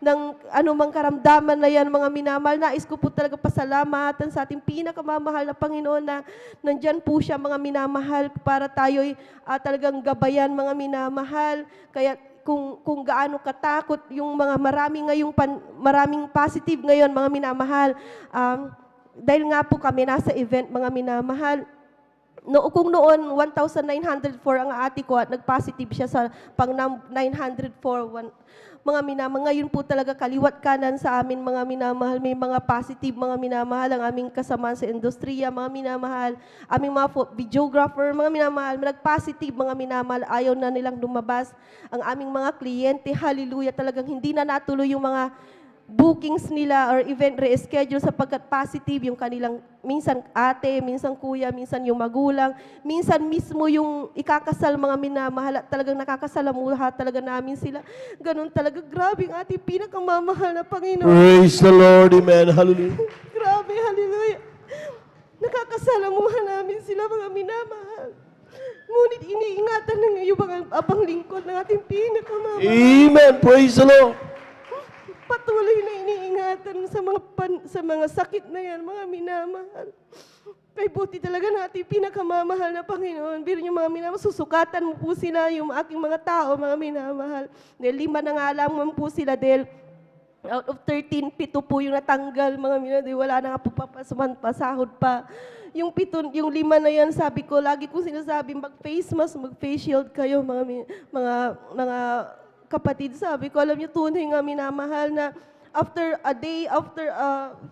ng anumang karamdaman na yan, mga minamahal. Nais ko po talaga pasalamatan sa ating pinakamamahal na Panginoon na nandyan po siya, mga minamahal, para tayo'y talagang gabayan, mga minamahal. Kaya kung gaano katakot yung mga maraming positive ngayon, mga minamahal. Dahil nga po kami nasa event, mga minamahal, kung noon 1,904 ang ate ko at nag-positive siya sa pang 904, mga minamahal, ngayon po talaga kaliwat kanan sa amin, mga minamahal, may mga positive, mga minamahal, ang aming kasamaan sa industriya, mga minamahal, aming mga videographer, mga minamahal, nag-positive, mga minamahal, ayaw na nilang lumabas. Ang aming mga kliyente, hallelujah, talagang hindi na natuloy yung mga bookings nila or event reschedule sapagkat positive yung kanilang minsan ate, minsan kuya, minsan yung magulang, minsan mismo yung ikakasal, mga minamahal, at talagang nakakasalamuha talaga namin sila. Ganun talaga, grabe ang ating pinakamamahal na Panginoon. Praise the Lord, amen, hallelujah. Grabe, hallelujah. Nakakasalamuha namin sila, mga minamahal. Ngunit iniingatan ng iyo mga abang lingkod ng ating pinakamamahal. Amen, praise the Lord. Patuloy na iniingatan sa mga sakit na yan, mga minamahal. Kay buti talaga natin pinakamamahal na Panginoon. Biro niyo, mga minamahal, susukatan mo po sila, yung aking mga tao, mga minamahal. Dahil 5 na nga lamang po sila, dahil out of 13, 7 po yung natanggal, mga minamahal, dahil wala na nga po pasahod pa. Yung 5 na yan, sabi ko, lagi ko sinasabi, mag-face mask, mag-face shield kayo, mga kapatid. Sabi ko, alam niyo, tunay nga minamahal na after a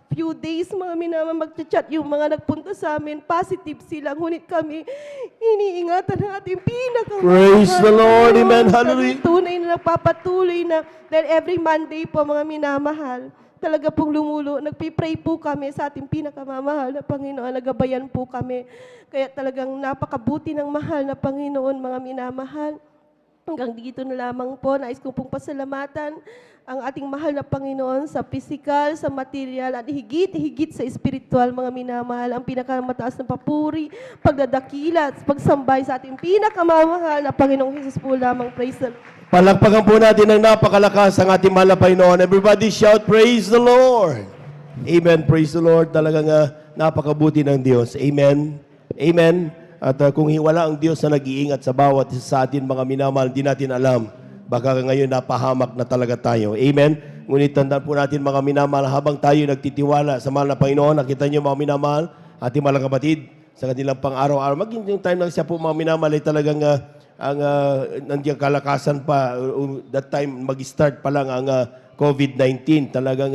few days, mga minamahal, mag-chat yung mga nagpunta sa amin, positive sila, ngunit kami, iniingatan ng ating pinakamahal. Praise the Lord, amen, hallelujah. Tunay na nagpapatuloy na, dahil every Monday po, mga minamahal, talaga pong nagpipray po kami sa ating pinakamamahal na Panginoon, nagabayan po kami. Kaya talagang napakabuti ng mahal na Panginoon, mga minamahal. Hanggang dito na lamang po, nais ko pong pasalamatan ang ating mahal na Panginoon sa physical, sa material, at higit sa spiritual, mga minamahal, ang pinakamataas na papuri, pagdadakila, at pagsambay sa ating pinakamamahal na Panginoong Hesus po lamang. Praise the Lord. Palakpakan po natin ng napakalakas ang ating mahal na Panginoon. Everybody shout, praise the Lord. Amen, praise the Lord. Talagang napakabuti ng Diyos. Amen. Amen. At kung wala ang Diyos na nag-iingat sa bawat isa sa atin, mga minamahal, hindi natin alam. Baka ngayon napahamak na talaga tayo. Amen? Ngunit tandaan po natin, mga minamahal, habang tayo nagtitiwala sa mahal na Panginoon, nakita niyo, mga minamahal, ating mga kapatid sa kanilang pang-araw-araw. Maging yung time lang siya po mga minamahal ay talagang nandiyan kalakasan pa. That time mag-start pa lang ang COVID-19. Talagang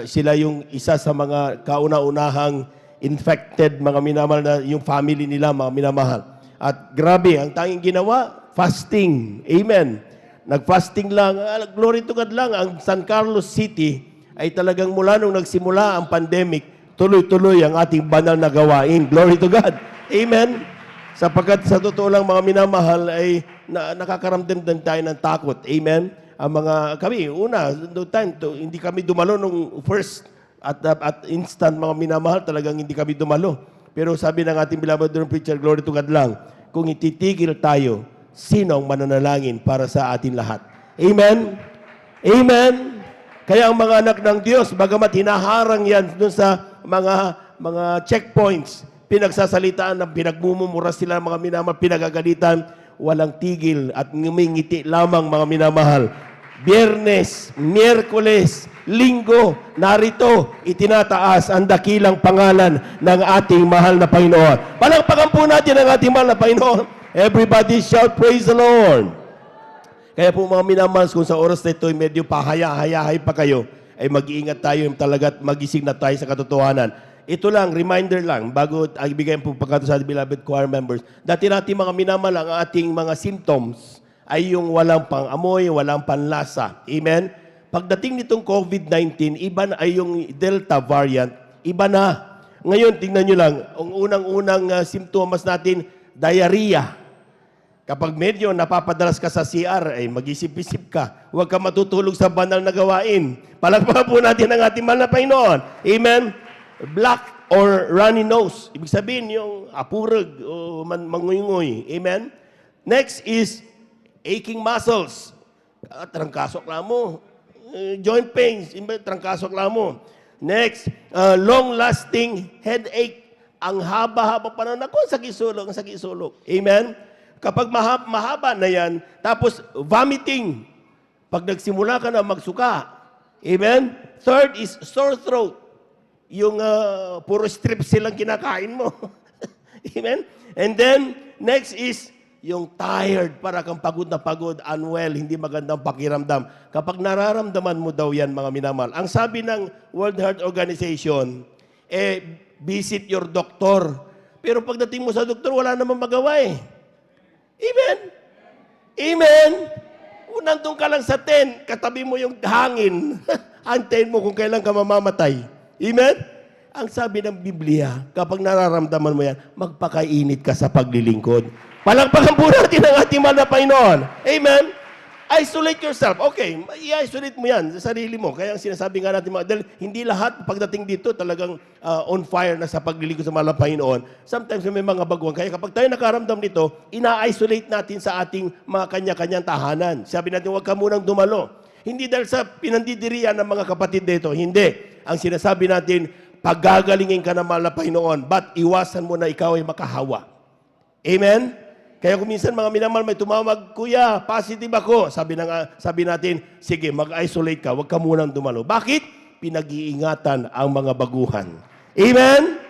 sila yung isa sa mga kauna-unahang infected mga minamahal na yung family nila mga minamahal. At grabe, ang tanging ginawa, fasting. Amen. Nag-fasting lang. Glory to God lang. Ang San Carlos City ay talagang mula nung nagsimula ang pandemic, tuloy-tuloy ang ating banal na gawain. Glory to God. Amen. Sapagkat sa totoo lang mga minamahal ay nakakaramdam din tayo ng takot. Amen. Ang kami, una, no time, hindi kami dumalo nung first at instant mga minamahal, talagang hindi kami dumalo. Pero sabi ng ating beloved preacher, glory to God lang, kung ititigil tayo, sino ang mananalangin para sa atin lahat? Amen? Amen? Kaya ang mga anak ng Diyos, bagamat hinaharang yan dun sa mga checkpoints, pinagsasalitaan ng pinagmumura sila mga minamahal, pinagagalitan, walang tigil at ngumingiti lamang mga minamahal. Biyernes, Miyerkules, Linggo, narito itinataas ang dakilang pangalan ng ating mahal na Panginoon. Palakpakan po natin ang ating mahal na Panginoon. Everybody shout, praise the Lord. Kaya po mga minamahal, kung sa oras na ito ay medyo pahaya-hayahay pa kayo, ay mag-iingat tayo talaga at magising na tayo sa katotohanan. Ito lang, reminder lang, bago ibigay po pagkato sa beloved choir members, dati natin mga minamahal, ang ating mga symptoms ay yung walang pang-amoy, walang panlasa. Amen? Pagdating nitong COVID-19, iba na ay yung Delta variant, iba na. Ngayon, tingnan nyo lang, ang unang-unang simptomas natin, diarrhea. Kapag medyo napapadalas ka sa CR, ay mag-isip-isip ka. Huwag ka matutulog sa banal na gawain. Palakpakan po natin ang ating mahal na Panginoon. Amen? Black or runny nose. Ibig sabihin, yung apurag o mangungoy. Amen? Next is aching muscles. Trangkasok lang mo. Joint pains. Trangkasok lang mo. Next, long-lasting headache. Ang haba-haba pa na ako, sakit-sulok, ang sakit-sulok. Amen? Kapag mahaba na yan, tapos vomiting. Pag nagsimula ka na magsuka. Amen? Third is sore throat. Yung puro strips silang kinakain mo. Amen? And then, next is yung tired, para kang pagod na pagod, unwell, hindi magandang pakiramdam. Kapag nararamdaman mo daw yan, mga minamahal. Ang sabi ng World Health Organization, visit your doctor. Pero pagdating mo sa doktor, wala namang magawa eh. Amen? Amen? Nandun ka lang sa tent, katabi mo yung hangin. Antayin mo kung kailan ka mamamatay. Amen? Ang sabi ng Biblia, kapag nararamdaman mo yan, magpakainit ka sa paglilingkod. Palakpakan po natin ang ating mahal na Panginoon. Amen? Isolate yourself. Okay, i-isolate mo yan sa sarili mo. Kaya ang sinasabi nga natin, dahil hindi lahat pagdating dito talagang on fire na sa paglilingkod sa mahal na Panginoon. Sometimes may mga baguhan. Kaya kapag tayo nakaramdam nito, ina-isolate natin sa ating mga kanya-kanyang tahanan. Sabi natin, huwag ka munang dumalo. Hindi dahil sa pinandidirian ng mga kapatid dito. Hindi. Ang sinasabi natin, paggagalingin ka ng mahal na Panginoon, but iwasan mo na ikaw ay makahawa. Amen? Kaya kung minsan mga minamahal may tumawag, Kuya, positive ako. Sabi natin, sige, mag-isolate ka, huwag ka munang dumalo. Bakit? Pinag-iingatan ang mga baguhan. Amen?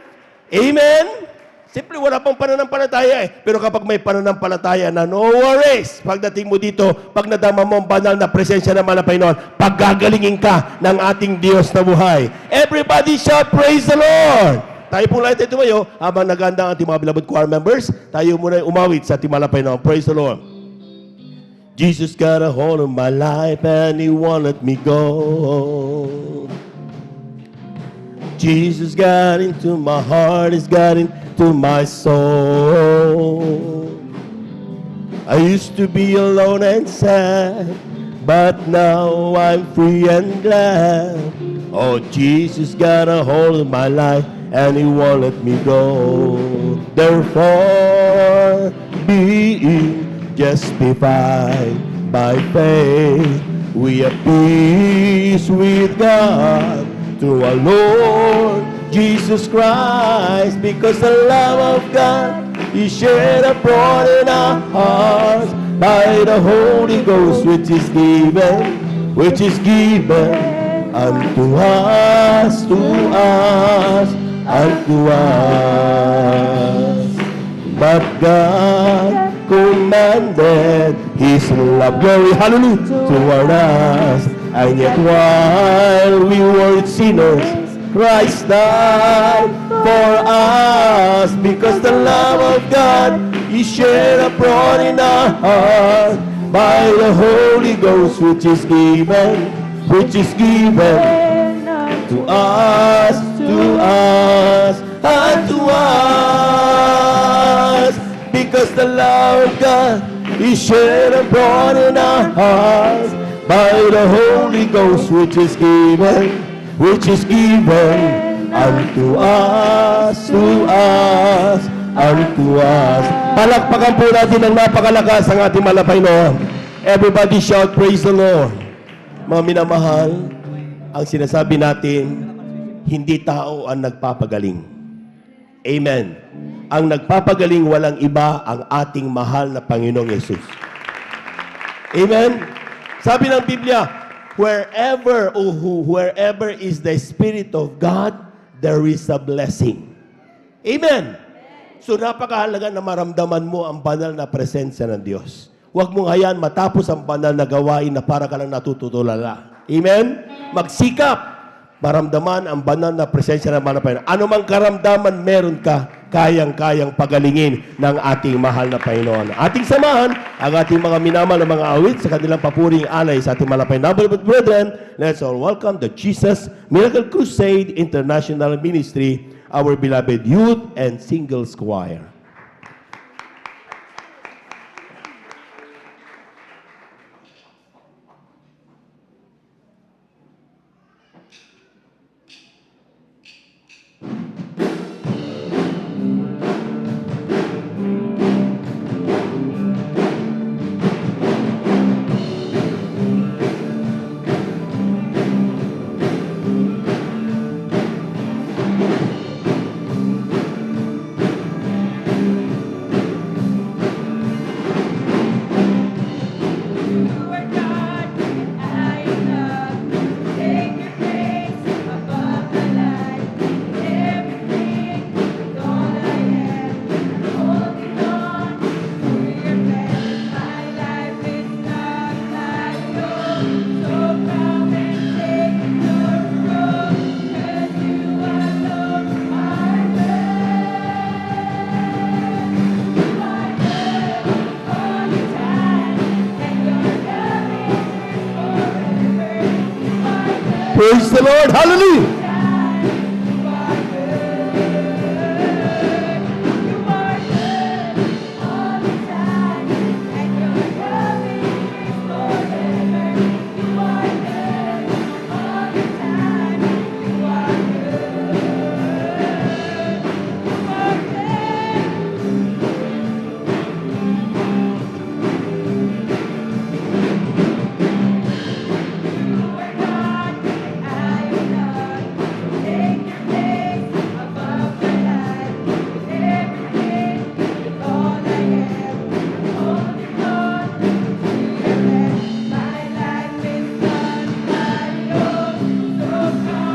Amen? Simple, wala pang pananampalataya eh. Pero kapag may pananampalataya na, no worries. Pagdating mo dito, pag nadama mo ang banal na presensya ng mahal na Panginoon, paggagalingin ka ng ating Diyos na buhay. Everybody shout, praise the Lord! Tayo pong lahat tayo tumayo, habang naganda ang ating mga beloved choir members, tayo muna umawit sa ating mahal na Panginoon. Praise the Lord! Jesus got a hold of my life and He won't let me go. Jesus got into my heart, He's got into my soul. I used to be alone and sad, but now I'm free and glad. Oh, Jesus got a hold of my life and He won't let me go. Therefore, being justified by faith, we have peace with God through our Lord Jesus Christ, because the love of God is shed abroad in our hearts by the Holy Ghost, which is given unto us unto us. But God commanded His love, glory, hallelujah, toward us. And yet while we were sinners, Christ died for us. Because the love of God is shed abroad in our heart by the Holy Ghost, which is given to us, and to us. Because the love of God is shed abroad in our hearts by the Holy Ghost, which is given unto us, unto us. Palakpakan po natin ng napakalakas ang ating malapay noon. Everybody shout, praise the Lord. Mga minamahal, ang sinasabi natin, hindi tao ang nagpapagaling. Amen. Ang nagpapagaling walang iba, ang ating mahal na Panginoong Yesus. Amen. Sabi ng Biblia, wherever is the Spirit of God, there is a blessing. Amen. So napakahalaga na maramdaman mo ang banal na presensya ng Diyos. Huwag mong hayaan matapos ang banal na gawain na para ka lang natutulala. Amen? Magsikap. Maramdaman ang banal na presensya ng mahal na Panginoon. Ano mang karamdaman meron ka, kayang-kayang pagalingin ng ating mahal na Panginoon. Ating samahan ang ating mga minamahal na mga awit sa kanilang papuring alay sa ating mahal na Panginoon. But brethren, let's all welcome the Jesus Miracle Crusade International Ministry, our beloved youth and singles choir. Praise the Lord. Hallelujah.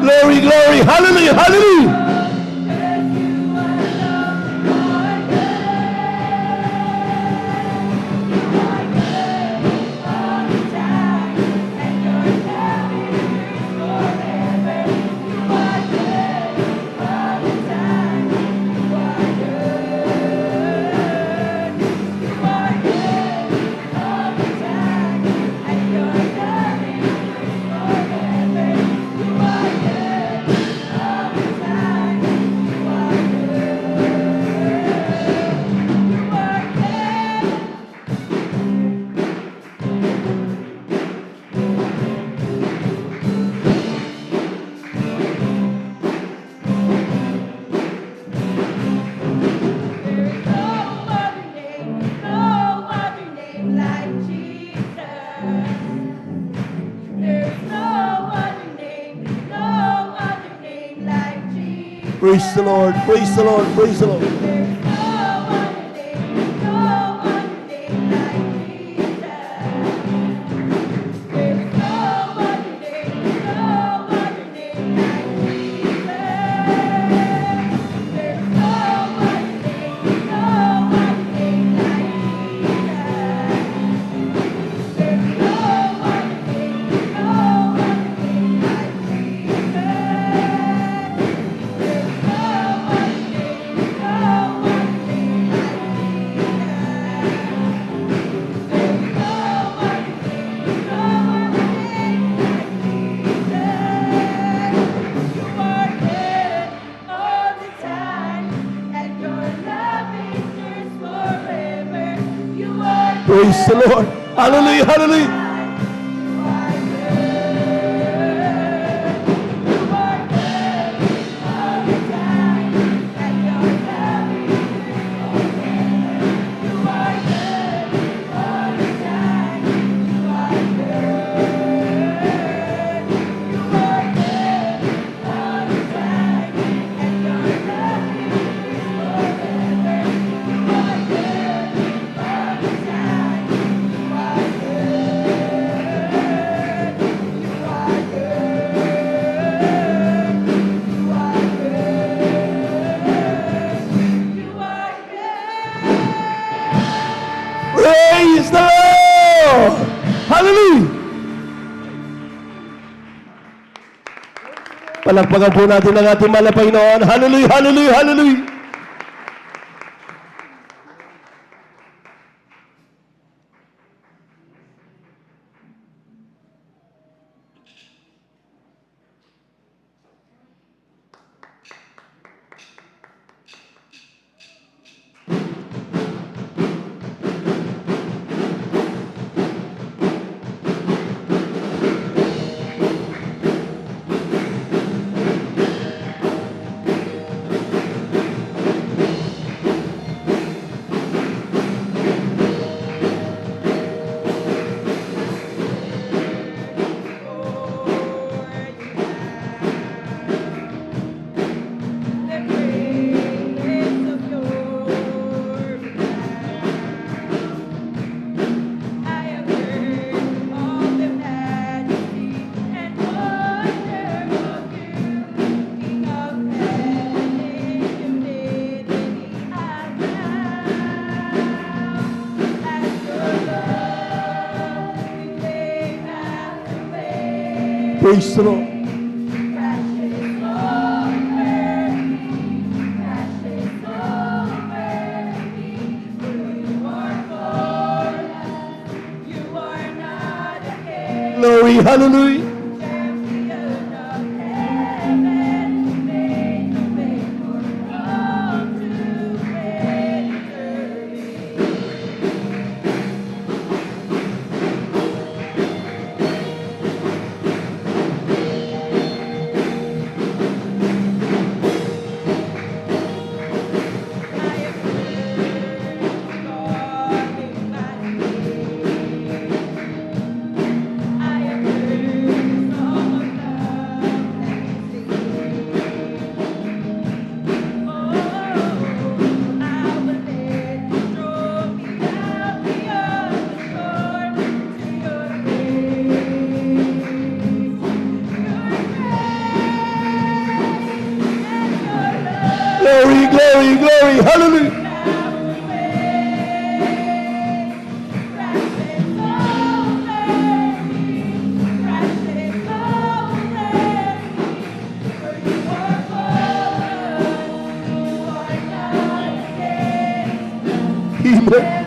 Glory, glory, hallelujah, hallelujah. Praise the Lord, praise the Lord, praise the Lord. Praise the Lord. Hallelujah, hallelujah. Praise the Lord. Hallelujah. Palakpakan po natin ang ating mahal na Panginoon. Hallelujah, hallelujah, hallelujah. Praise the Lord. Glory, hallelujah. Glory, glory, glory, hallelujah. Amen.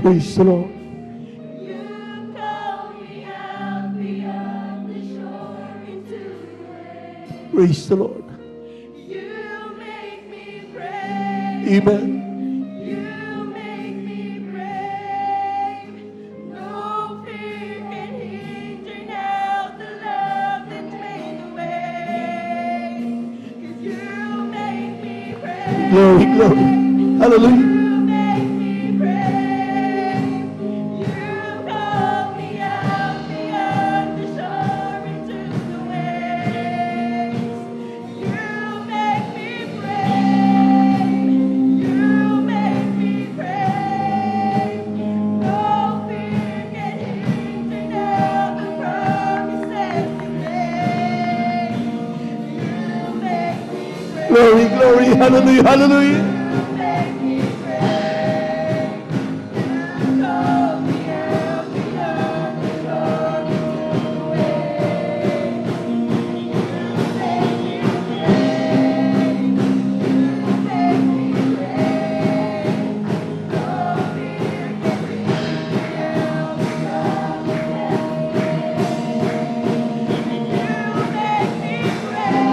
Praise the Lord. Praise the Lord. Amen. Glory, glory. Hallelujah. hallelujah, hallelujah.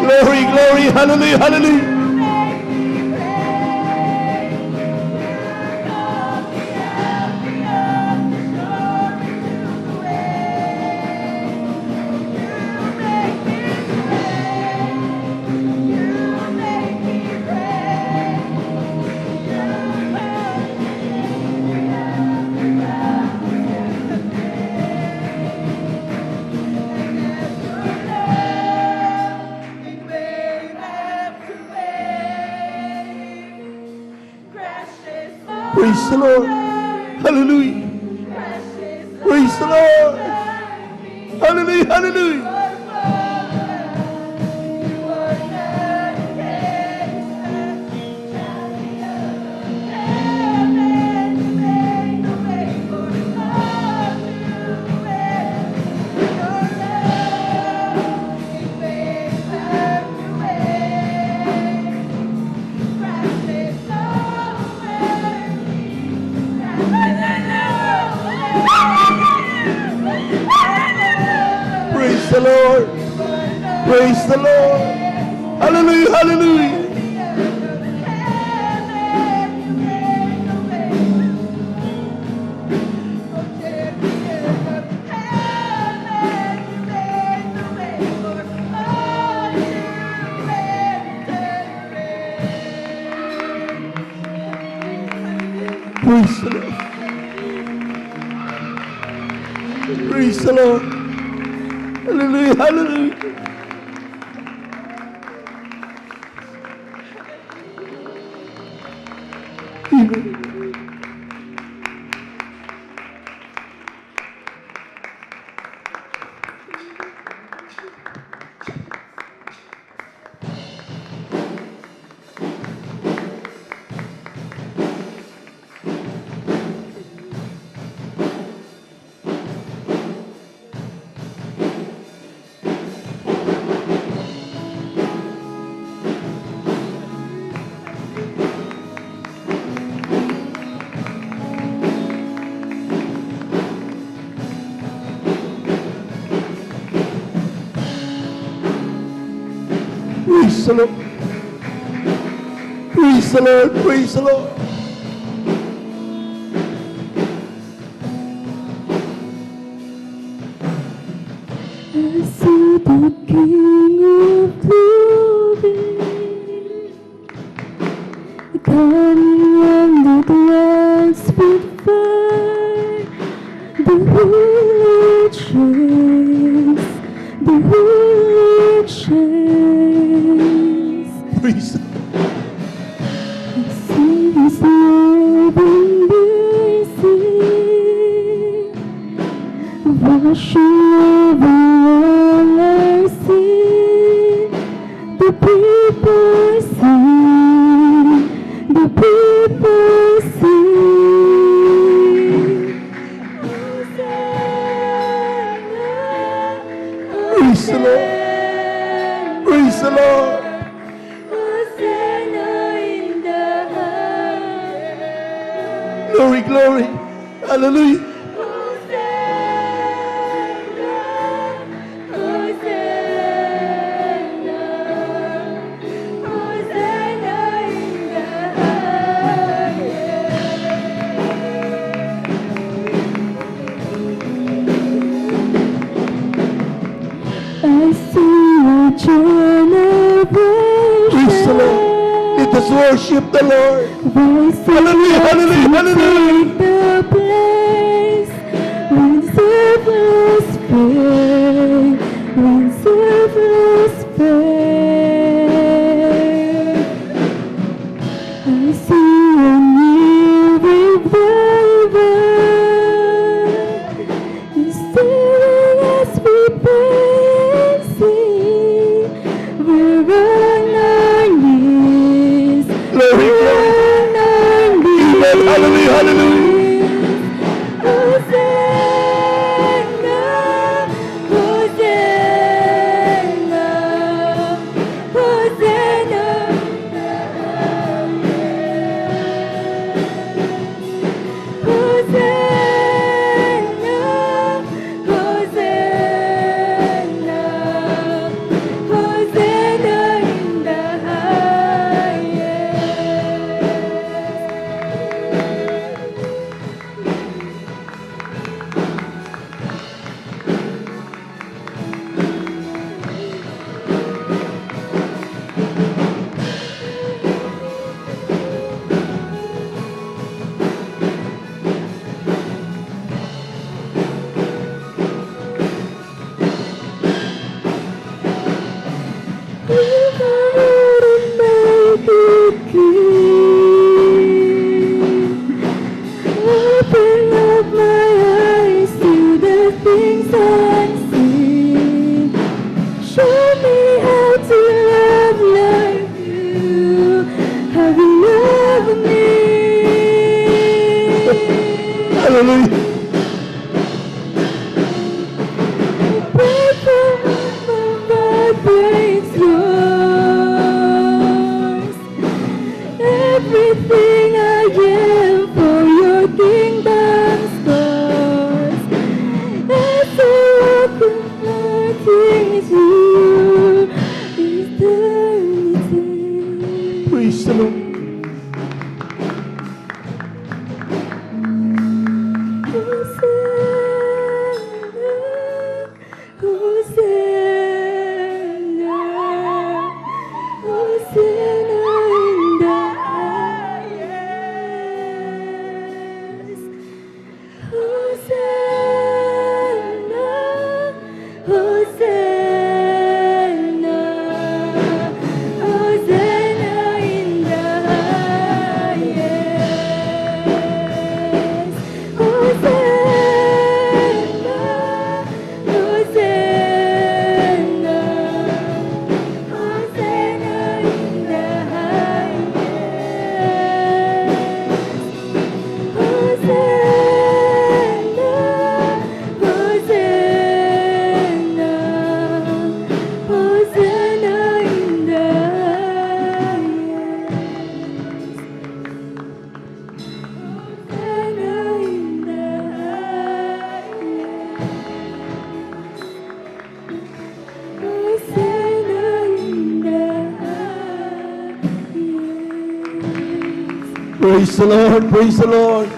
Glory, glory, hallelujah, hallelujah. Praise the Lord. Hallelujah. Praise the Lord. Hallelujah, hallelujah. Praise the Lord. Praise the Lord. Hallelujah, hallelujah. Praise the Lord. Praise the Lord. Hallelujah, hallelujah. Amen. Praise the Lord. Praise the Lord. Praise the Lord. I see the King of Glory coming on the clouds with fire. The holy chase, the holy chase. Praise the Lord. I see His love and mercy washing over all I see. The people sing, the people sing. Praise the Lord. Praise the Lord. Hosanna in the highest. Glory, glory. Hallelujah. I see a generation. Praise the Lord. Let us worship the Lord. Voices Hallelujah, hallelujah, hallelujah. take the place when servants pray, when servants pray. I see a new revival. It's stirring as we pray and sing. We're on our knees Praise the Lord, praise the Lord.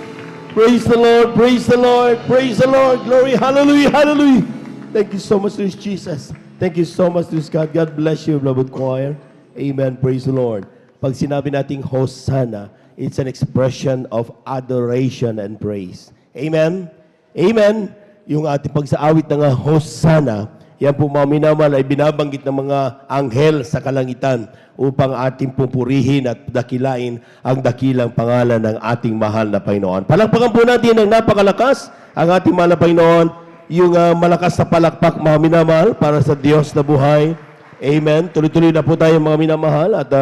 Praise the Lord, praise the Lord, praise the Lord. Glory, hallelujah, hallelujah. Thank you so much, Lord Jesus. Thank you so much, Lord God. God bless you, beloved choir. Amen, praise the Lord. Pag sinabi nating Hosanna, it's an expression of adoration and praise. Amen? Amen? Yung ating pagsaawit ng Hosanna, yan po mga minamahal ay binabanggit ng mga anghel sa kalangitan upang ating pupurihin at dakilain ang dakilang pangalan ng ating mahal na Panginoon. Palakpakan po natin ng napakalakas ang ating mahal na Panginoon, yung malakas na palakpak mga minamahal para sa Diyos na buhay. Amen. Tuloy-tuloy na po tayo mga minamahal at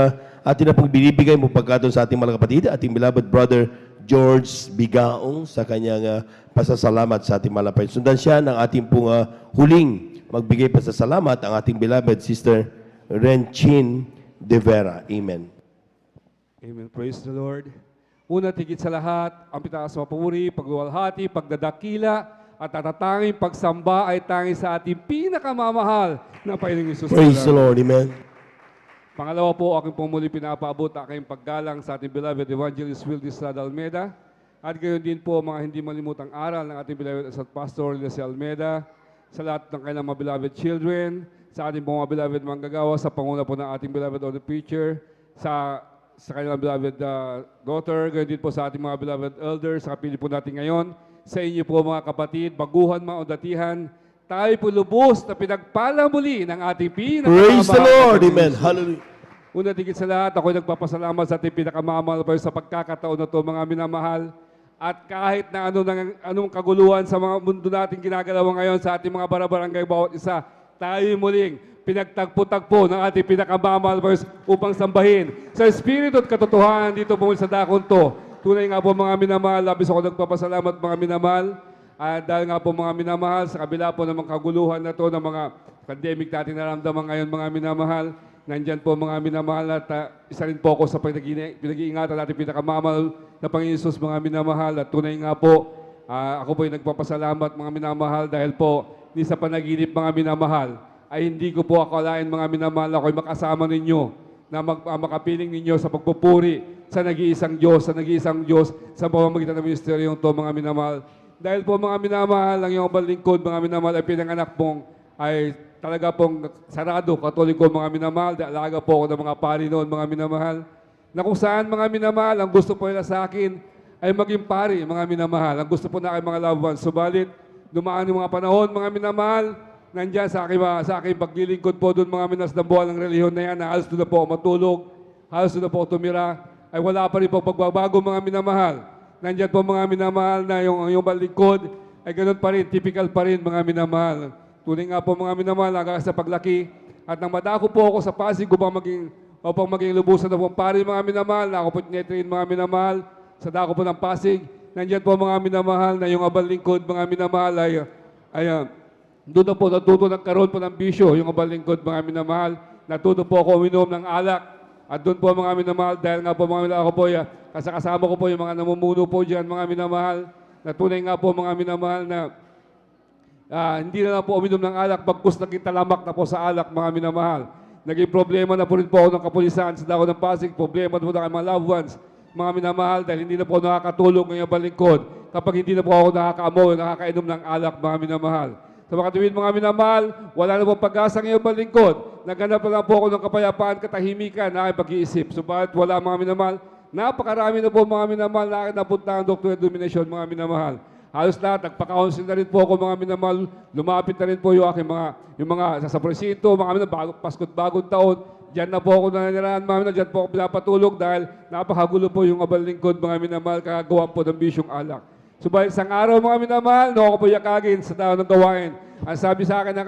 atin na pong binibigay mo pagkataon sa ating mga kapatid, ating beloved brother George Bigaong sa kanyang pasasalamat sa ating mahal na Panginoon. Sundan siya ng ating pong huling magbigay pasasalamat ang ating beloved sister Renchin De Vera. Amen. Amen. Praise the Lord. Una, tigit sa lahat, ang pitaas na papuri, pagluwalhati, pagdadakila, at tatatanging pagsamba ay tanging sa ating pinakamamahal na Panginoong Hesus. Praise the Lord. Amen. Pangalawa po, aking pong muli pinapaabot ang aking paggalang sa ating beloved Evangelist Will Distrada Almeida. At gayon din po mga hindi malimutang aral ng ating beloved Asat Pastor Leslie Almeida, sa lahat ng kailang mga beloved children, sa ating mga beloved manggagawa, sa panguna po ng ating beloved Order Preacher, sa kailang beloved daughter, gayon din po sa ating mga beloved elders, sa kapili po natin ngayon, sa inyo po mga kapatid, baguhan mga o datihan, tayo po lubos na pinagpala muli ng ating pinakamamahal. Praise the Lord. Amen. Hallelujah. Una tigit sa lahat, ako'y nagpapasalamat sa ating pinakamamahal pa sa pagkakataon na ito, mga minamahal. At kahit na anong kaguluhan sa mga mundo natin ginagalaw ngayon sa ating mga barabarangay bawat isa, tayo muling pinagtagpo-tagpo ng ating pinakamamahal upang sambahin sa Espiritu at katotohanan dito po sa dakon to. Tunay nga po mga minamahal, labis ako nagpapasalamat mga minamahal. Dahil nga po mga minamahal, sa kabila po ng mga kaguluhan na to ng mga pandemic natin naramdaman ngayon mga minamahal, nandyan po mga minamahal at isa rin po ako sa pinag-iingatan natin pinakamamahal na Panginoon Hesus mga minamahal. At tunay nga po, ako po ay nagpapasalamat mga minamahal dahil po ni sa panaginip mga minamahal ay hindi ko po akalain mga minamahal ako ay makasama ninyo na makapiling ninyo sa pagpupuri sa nag-iisang Diyos, sa pamamagitan ng ministeryong to mga minamahal. Dahil po mga minamahal, ang iyong balingkod mga minamahal ay pinanganak pong ay talaga pong sarado, katoliko mga minamahal, alaga po ako ng mga pari noon mga minamahal, na kung saan mga minamahal, ang gusto po nila sa akin ay maging pari mga minamahal. Ang gusto po na aking mga loved ones. Subalit, dumaan yung mga panahon mga minamahal, nandyan sa aking paglilingkod po doon mga minasdambuhan ng reliyon na yan, na halos doon na po ako matulog, halos doon na po ako tumira, ay wala pa rin po pagbabago mga minamahal. Nandyan po mga minamahal na yung balingkod ay ganoon pa rin, typical pa rin mga minamahal. Tunay nga po mga minamahal, hanggang sa paglaki. At nang madako po ako sa Pasig upang maging lubusan na pong pari mga minamahal, na ako po tinetrain mga minamahal sa dako po ng Pasig. Nandyan po mga minamahal na yung abal lingkod mga minamahal ay doon na po natuto nagkaroon po ng bisyo yung abal lingkod mga minamahal. Natuto po ako uminom ng alak. At doon po mga minamahal, dahil nga po mga minamahal ako po, kasama ko po yung mga namumuno po dyan mga minamahal. Na tunay nga po mga minamahal na hindi na po uminom ng alak, bagkus naging talamak na po sa alak mga minamahal. Naging problema na po rin po ako ng kapulisan sa dako ng Pasig, problema po na mga loved ones, mga minamahal, dahil hindi na po nakakatulong ngayong balingkod kapag hindi na po ako nakakaamoy, nakakainom ng alak mga minamahal. Sa mga tuwid mga minamahal, wala na po pag-asa ngayong balingkod. Naghanap na lang po ako ng kapayapaan, katahimikan na aking pag-iisip. Subalit wala mga minamahal, napakarami na po mga minamahal na aking napunta ang Doctor Domination mga minamahal. Halos lahat, nagpa-counsel na rin po ako mga minamahal, lumapit na rin po yung aking mga sa presinto, mga minamahal, Pasko't bagong taon, diyan na po ako nananirahan mga minamahal, diyan po ako pinapatulog dahil napakagulo po yung abal lingkod mga minamahal, kagagawa po ng bisyong alak. Subalit isang araw mga minamahal, no ako po yakagin sa tao ng gawain. Ang sabi sa akin ng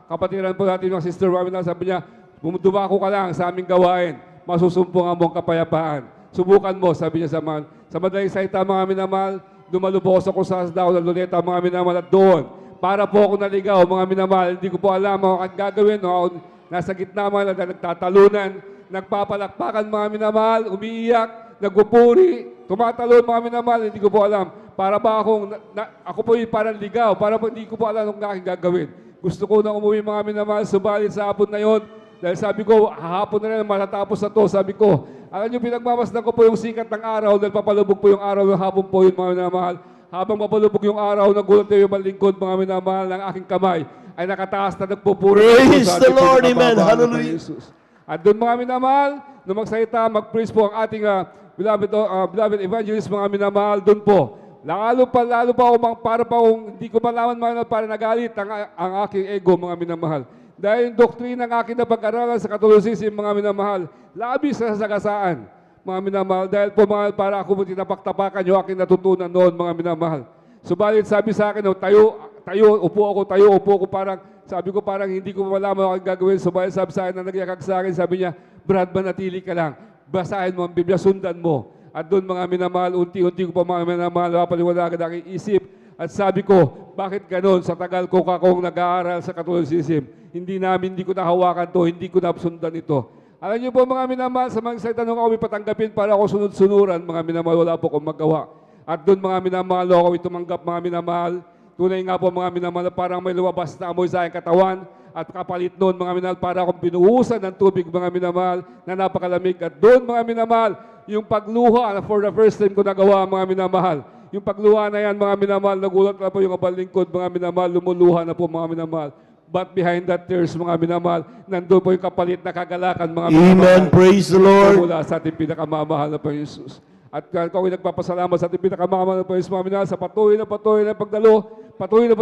kapatiran po natin ng sister mga minamahal, sabi niya, dumako ka lang sa aming gawain, masusumpungan mo ang kapayapaan. Subukan mo, sabi niya sa madaling salita mga minamahal, dumalo po ako sa kusas daw ng Luneta mga minamahal at doon. Para po ako naligaw mga minamahal, hindi ko po alam ang gagawin. No? Nasa gitna mga nagtatalunan, nagpapalakpakan mga minamahal, umiiyak, nagpupuri, tumatalon mga minamahal, hindi ko po alam. Para ba ako po yung parang ligaw, para po hindi ko po alam ang aking gagawin. Gusto ko na umuwi mga minamahal, subalit sa hapon na yon, Dahil sabi ko, hahapon na rin matatapos na to. Sabi ko, alam nyo, pinagmamasdan ko po yung sikat ng araw dahil papalubog po yung araw ng hapon po yun, mga minamahal. Habang papalubog yung araw, nagulat tayo yung malingkod, mga minamahal, ng aking kamay ay nakataas na nagpupuri. Praise the Lord, amen. Hallelujah. At doon, mga minamahal, nung magsalita, mag-praise po ang ating beloved evangelist, mga minamahal, doon po. Lalo pa ako, para pa akong, hindi ko malaman mga para nagalit ang aking ego, mga minamahal. Dahil yung doktrina ng aking napag-aralan sa Catholicism, mga minamahal, labis na sagasaan, mga minamahal. Dahil po, mga para ako tinapaktapakan yung aking natutunan noon, mga minamahal. Subalit sabi sa akin, upo ako, parang, sabi ko parang hindi ko malaman ang gagawin. Subalit sabi sa akin, na nagyakag sa akin, sabi niya, Brad, manatili ka lang, basahin mo ang Biblia, sundan mo. At doon, mga minamahal, unti-unti ko pa, mga minamahal, napaliwanagan ang aking isip. At sabi ko, bakit ganon? Sa tagal ko akong nag-aaral sa Catholicism, hindi ko nahawakan to, hindi ko nasundan ito. Alam niyo po, mga minamahal, sa mga salita nung ako patanggapin para ako sunod-sunuran, mga minamahal, wala po akong magawa. At doon, mga minamahal, ako tumanggap, mga minamahal. Tunay nga po, mga minamahal, parang may lumabas na amoy sa aking katawan. At kapalit noon, mga minamahal, para akong binuhusan ng tubig, mga minamahal, na napakalamig. At doon, mga minamahal, yung pagluha na for the first time ko nagawa, mga minamahal. Yung pagluha na yan, mga minamahal, nagulat na po yung abal lingkod, mga minamahal, lumuluha na po, mga minamahal. But behind that tears, mga minamahal, nandun po yung kapalit na kagalakan, mga minamahal. Amen. Praise the Lord. Mula sa ating pinakamamahal na Panginoon Jesus. At ako ay nagpapasalamat sa ating pinakamamahal na Panginoon, mga minamahal, sa patuloy na pagdalo, patuloy na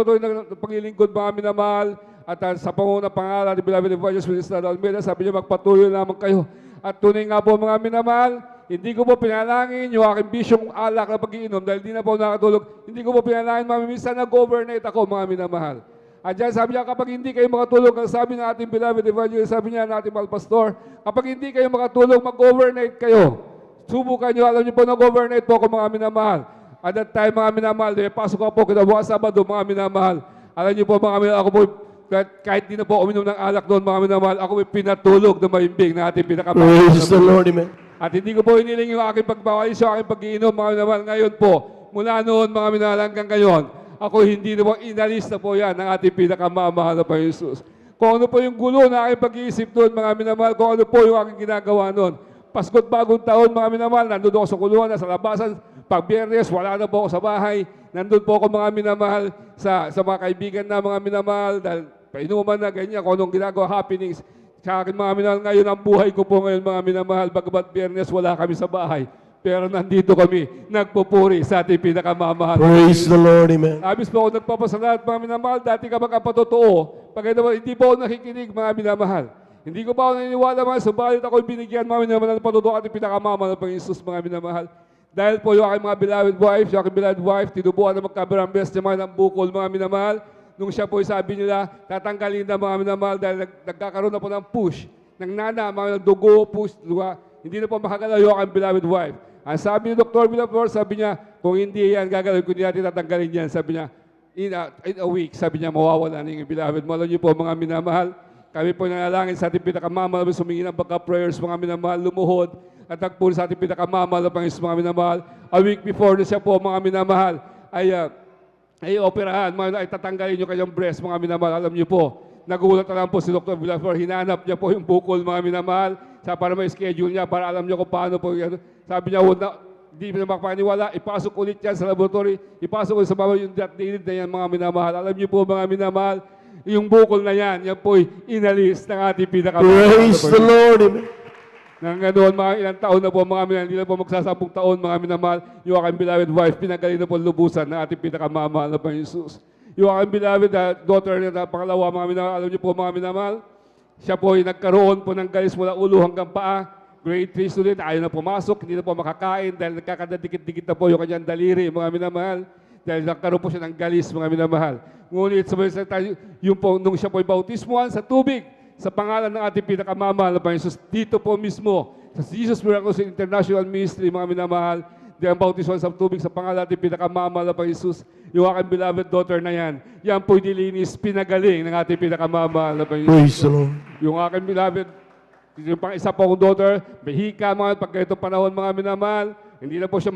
paglilingkod, mga minamahal. At sa panguna pangalan ni Beloved Evangelist Minister Almeida, sabi niya, magpatuloy lamang kayo. At tunay nga po, mga minamahal, hindi ko po pinalangin yung aking bisyong alak na pag-iinom dahil di na po nakatulog. Hindi ko po pinalangin, minsan nag-overnight ako, mga minamahal. At dyan sabi niya, kapag hindi kayo makatulog, ang sabi ng ating beloved evangelist, sabi niya ng ating mahal pastor, kapag hindi kayo makatulog, mag-overnight kayo. Subukan niyo, alam niyo po, nag-overnight po ako, mga minamahal. At that time, mga minamahal, pasok ako po, kinabukas Sabado, mga minamahal. Alam niyo po, mga minamahal, ako po, kahit di na po uminom ng alak doon, mga minamahal, ako po pinatulog na maimbing na ating pinakamahal. Praise the Lord, amen. At hindi ko po hiniling yung aking pagbawalis, yung aking pag-iinom, mga minamahal. Ngayon po, mula noon, mga minamahal, hanggang ngayon, ako hindi na po inalis na po yan ng ating pinakamamahal na Panginoon Jesus. Kung ano po yung gulo na aking pag-iisip noon, mga minamahal, kung ano po yung aking ginagawa noon. Pasko't bagong taon, mga minamahal, nandun ako sa kulungan, sa labasan. Pag Biyernes, wala na po ako sa bahay. Nandun po ako, mga minamahal, sa mga kaibigan na mga minamahal, dahil painuman na ganyan, kung anong ginagawa, happenings. Sa akin, mga minamahal, ngayon ang buhay ko po ngayon, mga minamahal, bagamat Biyernes, wala kami sa bahay. Pero nandito kami, nagpupuri sa ating pinakamamahal. Praise the Lord, amen. Abis po ako nagpapasalamat, mga minamahal, dati ka magkapatotoo. Pag hindi po ako nakikinig, mga minamahal. Hindi ko pa ako naniniwala, mga subalit ako binigyan, mga minamahal, ng patotoo ating pinakamamahal ng Panginoon Jesus, mga minamahal. Dahil po yung aking mga beloved wife, yung aking beloved wife, tinubuan na magkabarang best naman ng bukol, mga minamahal. Nung siya po sabi nila, tatanggalin na, mga minamahal, dahil nagkakaroon na po ng push, ng nana, mga dugo, push, luha. Hindi na po makagalaw yung aking beloved wife. Ang sabi ni Dr. Villavor, sabi niya, kung hindi yan gagalawin, kung hindi natin tatanggalin yan, sabi niya, in a week, sabi niya, mawawala na yung beloved. Malo niyo po, mga minamahal, kami po nanalangin sa ating pinakamamahal, sumingi ng backup prayers, mga minamahal, lumuhod, at nagpuli sa ating pinakamamahal, mga minamahal. A week before na siya po, mga minamahal, ay operahan, ay tatanggalin yung kanyang breast, mga minamahal. Alam niyo po, nagulat na lang po si Dr. Villavor, hinanap niya po yung bukol, mga minamahal, para may schedule niya, para alam niyo kung paano po yan. Sabi niya, hindi na makapaniwala, ipasok ulit yan sa laboratory, ipasok ulit sa mga yung datinid na yan, mga minamahal. Alam niyo po, mga minamahal, yung bukol na yan po'y inalis ng ating pinakamahal. Praise the Lord, amen. Nang ganoon, mga ilang taon na po, mga minamahal, hindi na po magsasapong taon, mga minamahal, yung aking beloved wife, pinagaling na po lubusan ng ating pinakamamahal na Panginoon Jesus. Yung aking beloved daughter na pangalawa, mga minamahal, alam niyo po, mga minamahal, siya po ay nagkaroon po ng galis mula ulo hanggang paa. Grade 3 student, ayaw na pumasok, hindi na po makakain dahil nagkakadadikit-dikit na po yung kanyang daliri, mga minamahal. Dahil nagkaroon po siya ng galis, mga minamahal. Ngunit yung po, nung siya po ay bautismuhan sa tubig, sa pangalan ng ating pinakamamahal na Panginoon Jesus, dito po mismo, sa Jesus Miraculous International Ministry, mga minamahal, dahil ang bautismuhan sa tubig, sa pangalan ng ating pinakamamahal na Panginoon Jesus, yung aking beloved daughter na yan po'y dilinis, pinagaling ng ating pinakamamahal na Panginoon Jesus. Praise the Lord. Yung aking beloved, yung pang isa po akong daughter, may hika mga pagka itong panahon, mga minamahal, hindi na po siya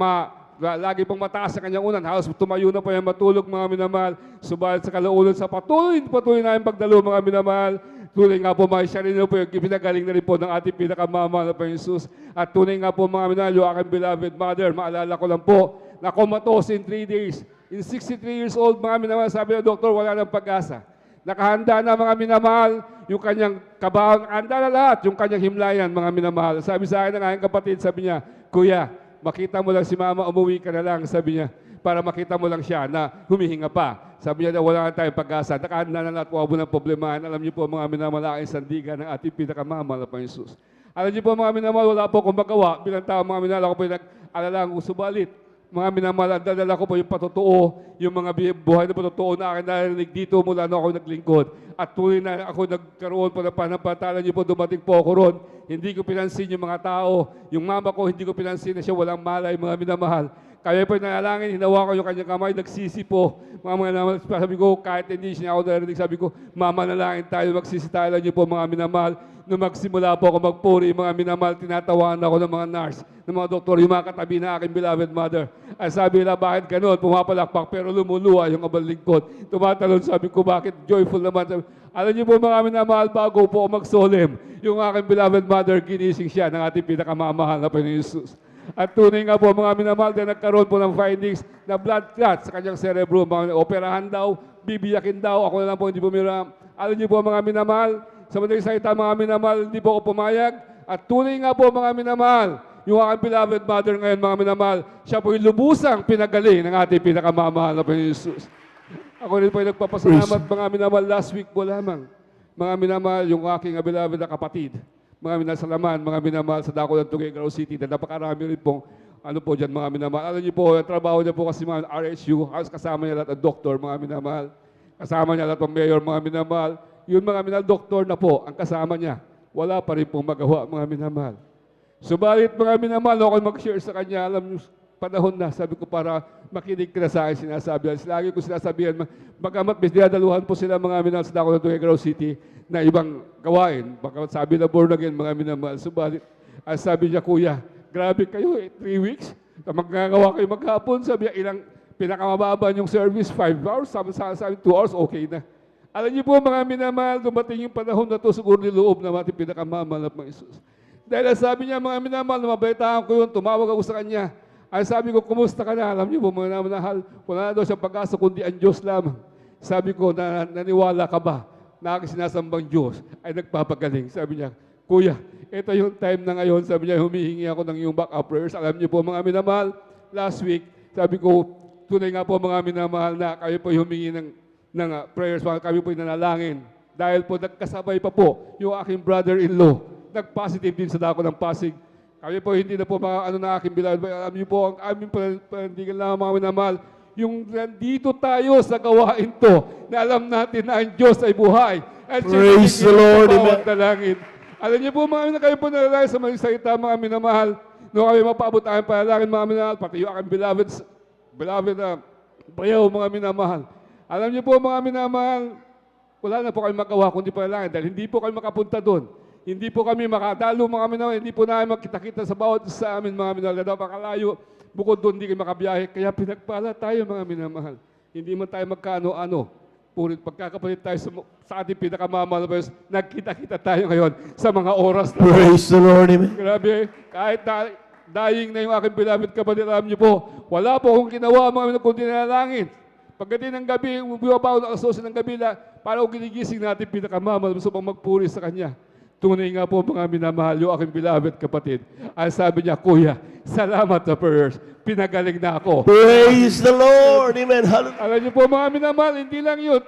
lagi pong mataas sa kanyang unan. Halos tumayo na po yan matulog mga minamahal. Subalit sa kalaunan sa patuloy na yung pagdalo mga minamahal. Tunay nga po mga siya rin po yung pinagaling na rin po ng ating pinakamamahal na Panginoon Jesus. At tunay nga po mga minamahal, yung aking beloved mother, maalala ko lang po, na comatose in 3 days. In 63 years old mga minamahal, sabi ng doktor, wala nang pag-asa. Nakahanda na mga minamahal, yung kanyang kabahan, handa na lahat, yung kanyang himlayan mga minamahal. Sabi sa akin ng aking kapatid, sabi niya, Kuya, makita mo lang si mama, umuwi ka na lang, sabi niya, para makita mo lang siya na humihinga pa. Sabi niya na wala na tayong pag-asa, nakahanda na lahat po ng problemahan. Alam niyo po mga minamahal, aking sandigan ng ating pinakamamahal na Panginoon Jesus. Alam niyo po mga minamahal, wala po akong magawa. Bilang tao mga minamahal, ako po yung nag-alala kung subalit. Mga minamahal, ang dadala ko po yung patotoo, yung mga buhay na patotoo na akin narinig dito mula na ako naglingkod. At tuloy na ako nagkaroon po ng panapantala niyo po, dumating po ako ron. Hindi ko pinansin yung mga tao. Yung mama ko, hindi ko pinansin na siya walang malay, mga minamahal. Kaya po nanalangin, hinawa ko yung kanyang kamay, nagsisi po. Mga minamahal, sabi ko, kahit hindi siya ako narinig, sabi ko, mama nalangin tayo, magsisi tayo lang niyo po mga minamahal. Nung magsimula po ako magpuri, mga minamahal, tinatawan ako ng mga nurse, ng mga doktor, yung mga katabi na aking beloved mother. Ay sabi nila, bakit ganun? Pumapalakpak pero lumuluwa yung abang lingkod. Tumatalon, sabi ko, bakit joyful naman? Sabi, alam niyo po mga minamahal, bago po ako magsolemn, yung aking beloved mother, ginising siya ng ating pinakamamahal na Panginoon Jesus. At tunay nga po mga minamahal, na nagkaroon po ng findings na blood clot sa kanyang cerebro, mga operahan daw, bibiyakin daw, ako na lang po hindi bumira. Alam niyo po mga minamahal, sa madaling salita mga minamahal, hindi po ako pumayag. At tunay nga po mga minamahal, yung aking beloved mother ngayon mga minamahal, siya po yung lubusang pinagaling ng ating pinakamamahal na Panginoon Jesus. Ako rin po yung nagpapasalamat mga minamahal last week po lamang. Mga minamahal, yung aking beloved na kapatid. Mga minasalaman, mga minamahal sa dako ng Tuguegarao City na napakarami rin pong ano po dyan mga minamahal. Alam niyo po, yung trabaho niya po kasi mga RSU, halos kasama niya lahat ang doktor mga minamahal. Kasama niya lahat ang mayor mga minamahal. Yung mga minamahal doktor na po, ang kasama niya, wala pa rin pong magawa mga minamahal. Subalit mga minamahal, ako mag-share sa kanya, alam niyo, panahon na, sabi ko para makinig ka na sa akin sinasabi. Lagi ko sinasabihan, bagamat dinadaluhan po sila mga minamahal sa dako ng Tuguegarao City na ibang gawain. Bagamat sabi na born again mga minamahal. Subalit, sabi niya, Kuya, grabe kayo 3 weeks. Magagawa kayo maghapon. Sabi niya, ilang pinakamababa yung service, 5 hours. Sabi 2 hours, okay na. Alam niyo po mga minamahal, dumating yung panahon na to siguro niloob na ating pinakamamahal na Panginoon Jesus. Dahil sabi niya mga minamahal, mabalitaan ko yun, tumawag ako sa kanya. Ay sabi ko, kumusta ka na? Alam niyo po mga minamahal, wala na daw siyang pag-asa kundi ang Diyos lamang. Sabi ko, naniwala ka ba na aking sinasambang Diyos ay nagpapagaling? Sabi niya, Kuya, ito yung time na ngayon. Sabi niya, humihingi ako ng iyong backup prayers. Alam niyo po mga minamahal, last week, sabi ko, tunay nga po mga minamahal na kayo po humingi ng prayers, kami po nanalangin. Dahil po nagkasabay pa po yung aking brother-in-law, nag-positive din sa dako ng Pasig. Kami po hindi na po mga na aking beloved. Alam niyo po, ang aming panindigan lang mga minamahal, yung nandito tayo sa gawain to, na alam natin na ang Diyos ay buhay. At Praise the Lord, amen. Dalangin. Alam niyo po mga kayo po nalalangin sa mga salita mga minamahal, nung kami mapabot ang panalangin mga minamahal, pati yung aking beloved na bayaw mga minamahal. Alam niyo po mga minamahal, wala na po kami magawa kundi panalangin dahil hindi po kami makapunta doon. Hindi po kami makadalo mga minamahal, hindi po namin magkita-kita sa bawat sa amin mga minamahal. Napakalayo, bukod doon hindi kayo makabiyahe. Kaya pinagpala tayo mga minamahal. Hindi man tayo magkaano-ano. Purit pagkakapalit tayo sa ating pinakamamahal. Nagkita-kita tayo ngayon sa mga oras na. Praise the Lord, amen. Grabe, kahit dying na yung aking beloved kapatid, alam niyo po, wala po akong ginawa mga minamahal kundi nanalangin. Pagdating ng gabi, bumabaw na alas 12 ng gabi, para kung ginigising natin pinakamamahal, gusto pang magpuri sa Kanya. Tunay nga po mga minamahal, yung aking beloved kapatid. Ay sabi niya, Kuya, salamat sa prayers. Pinagaling na ako. Praise the Lord, amen. Hallelujah. Alam niyo po mga minamahal, hindi lang yun.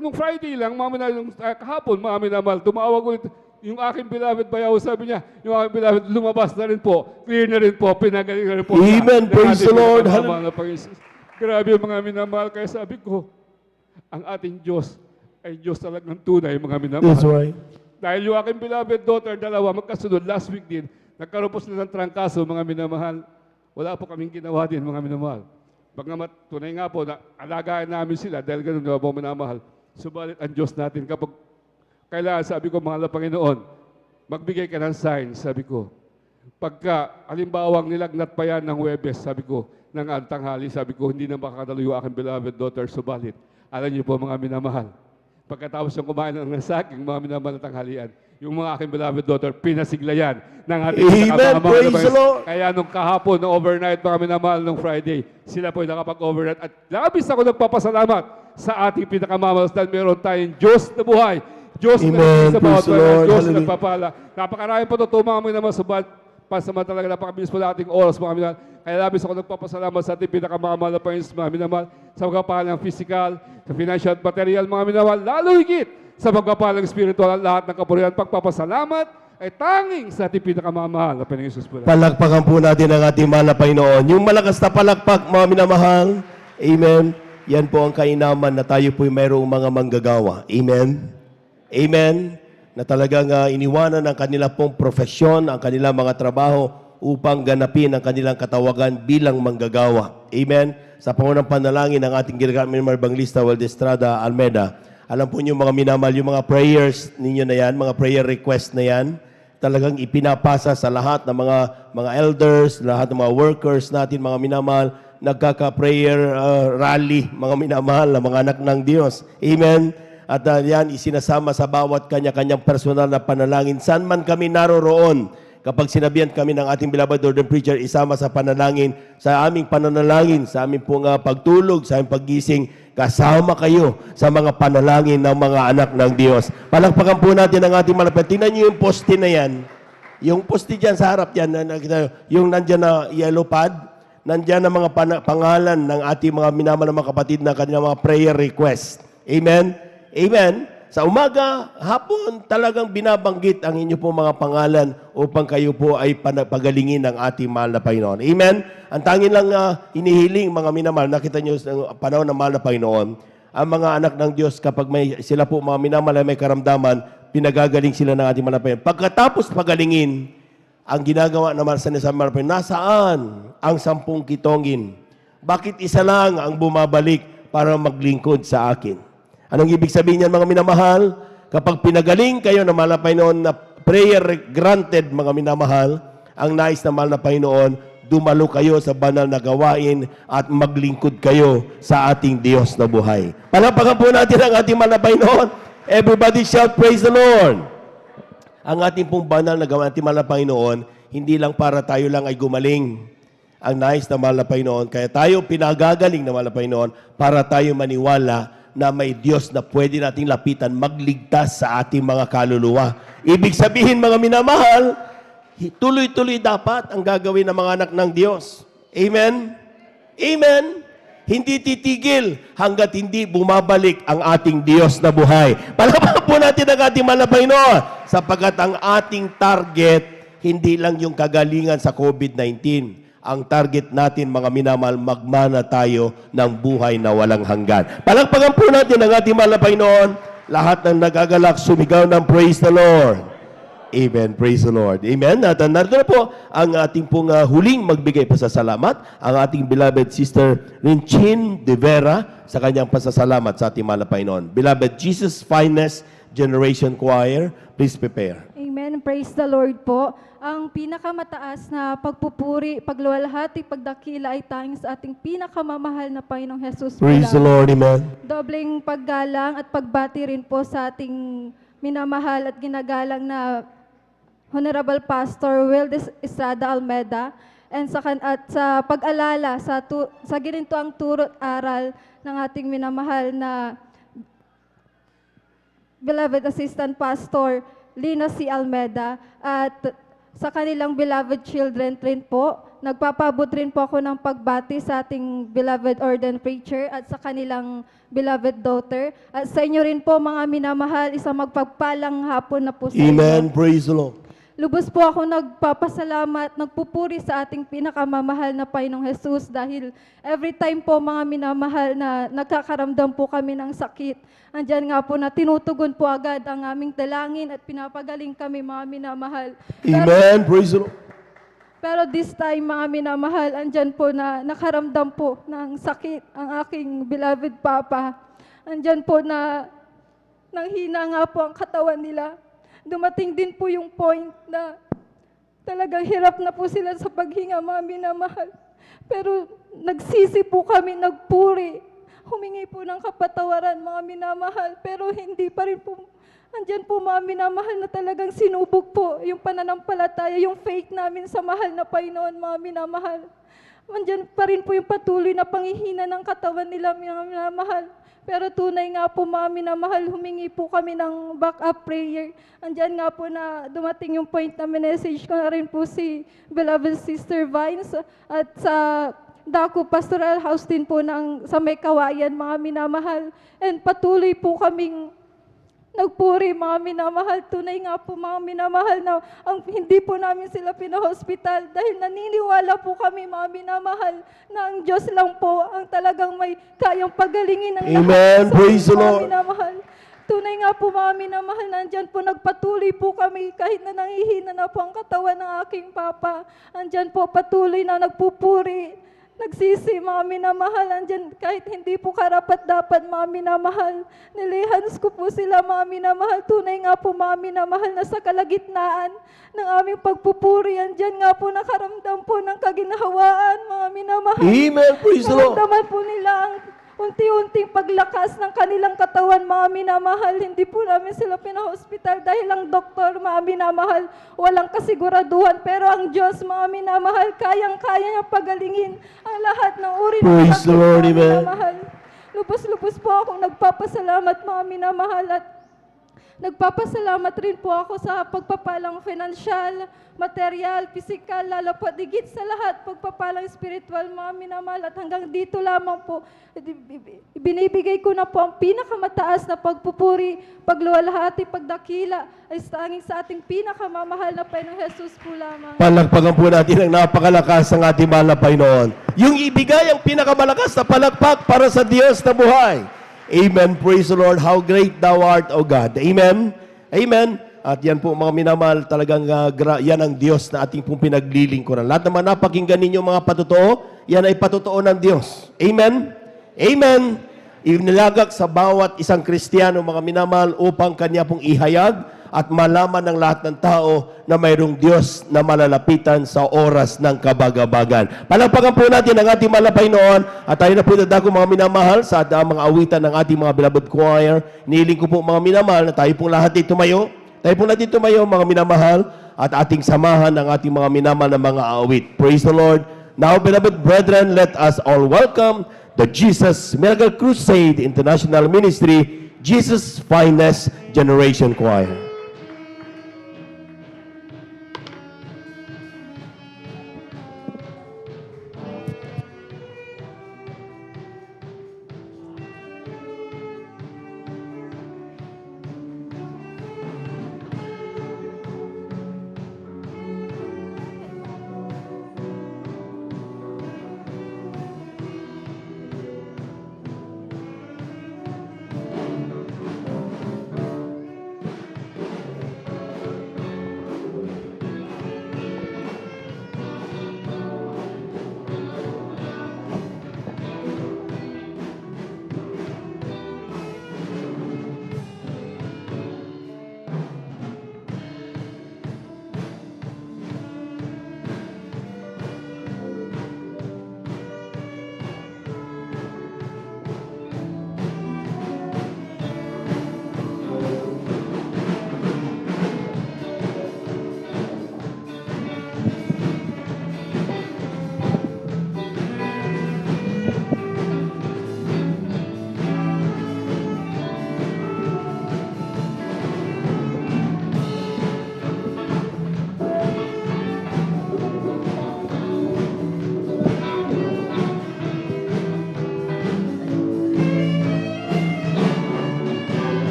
Nung Friday lang, mga minamahal, kahapon mga minamahal, tumawag ulit yung aking beloved bayaw, sabi niya, yung aking beloved lumabas na rin po, clear na rin po, pinagaling na rin po. Amen, praise the Lord. Grabe mga minamahal, kaya sabi ko, ang ating Diyos ay Diyos talagang tunay mga minamahal. That's right. Dahil yung aking beloved daughter, dalawa, magkasunod, last week din, nagkaroon po sila ng trangkaso, mga minamahal. Wala po kaming ginawa din, mga minamahal. Bagamat tunay nga po, na alagaan namin sila, dahil ganun na po minamahal. Subalit ang Diyos natin, kapag kailangan, sabi ko, mahal na Panginoon, magbigay ka ng sign, sabi ko. Pagka, halimbawang nilagnat pa yan ng Huwebes, sabi ko, ng tanghali, sabi ko, hindi na makakadalo yung aking beloved daughter, subalit. Alam niyo po mga minamahal, pagkatapos yung kumain ng saging, mga minamahal na tanghalian, yung mga aking beloved daughter, pinasigla yan ng ating Amen. Praise the Lord. Kaya nung kahapon, nung overnight, mga minamahal, nung Friday, sila po nakapag-overnight. At labis ako nagpapasalamat sa ating pinakamamalas dahil meron tayong Diyos na buhay. Diyos na Amen. naging sa bawat Praise the banal, Lord. Diyos na Hallelujah. nagpapala. Napakarami po ito, mga minamahal, subalit pansamantala napakabilis po nating oras, mga minamahal. Kaya labis ako nagpapasalamat sa ating pinakamamahal na Panginoon, mga minamahal, sa pagpapalang physical, sa financial at material, mga minamahal, lalo higit sa pagpapalang spiritual at lahat ng kapurihan. Pagpapasalamat ay tanging sa ating pinakamamahal na Panginoon Jesus po. Palakpakan po natin ang ating mahal na Panginoon. Yung malakas na palakpak, mga minamahal. Amen. Yan po ang kainaman na tayo po'y mayroong mga manggagawa. Amen. Amen. Na talagang iniwanan ang kanila pong profesyon, ang kanilang mga trabaho upang ganapin ang kanilang katawagan bilang manggagawa. Amen. Sa pangunang panalangin ng ating ginagamit ng Evangelista Waldestrada Almeida, alam po niyo mga minamahal, yung mga prayers ninyo na yan, mga prayer request na yan, talagang ipinapasa sa lahat ng mga elders, lahat ng mga workers natin, mga minamahal, nagkaka-prayer rally, mga minamahal, na mga anak ng Diyos. Amen. At yan, isinasama sa bawat kanya-kanyang personal na panalangin. Saan man kami naroroon, kapag sinabihan kami ng ating beloved Lord and Preacher, isama sa panalangin, sa aming pananalangin, sa aming pong pagtulog, sa aming paggising, kasama kayo sa mga panalangin ng mga anak ng Diyos. Palakpakan po natin ang ating malapit. Tingnan niyo yung poste na yan. Yung poste dyan sa harap yan, yung nandyan na yellow pad, nandyan na mga pangalan ng ating mga minamahal na mga kapatid na kanilang mga prayer request. Amen? Amen? Sa umaga, hapon, talagang binabanggit ang inyo po mga pangalan upang kayo po ay pagalingin ng ating mahal na Panginoon. Amen? Ang tangin lang inihiling, mga minamahal, nakita nyo sa panahon ng mahal na Panginoon, ang mga anak ng Diyos, kapag sila po mga minamahal may karamdaman, pinagagaling sila ng ating mahal na Panginoon. Pagkatapos pagalingin, ang ginagawa naman sa mahal na Panginoon, nasaan ang 10 kitongin? Bakit isa lang ang bumabalik para maglingkod sa akin? Anong ibig sabihin niyan, mga minamahal? Kapag pinagaling kayo ng mahal na Panginoon na prayer granted, mga minamahal, ang nais na mahal na Panginoon, dumalo kayo sa banal na gawain at maglingkod kayo sa ating Diyos na buhay. Palakpakan po natin ang ating mahal na Panginoon. Everybody shout, praise the Lord. Ang ating pong banal na gawain, ating mahal na Panginoon, hindi lang para tayo lang ay gumaling. Ang nais na mahal na Panginoon, kaya tayo pinagagaling na mahal na Panginoon para tayo maniwala na may Diyos na pwede nating lapitan, magligtas sa ating mga kaluluwa. Ibig sabihin, mga minamahal, tuloy-tuloy dapat ang gagawin ng mga anak ng Diyos. Amen? Amen? Hindi titigil hanggat hindi bumabalik ang ating Diyos na buhay. Palakpakan po natin ang ating mahal na Panginoon, sapagkat ang ating target, hindi lang yung kagalingan sa COVID-19. Ang target natin, mga minamahal, magmana tayo ng buhay na walang hanggan. Palakpakan po natin ang ating mahal na Panginoon. Lahat ng nagagalak, sumigaw ng praise the Lord. Amen. Praise the Lord. Amen. At narito na po ang ating pong huling magbigay pasasalamat, ang ating beloved sister Rinchin De Vera sa kanyang pasasalamat sa ating mahal na Panginoon. Beloved Jesus Finest Generation Choir, please prepare. Amen. Praise the Lord po. Ang pinakamataas na pagpupuri, pagluwalhati, pagdakila ay tanging sa ating pinakamamahal na Panginoong Jesus. Praise the Lord. Amen. Dobleng paggalang at pagbati rin po sa ating minamahal at ginagalang na Honorable Pastor Wildes Estrada Almeida and sa pag-alala sa ginintuang turot aral ng ating minamahal na beloved Assistant Pastor Lina C. Almeida at sa kanilang beloved children rin po. Nagpapabot rin po ako ng pagbati sa ating beloved ordained preacher at sa kanilang beloved daughter. At sa inyo rin po, mga minamahal, isang magpagpalang hapon na po sa inyo. Amen. Praise the Lord. Lubos po ako nagpapasalamat, nagpupuri sa ating pinakamamahal na Panginoong Jesus dahil every time po, mga minamahal, na nagkakaramdam po kami ng sakit, andyan nga po na tinutugon po agad ang aming dalangin at pinapagaling kami, mga minamahal. Amen. Praise the Lord. Pero this time, mga minamahal, andyan po na nakaramdam po ng sakit ang aking beloved Papa. Andyan po na nanghina nga po ang katawan nila. Dumating din po yung point na Talagang hirap na po sila sa paghinga, mga minamahal. Pero nagsisi po kami, nagpuri. Humingi po ng kapatawaran, mga minamahal. Pero hindi pa rin po, andyan po mga minamahal na talagang sinubok po yung pananampalataya, yung faith namin sa mahal na Panginoon, mga minamahal. Andyan pa rin po yung patuloy na panghihina ng katawan nila, mga minamahal. Pero tunay nga po, mga minamahal, humingi po kami ng backup prayer. Andyan nga po na dumating yung point na message ko na rin po si beloved Sister Vines at sa Daku Pastoral House din po sa may Kawayan, mga minamahal. And patuloy po kaming nagpuri, mga minamahal. Tunay nga po, mga minamahal, na hindi po namin sila pinahospital dahil naniniwala po kami, mga minamahal, na ang Diyos lang po ang talagang may kayang pagalingin ng Amen. lahat sa Praise the mga Lord. minamahal. Tunay nga po, mga minamahal, nandyan po nagpatuloy po kami kahit na nangihina na po ang katawan ng aking papa. Andyan po patuloy na nagpupuri. Nagsisi, mga minamahal, andyan, kahit hindi po karapat-dapat, mga minamahal. Nilihans ko po sila, mga minamahal. Tunay nga po, mga minamahal, na sa kalagitnaan ng aming pagpupuri, andyan nga po nakaramdam po ng kaginhawaan, mga minamahal. Amen. Praise the Lord. Naramdaman po nila ang unti-unting paglakas ng kanilang katawan, mga minamahal. Hindi po namin sila pinahospital dahil ang doktor, mga minamahal, walang kasiguraduhan. Pero ang Diyos, mga minamahal, kayang-kaya niya pagalingin ang lahat ng uri ng Praise the sakit, Lord, mga amen. minamahal. Lubos-lubos po akong nagpapasalamat, mga minamahal, at nagpapasalamat rin po ako sa pagpapalang financial, material, physical, lalo po digit sa lahat, pagpapalang spiritual, mga minamahal. At hanggang dito lamang po, binibigay ko na po ang pinakamataas na pagpupuri, pagluwalhati, pagdakila, ay tanging sa ating pinakamamahal na Panginoong Jesus po lamang. Palakpakan po natin ang napakalakas ng ating mahal na Panginoon. Yung ibigay ang pinakamalakas na palakpak para sa Diyos na buhay. Amen. Praise the Lord. How great thou art, O God. Amen. Amen. At yan po, mga minamahal, talagang yan ang Diyos na ating pong pinaglilingkuran. Lahat naman napakinggan ninyo mga patotoo, yan ay patotoo ng Diyos. Amen. Amen. Inilagak sa bawat isang Kristiyano, mga minamahal, upang kanya pong ihayag at malaman ng lahat ng tao na mayroong Diyos na malalapitan sa oras ng kabagabagan. Palakpakan po natin ang ating mahal na Panginoon at tayo na po dadako, mga minamahal, sa mga awitan ng ating mga beloved choir. Nihiling ko po, mga minamahal, na tayo pong lahat ay tumayo. Tayo po natin tumayo, mga minamahal, at ating samahan ang ating mga minamahal na mga awit. Praise the Lord. Now, beloved brethren, let us all welcome the Jesus Miracle Crusade International Ministry, Jesus Finest Generation Choir.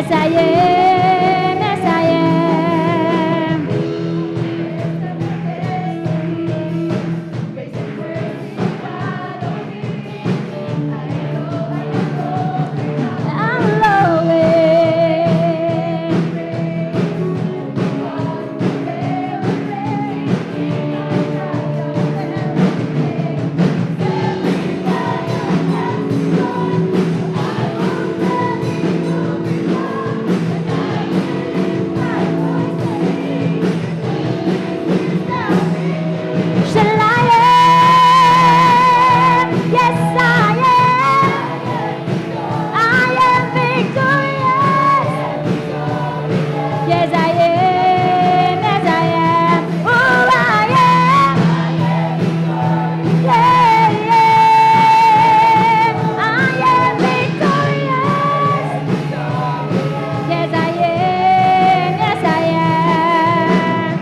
Yes, I am. Yes, I am. I'm lonely. Shall I am? Yes, I am. I am victorious. Yes, I am. Yes, I am. Oh, I am. Yeah, yeah. I am victorious. Yes, I am. Yes, I am.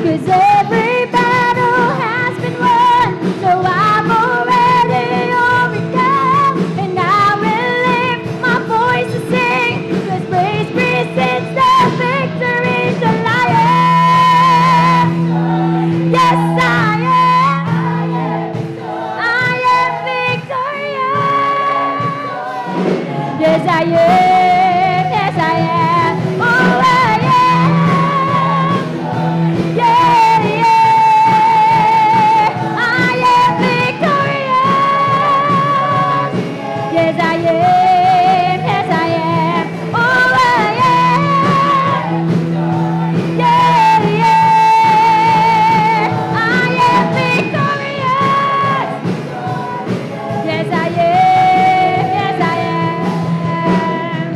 Cause every battle has been won, so I'm already overcome. And I will lift my voice to sing, cause praise presents the victory. Shall I am? Yes, I am. I am victorious. Yes, I am. Yes, I am. Oh, I am. Yeah, yeah, I am victorious. Yes, I am. Yes, I am. Oh, I am. Yeah, yeah, I am victorious. Yes, I am. Yes, I am.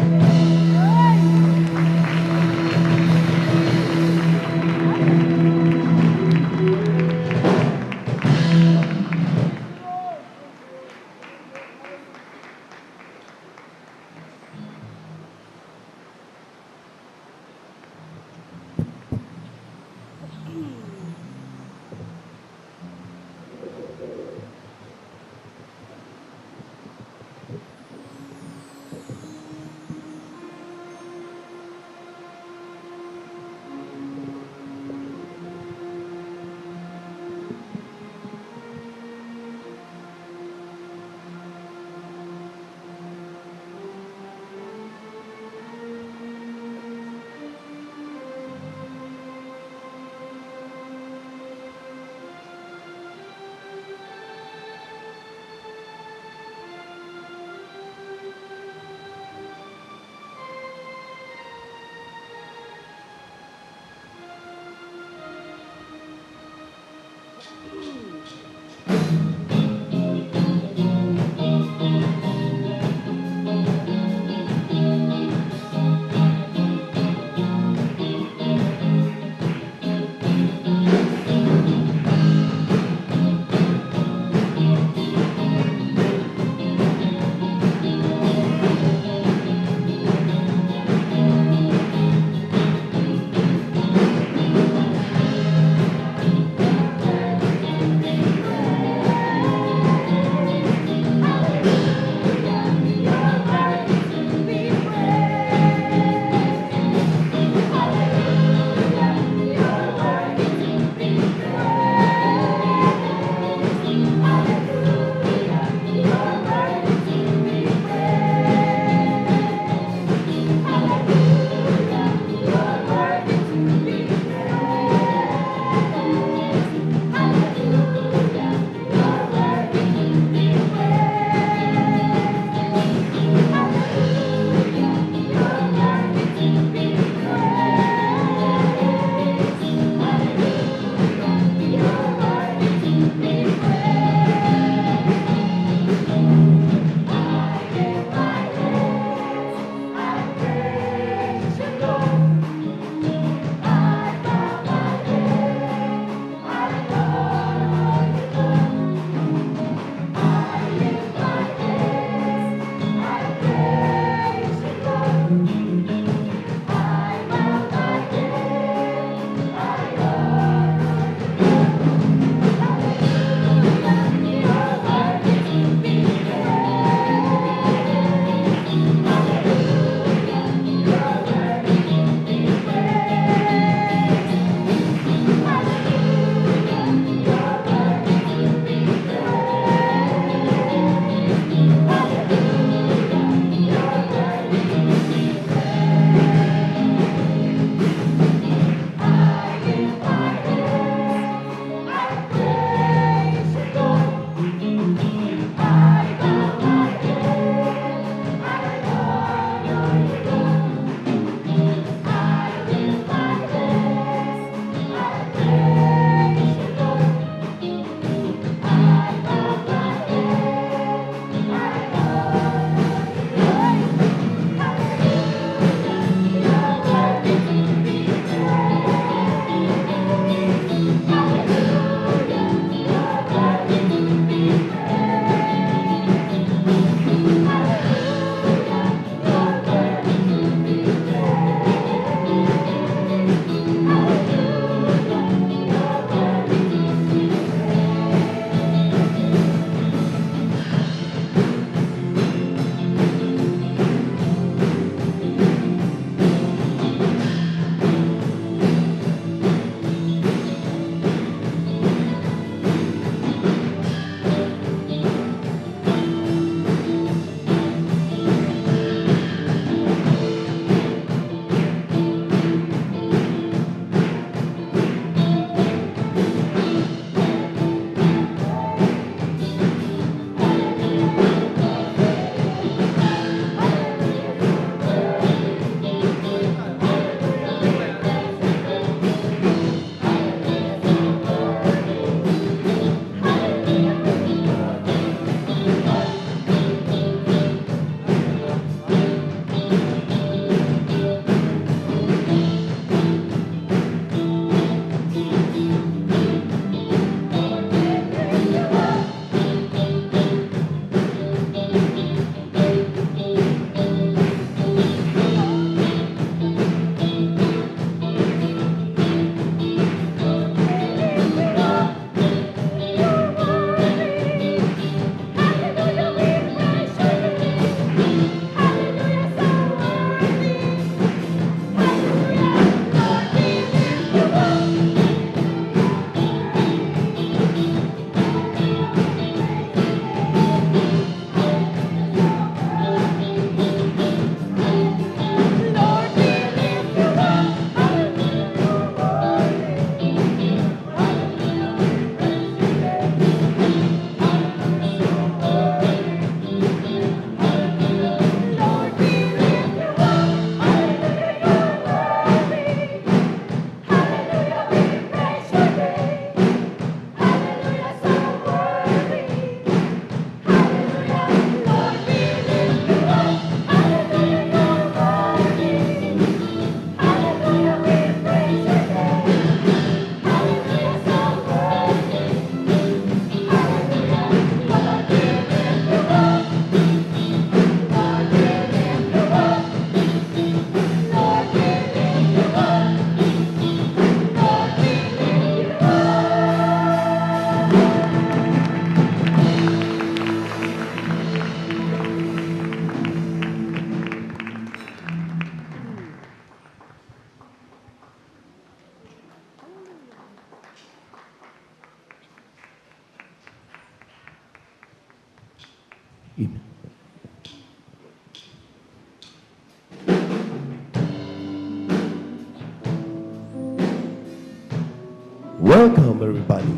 Welcome, everybody.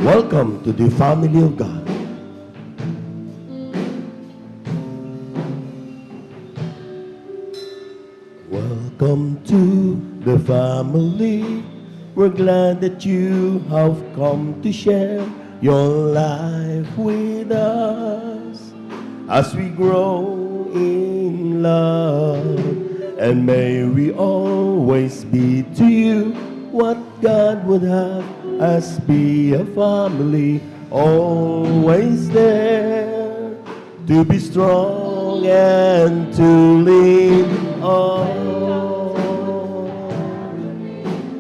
Welcome to the family of God. Welcome to the family. We're glad that you have come to share your life with us as we grow in love. And may we always be to you what God would have us be, a family, always there to be strong and to lean on.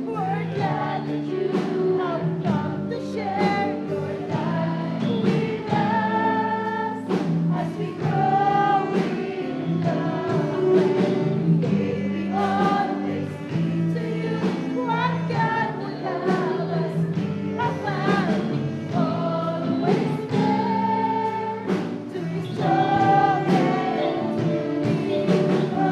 We're glad that you have come to share your life with us as we grow in love. May we always be to you what God would have us be, a family always there to be strong and to lean on.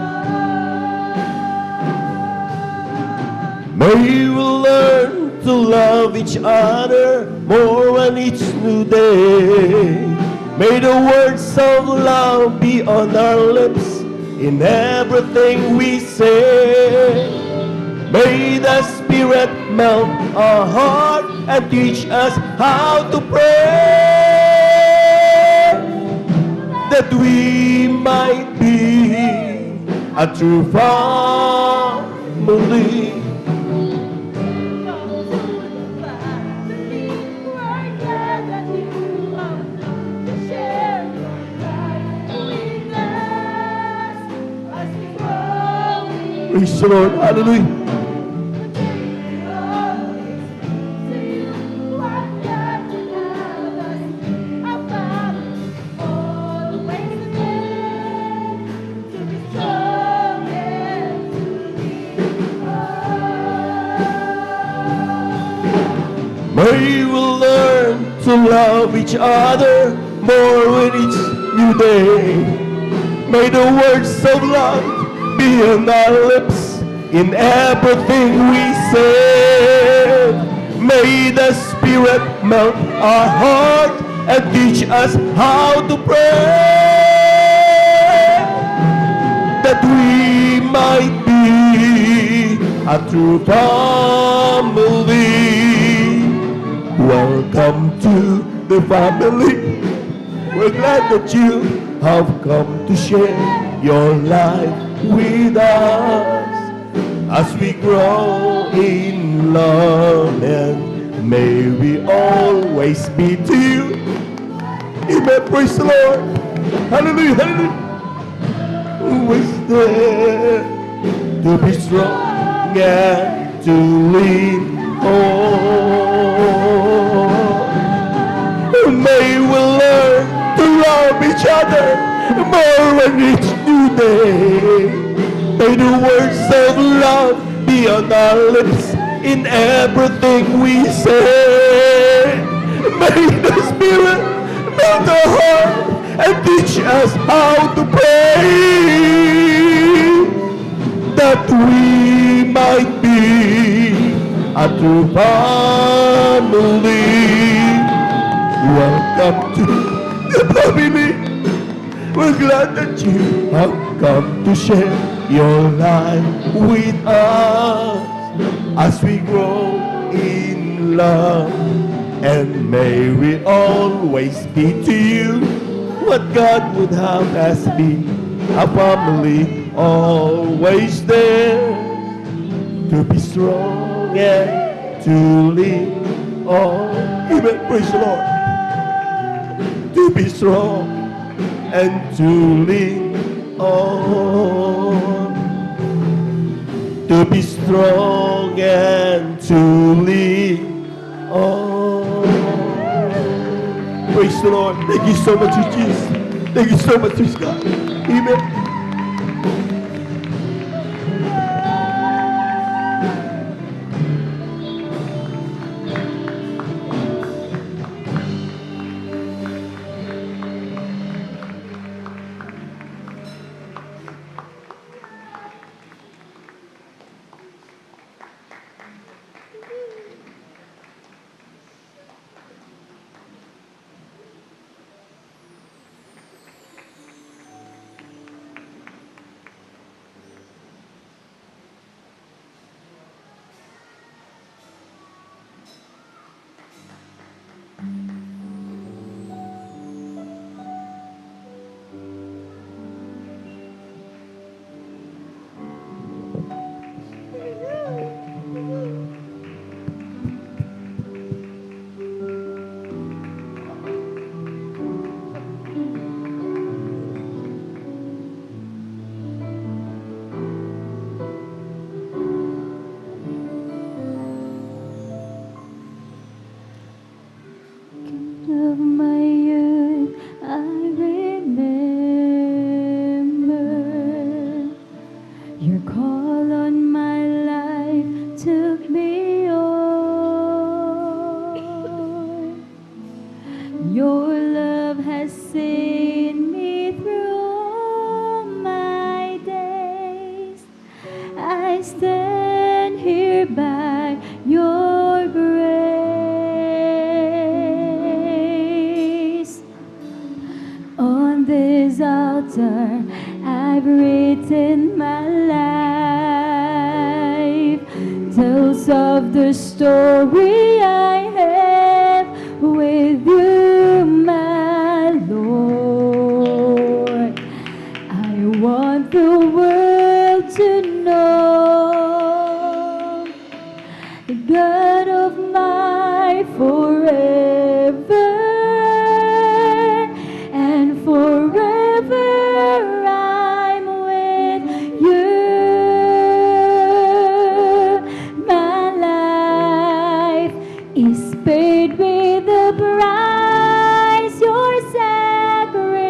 May we learn to love each other more on each new day. May the words of love be on our lips in everything we say. May the Spirit melt our heart and teach us how to pray, that we might be a true family. Praise the Lord. Hallelujah. May we learn to love each other more with each new day. May the words of love be on our lips in everything we say. May the Spirit melt our heart and teach us how to pray, that we might be a true family. Welcome to the family. We're glad that you have come to share your life with us as we grow in love, and may we always be to you. Amen. Praise the Lord. Hallelujah. Hallelujah. Always there to be strong and to lean on. May we learn to love each other more on each new day. May the words of love be on our lips in everything we say. May the Spirit melt our heart and teach us how to pray, that we might be a true family. Welcome to the family. We're glad that you have come to share your life with us as we grow in love. And may we always be to you what God would have us be, a family always there to be strong and to lean on. Amen. Praise the Lord. To be strong and to lean on. To be strong and to lean on. Praise the Lord. Thank you so much, Jesus. Thank you so much, God. Amen. I stand here by your grace. On this altar, I've written my life. Tells of the story I have with you, my Lord. I want the world to know the God of my forever, and forever I'm with you. My life is paid with the price, your sacrifice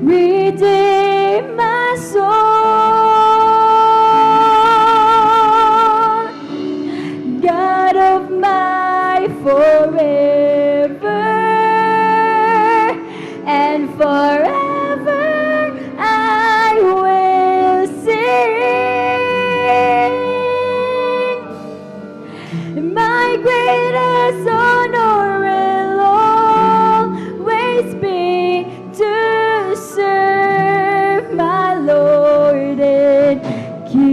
redeem my soul. God of my forever, and forever I will sing. My greatest honor will always be to serve my Lord and King.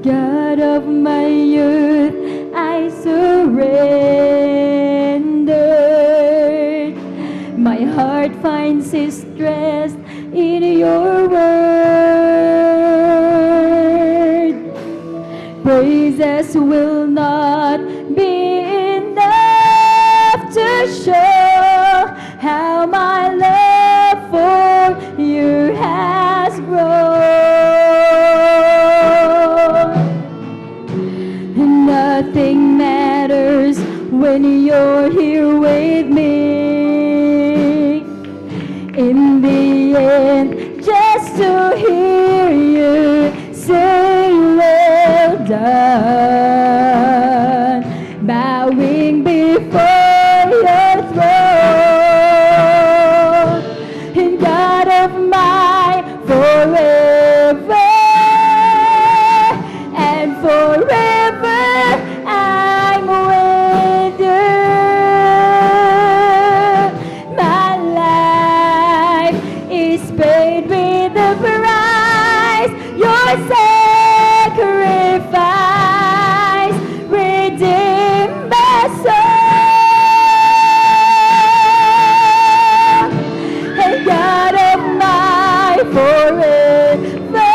God of my youth, I surrendered. My heart finds its rest in your word. Praises will not be enough to show how my love for you has grown. Nothing matters when you're here with me. In the end, just to hear you say, well done, bowing before your throne. And God of my forever, and forever I'm with you. My life is paid with the price, your sacrifice redeemed my soul. And God of my forever,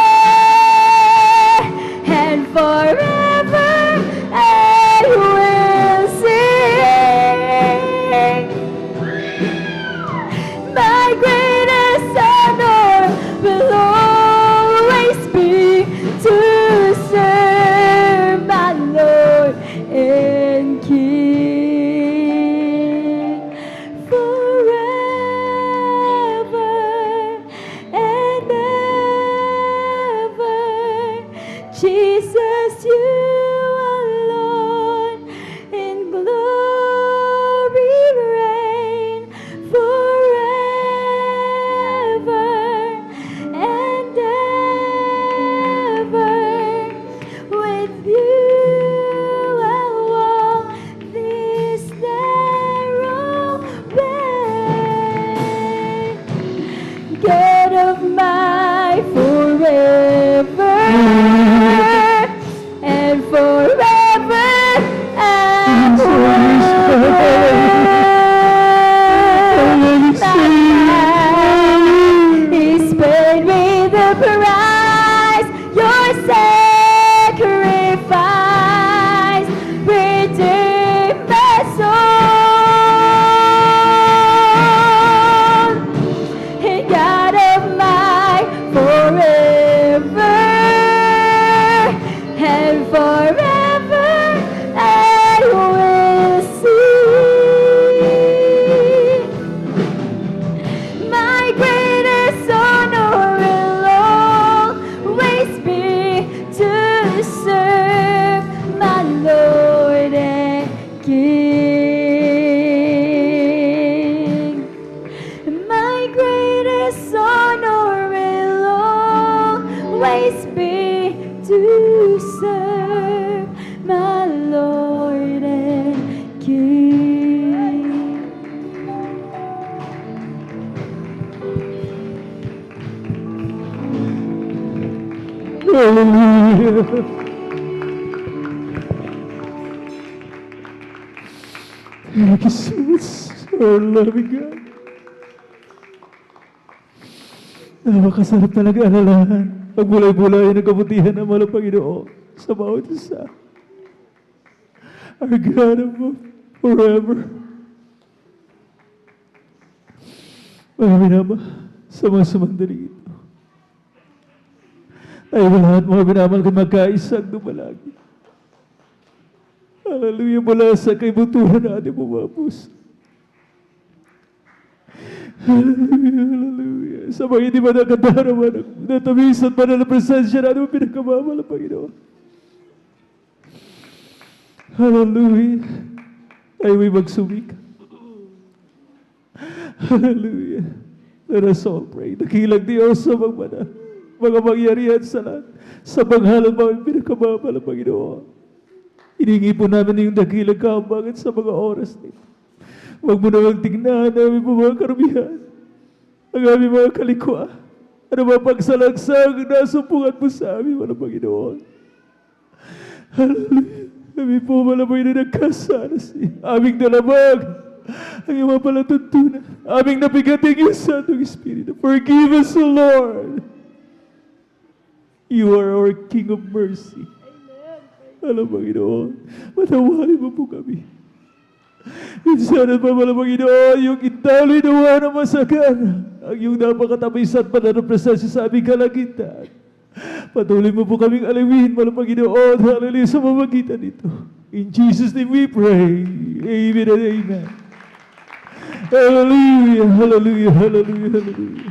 and forever I will sing. My greatest honor will always be to serve my Lord and King. Forever and ever, Jesus, you alone in glory reign. Forever and ever, with you I'll walk this narrow way. God of my forever, and forever I'm is paid with the price, your sacrifice redeemed my soul. And God of my forever, and forever I will sing. My greatest honor will always be to serve my Lord and King. Hallelujah. Thank you so much, our loving God. Napakasarap talaga alalahan. Pagbulay-bulay ng kabutihan ng malang Panginoon sa bawat isa. Our God of forever. Mga minama, sa mga sumandali ito. Tayo lahat mga minamahal kung magkaisang dumalagi. Hallelujah, mula sa kaibutuhan natin mga puso. Hallelujah, hallelujah. Sa mga hindi ba nakadarama, natamisan pa na presensya natin, pinakamamahal ang Panginoon. Hallelujah. Tayo may magsumik. Hallelujah. Let us all pray. Nakilang Diyos sa mga mangyarihan sa lahat. Sa panghalang mga pinakamamahal ang Panginoon. Hiningi po namin yung dakilang kahambangan sa mga oras nito. Huwag mo namang tingnan ang aming mga karumihan, ang aming mga kalikwa, ano ba pagsalagsang nasumpungan mo sa amin, walang Panginoon. Hallelujah. Kami po malamay na nagkasanas aming dalabag, ang iyong mga palatuntunan, aming nabigating yung Santong Espiritu. Forgive us, O Lord. You are our King of mercy. Alam, Panginoon, matawarin mo po kami. Minsan at pamala, Panginoon, yung italoy nawa na masagana, ang iyong napakatamis at pananong presensya sa aming kalangitan. Patuloy mo po kaming alawin, malang Panginoon, hallelujah, sa mamagitan nito. In Jesus' name we pray. Amen and amen. Hallelujah, hallelujah, hallelujah, hallelujah.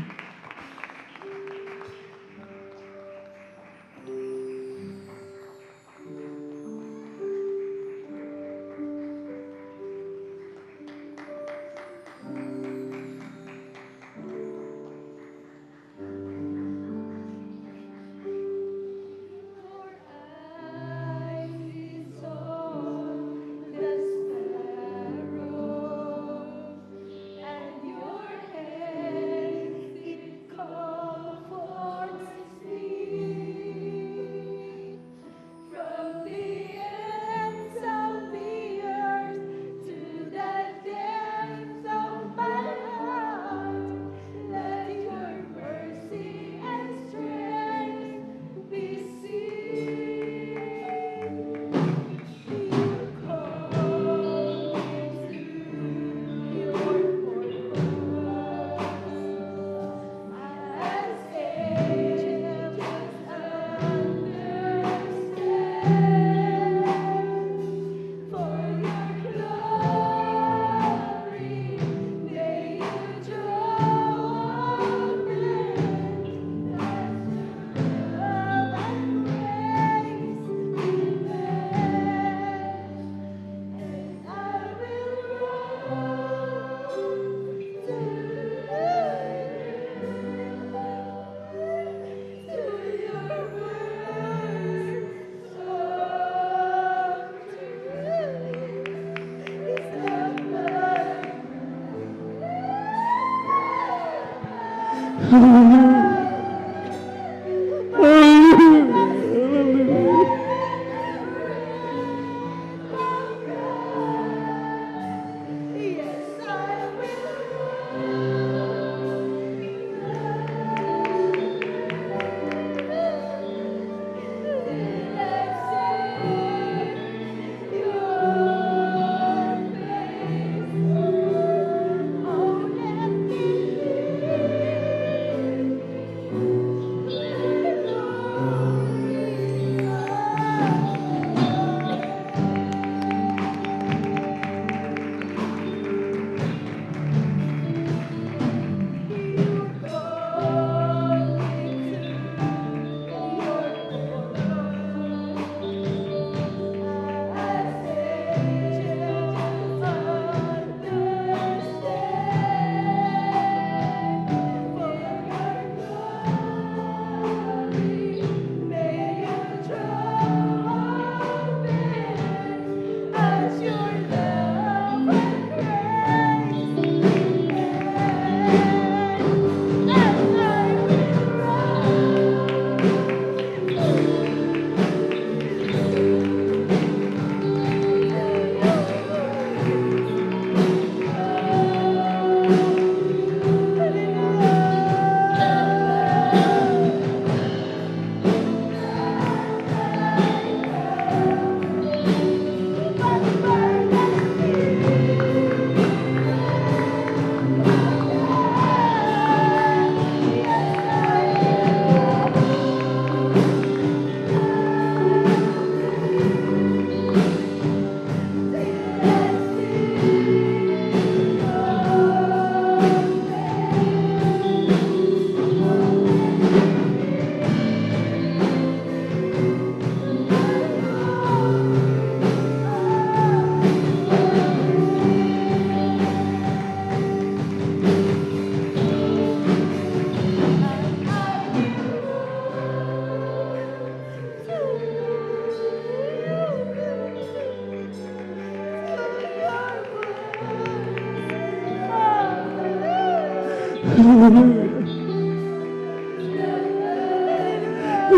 We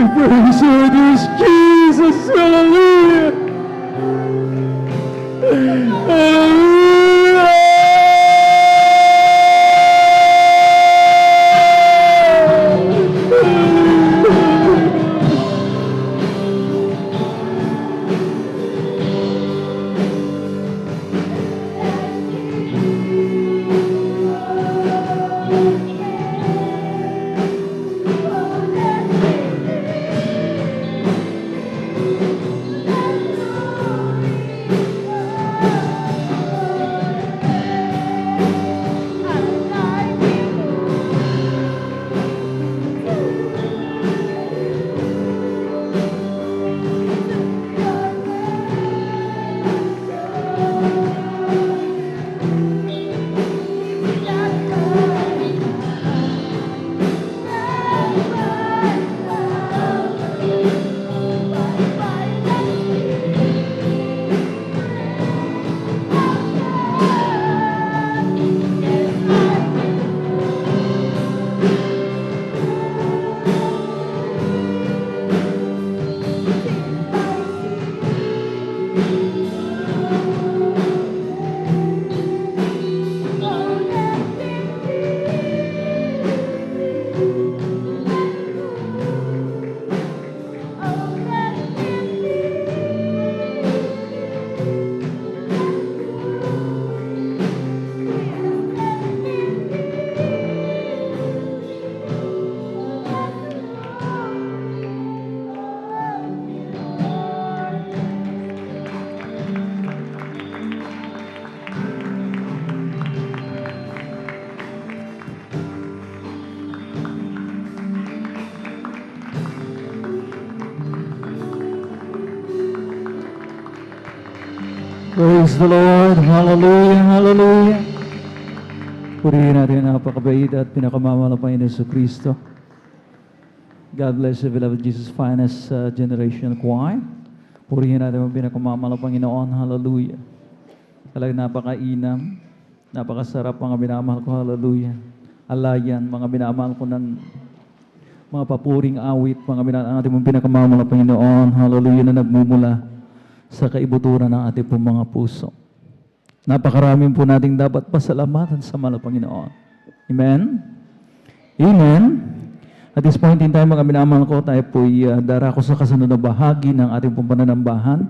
praise you, dear Jesus. Hallelujah. Praise the Lord. Hallelujah, hallelujah. Purihin natin ang napakabait at pinakamamahal na Panginoon Yesu Cristo. God bless you, beloved Jesus Finest Generation Choir. Purihin natin ang pinakamamahal na Panginoon. Hallelujah. Talagang napakainam, napakasarap mga minamahal ko. Hallelujah. Alayan, mga minamahal ko ng mga papuring awit, mga minamahal natin ang pinakamamahal na Panginoon. Hallelujah, na nagmumula sa kaibuturan ng ating pong mga puso. Napakaraming po nating dapat pasalamatan sa mahal na Panginoon. Amen? Amen? At this point in time, mga minamahal ko, tayo po'y darako sa kasunod na bahagi ng ating pong pananambahan,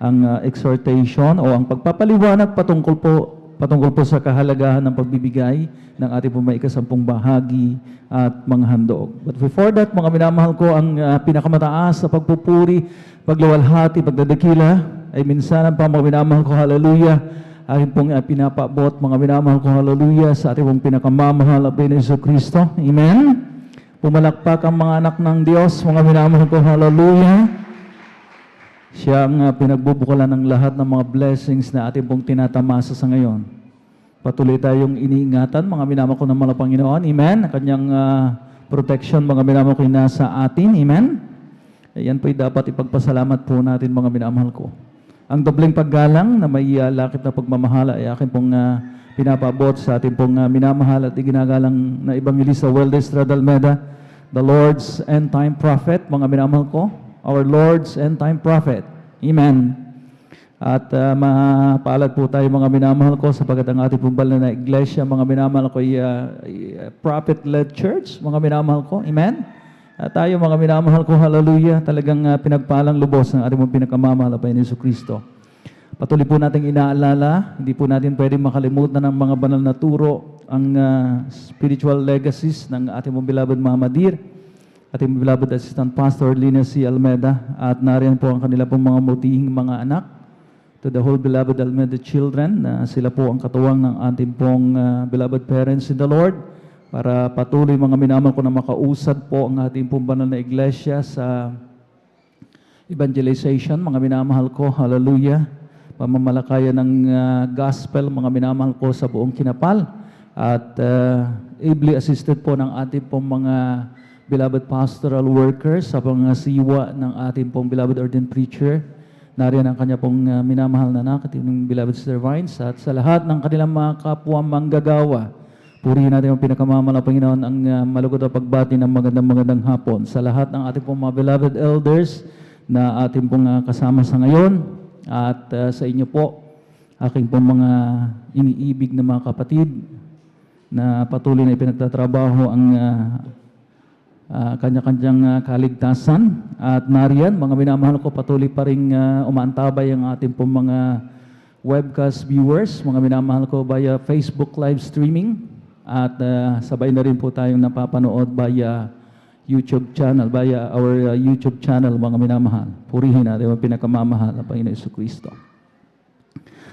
ang exhortation o ang pagpapaliwanag patungkol po sa kahalagahan ng pagbibigay ng ating pong maikasampung bahagi at mga handog. But before that, mga minamahal ko, ang pinakamataas na pagpupuri, pagluwalhati, pagdadakila, ay minsan pa mga minamahal ko, hallelujah, aking pong pinapabot, mga minamahal ko, hallelujah, sa ating pong pinakamamahal na Panginoon Yesu Cristo. Amen? Pumalakpak ang mga anak ng Diyos, mga minamahal ko, hallelujah. Siya ang pinagbubukalan ng lahat ng mga blessings na ating pong tinatamasa sa ngayon. Patuloy tayong iniingatan, mga minamahal ko ng mga Panginoon. Amen? Ang kanyang protection, mga minamahal ko, nasa atin. Amen? Yan po'y dapat ipagpasalamat po natin, mga minamahal ko. Ang dobleng paggalang na may lakit na pagmamahala ay akin pong pinapabot sa ating pong minamahal at iginagalang na Evangelista Weldes Radalmeda, the Lord's End Time Prophet, mga minamahal ko, our Lord's End Time Prophet. Amen. At mapaalad po tayo, mga minamahal ko, sapagkat ang ating pong banal na iglesia, mga minamahal ko, ay prophet-led church, mga minamahal ko. Amen. At tayo, mga minamahal ko, hallelujah, talagang pinagpalang lubos ng ating pong pinakamamahal na Panginoon Yesu Cristo. Patuloy po nating inaalala, hindi po natin pwedeng makalimutan ng mga banal na turo, ang spiritual legacies ng ating mong beloved Mama Dir, ating beloved Assistant Pastor Lina C. Almeda, at nariyan po ang kanila pong mga mutihing mga anak, to the whole beloved Almeda children, na sila po ang katuwang ng ating pong beloved parents in the Lord, para patuloy, mga minamahal ko, na makausad po ang ating pong banal na iglesia sa evangelization, mga minamahal ko, hallelujah, pamamalakayan ng gospel, mga minamahal ko, sa buong Kinapal, at ably assisted po ng ating pong mga beloved pastoral workers sa mga siwa ng ating pong beloved ordained preacher. Nariyan ang kanya pong minamahal na anak, ating beloved Sister Vines, at sa lahat ng kanilang mga kapwa manggagawa, Purihin natin ang pinakamamahal na Panginoon, ang malugod na pagbati ng magandang hapon sa lahat ng ating pong mga beloved elders na ating pong kasama sa ngayon at sa inyo po, aking pong mga iniibig na mga kapatid na patuloy na ipinagtatrabaho ang kanya-kanyang kaligtasan. At nariyan, mga minamahal ko, patuloy pa rin umaantabay ang ating pong mga webcast viewers, mga minamahal ko via Facebook live streaming. At sabay na rin po tayong napapanood via YouTube channel, via our YouTube channel, mga minamahal. Purihin natin ang pinakamamahal na Panginoon Jesucristo.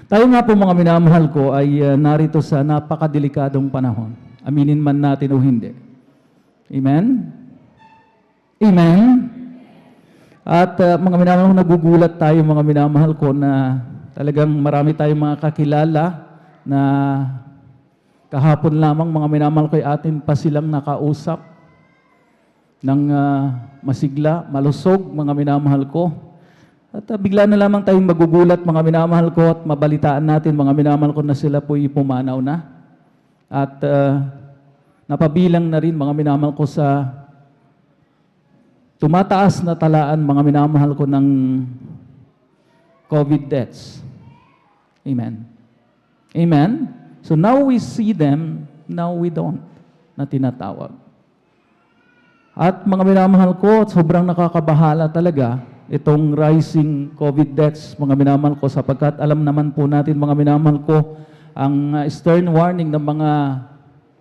Tayo nga po, mga minamahal ko, ay narito sa napakadelikadong panahon. Aminin man natin o hindi. Amen? Amen? At mga minamahal ko, nagugulat tayo, mga minamahal ko, na talagang marami tayong mga kakilala na kahapon lamang, mga minamahal ko, ay atin pa silang nakausap ng masigla, malusog, mga minamahal ko. At bigla na lamang tayong magugulat, mga minamahal ko, at mabalitaan natin, mga minamahal ko, na sila po'y pumanaw na. At napabilang na rin, mga minamahal ko, sa tumataas na talaan, mga minamahal ko, ng COVID deaths. Amen. Amen? So now we see them, now we don't, na tinatawag. At mga minamahal ko, sobrang nakakabahala talaga itong rising COVID deaths, mga minamahal ko, sapagkat alam naman po natin, mga minamahal ko, ang stern warning ng mga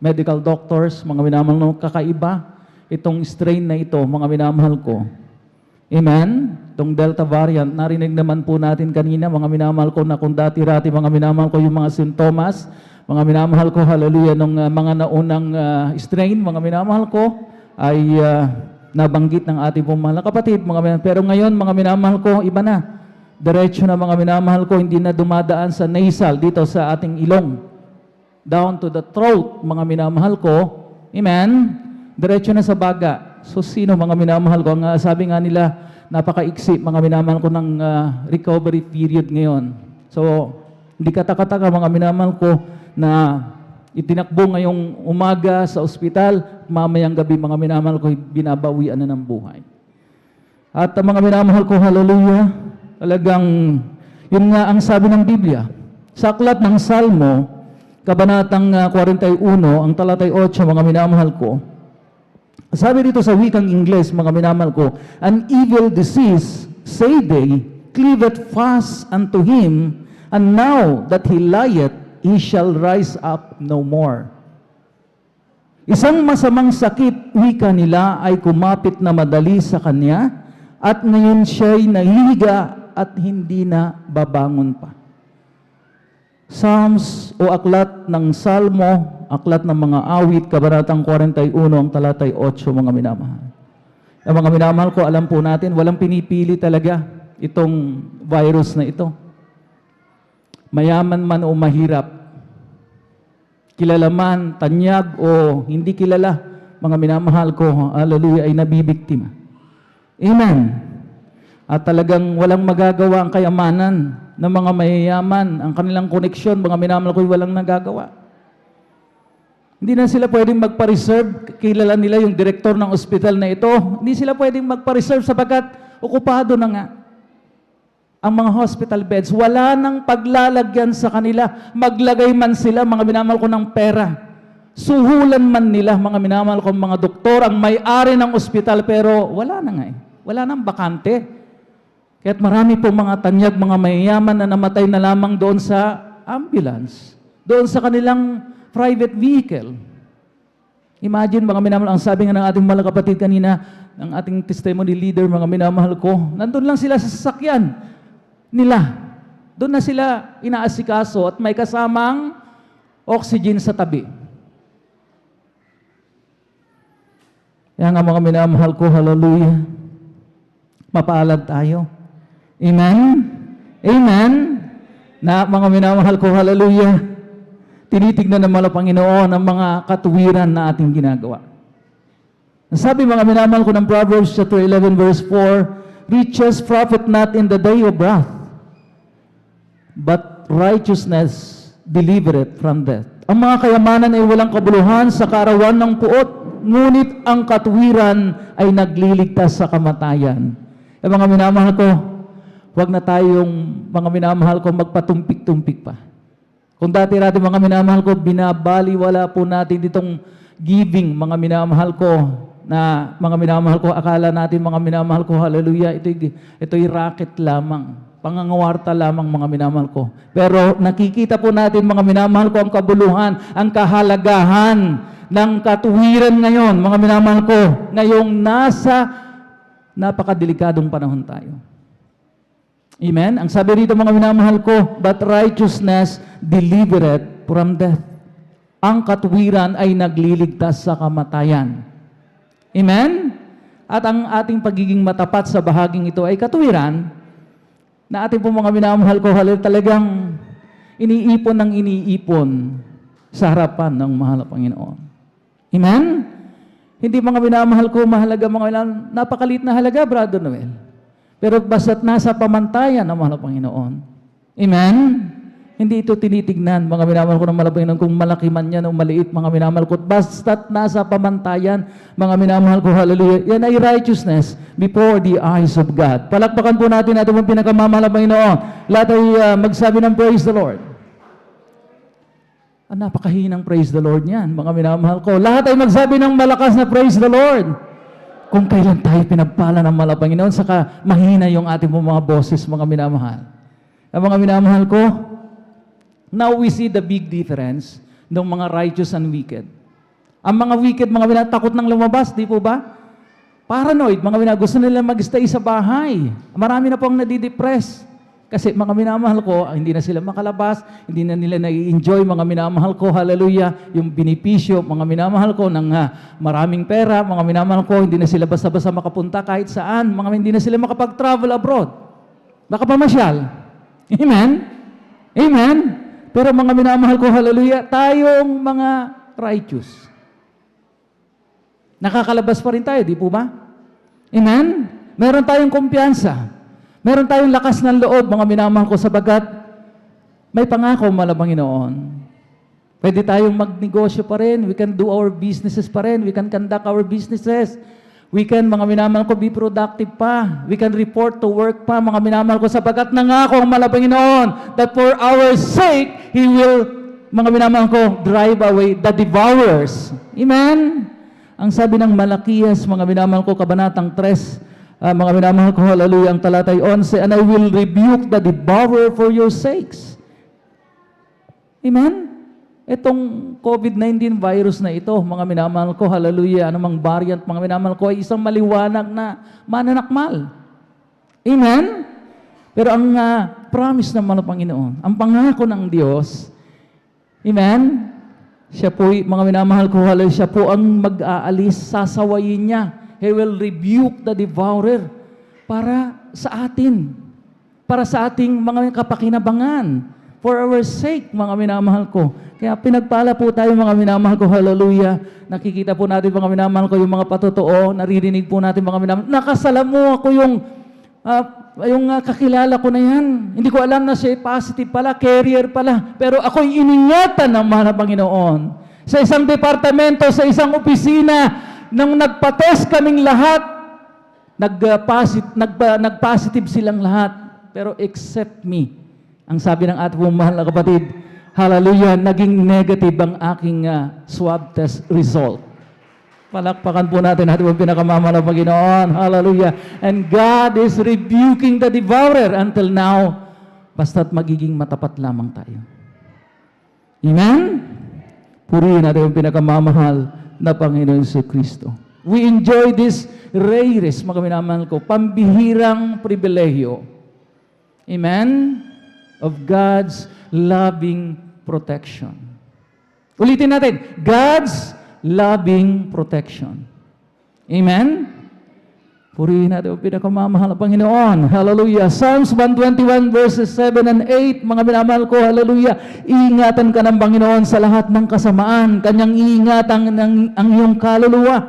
medical doctors, mga minamahal ko, kakaiba itong strain na ito, mga minamahal ko. Amen? Itong Delta variant, narinig naman po natin kanina, mga minamahal ko, na kung dati-rati, mga minamahal ko, yung mga sintomas, mga minamahal ko, hallelujah, nung mga naunang strain, mga minamahal ko, ay nabanggit ng ating pong mga kapatid, mga minamahal. Pero ngayon, mga minamahal ko, iba na. Diretso na, mga minamahal ko, hindi na dumadaan sa nasal, dito sa ating ilong. Down to the throat, mga minamahal ko. Amen? Diretso na sa baga. So, sino, mga minamahal ko? Ang sabi nga nila, napakaiksi, mga minamahal ko, ng recovery period ngayon. So, hindi katakataka, mga minamahal ko, na itinakbo ngayong umaga sa ospital, mamayang gabi, mga minamahal ko, binabawian na ng buhay. At mga minamahal ko, hallelujah, talagang, yun nga ang sabi ng Biblia. Sa aklat ng Salmo, kabanatang 41, ang talatay 8, mga minamahal ko, sabi dito sa wikang Ingles, mga minamahal ko, an evil disease, say they, cleaveth fast unto him, and now that he lieth, he shall rise up no more. Isang masamang sakit, wika nila, ay kumapit na madali sa kanya, at ngayon siya'y nahihiga at hindi na babangon pa. Psalms o aklat ng Salmo, aklat ng mga awit, kabanatang 41, ang talatay 8, mga minamahal. Ang mga minamahal ko, alam po natin, walang pinipili talaga itong virus na ito. Mayaman man o mahirap, kilala man, tanyag o hindi kilala, mga minamahal ko, hallelujah, ay nabibiktima. Amen. At talagang walang magagawa ang kayamanan ng mga mayayaman, ang kanilang koneksyon, mga minamahal ko, walang nagagawa. Hindi na sila pwedeng magpa-reserve, kilala nila yung direktor ng ospital na ito, hindi sila pwedeng magpa-reserve sapagkat okupado na nga ang mga hospital beds. Wala nang paglalagyan sa kanila. Maglagay man sila, mga minamahal ko, ng pera. Suhulan man nila, mga minamahal ko, mga doktor, ang may-ari ng ospital, pero wala na nga eh. Wala nang bakante. Kaya't marami po mga tanyag, mga mayayaman na namatay na lamang doon sa ambulance, doon sa kanilang private vehicle. Imagine, mga minamahal, ang sabi nga ng ating mga kapatid kanina, ng ating testimony leader, mga minamahal ko, nandun lang sila sa sasakyan nila. Doon na sila inaasikaso at may kasamang oxygen sa tabi. Kaya nga, mga minamahal ko, hallelujah, mapaalad tayo. Amen? Amen? Na mga minamahal ko, hallelujah, tinitignan ng mga Panginoon ang mga katuwiran na ating ginagawa. Sabi, mga minamahal ko, ng Proverbs chapter 11 verse 4, riches profit not in the day of wrath, but righteousness delivereth from death. Ang mga kayamanan ay walang kabuluhan sa kaarawan ng puot, ngunit ang katuwiran ay nagliligtas sa kamatayan. Mga minamahal ko, huwag na tayong mga minamahal ko magpatumpik-tumpik pa. Kung dati-dati mga minamahal ko, binabaliwala po natin ditong giving, mga minamahal ko, na mga minamahal ko, akala natin mga minamahal ko, hallelujah, ito'y racket lamang. Pangangawarta lamang mga minamahal ko. Pero nakikita po natin mga minamahal ko ang kabuluhan, ang kahalagahan ng katuwiran ngayon, mga minamahal ko, ngayong nasa napakadelikadong panahon tayo. Amen? Ang sabi rito mga minamahal ko, but righteousness delivereth from death. Ang katuwiran ay nagliligtas sa kamatayan. Amen? At ang ating pagiging matapat sa bahaging ito ay katuwiran, na ating po mga minamahal ko, talagang iniipon ng iniipon sa harapan ng mahal na Panginoon. Amen? Hindi mga minamahal ko, mahalaga mga minamahal, napakalit na halaga, Brother Noel. Pero basta't nasa pamantayan ng mahal na Panginoon. Amen? Hindi ito tinitignan, mga minamahal ko ng mahal na Panginoon, kung malaki man yan o maliit, mga minamahal ko. Basta't nasa pamantayan, mga minamahal ko, hallelujah, yan ay righteousness before the eyes of God. Palakpakan po natin ito mong pinakamamahal na Panginoon. Lahat ay magsabi ng praise the Lord. Ang napakahinang praise the Lord niyan, mga minamahal ko. Lahat ay magsabi ng malakas na praise the Lord. Kung kailan tayo pinagpala ng mahal na Panginoon, saka mahina yung ating mga boses, mga minamahal. Ang mga minamahal ko, now we see the big difference ng mga righteous and wicked. Ang mga wicked, mga minamahal, takot nang lumabas, di po ba? Paranoid, mga minamahal, gusto nila mag-stay sa bahay. Marami na pong nadidepress. Kasi mga minamahal ko, hindi na sila makalabas, hindi na nila nai-enjoy, mga minamahal ko, hallelujah, yung benepisyo, mga minamahal ko, ng maraming pera, mga minamahal ko, hindi na sila basta-basta makapunta kahit saan, hindi na sila makapag-travel abroad. Makapamasyal. Amen? Amen? Pero mga minamahal ko, hallelujah, tayong mga righteous. Nakakalabas pa rin tayo, di po ba? Amen? Meron tayong kumpiyansa. Meron tayong lakas ng loob, mga minamahal ko, sabagat may pangako, mahal na Panginoon. Pwede tayong magnegosyo pa rin. We can do our businesses pa rin. We can conduct our businesses. We can, mga minamahal ko, be productive pa. We can report to work pa, mga minamahal ko, sabagat nangako ang mahal na Panginoon that for our sake, He will, mga minamahal ko, drive away the devourers. Amen? Ang sabi ng Malakias, mga minamahal ko, Kabanatang 3, mga minamahal ko, hallelujah, ang talatay 11, and I will rebuke the devourer for your sakes. Amen? Itong COVID-19 virus na ito, mga minamahal ko, hallelujah, anumang variant, mga minamahal ko, ay isang maliwanag na mananakmal. Amen? Pero ang promise ng mga Panginoon, ang pangako ng Diyos, amen? Siya po, mga minamahal ko, hallelujah, siya po ang mag-aalis, sasawayin niya. He will rebuke the devourer para sa atin, para sa ating mga kapakinabangan, for our sake, mga minamahal ko. Kaya pinagpala po tayo, mga minamahal ko, hallelujah. Nakikita po natin, mga minamahal ko, yung mga patotoo, naririnig po natin, mga minamahal. Nakasalamu ako yung kakilala ko na yan. Hindi ko alam na siya positive pala, carrier pala. Pero ako'y iningatan ng mahal na Panginoon. Sa isang departamento, sa isang opisina, nang nagpa-test kaming lahat, nag-positive silang lahat. Pero except me. Ang sabi ng ating mahal na kapatid, hallelujah, naging negative ang aking swab test result. Palakpakan po natin ating pinakamamahal na Panginoon. Hallelujah. And God is rebuking the devourer until now. Basta't magiging matapat lamang tayo. Amen? Purihin natin yung pinakamamahal na Panginoon Kristo. We enjoy this rarest, mga minamahal ko, pambihirang pribilehyo. Amen? Of God's loving protection. Ulitin natin, God's loving protection. Amen? Purihin natin ang pinakamamahal na Panginoon. Hallelujah. Psalms 121 verses 7 and 8. Mga minamahal ko, hallelujah. Iingatan ka ng Panginoon sa lahat ng kasamaan. Kanyang iingatan ang iyong kaluluwa.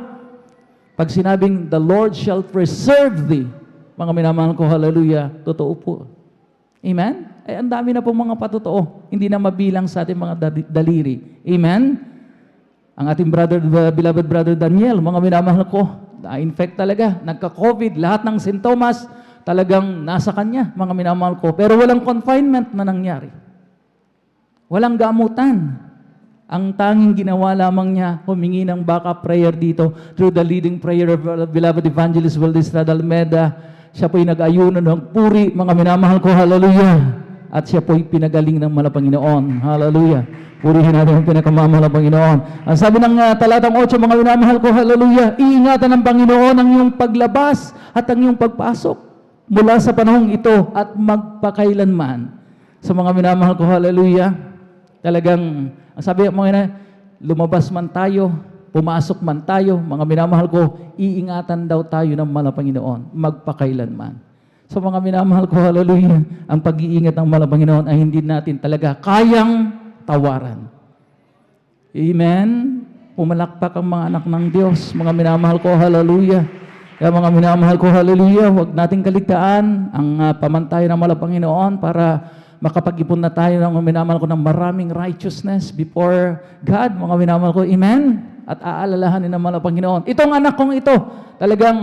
Pag sinabing, the Lord shall preserve thee. Mga minamahal ko, hallelujah. Totoo po. Amen? Ay, ang dami na pong mga patotoo. Hindi na mabilang sa ating mga daliri. Amen? Ang ating beloved brother Daniel, mga minamahal ko, na-infect talaga, nagka-COVID, lahat ng sintomas, talagang nasa kanya, mga minamahal ko. Pero walang confinement na nangyari. Walang gamutan. Ang tanging ginawa lamang niya, humingi ng backup prayer dito through the leading prayer of beloved evangelist Valdez Almeda. Siya po'y nag-ayuno ng puri, mga minamahal ko, hallelujah. At siya po'y pinagaling ng Panginoon, hallelujah. Purihin natin ang pinakamamahal ng Panginoon. Ang sabi ng talatang 8, mga minamahal ko, hallelujah, iingatan ng Panginoon ang iyong paglabas at ang iyong pagpasok mula sa panahong ito at magpakailanman. Sa mga minamahal ko, hallelujah, talagang, ang sabi ng mga lumabas man tayo, pumasok man tayo, mga minamahal ko, iingatan daw tayo ng Panginoon, magpakailanman. So mga minamahal ko, hallelujah, ang pag-iingat ng Panginoon ay hindi natin talaga kayang tawaran. Amen? Pumalakpak ang mga anak ng Diyos, mga minamahal ko, hallelujah. Kaya mga minamahal ko, hallelujah, huwag nating kaligtaan ang pamantayan ng Panginoon para makapag-ipon na tayo ng minamahal ko ng maraming righteousness before God, mga minamahal ko, amen? At aalalahanin ng Panginoon. Itong anak kong ito, talagang,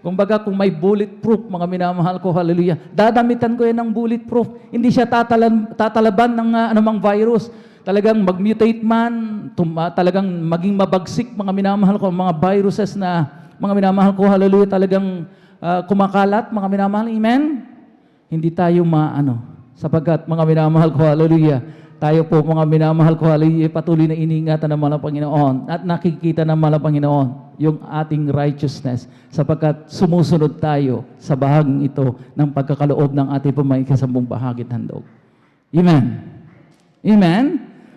kumbaga kung may bulletproof, mga minamahal ko, hallelujah, dadamitan ko yan ng bulletproof. Hindi siya tatalaban ng anumang virus. Talagang mag-mutate man, talagang maging mabagsik, mga minamahal ko, mga viruses na, mga minamahal ko, hallelujah, talagang kumakalat, mga minamahal, amen? Hindi tayo sapagkat mga minamahal ko, hallelujah, tayo po mga minamahal ko, hallelujah, patuloy na iningatan ng Panginoon at nakikita ng Panginoon yung ating righteousness sapagkat sumusunod tayo sa bahaging ito ng pagkakaloob ng ating pumaikasambong bahagi at handog. Amen? Amen?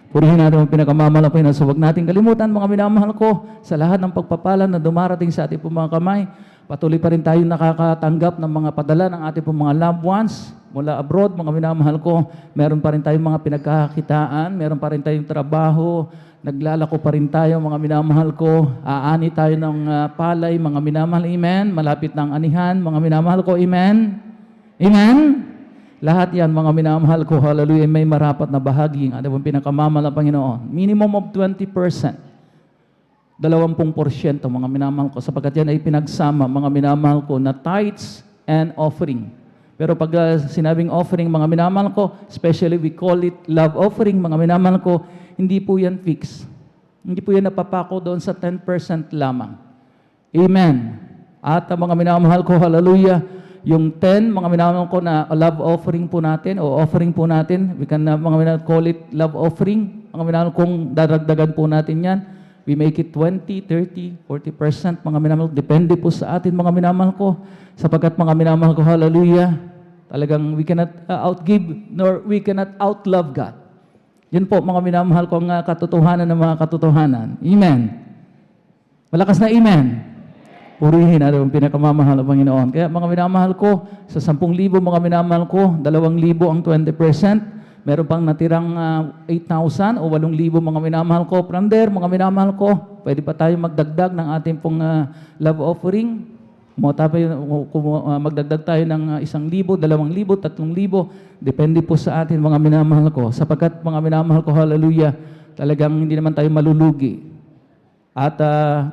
Purihin natin ang pinakamamahal ng Panginoon. So huwag natin kalimutan, mga minamahal ko, sa lahat ng pagpapalan na dumarating sa ating mga kamay, patuloy pa rin tayo nakakatanggap ng mga padala ng ating mga loved ones mula abroad, mga minamahal ko. Meron pa rin tayong mga pinagkakakitaan, meron pa rin tayong trabaho, naglalako pa rin tayo, mga minamahal ko. Aani tayo ng palay, mga minamahal, amen. Malapit ng anihan, mga minamahal ko, amen. Amen? Lahat yan, mga minamahal ko, hallelujah, may marapat na bahagi ang ating pinakamamahal ng Panginoon. Minimum of 20%. 20%, mga minamahal ko, sapagkat yan ay pinagsama, mga minamahal ko, na tithes and offering. Pero pag sinabing offering, mga minamahal ko, especially we call it love offering, mga minamahal ko, hindi po yan fix. Hindi po yan napapako doon sa 10% lamang. Amen. At mga minamahal ko, hallelujah, yung 10, mga minamahal ko na love offering po natin, o offering po natin, we can mga minamahal call it love offering, mga minamahal kong dadagdagan po natin yan. We make it 20, 30, 40%, mga minamahal. Depende po sa atin, mga minamahal ko. Sapagkat mga minamahal ko, hallelujah, talagang we cannot outgive, nor we cannot outlove God. Yun po, mga minamahal ko, ang katotohanan ng mga katotohanan. Amen. Malakas na amen. Purihin natin ang pinakamamahal ng Panginoon. Kaya mga minamahal ko, sa 10,000 mga minamahal ko, 2,000 ang 20%. Meron pang natirang 8,000 o 8,000 mga minamahal ko. From there, mga minamahal ko, pwede pa tayo magdagdag ng ating pong love offering. Magdagdag tayo ng 1,000, 2,000, 3,000. Depende po sa atin, mga minamahal ko. Sapagkat mga minamahal ko, hallelujah, talagang hindi naman tayo malulugi. At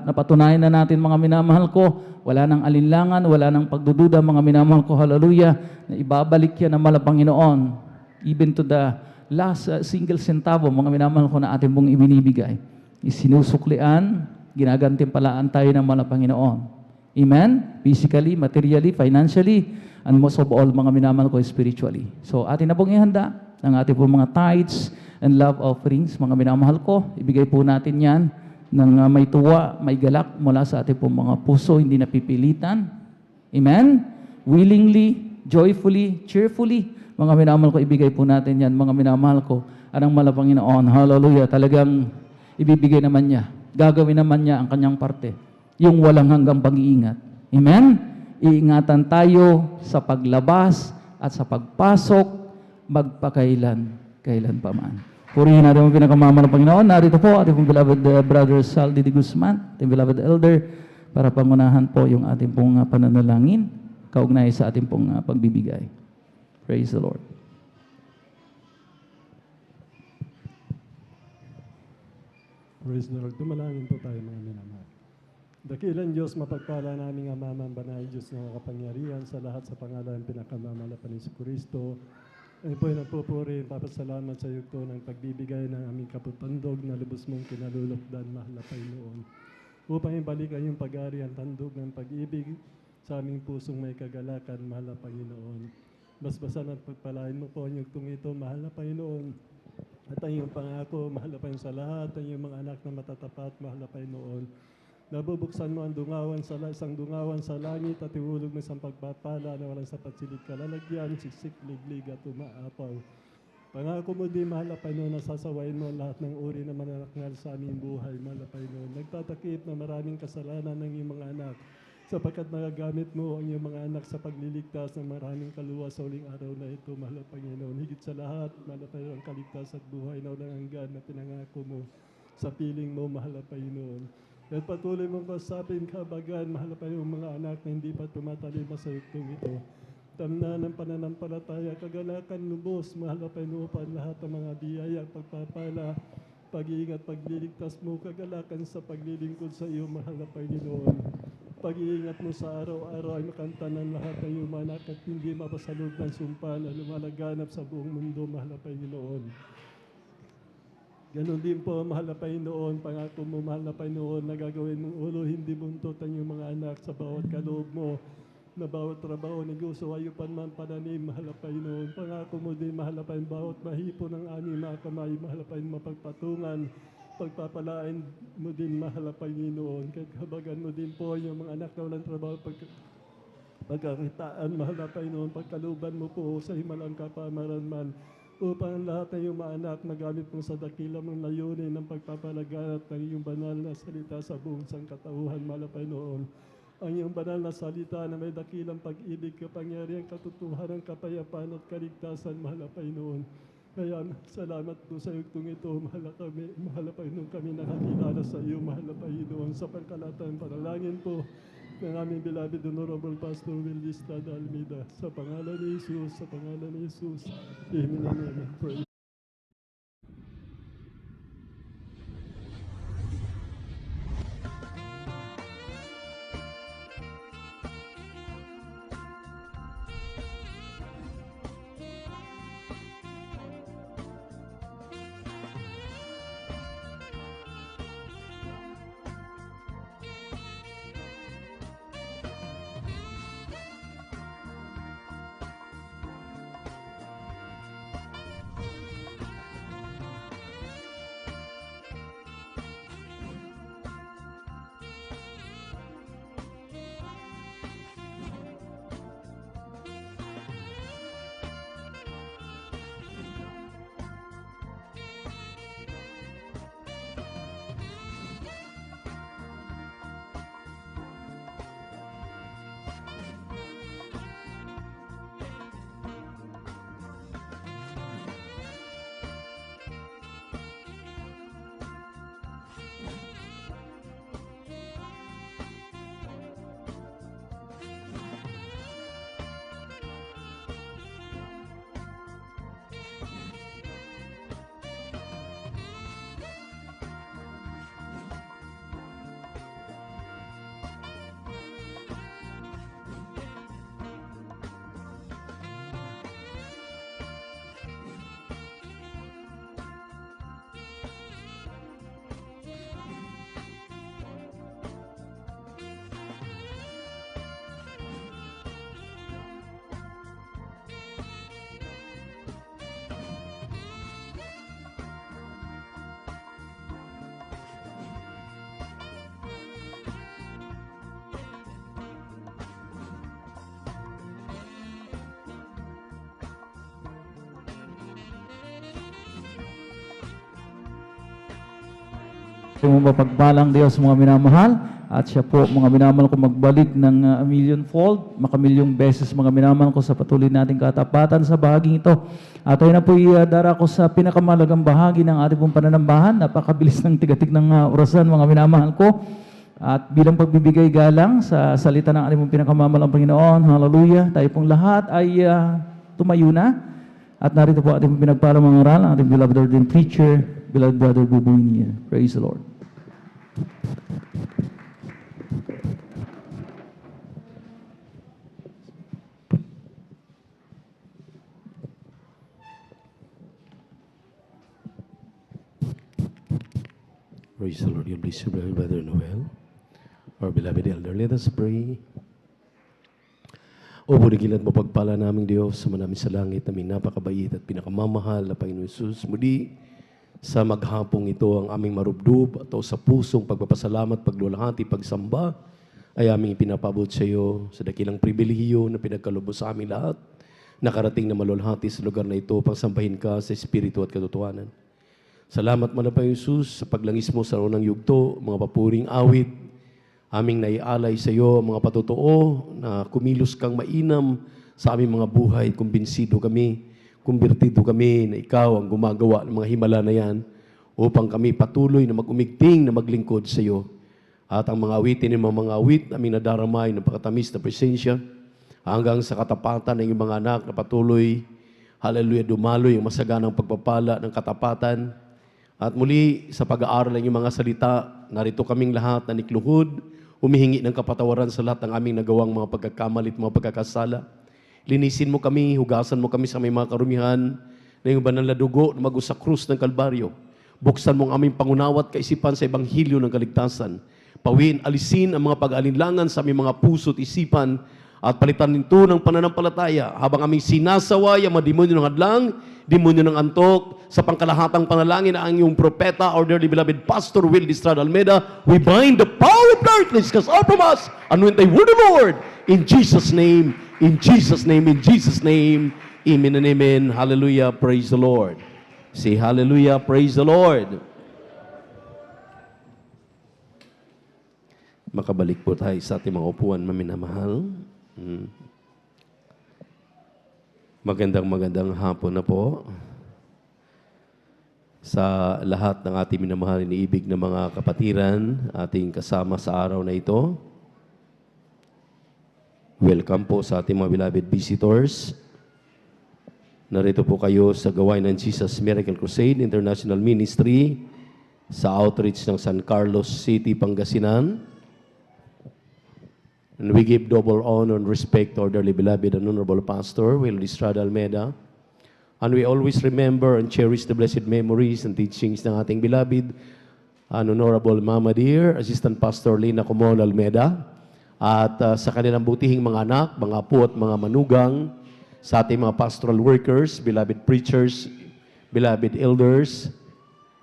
napatunayan na natin, mga minamahal ko, wala nang alinlangan, wala nang pagdududa, mga minamahal ko, hallelujah, na ibabalik yan ng Panginoon. Even to the last single centavo, mga minamahal ko, na ating pong ibinibigay. Isinusuklian, ginagantimpalaan tayo ng Panginoon. Amen? Physically, materially, financially, and most of all, mga minamahal ko, spiritually. So, atin na pong ihanda ng ating pong mga tithes and love offerings, mga minamahal ko. Ibigay po natin yan ng may tuwa, may galak mula sa ating pong mga puso, hindi napipilitan. Amen? Willingly, joyfully, cheerfully, mga minamahal ko, ibigay po natin yan, mga minamahal ko, anang Panginoon, hallelujah, talagang ibibigay naman niya, gagawin naman niya ang kanyang parte, yung walang hanggang pag-iingat. Amen? Iingatan tayo sa paglabas at sa pagpasok, kailan pa man. Purihin natin ang pinakamamahal ng Panginoon. Narito po ating beloved brother Saldi de Guzman, ating beloved elder, para pangunahan po yung ating pong pananalangin, kaugnay sa ating pong pagbibigay. Praise the Lord. Praise the Lord. Tumalangin po tayo mga minamahal. Dakilang Diyos, mapagpala namin ang Amang Banal Diyos ng kapangyarihan sa lahat sa pangalan pinakamamalapan ni Kristo. Ay po'y nagpupuri, papasalamat sa iyo ito ng pagbibigay ng aming kaputandog na lubos mong kinalulukdan, mahal na Panginoon. Upang ibalik ang iyong pag-ari ang tandog ng pag-ibig sa aming pusong may kagalakan, mahal na Panginoon. Basbasan at pagpalain mo po ang iyong ito, mahal na Panginoon. At ang iyong pangako, mahal na Panginoon sa lahat, ang iyong mga anak na matatapat, mahal na Panginoon. Nabubuksan mo ang dungawan isang dungawan sa langit at iulog mo isang pagpapala na walang sapat silid kalalagyan, siksik, liglig at umaapaw. Pangako mo di, mahal na Panginoon, na sasawayin mo lahat ng uri na mananakngal sa aming buhay, mahal na Panginoon. Nagtatakip na maraming kasalanan ng iyong mga anak, sapagkat magagamit mo ang iyong mga anak sa pagliligtas ng maraming kaluwa sa uling araw na ito, mahal na Panginoon. Higit sa lahat, mahal na Panginoon, ang kaligtas at buhay na walang hanggan na pinangako mo sa piling mo, mahal na Panginoon. At patuloy mong kasapin kabagan, mahal na Panginoon, mga anak na hindi pa tumatalima sa yugtong ito. Tamna ng pananampalataya, kagalakan lubos, mahal na Panginoon, upang lahat ng mga biyaya, pagpapala, pag-iingat, pagliligtas mo, kagalakan sa paglilingkod sa iyo, mahal na Panginoon. Pag-iingat mo sa araw-araw ay makanta ng lahat ng iyong anak at hindi mapasalog ng sumpa na lumalaganap sa buong mundo, mahal na Panginoon. Ganon din po, mahal na Panginoon, pangako mo, mahal na Panginoon, na gagawin mong ulo, hindi buntot ang iyong mga anak sa bawat kaloob mo, na bawat trabaho, negosyo, ayupan man pananim, mahal na Panginoon. Pangako mo din, mahal na Panginoon, bawat mahipo ng aming mga kamay, mahal na Panginoon, mapagpatungan, pagpapalain mo din, mahal na Panginoon. Kaghabagan mo din po yung mga anak na walang trabaho, pagkakitaan, mahal na Panginoon, pagkaluban mo po sa himalang kapamaran man, upang lahat ng iyong mga anak magamit mo sa dakila mong layunin ng pagpapalaganap ng iyong banal na salita sa buong sangkatauhan, mahal na Panginoon. Ang iyong banal na salita na may dakilang pag-ibig, kapangyarihan, katotohanan, kapayapaan at kaligtasan, mahal na Panginoon. Kaya salamat po sa yugtong ito, mahal na Panginoon, kami nakakilala sa iyo, mahal na Panginoon, sa pagkalatan, panalangin po ng aming beloved Honorable Pastor Will Estrada Almeida. Sa pangalan ni Jesus, sa pangalan ni Jesus. Amen and amen. Praise. Yung mapagpalang Diyos, mga minamahal, at siya po, mga minamahal ko, magbalik ng millionfold, makamilyong beses, mga minamahal ko, sa patuloy nating katapatan sa bahaging ito. At tayo na po idara ko sa pinakamalagang bahagi ng ating pong pananambahan. Napakabilis ng tigatik ng orasan, mga minamahal ko. At bilang pagbibigay galang sa salita ng ating pong pinakamamalang Panginoon, hallelujah, tayo pong lahat ay tumayo na. At narito po ating pinagpalang mga oral, ang ating beloved ordained preacher, beloved brother Bubuinia. Praise the Lord. Praise the Lord. God bless you, beloved Brother Noel. Our beloved elder, let us pray. O bunigilan mo pagpala naming Diyos, sa namin sa langit, namin napakabait at pinakamamahal na Panginoon Jesus. Muli, sa maghapong ito ang aming marubdob at sa pusong pagpapasalamat, paglulahati, pagsamba, ay aming ipinapabot sa iyo sa dakilang pribilehiyo na pinagkalubos sa aming lahat, nakarating na malulhati sa lugar na ito, pangsambahin ka sa Espiritu at katotohanan. Salamat man na Panginoon Jesus sa paglangis mo sa unang yugto, mga papuring awit, aming naialay sa iyo mga patotoo na kumilos kang mainam sa aming mga buhay. Kumbinsido kami, kumbirtido kami na ikaw ang gumagawa ng mga himala na yan upang kami patuloy na magumigting na maglingkod sa iyo. At ang mga awitin ng mga awit aming nadaramay ng pakatamis na presensya hanggang sa katapatan ng iyong mga anak na patuloy, hallelujah, dumaloy ang masaganang pagpapala ng katapatan. At muli sa pag-aaral ng iyong mga salita, narito kaming lahat na nikluhod, humihingi ng kapatawaran sa lahat ng aming nagawang mga pagkakamalit, mga pagkakasala. Linisin mo kami, hugasan mo kami sa aming mga karumihan na iyong banal na dugo na mag-usa krus ng Kalbaryo. Buksan mo ang aming pangunawa at kaisipan sa Ebanghelyo ng kaligtasan. Pawin, alisin ang mga pag-alinlangan sa aming mga puso at isipan at palitan nito ng pananampalataya habang aming sinasaway ang mga demonyo ng hadlang, demonyo ng antok, sa pangkalahatang panalangin na ang iyong propeta, our dearly beloved Pastor Will Estrada Almeida, we bind the power of darkness cast out from us, anoint thy word of Lord, in Jesus' name, in Jesus' name, in Jesus' name, amen and amen. Hallelujah, praise the Lord. Say hallelujah, praise the Lord. Makabalik po tayo sa ating mga upuan, maminamahal. Magandang hapon na po sa lahat ng ating minamahal iniibig na mga kapatiran, ating kasama sa araw na ito. Welcome po sa ating mga beloved visitors. Narito po kayo sa gawain ng Jesus Miracle Crusade International Ministry sa outreach ng San Carlos City, Pangasinan. And we give double honor and respect to our dearly beloved and honorable Pastor, Will Estrada Almeida. And we always remember and cherish the blessed memories and teachings ng ating beloved and honorable Mama Dear, Assistant Pastor Lina Comol Almeida, at sa kanilang butihing mga anak, mga apo at mga manugang, sa ating mga pastoral workers, beloved preachers, beloved elders,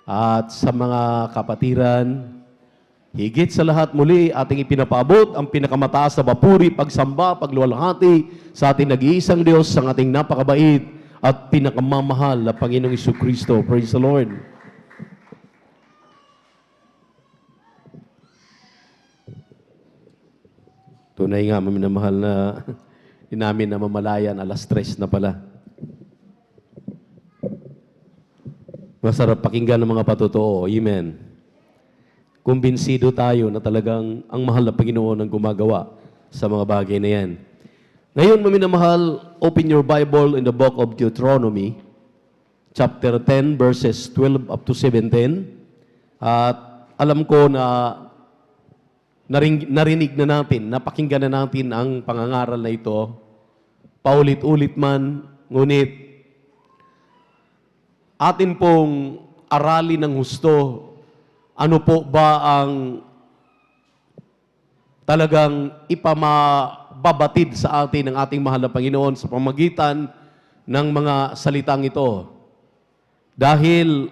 at sa mga kapatiran. Higit sa lahat muli, ating ipinapaabot ang pinakamataas na papuri, pagsamba, pagluwalhati sa ating nag-iisang Diyos, ang ating napakabait at pinakamamahal na Panginoong Jesucristo. Praise the Lord. Tunay nga, maminamahal na namin na mamalayan, alas 3 na pala. Masarap pakinggan ng mga patotoo. Amen. Kumbinsido tayo na talagang ang mahal na Panginoon ang gumagawa sa mga bagay na yan. Ngayon, maminamahal, open your Bible in the book of Deuteronomy, chapter 10, verses 12 up to 17. At alam ko na narinig na natin, napakinggan na natin ang pangangaral na ito, paulit-ulit man, ngunit atin pong aralin ng husto. Ano po ba ang talagang ipamababatid sa atin ng ating mahal na Panginoon sa pamagitan ng mga salitang ito? Dahil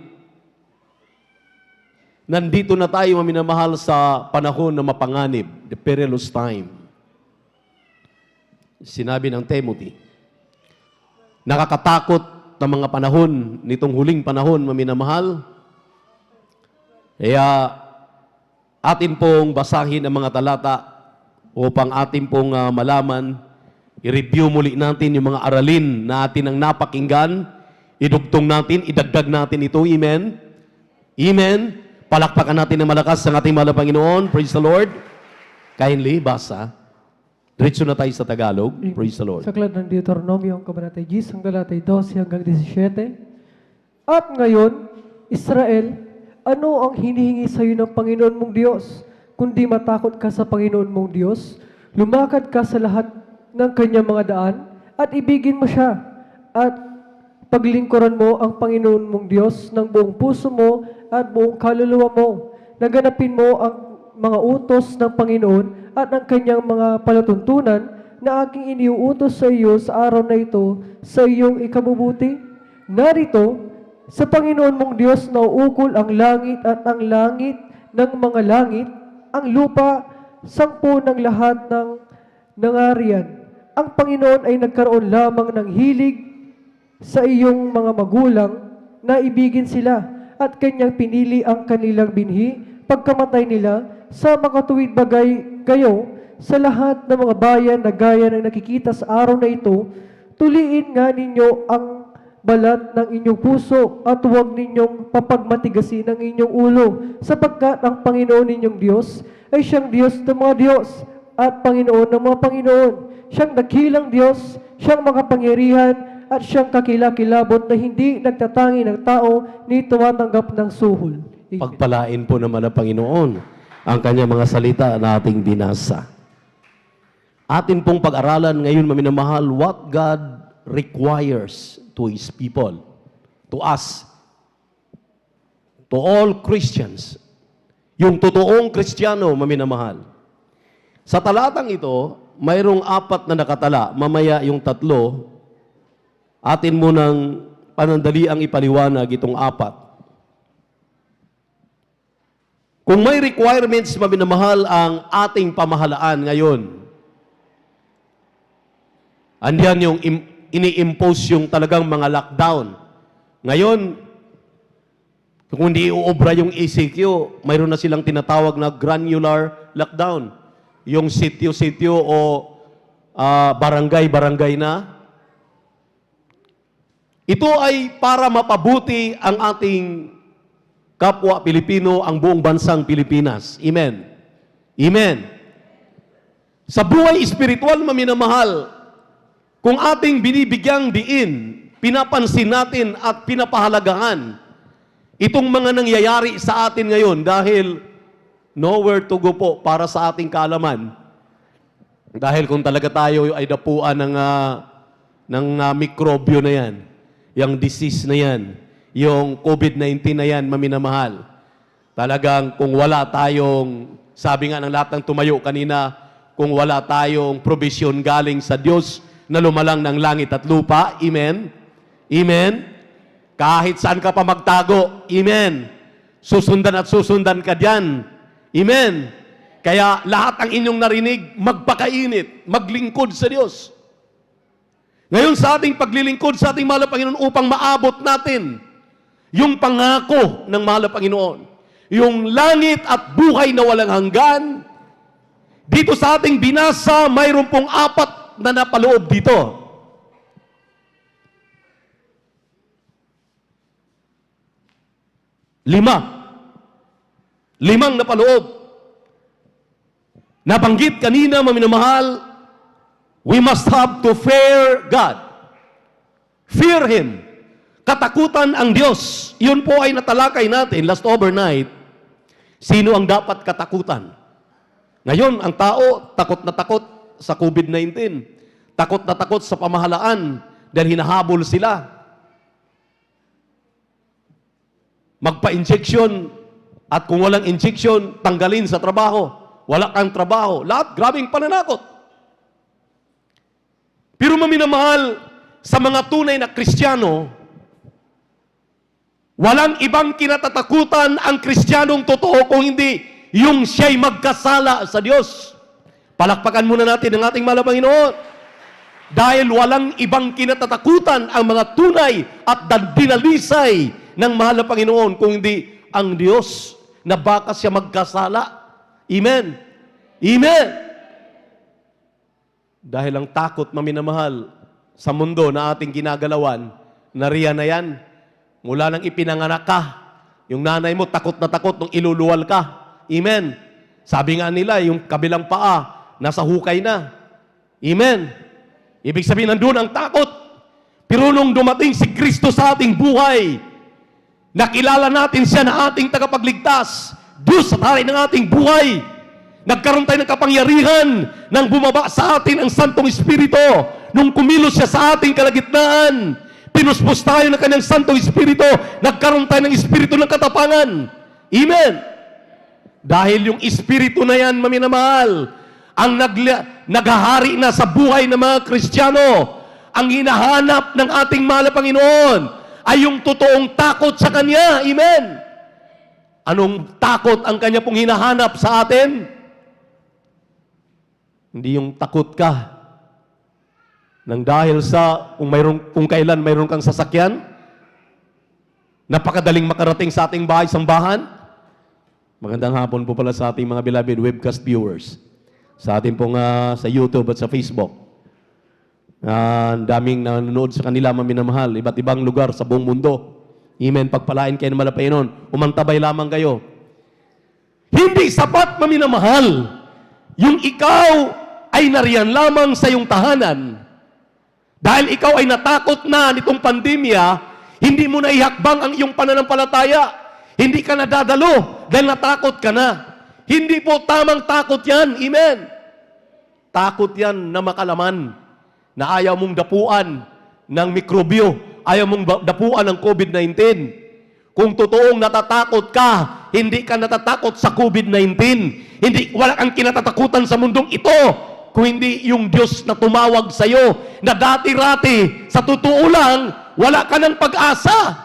nandito na tayo, maminamahal, sa panahon na mapanganib, the perilous time. Sinabi ng Timothy, nakakatakot na mga panahon, nitong huling panahon, maminamahal. Kaya atin pong basahin ang mga talata upang atin pong malaman, i-review muli natin yung mga aralin na atin ang napakinggan, idugtong natin, idagdag natin ito. Amen? Amen? Palakpakan natin ng malakas ang ating mahal na Panginoon. Praise the Lord. Kindly, basa. Diretso na tayo sa Tagalog. Praise the Lord. Sa aklat ng Deuteronomio, ang kabanatay 10, ang talatay 12 hanggang 17. At ngayon, Israel, ano ang hinihingi sa iyo ng Panginoon mong Diyos? Kundi matakot ka sa Panginoon mong Diyos, lumakad ka sa lahat ng kanyang mga daan, at ibigin mo siya, at paglingkuran mo ang Panginoon mong Diyos ng buong puso mo at buong kaluluwa mo. Naganapin mo ang mga utos ng Panginoon at ang kanyang mga palatuntunan na aking iniuutos sa iyo sa araw na ito sa iyong ikabubuti. Narito, sa Panginoon mong Diyos nauukol ang langit at ang langit ng mga langit, ang lupa, sangpo ng lahat ng nangarian. Ang Panginoon ay nagkaroon lamang ng hilig sa iyong mga magulang na ibigin sila at kanyang pinili ang kanilang binhi pagkamatay nila sa makatuwid bagay kayo sa lahat ng mga bayan na gaya ng nakikita sa araw na ito. Tuliin nga ninyo ang balat ng inyong puso at huwag ninyong papagmatigasin ang inyong ulo, sapagkat ang Panginoon ninyong Diyos ay siyang Diyos ng mga Diyos at Panginoon ng mga Panginoon. Siyang dakilang Diyos, siyang makapangyarihan at siyang kakilakilabot na hindi nagtatangi ng tao ni tumatanggap ng suhol. Amen. Pagpalain po naman ng Panginoon ang kanyang mga salita na ating binasa. Atin pong pag-aralan ngayon, maminamahal, what God requires to His people, to us, to all Christians. Yung totoong Kristiyano, maminamahal. Sa talatang ito, mayroong 4 na nakatala. Mamaya yung 3, atin munang panandaliang ipaliwanag itong 4. Kung may requirements, maminamahal, ang ating pamahalaan ngayon, andiyan yung ini-impose yung talagang mga lockdown. Ngayon, kung hindi uobra yung ECQ, mayroon na silang tinatawag na granular lockdown. Yung sityo-sityo o barangay-barangay na. Ito ay para mapabuti ang ating kapwa Pilipino, ang buong bansang Pilipinas. Amen. Amen. Sa buhay espiritual, maminamahal, kung ating binibigyang diin, pinapansin natin at pinapahalagahan itong mga nangyayari sa atin ngayon dahil nowhere to go po para sa ating kaalaman. Dahil kung talaga tayo ay dapuan ng mikrobyo na yan, yung disease na yan, yung COVID-19 na yan, maminamahal. Talagang kung wala tayong, sabi nga ng lahat ng tumayo kanina, kung wala tayong provision galing sa Diyos na lumalang ng langit at lupa, amen? Amen? Kahit saan ka pa magtago, amen? Susundan at susundan ka dyan, amen? Kaya lahat ang inyong narinig, magpakainit, maglingkod sa Diyos. Ngayon sa ating paglilingkod sa ating mahal na Panginoon upang maabot natin yung pangako ng mahal na Panginoon, yung langit at buhay na walang hanggan, dito sa ating binasa, mayroon pong 4 na napaloob dito. Limang napaloob. Nabanggit kanina, maminamahal, we must have to fear God. Fear Him. Katakutan ang Diyos. Yun po ay natalakay natin last overnight. Sino ang dapat katakutan? Ngayon, ang tao, takot na takot sa COVID-19. Takot na takot sa pamahalaan dahil hinahabol sila. Magpa-injection at kung walang injection, tanggalin sa trabaho. Wala kang trabaho. Lahat, grabing pananakot. Pero maminamahal, sa mga tunay na Kristiyano, walang ibang kinatatakutan ang Kristiyanong totoo kung hindi yung siya'y magkasala sa Diyos. Palakpakan muna natin ang ating mahal na Panginoon. Dahil walang ibang kinatatakutan ang mga tunay at dinalisay ng mahal na Panginoon kung hindi ang Diyos na baka siya magkasala. Amen. Amen. Dahil ang takot, maminamahal, sa mundo na ating ginagalawan, nariyan na yan. Mula nang ipinanganak ka, yung nanay mo takot na takot nung iluluwal ka. Amen. Sabi nga nila, yung kabilang paa, nasa hukay na. Amen. Ibig sabihin, nandun ang takot. Pero nung dumating si Kristo sa ating buhay, nakilala natin siya na ating tagapagligtas, Diyos sa taray ng ating buhay, nagkaroon tayo ng kapangyarihan nang bumaba sa atin ang Santong Espiritu. Nung kumilos siya sa ating kalagitnaan, pinuspos tayo ng kanyang Santong Espiritu, nagkaroon tayo ng Espiritu ng katapangan. Amen. Dahil yung Espiritu na yan, maminamahal, ang naghahari na sa buhay ng mga Kristiyano, ang hinahanap ng ating mahal na Panginoon ay yung totoong takot sa Kanya. Amen. Anong takot ang Kanya pong hinahanap sa atin? Hindi yung takot ka nang dahil sa kung kailan mayroon kang sasakyan, napakadaling makarating sa ating bahay, sambahan. Magandang hapon po pala sa ating mga beloved webcast viewers. Sa ating pong sa YouTube at sa Facebook. Ang daming nanonood sa kanila, maminamahal, iba't ibang lugar sa buong mundo. Amen. Pagpalain kayo ng malapay noon. Umantabay lamang kayo. Hindi sapat, maminamahal, yung ikaw ay nariyan lamang sa iyong tahanan. Dahil ikaw ay natakot na nitong pandemya, hindi mo na ihakbang ang iyong pananampalataya. Hindi ka nadadalo dahil natakot ka na. Hindi po tamang takot yan. Amen. Takot yan na makalaman, na ayaw mong dapuan ng mikrobyo, ayaw mong dapuan ng COVID-19. Kung totoong natatakot ka, hindi ka natatakot sa COVID-19. Wala kang kinatatakutan sa mundong ito, kung hindi yung Diyos na tumawag sa iyo, na dati-rati, sa totoo lang, wala ka ng pag-asa.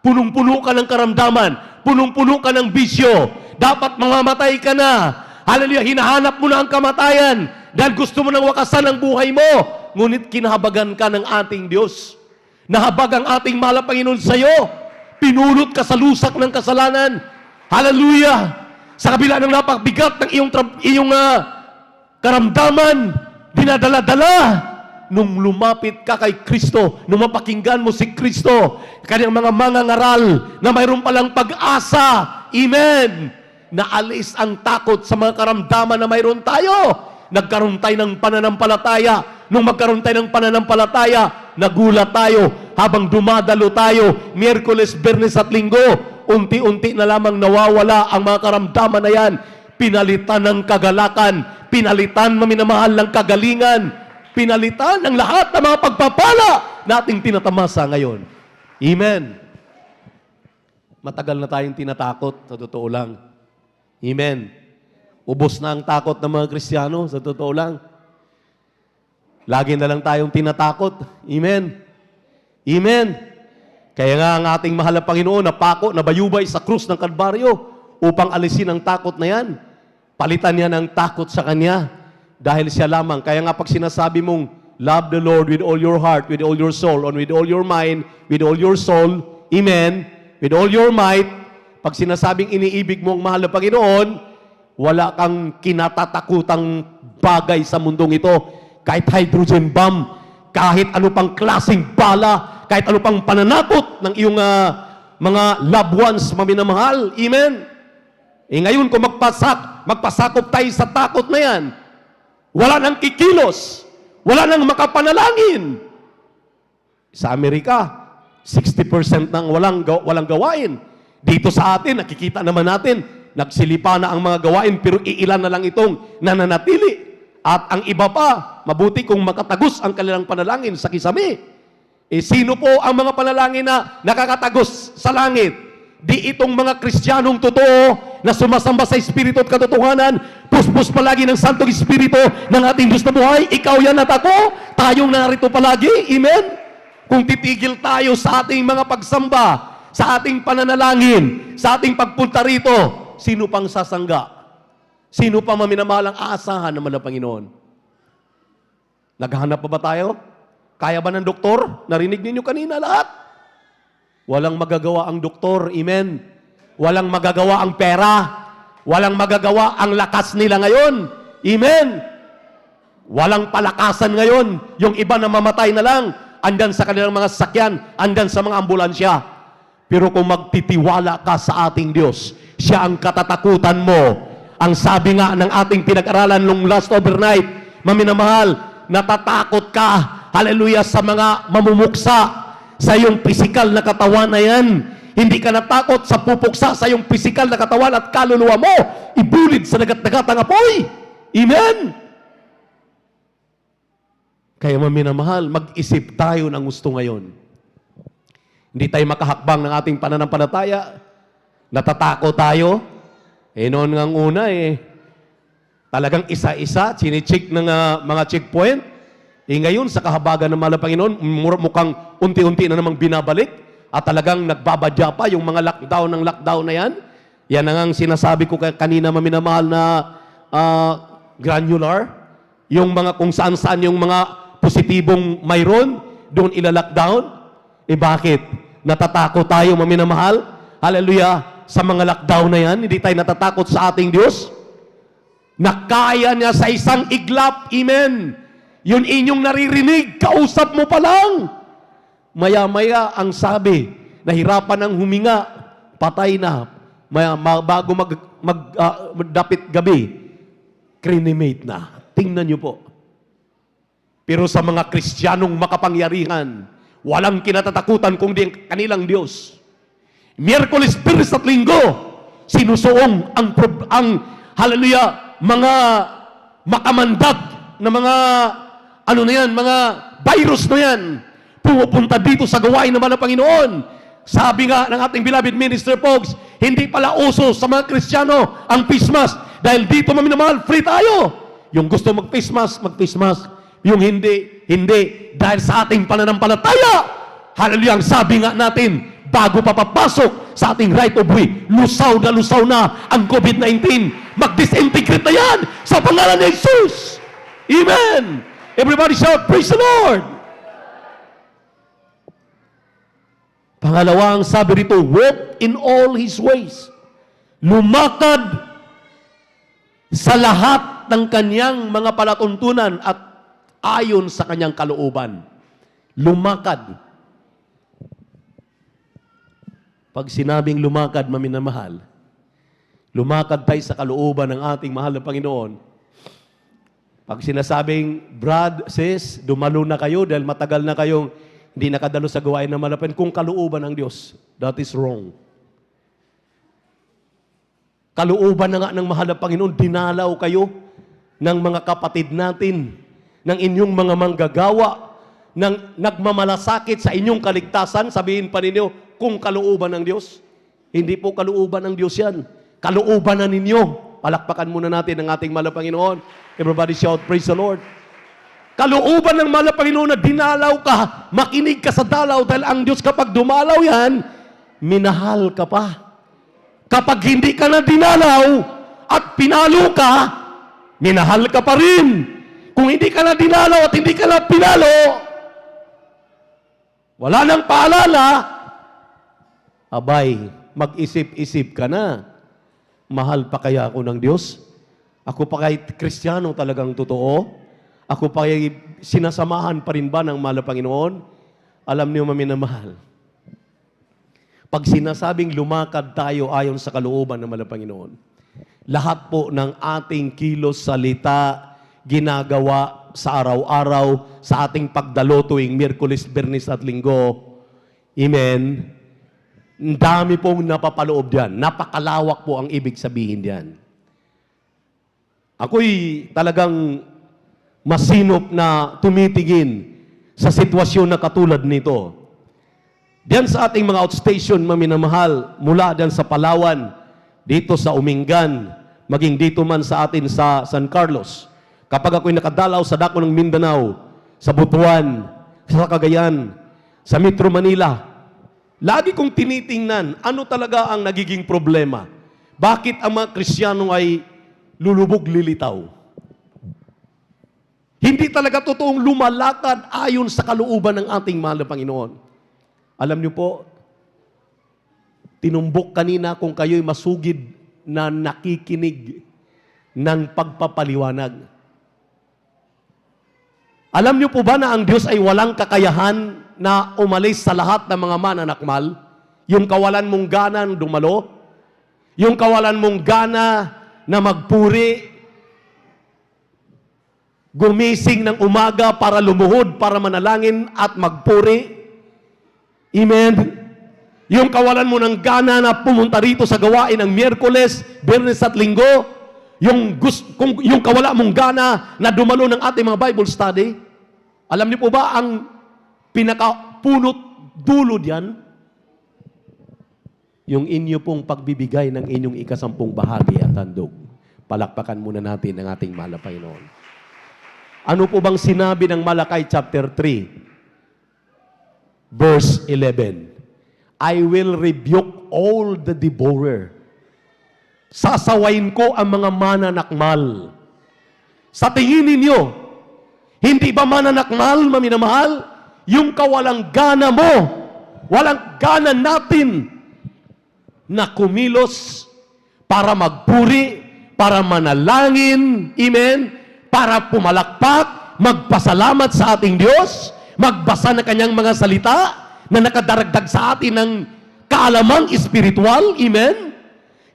Punong-puno ka ng karamdaman, punong-puno ka ng bisyo, dapat mamamatay ka na. Hallelujah, hinahanap mo na ang kamatayan dahil gusto mo nang wakasan ang buhay mo. Ngunit kinahabagan ka ng ating Diyos. Nahabag ang ating mahal na Panginoon sa iyo. Pinulot ka sa lusak ng kasalanan. Hallelujah! Sa kabila ng napakabigat ng iyong karamdaman, dinadala-dala. Nung lumapit ka kay Kristo, nung mapakinggan mo si Kristo, kanyang mga mangangaral na mayroon palang pag-asa. Amen! Naalis ang takot sa mga karamdaman na mayroon tayo. Nagkaroon tayo ng pananampalataya. Nung magkaroon tayo ng pananampalataya, nagulat tayo habang dumadalo tayo, Miyerkules, Biyernes at Linggo, unti-unti na lamang nawawala ang mga karamdaman na yan. Pinalitan ng kagalakan, pinalitan, maminamahal, ng kagalingan, pinalitan ng lahat ng mga pagpapala na ating tinatamasa ngayon. Amen. Matagal na tayong tinatakot, sa totoo lang. Amen. Ubos na ang takot ng mga Kristiyano, sa totoo lang. Lagi na lang tayong tinatakot. Amen. Amen. Kaya nga ang ating mahal na Panginoon napako, nabayubay sa krus ng Kalbaryo upang alisin ang takot na yan. Palitan niya ng takot sa Kanya dahil siya lamang. Kaya nga pag sinasabi mong love the Lord with all your heart, with all your soul, and with all your mind, with all your soul, amen, with all your might, pag sinasabing iniibig mo ang mahal na Panginoon, wala kang kinatatakutang bagay sa mundong ito. Kahit hydrogen bomb, kahit ano pang klaseng bala, kahit ano pang pananakot ng iyong mga loved ones, maminamahal. Amen? Ngayon kung magpasakop tayo sa takot na yan, wala nang kikilos, wala nang makapanalangin. Sa Amerika, 60% nang walang gawain. Dito sa atin, nakikita naman natin, nagsilipa na ang mga gawain, pero iilan na lang itong nananatili. At ang iba pa, mabuti kung makatagos ang kanilang panalangin sa kisame. Sino po ang mga panalangin na nakakatagos sa langit? Di itong mga Kristiyanong totoo na sumasamba sa Espiritu at katotohanan, puspos palagi ng Santong Espiritu ng ating Diyos na buhay. Ikaw yan at ako, tayong narito palagi. Amen? Kung titigil tayo sa ating mga pagsamba, sa ating pananalangin, sa ating pagpunta rito, sino pang sasangga? Sino pang maminamalang aasahan naman ng Panginoon? Naghahanap pa ba tayo? Kaya ba ng doktor? Narinig ninyo kanina lahat? Walang magagawa ang doktor, amen. Walang magagawa ang pera. Walang magagawa ang lakas nila ngayon, amen. Walang palakasan ngayon. Yung iba na mamatay na lang, andyan sa kanilang mga sasakyan, andyan sa mga ambulansya. Pero kung magtitiwala ka sa ating Diyos, siya ang katatakutan mo. Ang sabi nga ng ating pinag-aralan nung last overnight, maminamahal, natatakot ka, hallelujah, sa mga mamumuksa sa iyong pisikal na katawan na yan. Hindi ka natakot sa pupuksa sa iyong pisikal na katawan at kaluluwa mo, ibulid sa dagat-dagatang apoy. Amen? Kaya maminamahal, mag-isip tayo ng gusto ngayon. Hindi tayo makahakbang ng ating pananampalataya. Natatakot tayo. Noon ngang una talagang isa-isa, chine-check ng mga checkpoint. Ngayon, sa kahabagan ng mahal na Panginoon, mukhang unti-unti na namang binabalik at talagang nagbabadya pa yung mga lockdown na yan. Yan ang sinasabi ko kanina, maminamahal, na granular. Yung mga kung saan-saan yung mga positibong mayroon, doon ilalockdown. Bakit? Natatakot tayo, maminamahal? Hallelujah! Sa mga lockdown na yan, hindi tayo natatakot sa ating Diyos? Nakaya niya sa isang iglap. Amen. Yun inyong naririnig, kausap mo pa lang. Maya-maya ang sabi, nahirapan ng huminga, patay na. Bago magdapit gabi, crinimate na. Tingnan niyo po. Pero sa mga Kristiyanong makapangyarihan, walang kinatatakutan kundi ang kanilang Diyos. Miyerkules, Biyernes at Linggo, sinusuong ang hallelujah, mga makamandag na mga mga virus na yan, pumupunta dito sa gawain naman ng Panginoon. Sabi nga ng ating beloved minister folks, hindi pala uso sa mga Kristiyano ang face mask. Dahil dito, maminamahal, free tayo. Yung gusto mag-face mask, mag-face mask. Yung hindi. Dahil sa ating pananampalataya, hallelujah, ang sabi nga natin, bago pa papasok sa ating right of way, lusaw na ang COVID-19. Mag-disintegrate na yan sa pangalan ni Jesus. Amen. Everybody shout, praise the Lord. Pangalawang sabi rito, walk in all His ways. Lumakad sa lahat ng kanyang mga palatuntunan at ayon sa kanyang kalooban. Lumakad. Pag sinabing lumakad, maminamahal, lumakad tayo sa kalooban ng ating mahal na Panginoon. Pag sinasabing, Brad, sis, dumalo na kayo dahil matagal na kayong hindi nakadalo sa gawain na malapit, kung kalooban ng Diyos, that is wrong. Kalooban na nga ng mahal na Panginoon, dinalaw kayo ng mga kapatid natin, ng inyong mga manggagawa, ng nagmamalasakit sa inyong kaligtasan, sabihin pa ninyo, kung kalooban ng Diyos. Hindi po kalooban ng Diyos yan. Kalooban na ninyo. Palakpakan muna natin ang ating mahal na Panginoon. Everybody shout, praise the Lord. Kalooban ng mahal na Panginoon na dinalaw ka, makinig ka sa dalaw, dahil ang Diyos kapag dumalaw yan, minahal ka pa. Kapag hindi ka na dinalaw at pinalo ka, minahal ka pa rin. Kung hindi ka na dinalaw at hindi ka na pinalo, wala nang paalala, abay, mag-isip-isip ka na. Mahal pa kaya ako ng Diyos? Ako pa kay Kristiyano talagang totoo? Ako pa kay sinasamahan pa rin ba ng mahal na Panginoon? Alam niyo, maminamahal, pag sinasabing lumakad tayo ayon sa kalooban ng mahal na Panginoon, lahat po ng ating kilos, salita, ginagawa sa araw-araw, sa ating pagdalo tuwing Miyerkules, Biyernes at Linggo, amen, ang dami pong napapaloob diyan. Napakalawak po ang ibig sabihin diyan. Ako'y talagang masinop na tumitingin sa sitwasyon na katulad nito. Diyan sa ating mga outstation, maminamahal, mula diyan sa Palawan, dito sa Umingan, maging dito man sa atin sa San Carlos. Kapag ako'y nakadalaw sa dako ng Mindanao, sa Butuan, sa Cagayan, sa Metro Manila, lagi kong tinitingnan, ano talaga ang nagiging problema? Bakit ang mga Kristiyano ay lulubog lilitaw? Hindi talaga totoong lumalakad ayon sa kalooban ng ating mahal na Panginoon. Alam niyo po, tinumbok kanina kung kayo'y masugid na nakikinig ng pagpapaliwanag. Alam niyo po ba na ang Diyos ay walang kakayahan na umalis sa lahat ng mga mananakmal? Yung kawalan mong gana dumalo, yung kawalan mong gana na magpuri, gumising ng umaga para lumuhod, para manalangin at magpuri. Amen. Yung kawalan mo ng gana na pumunta rito sa gawain ng Miyerkules, Biyernes at Linggo, yung kawala mong gana na dumalo ng ating mga Bible study, alam niyo po ba ang pinakapunot dulo diyan? Yung inyo pong pagbibigay ng inyong ikasampung bahagi at handog. Palakpakan muna natin ang ating mahal na Panginoon. Ano po bang sinabi ng Malakay chapter 3, verse 11? I will rebuke all the devourer. Sasawayin ko ang mga mananakmal. Sa tingin ninyo, hindi ba mananakmal, maminamahal? Yung kawalang gana mo, walang gana natin na kumilos para magpuri, para manalangin, amen, para pumalakpak, magpasalamat sa ating Diyos, magbasa ng kanyang mga salita na nakadaragdag sa atin ng kaalamang espiritual, amen.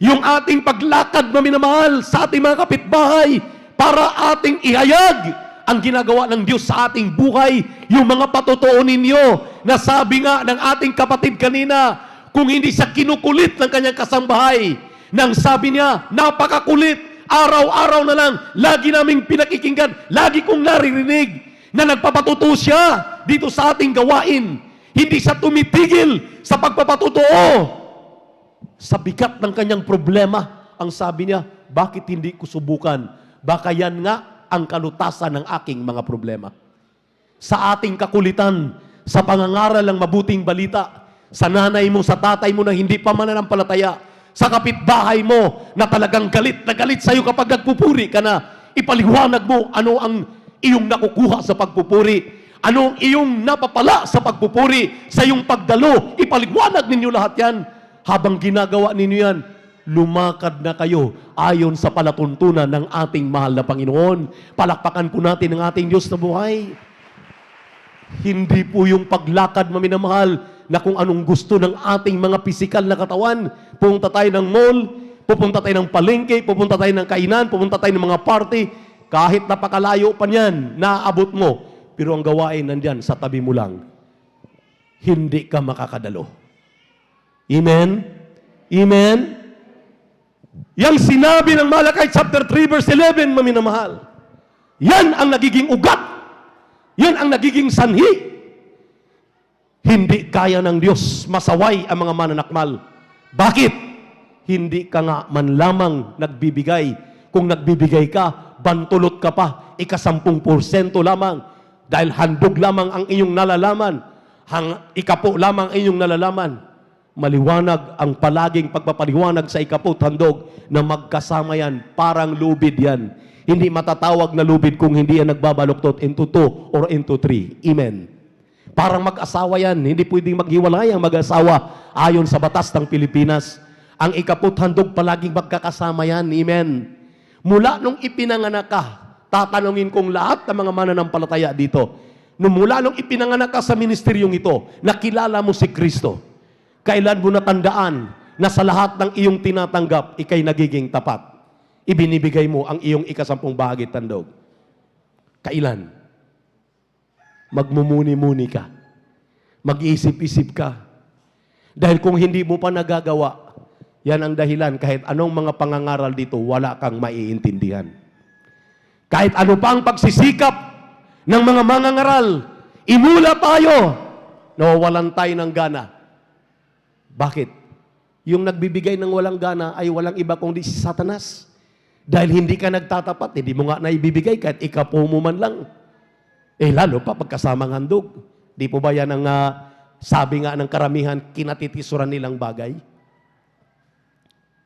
Yung ating paglakad na minamahal sa ating mga kapitbahay para ating ihayag ang ginagawa ng Diyos sa ating buhay, yung mga patotoo ninyo na sabi nga ng ating kapatid kanina, kung hindi siya kinukulit ng kanyang kasambahay, nang sabi niya, napakakulit, araw-araw na lang, lagi naming pinakikinggan, lagi kong naririnig na nagpapatuto siya dito sa ating gawain. Hindi siya tumitigil sa pagpapatotoo. Sa bigat ng kanyang problema, ang sabi niya, bakit hindi ko subukan? Baka yan nga ang kalutasan ng aking mga problema. Sa ating kakulitan, sa pangangaral ng mabuting balita, sa nanay mo, sa tatay mo na hindi pa mananampalataya, sa kapitbahay mo na talagang galit na galit sa iyo kapag nagpupuri ka na, ipaliwanag mo ano ang iyong nakukuha sa pagpupuri, ano ang iyong napapala sa pagpupuri, sa iyong pagdalo, ipaliwanag ninyo lahat yan. Habang ginagawa ninyo yan, lumakad na kayo ayon sa palatuntunan ng ating mahal na Panginoon. Palakpakan po natin ang ating Diyos na buhay. Hindi po yung paglakad, maminamahal, na kung anong gusto ng ating mga pisikal na katawan. Pupunta tayo ng mall, pupunta tayo ng palengke, pupunta tayo ng kainan, pupunta tayo ng mga party. Kahit napakalayo pa niyan, naaabot mo. Pero ang gawain nandyan, sa tabi mo lang. Hindi ka makakadalo. Amen? Amen? Yang sinabi ng Malakay chapter 3 verse 11, maminamahal. Yan ang nagiging ugat. Yan ang nagiging sanhi. Hindi kaya ng Diyos masaway ang mga mananakmal. Bakit? Hindi ka nga man lamang nagbibigay. Kung nagbibigay ka, bantulot ka pa, 10% lamang. Dahil handog lamang ang inyong nalalaman. Ikapo lamang ang inyong nalalaman. Maliwanag ang palaging pagpapaliwanag sa ikaput handog na magkasama yan, parang lubid yan. Hindi matatawag na lubid kung hindi yan nagbabaluktot into 2 or into 3. Amen. Parang mag-asawa yan, hindi pwedeng maghiwalay ang mag-asawa ayon sa batas ng Pilipinas. Ang ikaput handog palaging magkakasama yan. Amen. Mula nung ipinanganak ka, tatanungin kong lahat ng mga mananampalataya dito, mula nung ipinanganak ka sa ministeryong ito, nakilala mo si Kristo. Kailan mo natandaan na sa lahat ng iyong tinatanggap, ikay nagiging tapat? Ibinibigay mo ang iyong 10% bahagi tandog. Kailan? Magmumuni-muni ka. Mag-iisip-isip ka. Dahil kung hindi mo pa nagagawa, yan ang dahilan kahit anong mga pangangaral dito, wala kang maiintindihan. Kahit ano pa ang pagsisikap ng mga mangangaral, imula tayo, nawawalan tayo ng gana. Bakit? Yung nagbibigay ng walang gana ay walang iba kundi si Satanas. Dahil hindi ka nagtatapat, hindi mo nga naibibigay kahit ikapo mo man lang. Lalo pa pagkasamang handog. Di po ba yan ang sabi nga ng karamihan, kinatitisuran nilang bagay?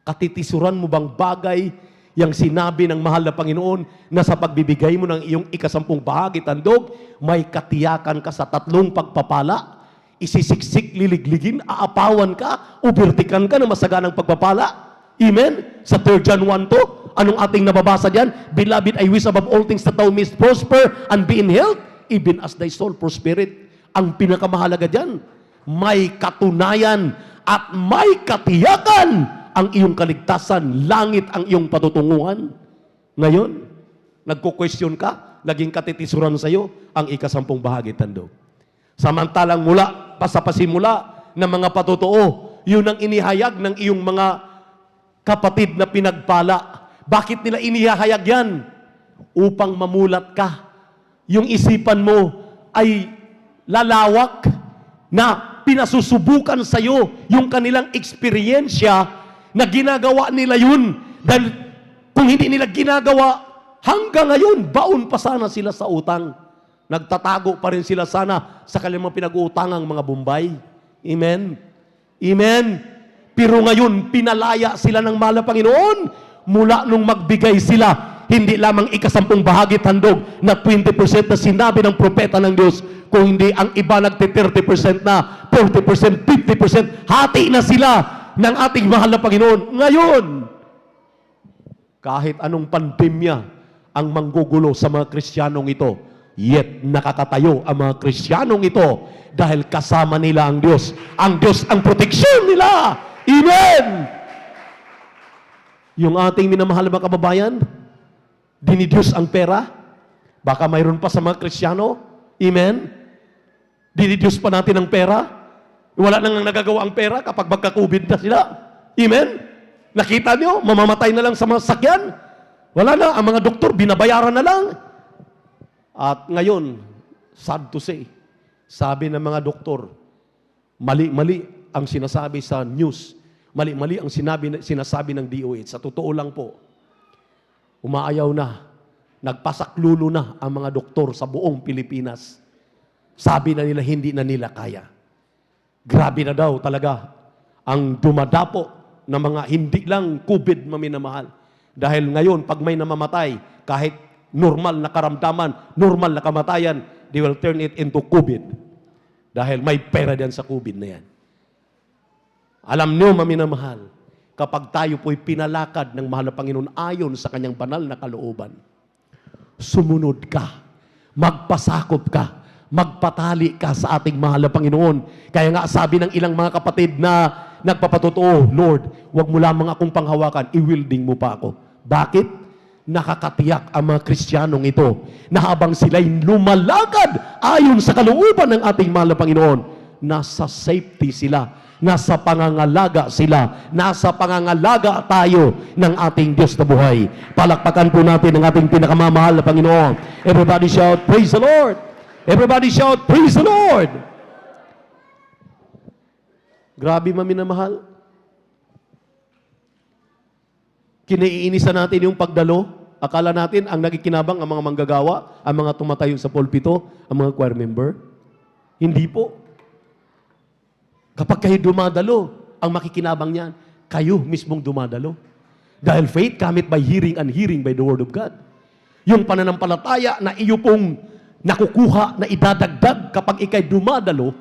Katitisuran mo bang bagay yung sinabi ng mahal na Panginoon na sa pagbibigay mo ng iyong 10% bahagi tandog, may katiyakan ka sa 3 pagpapala? Isisiksik, liligligin, aapawan ka, ubirtikan ka ng masaganang pagpapala. Amen? Sa 3 John 1:2, anong ating nababasa dyan? Beloved, I wish above all things that thou mayest prosper and be in health, even as thy soul prospereth. Ang pinakamahalaga dyan, may katunayan at may katiyakan ang iyong kaligtasan, langit ang iyong patutunguhan. Ngayon, nagko-question ka, naging katitisuran sa iyo ang ika-10 bahagi tandog. Samantalang mula pa sa pasimula ng mga patotoo, yun ang inihayag ng iyong mga kapatid na pinagpala. Bakit nila inihayag yan? Upang mamulat ka. Yung isipan mo ay lalawak na pinasusubukan sa iyo yung kanilang eksperyensya na ginagawa nila yun. Dahil kung hindi nila ginagawa, hanggang ngayon, baon pa sana sila sa utang. Nagtatago pa rin sila sana sa kanilang pinag-uutangang mga Bombay. Amen? Amen? Pero ngayon, pinalaya sila ng mahal na Panginoon mula nung magbigay sila. Hindi lamang ika-10 bahagi tandog na 20% na sinabi ng propeta ng Diyos, kung hindi ang iba nagti-30% na, 40%, 50%, hati na sila ng ating mahal na Panginoon. Ngayon, kahit anong pandemya ang manggugulo sa mga Kristiyanong ito, yet nakakatayo ang mga Kristiyanong ito dahil kasama nila ang Diyos. Ang Diyos ang proteksyon nila. Amen! Yung ating minamahal na mga kababayan, dinidiyos ang pera. Baka mayroon pa sa mga Kristiyano. Amen? Dinidiyos pa natin ang pera. Wala nang nagagawa ang pera kapag magka-COVID na sila. Amen? Nakita nyo, mamamatay na lang sa mga sakyan. Wala na, ang mga doktor, binabayaran na lang. At ngayon, sad to say, sabi ng mga doktor, mali-mali ang sinasabi sa news. Mali-mali ang sinasabi ng DOH. Sa totoo lang po, umaayaw na, nagpasaklulo na ang mga doktor sa buong Pilipinas. Sabi na nila, hindi na nila kaya. Grabe na daw talaga ang dumadapo na mga hindi lang COVID maminamahal. Dahil ngayon, pag may namamatay, kahit normal na karamdaman, normal na kamatayan, they will turn it into COVID. Dahil may pera din sa COVID na yan. Alam niyo, maminamahal, kapag tayo po'y pinalakad ng mahal na Panginoon ayon sa kanyang banal na kalooban, sumunod ka, magpasakop ka, magpatali ka sa ating mahal na Panginoon. Kaya nga sabi ng ilang mga kapatid na nagpapatotoo, Lord, wag mo lamang akong panghawakan, i-wielding mo pa ako. Bakit? Nakakatiyak ang mga Kristiyanong ito na habang sila'y lumalakad ayon sa kalooban ng ating mahal na Panginoon, nasa safety sila, nasa pangangalaga sila, nasa pangangalaga tayo ng ating Diyos na buhay. Palakpakan po natin ang ating pinakamamahal na Panginoon. Everybody shout, praise the Lord! Everybody shout, praise the Lord! Grabe maminamahal. Kinaiinisan natin yung pagdalo. Akala natin ang nagikinabang ang mga manggagawa, ang mga tumatayo sa pulpito, ang mga choir member. Hindi po. Kapag kayo dumadalo, ang makikinabang niyan, kayo mismong dumadalo. Dahil faith cometh by hearing and hearing by the word of God. Yung pananampalataya na iyo pong nakukuha, na idadagdag kapag ikay dumadalo,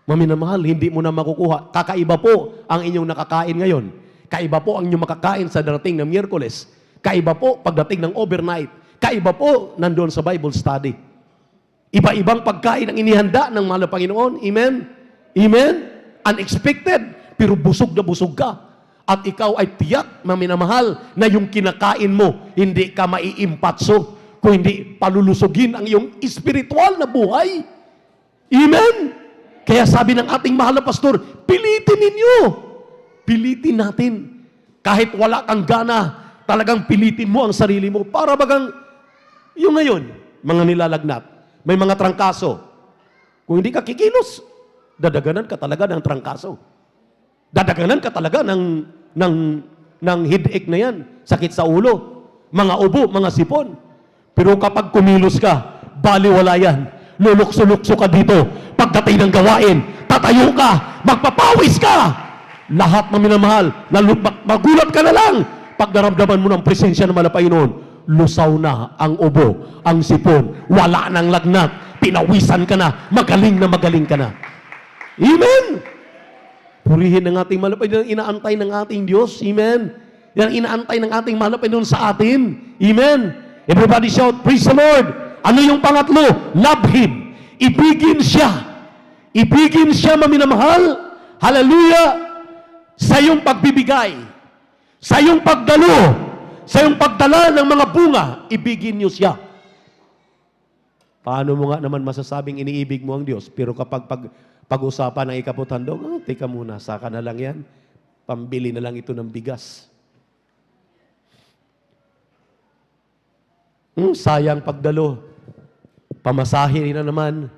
maminamahal, hindi mo na makukuha. Kakaiba po ang inyong nakakain ngayon. Kaiba po ang inyong makakain sa darating na Miyerkules. Kaiba po pagdating ng overnight. Kaiba po nandoon sa Bible study. Iba-ibang pagkain ang inihanda ng mahal na Panginoon. Amen? Amen? Unexpected, pero busog na busog ka. At ikaw ay tiyak, maminamahal, na yung kinakain mo, hindi ka maiimpatso, kung hindi palulusogin ang iyong espiritual na buhay. Amen? Kaya sabi ng ating mahal na pastor, pilitin ninyo. Pilitin natin. Kahit wala kang gana, talagang pilitin mo ang sarili mo. Para bagang, yung ngayon, mga nilalagnat, may mga trangkaso. Kung hindi ka kikilos, dadaganan ka talaga ng trangkaso. Dadaganan ka talaga ng headache na yan, sakit sa ulo, mga ubo, mga sipon. Pero kapag kumilos ka, baliwala yan. Lulukso-lukso ka dito. Pagdating ng gawain, tatayo ka, magpapawis ka. Lahat ng minamahal, magulat ka na lang. Pag naramdaman mo ng presensya ng Panginoon, lusaw na ang ubo, ang sipon, wala nang lagnat, pinawisan ka na magaling ka na. Amen! Purihin ng ating mahal na Panginoon, inaantay ng ating Diyos. Amen! Yan inaantay ng ating mahal na Panginoon sa atin. Amen! Everybody shout, praise the Lord! Ano yung pangatlo? Love Him. Ibigin siya. Ibigin siya, maminamahal. Hallelujah! Sa iyong pagbibigay, sa iyong pagdalo, sa iyong pagdala ng mga bunga, ibigin niyo siya. Paano mo nga naman masasabing iniibig mo ang Diyos? Pero kapag pag-usapan ng ikaputhandog, teka muna, saka na lang yan. Pambili na lang ito ng bigas. Sayang pagdalo. Pamasahe na naman.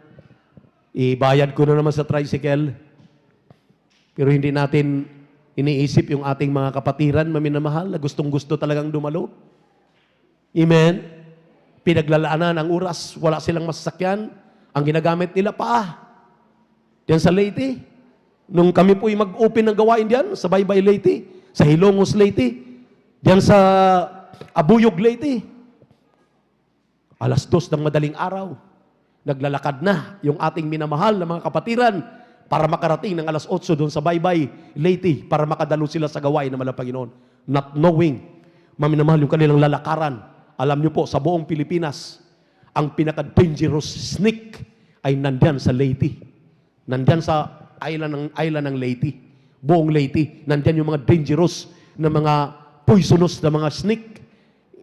Ibayad ko na naman sa tricycle. Pero hindi natin iniisip yung ating mga kapatiran, maminamahal, na gustong-gusto talagang dumalo. Amen? Pinaglalaanan ang oras, wala silang masasakyan. Ang ginagamit nila paa. Diyan sa Leyte. Nung kami po'y mag-open ng gawain diyan, sa Baybay Leyte, sa Hilongos Leyte, diyan sa Abuyog Leyte. 2:00 ng madaling araw, naglalakad na yung ating minamahal na mga kapatiran para makarating ng 8:00 doon sa Baybay Leyte para makadalo sila sa gawain ng Panginoon. Not knowing, maminamahal yung kanilang lalakaran. Alam niyo po, sa buong Pilipinas, ang pinaka-dangerous snake ay nandyan sa Leyte. Nandyan sa island ng Leyte. Buong Leyte. Nandyan yung mga dangerous na mga poisonous na mga snake.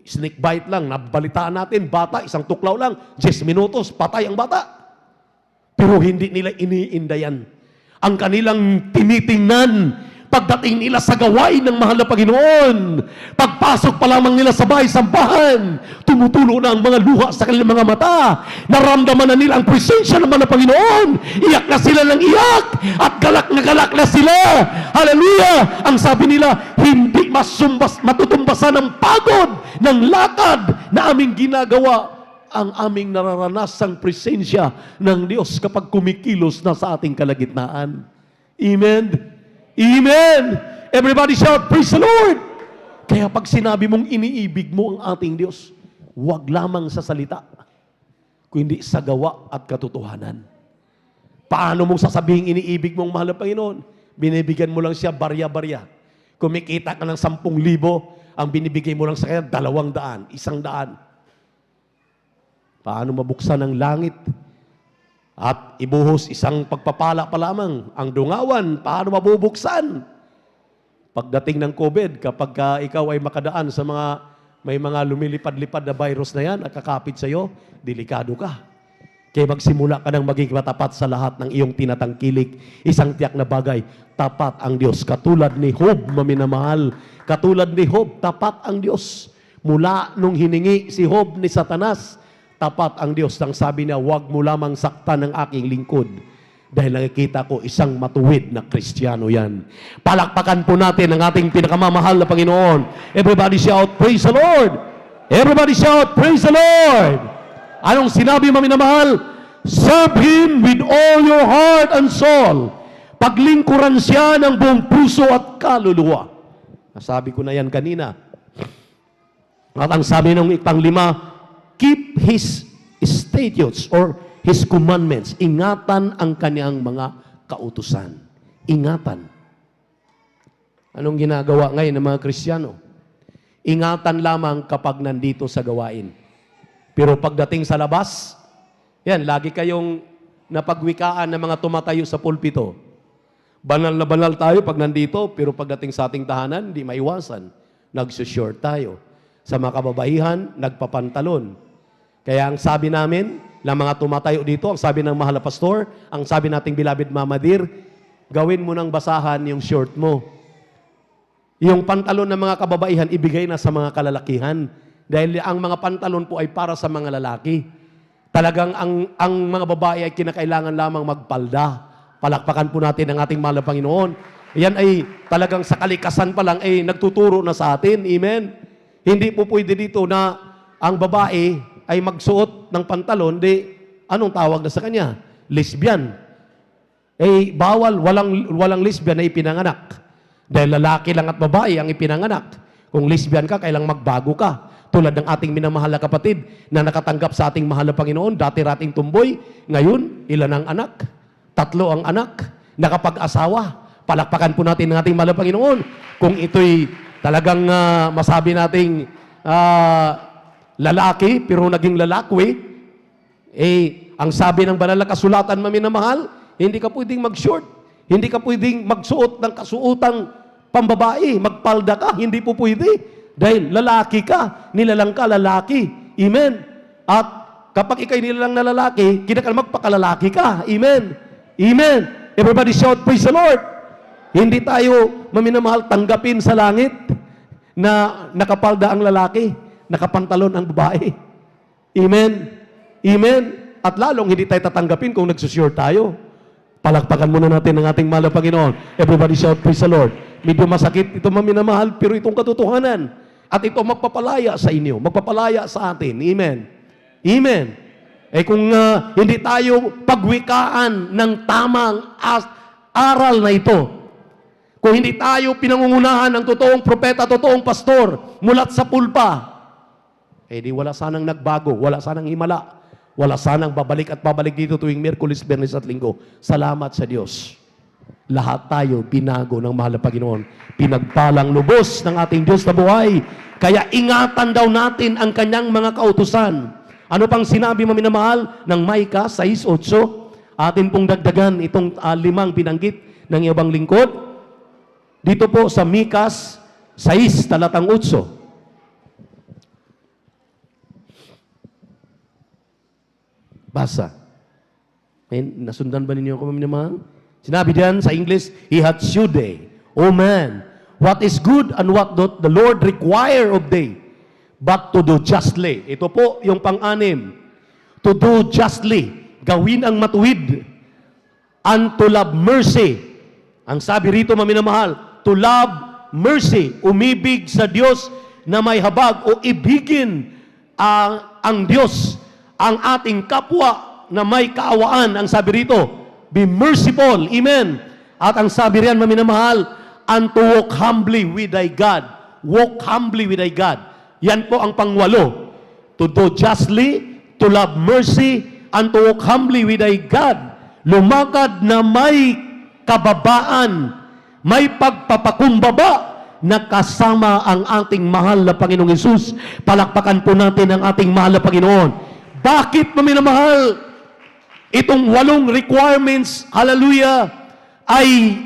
Snake bite lang. Nabalitaan natin, bata, isang tuklaw lang, 10 minutos, patay ang bata. Pero hindi nila iniindayan. Ang kanilang tinitingnan pagdating nila sa gawain ng mahal na Panginoon. Pagpasok pa lamang nila sa bahay-sambahan, tumutulo na ang mga luha sa kanilang mga mata. Naramdaman na nila ang presensya ng mahal na Panginoon. Iyak na sila ng iyak at galak na sila. Hallelujah! Ang sabi nila, hindi matutumbasan ng pagod ng lakad na aming ginagawa ang aming nararanasang presensya ng Diyos kapag kumikilos na sa ating kalagitnaan. Amen? Amen! Everybody shout, praise the Lord! Kaya pag sinabi mong iniibig mo ang ating Diyos, huwag lamang sa salita, kundi sa gawa at katotohanan. Paano mong sasabihing iniibig mo ang mahal na Panginoon? Binibigyan mo lang siya barya-barya. Kumikita ka ng 10,000, ang binibigay mo lang sa kanya 200, 100. Paano mabuksan ang langit? At ibuhos isang pagpapala pa lamang. Ang dungawan, paano mabubuksan? Pagdating ng COVID, kapag ikaw ay makadaan sa may mga lumilipad-lipad na virus na yan, nakakapit sa iyo, delikado ka. Kaya magsimula ka ng maging matapat sa lahat ng iyong tinatangkilik. Isang tiyak na bagay, tapat ang Diyos. Katulad ni Job, maminamahal. Katulad ni Job, tapat ang Diyos. Mula nung hiningi si Job ni Satanas, tapat ang Diyos. Nang sabi niya, huwag mo lamang saktan ng aking lingkod. Dahil nakikita ko, isang matuwid na Kristiyano yan. Palakpakan po natin ang ating pinakamamahal na Panginoon. Everybody shout, praise the Lord! Everybody shout, praise the Lord! Anong sinabi, maminamahal? Serve Him with all your heart and soul. Paglingkuran siya ng buong puso at kaluluwa. Nasabi ko na yan kanina. At ang sabi ng pang-5, keep His statutes or His commandments. Ingatan ang kanyang mga kautusan. Ingatan. Anong ginagawa ngayon ng mga Kristiyano? Ingatan lamang kapag nandito sa gawain. Pero pagdating sa labas, yan, lagi kayong napagwikaan ng mga tumatayo sa pulpito. Banal na banal tayo pag nandito, pero pagdating sa ating tahanan, hindi maiwasan. Nagsushort tayo. Sa mga kababaihan, nagpapantalon. Kaya ang sabi namin, ng mga tumatayo dito, ang sabi ng mahal na pastor, ang sabi nating beloved Mama Dear, gawin mo ng basahan yung short mo. Yung pantalon ng mga kababaihan, ibigay na sa mga kalalakihan. Dahil ang mga pantalon po ay para sa mga lalaki. Talagang ang mga babae ay kinakailangan lamang magpalda. Palakpakan po natin ang ating mahal na Panginoon. Yan ay talagang sa kalikasan pa lang ay nagtuturo na sa atin. Amen? Hindi po pwede dito na ang babae ay magsuot ng pantalon, anong tawag na sa kanya? Lesbian. Bawal, walang lesbian na ipinanganak. Dahil lalaki lang at babae ang ipinanganak. Kung lesbian ka, kailang magbago ka. Tulad ng ating minamahal na kapatid na nakatanggap sa ating mahal na Panginoon, dati rating tumboy, ngayon, ilan ang anak? 3 ang anak, nakapag-asawa. Palakpakan po natin ng ating mahal na Panginoon. Kung ito'y talagang masabi nating lalaki, pero naging lalakwi, ang sabi ng banal na kasulatan, maminamahal, hindi ka pwedeng mag-short. Hindi ka pwedeng magsuot ng kasuotang pambabae. Magpalda ka, hindi po pwede. Dahil lalaki ka, nilalang ka lalaki. Amen? At kapag ikay nilalang na lalaki, kinakailangan magpakalalaki ka. Amen. Amen. Everybody shout, praise the Lord. Hindi tayo, maminamahal, tanggapin sa langit na nakapalda ang lalaki, nakapantalon ang babae. Amen. Amen. At lalong hindi tayo tatanggapin kung nagsusure tayo. Palakpakan muna natin ang ating mahal na Panginoon. Everybody shout, praise the Lord. Medyo masakit ito, maminamahal, pero itong katotohanan. At ito magpapalaya sa inyo, magpapalaya sa atin. Amen. Amen. Kung hindi tayo pagwikaan ng tamang aral na ito, kung hindi tayo pinangungunahan ng totoong propeta, totoong pastor, mulat sa pulpa, di wala sanang nagbago, wala sanang himala, wala sanang babalik at babalik dito tuwing Miyerkules, Biyernes at Linggo. Salamat sa Diyos. Lahat tayo binago ng mahal na Panginoon. Pinagpalang lubos ng ating Diyos na buhay. Kaya ingatan daw natin ang kanyang mga kautusan. Ano pang sinabi maminamahal ng Micah 6:8? Atin pong dagdagan itong 5 binanggit ng ibang lingkod. Dito po sa Micah 6, talatang 8. Basa. Nasundan ba ninyo ako maminamahal? Sinabi diyan sa English, He hath shewed thee, O man, what is good and what doth the Lord require of thee, but to do justly. Ito po yung pang-anim. To do justly. Gawin ang matuwid. And to love mercy. Ang sabi rito maminamahal, to love mercy. Umibig sa Diyos na may habag o ibigin ang Diyos, ang ating kapwa na may kaawaan. Ang sabi rito, be merciful. Amen. At ang sabi riyan maminamahal, and to walk humbly with thy God. Walk humbly with thy God. Yan po ang pangwalo. To do justly, to love mercy, and to walk humbly with thy God. Lumakad na may kababaan, may pagpapakumbaba na kasama ang ating mahal na Panginoong Hesus. Palakpakan po natin ang ating mahal na Panginoon. Bakit maminamahal? Itong 8 requirements, hallelujah, ay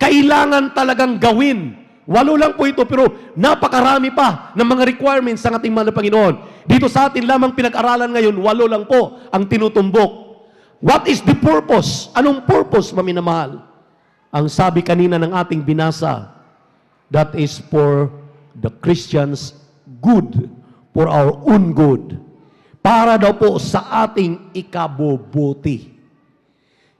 kailangan talagang gawin. 8 lang po ito, pero napakarami pa ng mga requirements ng ating mahal na Panginoon. Dito sa atin lamang pinag-aralan ngayon, 8 lang po ang tinutumbok. What is the purpose? Anong purpose, maminamahal? Ang sabi kanina ng ating binasa, that is for the Christians' good, for our own good. Para daw po sa ating ikabubuti.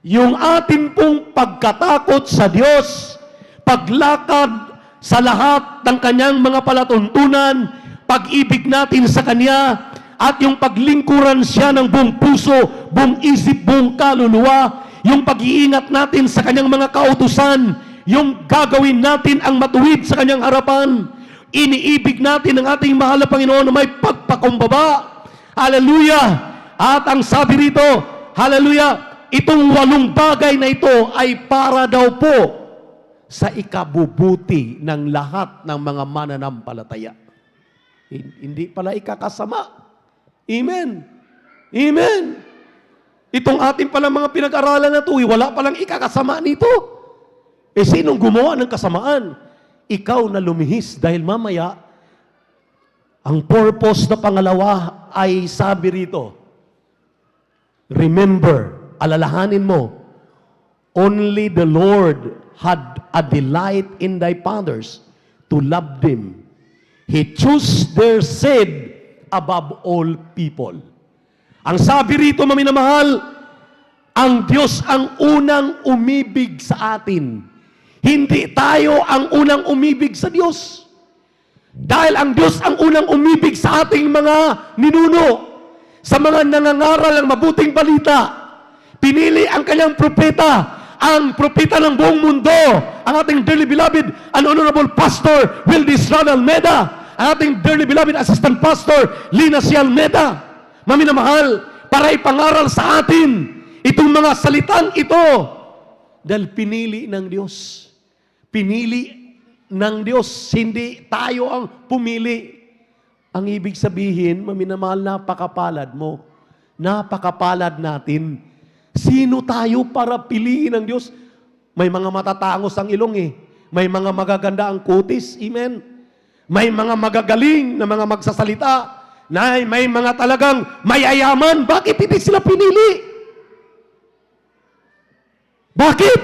Yung atin pong pagkatakot sa Diyos, paglakad sa lahat ng kanyang mga palatuntunan, pag-ibig natin sa Kanya, at yung paglingkuran siya ng buong puso, buong isip, buong kaluluwa, yung pag-iingat natin sa kanyang mga kautusan, yung gagawin natin ang matuwid sa kanyang harapan, iniibig natin ang ating mahal na Panginoon na may pagpakumbaba. Hallelujah! At ang sabi rito, hallelujah, itong 8 bagay na ito ay para daw po sa ikabubuti ng lahat ng mga mananampalataya. Hindi pala ikakasama. Amen. Amen. Itong ating palang mga pinag-aralan na ito, wala palang ikakasama nito. Sinong gumawa ng kasamaan? Ikaw na lumihis dahil mamaya, ang purpose na pangalawa ay sabi rito, remember, alalahanin mo, only the Lord had a delight in thy fathers to love them. He chose their seed above all people. Ang sabi rito, maminamahal, ang Diyos ang unang umibig sa atin. Hindi tayo ang unang umibig sa Diyos. Dahil ang Diyos ang unang umibig sa ating mga ninuno, sa mga nangangaral ng mabuting balita. Pinili ang kanyang propeta, ang propeta ng buong mundo, ang ating dearly beloved and honorable Pastor Wildis Ronald Meda, ang ating dearly beloved Assistant Pastor Lina C. Almeda. Maminamahal, para ipangaral sa atin itong mga salitang ito dahil pinili ng Diyos. Pinili ng Diyos, hindi tayo ang pumili. Ang ibig sabihin, maminamahal, napakapalad mo. Napakapalad natin. Sino tayo para piliin ng Diyos? May mga matatangos ang ilong eh. May mga magaganda ang kutis. Amen. May mga magagaling na mga magsasalita. na may mga talagang mayayaman. Bakit hindi sila pinili? Bakit?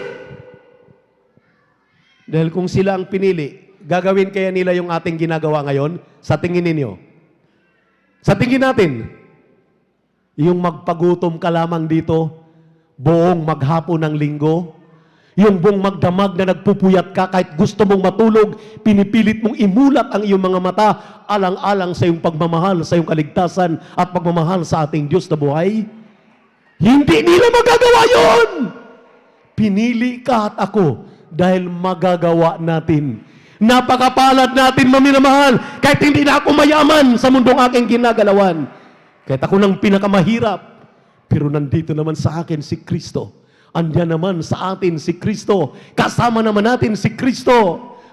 Dahil kung sila ang pinili, gagawin kaya nila yung ating ginagawa ngayon? Sa tingin ninyo? Sa tingin natin, yung magpagutom ka lamang dito, buong maghapon ng linggo, yung buong magdamag na nagpupuyat ka, kahit gusto mong matulog, pinipilit mong imulat ang iyong mga mata, alang-alang sa iyong pagmamahal, sa iyong kaligtasan, at pagmamahal sa ating Diyos na buhay. Hindi nila magagawa yun! Pinili ka at ako dahil magagawa natin. Napakapalad natin, maminamahal, kahit hindi na ako mayaman sa mundong aking ginagalawan. Kahit ako nang pinakamahirap, pero nandito naman sa akin si Kristo. Andiyan naman sa atin si Kristo. Kasama naman natin si Kristo.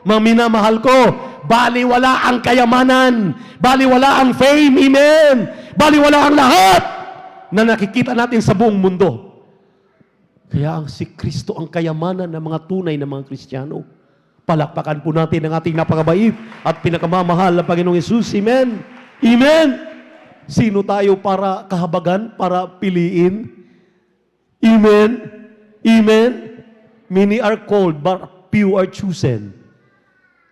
Mga minamahal ko, baliwala ang kayamanan, baliwala ang fame, amen. Baliwala ang lahat na nakikita natin sa buong mundo. Kaya ang si Kristo ang kayamanan ng mga tunay na mga Kristiyano. Palakpakan po natin ang ating napakabait at pinakamamahal na Panginoong Hesus. Amen. Amen. Sino tayo para kahabagan, para piliin? Amen. Amen. Many are called, but few are chosen.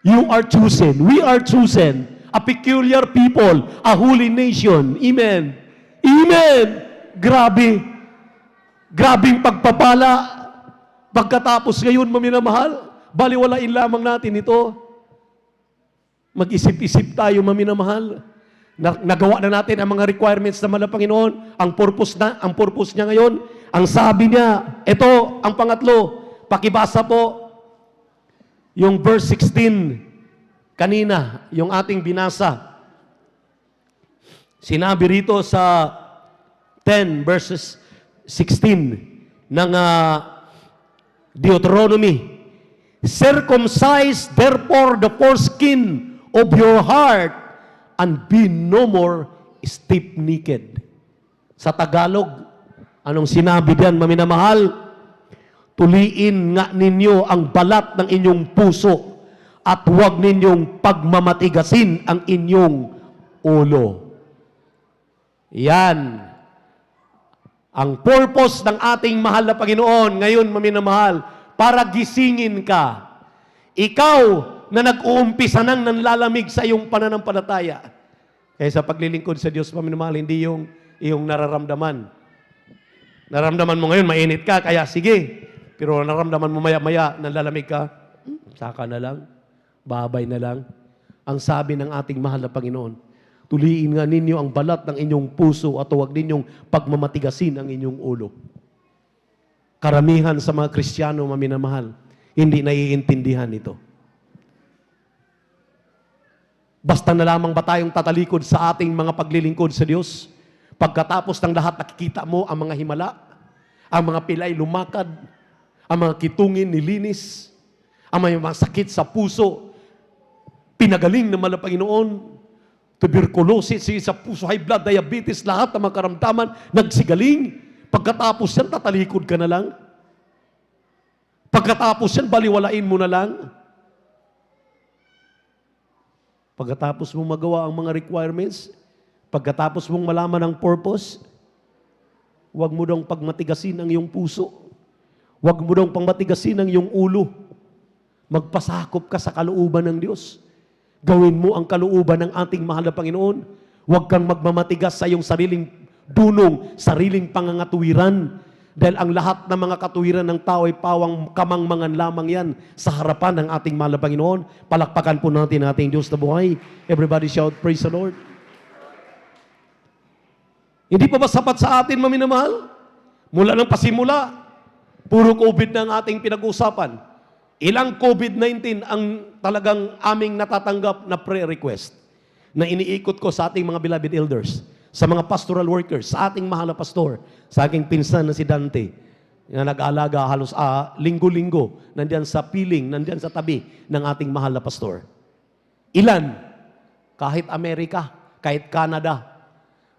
You are chosen. We are chosen. A peculiar people. A holy nation. Amen. Amen. Grabe. Grabing pagpapala. Pagkatapos ngayon, maminamahal, baliwalain lamang natin ito. Mag-isip-isip tayo, maminamahal. Nagawa na natin ang mga requirements naman ng Panginoon. Ang purpose niya ngayon, ang sabi niya, ito ang pangatlo. Pakibasa po yung verse 16 kanina, yung ating binasa. Sinabi rito sa 10 verses 16 ng Deuteronomy, circumcise therefore the foreskin of your heart and be no more stiff-necked. Sa Tagalog, anong sinabi diyan, maminamahal? Tuliin nga ninyo ang balat ng inyong puso at huwag ninyong pagmamatigasin ang inyong ulo. Yan. Ang purpose ng ating mahal na Panginoon ngayon, maminamahal, para gisingin ka. Ikaw na nag-uumpisa nang nanlalamig sa iyong pananampalataya. Kaya sa paglilingkod sa Diyos, maminamahal, hindi yung iyong nararamdaman. Naramdaman mo ngayon, mainit ka, kaya sige. Pero naramdaman mo maya-maya, nanlalamig ka, saka na lang, babay na lang. Ang sabi ng ating mahal na Panginoon, tuliin nga ninyo ang balat ng inyong puso at huwag ninyong pagmamatigasin ang inyong ulo. Karamihan sa mga Kristiyano, maminamahal, hindi naiintindihan ito. Basta na lamang ba tayong tatalikod sa ating mga paglilingkod sa Diyos? Pagkatapos ng lahat, nakikita mo ang mga himala, ang mga pilay lumakad, ang mga kitungin nilinis, ang mga sakit sa puso, pinagaling ng mahal na Panginoon, tuberculosis, sa puso, high blood, diabetes, lahat ng mga karamdaman, nagsigaling. Pagkatapos yan, tatalikod ka na lang. Pagkatapos yan, baliwalain mo na lang. Pagkatapos mong magawa ang mga requirements, pagkatapos mong malaman ang purpose, huwag mo daw pagmatigasin ang iyong puso. Huwag mo daw pangmatigasin ang iyong ulo. Magpasakop ka sa kalooban ng Diyos. Gawin mo ang kalooban ng ating mahal na Panginoon. Huwag kang magmamatigas sa iyong sariling dunong, sariling pangangatuwiran. Dahil ang lahat ng mga katuwiran ng tao ay pawang kamangmangan lamang yan sa harapan ng ating mahal na Panginoon. Palakpakan po natin ang ating Diyos na buhay. Everybody shout, praise the Lord. Hindi pa ba sapat sa atin, maminamahal? Mula ng pasimula, puro COVID na ang ating pinag-uusapan. Ilang COVID-19 ang talagang aming natatanggap na prayer request na iniikot ko sa ating mga beloved elders, sa mga pastoral workers, sa ating mahal na pastor, sa aking pinsan na si Dante, na nag-aalaga halos linggo-linggo, nandiyan sa piling, nandiyan sa tabi ng ating mahal na pastor. Ilan? Kahit Amerika, kahit Canada,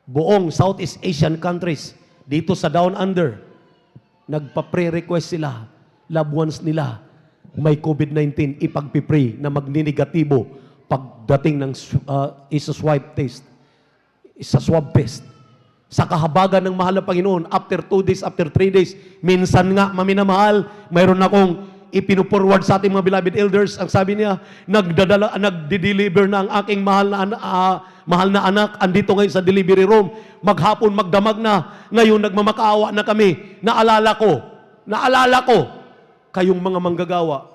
buong Southeast Asian countries, dito sa Down Under, nagpa-pre-request sila, loved ones nila, may COVID-19, ipagpipray na magninegatibo pagdating ng isoswipe test. sa swab test. Sa kahabagan ng mahal na Panginoon, after 2 days, after 3 days, minsan nga, maminamahal, mayroon akong ipinu-forward sa ating mga beloved elders. Ang sabi niya, nagde-deliver na ang aking mahal na anak, andito ngayon sa delivery room, maghapon, magdamag na, ngayon nagmamakaawa na kami. Naalala ko, kayong mga manggagawa,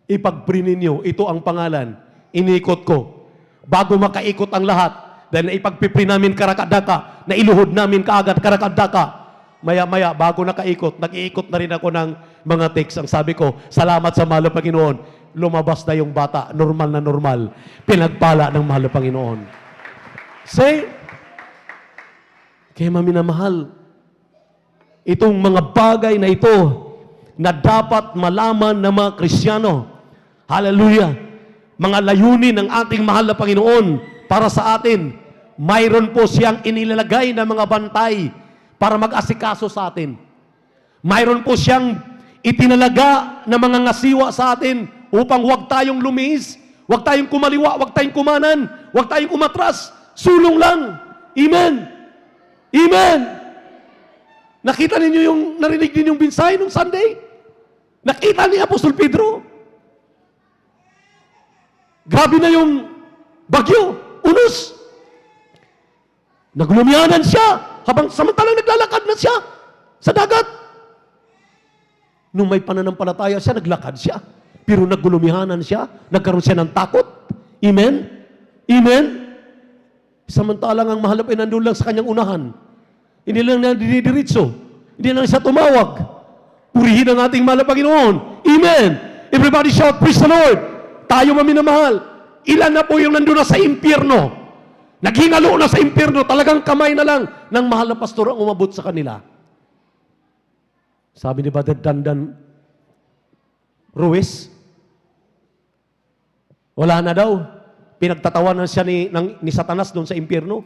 ipag-pray ninyo, ito ang pangalan, inikot ko. Bago makaikot ang lahat, dahil naipagpipri namin karakadaka, nailuhod namin kaagad karakadaka. Maya-maya, bago nakaikot, nag-iikot na rin ako ng mga text. Ang sabi ko, salamat sa mahal na Panginoon. Lumabas na yung bata, normal na normal. Pinagpala ng mahal na Panginoon. Say, kaya maminamahal, itong mga bagay na ito, na dapat malaman ng mga Kristiyano. Hallelujah! Mga layunin ng ating mahal na Panginoon para sa atin. Mayroon po siyang inilalagay na mga bantay para mag-asikaso sa atin. Mayroon po siyang itinalaga na mga ngasiwa sa atin upang huwag tayong lumihis, huwag tayong kumaliwa, huwag tayong kumanan, huwag tayong umatras. Sulong lang. Amen. Amen. Nakita ninyo yung, narinig din yung binsay nung Sunday? Nakita ni Apostol Pedro? Grabe na yung bagyo, unos. Naglumihanan siya habang samantalang naglalakad na siya sa dagat. Nung may pananampalataya siya, naglakad siya. Pero naggulumihanan siya, nagkaroon siya ng takot. Amen? Amen? Samantalang ang mahal na nandun lang sa kanyang unahan. Hindi lang na dinidiritso. Hindi lang siya tumawag. Purihin ang ating mahal na Panginoon. Amen. Everybody shout, praise the Lord. Tayo maminamahal. Ilan na po yung nandun na sa impyerno? Naghingalo na sa impyerno. Talagang kamay na lang ng mahal na pastor ang umabot sa kanila. Sabi ni Brother Dandan Ruiz, wala na daw. Pinagtatawanan siya ni Satanas doon sa impyerno.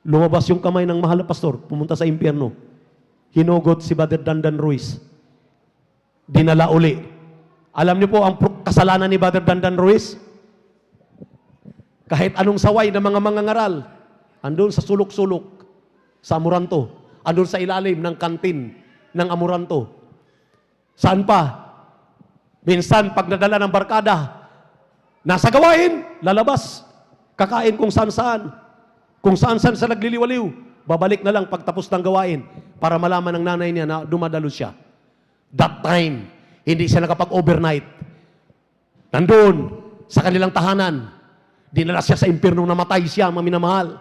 Lumabas yung kamay ng mahal na pastor, pumunta sa impyerno. Hinugot si Brother Dandan Ruiz. Dinala uli. Alam niyo po ang kasalanan ni Brother Dandan Ruiz? Kahit anong saway ng mga mangangaral, andun sa sulok-sulok, sa Amoranto, andun sa ilalim ng kantin ng Amoranto. Saan pa? Minsan, pag nadala ng barkada, nasa gawain, lalabas, kakain kung saan-saan. Kung saan-saan sa nagliliwaliw, babalik na lang pagtapos ng gawain para malaman ng nanay niya na dumadalo siya. That time, hindi siya nakapag-overnight. Nandun, sa kanilang tahanan, dinala siya sa impyerno, namatay siya, maminamahal.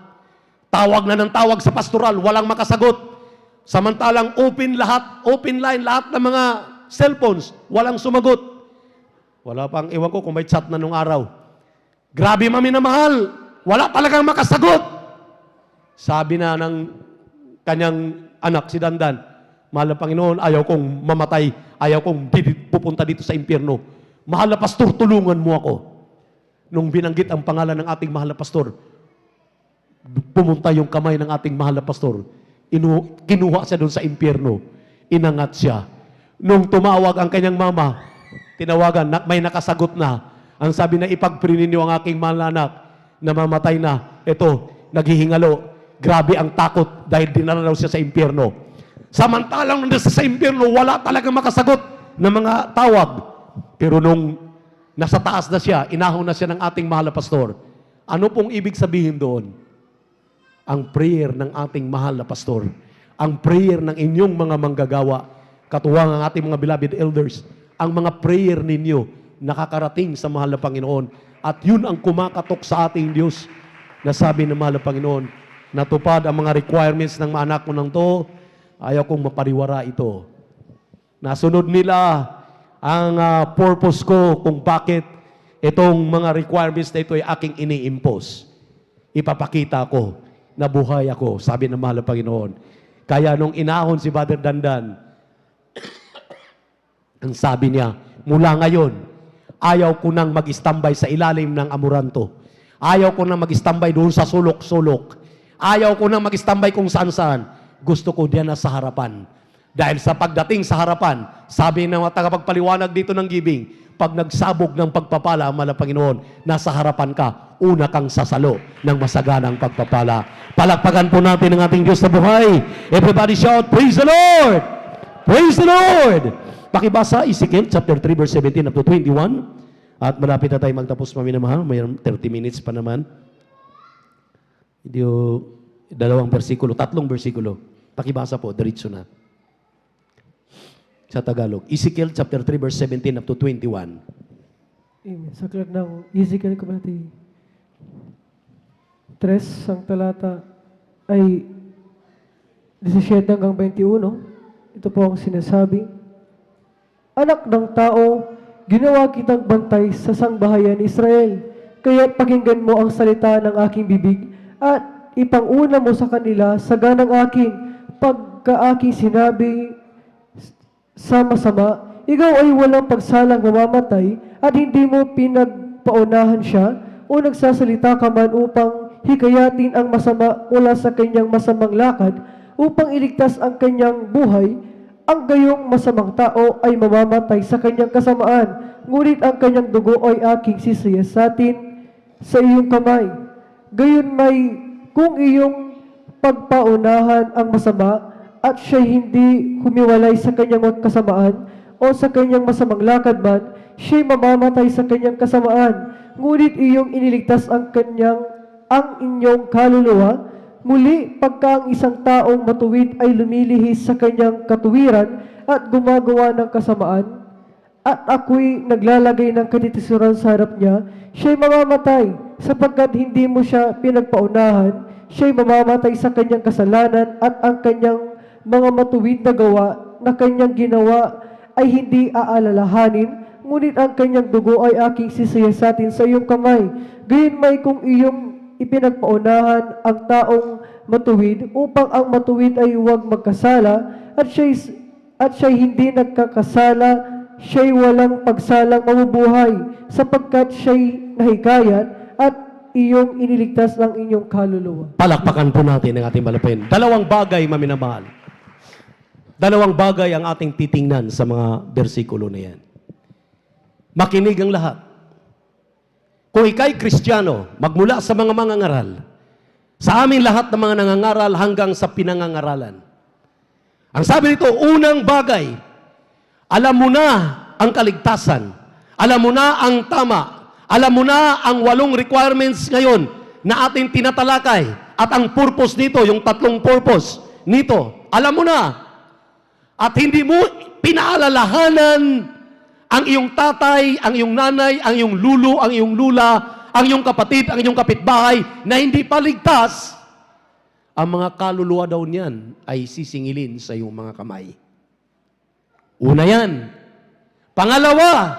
Tawag na ng tawag sa pastoral, walang makasagot. Samantalang open lahat, open line, lahat ng mga cellphones, walang sumagot. Wala pang, iwan ko kung may chat na nung araw. Grabe maminamahal, wala talagang makasagot. Sabi na ng kanyang anak, si Dandan, mahal na Panginoon, ayaw kong mamatay, ayaw kong pupunta dito sa impyerno. Mahal na pastor, tulungan mo ako. Nung binanggit ang pangalan ng ating mahal na pastor, pumunta yung kamay ng ating mahal na pastor. Kinuha siya doon sa impyerno. Inangat siya. Nung tumawag ang kanyang mama, tinawagan, may nakasagot na. Ang sabi na, ipag-pray ninyo ang aking mahal na anak na mamatay na. Ito, naghihingalo. Grabe ang takot dahil dinala daw siya sa impyerno. Samantalang nandun sa impyerno, wala talagang makasagot ng mga tawag. Pero nung nasa taas na siya, inahon na siya ng ating mahal na pastor. Ano pong ibig sabihin doon? Ang prayer ng ating mahal na pastor. Ang prayer ng inyong mga manggagawa. Katuwang ang ating mga beloved elders. Ang mga prayer ninyo nakakarating sa mahal na Panginoon. At yun ang kumakatok sa ating Diyos na sabi ng mahal na Panginoon, natupad ang mga requirements ng mga anak ko ng to, ayaw kong mapariwara ito. Nasunod nila ang purpose ko kung bakit itong mga requirements na ito ay aking ini-impose. Ipapakita ko na buhay ako, sabi ng mahal na Panginoon. Kaya nung inahon si Brother Dandan, ang sabi niya, mula ngayon, ayaw ko nang mag-istambay sa ilalim ng Amoranto. Ayaw ko nang mag-istambay doon sa sulok-sulok. Ayaw ko nang mag-istambay kung saan-saan. Gusto ko diyan na sa harapan. Dahil sa pagdating sa harapan, sabi ng mga tagapagpaliwanag dito ng gibing, pag nagsabog ng pagpapala ang mahal na Panginoon, nasa harapan ka, una kang sasalo ng masaganang pagpapala. Palakpakan po natin ang ating Diyos na buhay. Everybody shout, praise the Lord! Praise the Lord! Pakibasa, Ezekiel chapter 3 verse 17 up to 21. At malapit na tayo magtapos, maminamahal. Mayroon 30 minutes pa naman. Dalawang versikulo, 3 versikulo. Pakibasa po, diretso na. Sa Tagalog. Ezekiel chapter 3 verse 17 up to 21. Amen. Sa aklat ng Ezekiel Kabanati 3, ang talata ay 17 hanggang 21. Ito po ang sinasabi. Anak ng tao, ginawa kitang bantay sa sangbahayan Israel. Kaya pakinggan mo ang salita ng aking bibig at ipanguna mo sa kanila sa ganang aking pagka aking sinabi sama-sama, ikaw ay walang pagsalang mamamatay at hindi mo pinagpaunahan siya o nagsasalita ka man upang hikayatin ang masama mula sa kanyang masamang lakad upang iligtas ang kanyang buhay, ang gayong masamang tao ay mamamatay sa kanyang kasamaan, ngunit ang kanyang dugo ay aking sisiyasatin sa iyong kamay. Gayon may kung iyong pagpaunahan ang masama at siya hindi humiwalay sa kanyang kasamaan o sa kanyang masamang lakad man, siya'y mamamatay sa kanyang kasamaan. Ngunit iyong iniligtas ang inyong kaluluwa. Muli, pagka ang isang taong matuwid ay lumilihis sa kanyang katuwiran at gumagawa ng kasamaan, at ako'y naglalagay ng kanitisuran sa harap niya, siya'y mamamatay sapagkat hindi mo siya pinagpaunahan. Siya'y mamamatay sa kanyang kasalanan at ang kanyang mga matuwid na gawa na kanyang ginawa ay hindi aalalahanin, ngunit ang kanyang dugo ay aking sisiyasatin sa iyong kamay. Gayon may kung iyong ipinagpaunahan ang taong matuwid upang ang matuwid ay huwag magkasala at siya'y hindi nagkakasala, siya'y walang pagsalang mabubuhay sapagkat siya'y nahikayat at iyong iniligtas ng inyong kaluluwa. Palakpakan po natin ang ating malapin. Dalawang bagay, maminamahal. Dalawang bagay ang ating titingnan sa mga bersikulo na yan. Makinig ang lahat. Kung ika'y Kristiyano, magmula sa mga mangangaral, sa amin lahat ng mga nangangaral hanggang sa pinangangaralan. Ang sabi nito, unang bagay, alam mo na ang kaligtasan, alam mo na ang tama, alam mo na ang 8 requirements ngayon na ating tinatalakay at ang purpose nito, yung 3 purpose nito, alam mo na. At hindi mo pinaalalahanan ang iyong tatay, ang iyong nanay, ang iyong lulo, ang iyong lula, ang iyong kapatid, ang iyong kapitbahay na hindi pa ligtas, ang mga kaluluwa daw niyan ay sisingilin sa iyong mga kamay. Una yan. Pangalawa,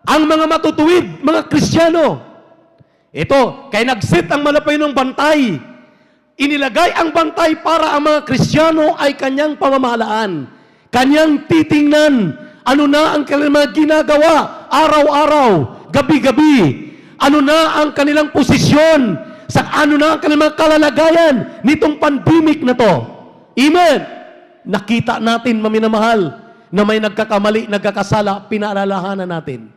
ang mga matutuwid, mga Kristiyano. Ito, kaya nag-set ang malapay ng bantay. Inilagay ang bantay para ang mga Kristiyano ay kanyang pamamahalaan. Kanyang titingnan, ano na ang kanilang mga ginagawa, araw-araw, gabi-gabi. Ano na ang kanilang posisyon, ano na ang kanilang mga kalalagayan nitong pandemic na to. Amen. Nakita natin, maminamahal, na may nagkakamali, nagkakasala, pinaalalahanan natin.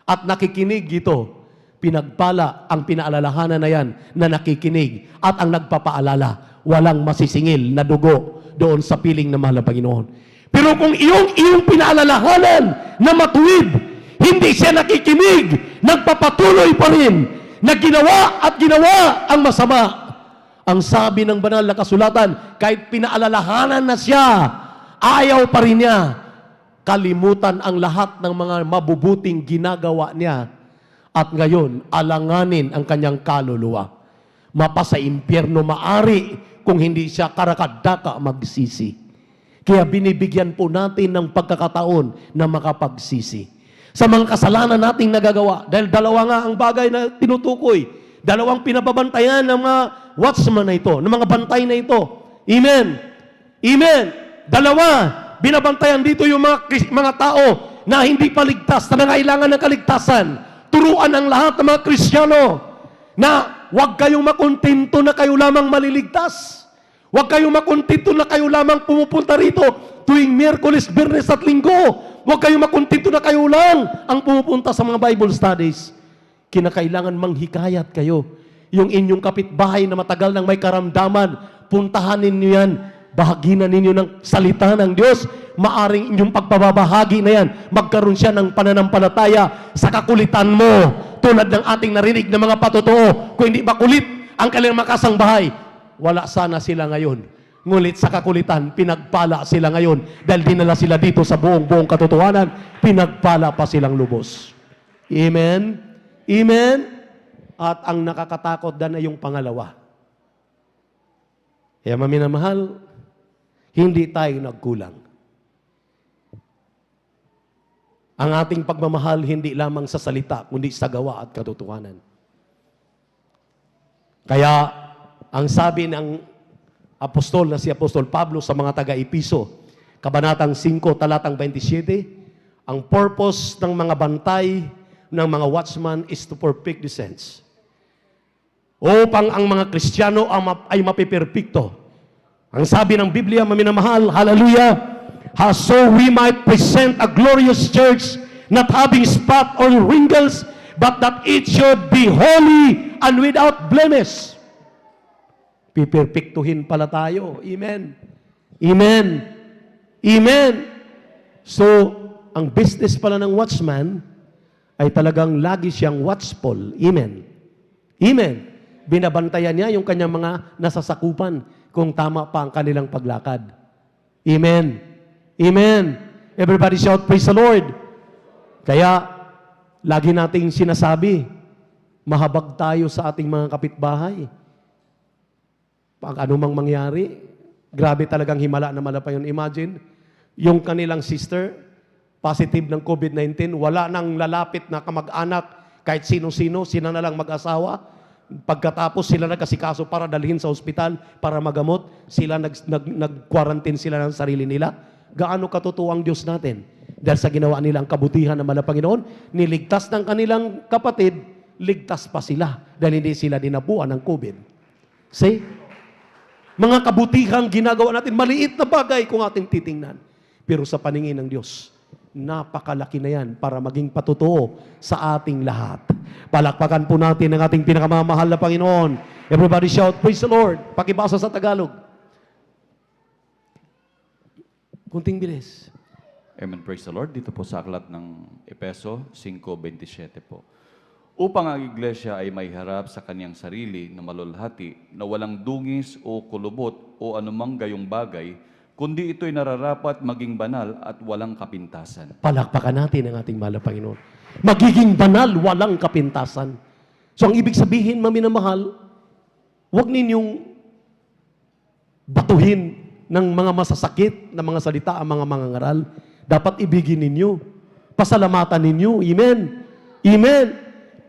At nakikinig ito. Pinagpala ang pinaalalahanan na yan na nakikinig at ang nagpapaalala. Walang masisingil na dugo doon sa piling na mahal na Panginoon. Pero kung iyong pinaalalahanan na matuwid, hindi siya nakikinig, nagpapatuloy pa rin, na ginawa at ginawa ang masama. Ang sabi ng banal na kasulatan, kahit pinaalalahanan na siya, ayaw pa rin niya. Kalimutan ang lahat ng mga mabubuting ginagawa niya. At ngayon, alanganin ang kanyang kaluluwa. Mapasa impyerno maari kung hindi siya karakadaka magsisi. Kaya binibigyan po natin ng pagkakataon na makapagsisi. Sa mga kasalanan nating nagagawa, dahil dalawa nga ang bagay na tinutukoy, dalawang pinababantayan ng mga watchman na ito, ng mga bantay na ito. Amen. Amen. Dalawa, binabantayan dito yung mga tao na hindi paligtas, na nangailangan ng kaligtasan. Turuan ang lahat ng mga Kristiyano na huwag kayong makontento na kayo lamang maliligtas. Huwag kayong makontento na kayo lamang pumupunta rito tuwing Miyerkules, Biyernes at Linggo. Huwag kayong makontento na kayo lang ang pumupunta sa mga Bible studies. Kinakailangan manghikayat kayo. Yung inyong kapitbahay na matagal nang may karamdaman, puntahan ninyo yan. Bahaginan ninyo ng salita ng Diyos. Maaring inyong pagpababahagi na yan, magkaroon siya ng pananampalataya sa kakulitan mo. Tulad ng ating narinig na mga patotoo. Kung hindi makulit ang kanilang makasangbahay, wala sana sila ngayon. Ngulit sa kakulitan, pinagpala sila ngayon. Dahil dinala sila dito sa buong katotohanan, pinagpala pa silang lubos. Amen? Amen? At ang nakakatakot dan ay yung pangalawa. Kaya maminamahal, hindi tayo nagkulang. Ang ating pagmamahal hindi lamang sa salita, kundi sa gawa at katotohanan. Kaya, ang sabi ng apostol na si Apostol Pablo sa mga taga-Episo, Kabanatang 5, talatang 27, ang purpose ng mga bantay ng mga watchman is to perfect the saints. Upang ang mga Kristiyano ay mapiperpekto. Ang sabi ng Biblia, maminamahal, hallelujah, so we might present a glorious church, not having spot or wrinkles, but that it should be holy and without blemish. Piperpektuhin pala tayo. Amen. Amen. Amen. So, ang business pala ng watchman ay talagang lagi siyang watchful. Amen. Amen. Binabantayan niya yung kanyang mga nasasakupan kung tama pa ang kanilang paglakad. Amen. Amen. Everybody shout, praise the Lord. Kaya, lagi nating sinasabi, mahabag tayo sa ating mga kapitbahay. Pag anumang mangyari, grabe talagang himala na malapay yun. Imagine, yung kanilang sister, positive ng COVID-19, wala nang lalapit na kamag-anak, kahit sino-sino, sila na lang mag-asawa. Pagkatapos sila nagkasikaso para dalhin sa ospital, para magamot, sila nag-quarantine sila ng sarili nila. Gaano katotoo ang Diyos natin? Dahil sa ginawa nilang kabutihan ng mahal na Panginoon, niligtas ng kanilang kapatid, ligtas pa sila dahil hindi sila dinapuan ng COVID. See? Mga kabutihang ginagawa natin, maliit na bagay kung ating titingnan. Pero sa paningin ng Diyos, napakalaki na yan para maging patotoo sa ating lahat. Palakpakan po natin ang ating pinakamamahal na Panginoon. Everybody shout, praise the Lord. Pakibasa sa Tagalog. Kunting bilis. Amen, praise the Lord. Dito po sa aklat ng Epeso 5:27 po. Upang ang iglesia ay may harap sa kaniyang sarili na malulhati, na walang dungis o kulubot o anumang gayong bagay, kundi ito'y nararapat maging banal at walang kapintasan. Palakpakan natin ang ating mahal na Panginoon. Magiging banal, walang kapintasan. So ang ibig sabihin, maminamahal, huwag ninyong batuhin ng mga masasakit na mga salita ang mga mangangaral. Dapat ibigin ninyo. Pasalamatan ninyo. Amen. Amen.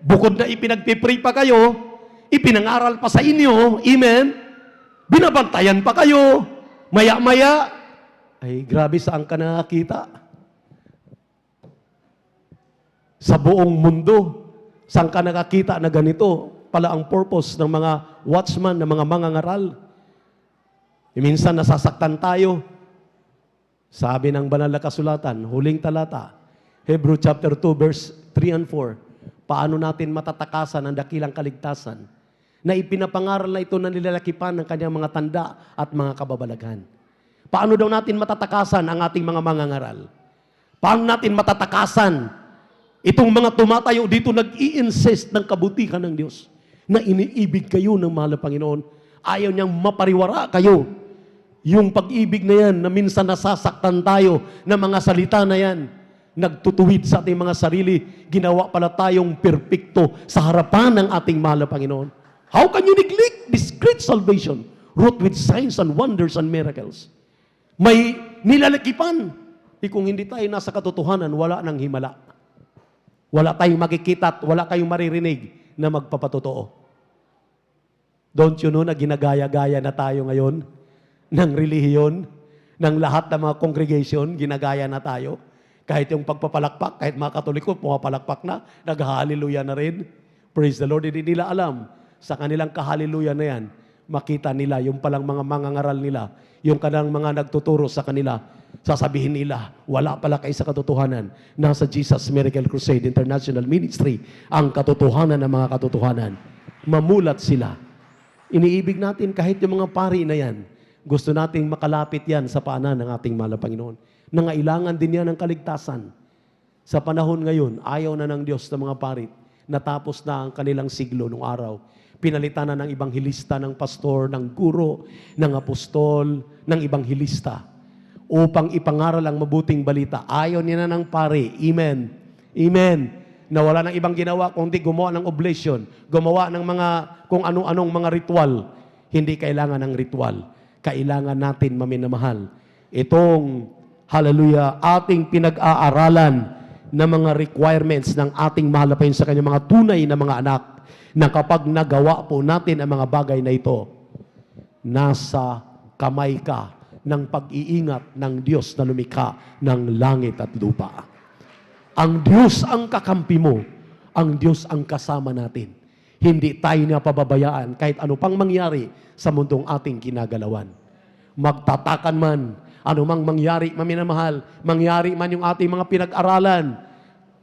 Bukod na ipinagpipray pa kayo, ipinangaral pa sa inyo. Amen. Binabantayan pa kayo. Maya-maya, ay grabe saan ka nakakita? Sa buong mundo, saan ka nakakita na ganito pala ang purpose ng mga watchman, ng mga mangangaral? Minsan nasasaktan tayo. Sabi ng banal na kasulatan, huling talata, Hebrew chapter 2, verse 3 and 4, paano natin matatakasan ang dakilang kaligtasan na ipinapangaral na ito na nilalakipan ng kanyang mga tanda at mga kababalaghan. Paano daw natin matatakasan ang ating mga mangangaral? Paano natin matatakasan itong mga tumatayo dito nag-i-insist ng kabutihan ng Diyos na iniibig kayo ng mahal na Panginoon. Ayaw niyang mapariwara kayo. Yung pag-ibig na yan na minsan nasasaktan tayo ng mga salita na yan, nagtutuwid sa ating mga sarili, ginawa pala tayong perpekto sa harapan ng ating mahal na Panginoon. How can you neglect this great salvation, wrought with signs and wonders and miracles? May nilalakipan. Kung hindi tayo nasa katotohanan, wala nang himala. Wala tayong makikita at wala kayong maririnig na magpapatotoo. Don't you know na ginagaya-gaya na tayo ngayon ng relihiyon, ng lahat ng mga congregation, ginagaya na tayo. Kahit yung pagpapalakpak, kahit mga Katoliko, pumapalakpak na, nag-hallelujah na rin. Praise the Lord. Hindi nila alam, sa kanilang kahallelujah na yan, makita nila yung palang mga mangangaral nila, yung kanilang mga nagtuturo sa kanila, sasabihin nila, wala pala kayo sa katotohanan. Nasa Jesus Miracle Crusade International Ministry ang katotohanan ng mga katotohanan. Mamulat sila. Iniibig natin kahit yung mga pari na yan, gusto nating makalapit yan sa paanan ng ating mahal na Panginoon. Nangailangan din yan ng kaligtasan. Sa panahon ngayon, ayaw na ng Diyos ng mga pari. Natapos na ang kanilang siglo nung araw. Pinalitan na ng ibanghilista, ng pastor, ng guro, ng apostol, ng ibanghilista upang ipangaral ang mabuting balita. Ayaw niya na ng pari. Amen. Amen. Na wala ng ibang ginawa kundi gumawa ng oblation, gumawa ng mga kung ano-anong mga ritual. Hindi kailangan ng ritual. Kailangan natin maminamahal. Itong, hallelujah, ating pinag-aaralan na mga requirements ng ating mahal na Panginoon sa kanyang mga tunay na mga anak, na kapag nagawa po natin ang mga bagay na ito, nasa kamay ka ng pag-iingat ng Diyos na lumikha ng langit at lupa. Ang Diyos ang kakampi mo, ang Diyos ang kasama natin. Hindi tayo na pababayaan kahit ano pang mangyari sa mundong ating kinagalawan. Magtatakan man, anumang mangyari, maminamahal, mangyari man yung ating mga pinag-aralan,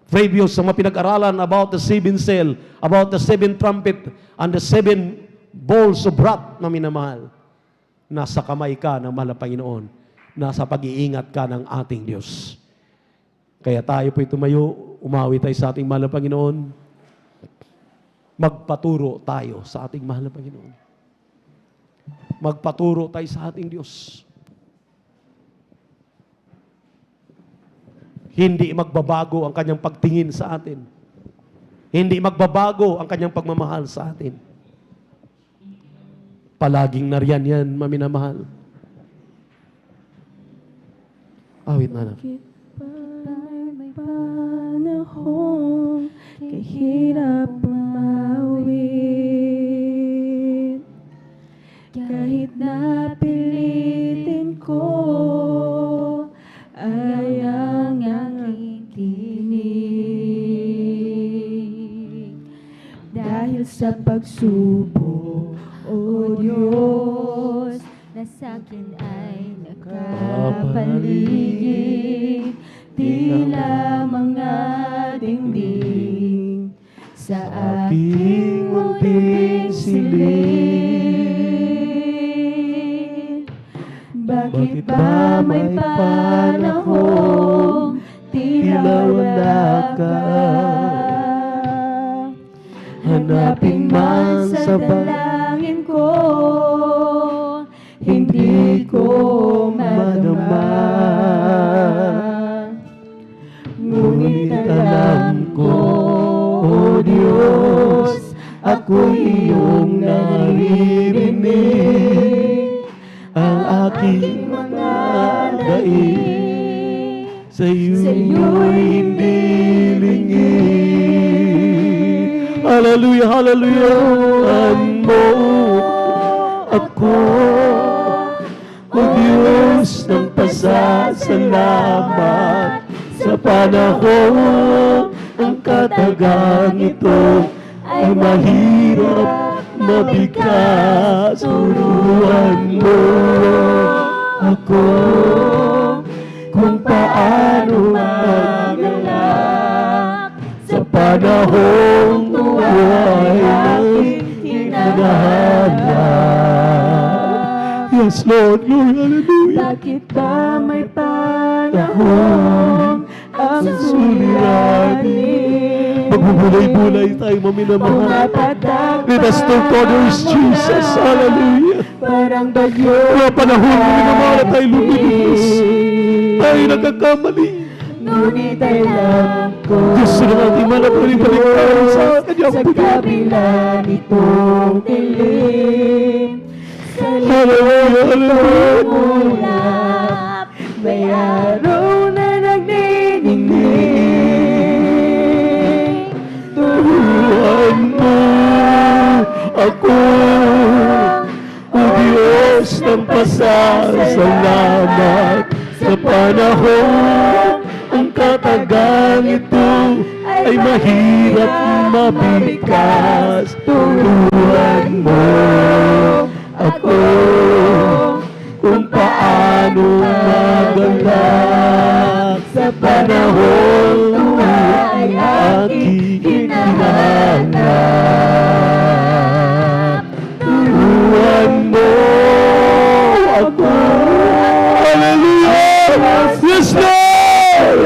previous sa mga pinag-aralan about the 7 seal, about the 7 trumpet, and the 7 bowls of wrath, maminamahal, nasa kamay ka ng mahal na Panginoon, nasa pag-iingat ka ng ating Diyos. Kaya tayo po'y tumayo, umawi tayo sa ating mahal na Panginoon, magpaturo tayo sa ating mahal na Panginoon. Magpaturo tayo sa ating Diyos. Hindi magbabago ang kanyang pagtingin sa atin. Hindi magbabago ang kanyang pagmamahal sa atin. Palaging nariyan yan, maminamahal. Awit na. Bakit ba may panahon kahirap umawit? Kahit napilitin ko ay ang aking tinig. Dahil sa pagsubok, O Diyos, na sa'kin ay nakapaligid, tila mga dingding sa aking munting silid. Bakit ba may panahon tila wala ka? Hanapin man sa dalangin ko, hindi ko madama. Ngunit alam ko, O Diyos, ako'y iyong naririnig. Ang aking mga daig sa'yo'y hindi lingid. Hallelujah, hallelujah. Mo ako, O Diyos, ng pasasalamat sa panahon ang katagang ito ay mahirap mabigat. Turuan mo ako kung paano magalak sa panahong buhay aking hinahanap. Yes, Lord, Lord, hallelujah. Bakit ba may panahon ang suliranin? Magbubulay-bulay tayo, maminamahal. Let us take others, Jesus, hallelujah. Parang bagyo. Mga panahon, maminamahal tayo lumilis. Tayo nagkakamali. Ngunit alam ko, Diyos na natin malapalik-balik tayo sa kanyang puno. Sa kabila nitong dilim, sa likod itong ulap, may araw na nagniningning. Turuan mo ako, O Diyos ng pasasalamat sa panahon ang katagang ito ay mahirap mabigas. Turuan mo ako kung paano lumagalak sa panahon tuwa ay aking hinahanap. Turuan mo ako. Hallelujah! Yes, Lord!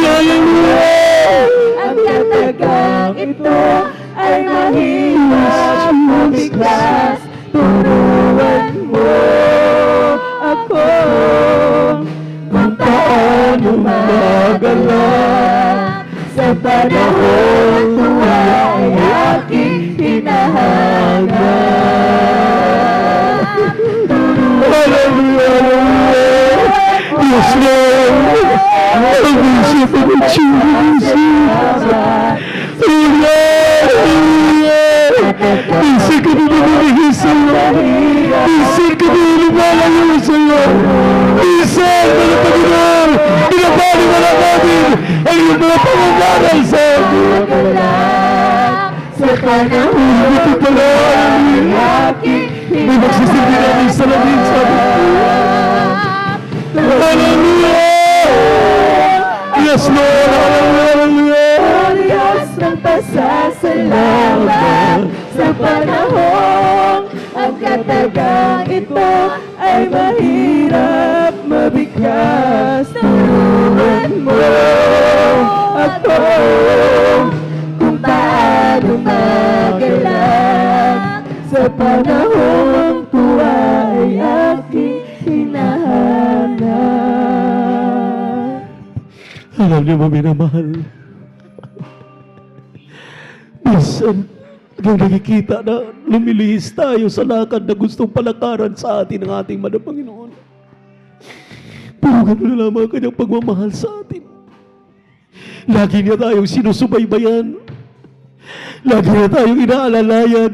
Hallelujah! Ang katagang ito ay mahirap mabiglas. Turuan mo ako kung paano magalak sa panahon tuwa ay aking hinahanap. Hallelujah! Yes, Lord! Ang isip ko ng Jesus! Isip ko na lumalayo sa'yo! Isip ko na lumalayo sa'yo! Isip ko na Panginoon! Pinapali na lang namin ang iyong mga pangangaral sa amin! Sa panahon ito pala ang aking may magsisilbi namin sa labing sa Hallelujah! Yes, Lord! Hallelujah! O Diyos ng pasasalamat sa panahon ang katagang ito ay mahirap mabigkas. Turuan mo ako kung paano magalak sa panahon tuwa ay aking hinahanap. Alam niyo, minamahal, minsan, hanggang nakikita na lumilihis tayo sa lakad na gustong palakaran sa atin ng ating Mahal na Panginoon. Pero gano'n na lamang ang kanyang pagmamahal sa atin. Lagi niya tayong sinusubaybayan. Lagi niya tayong inaalalayan.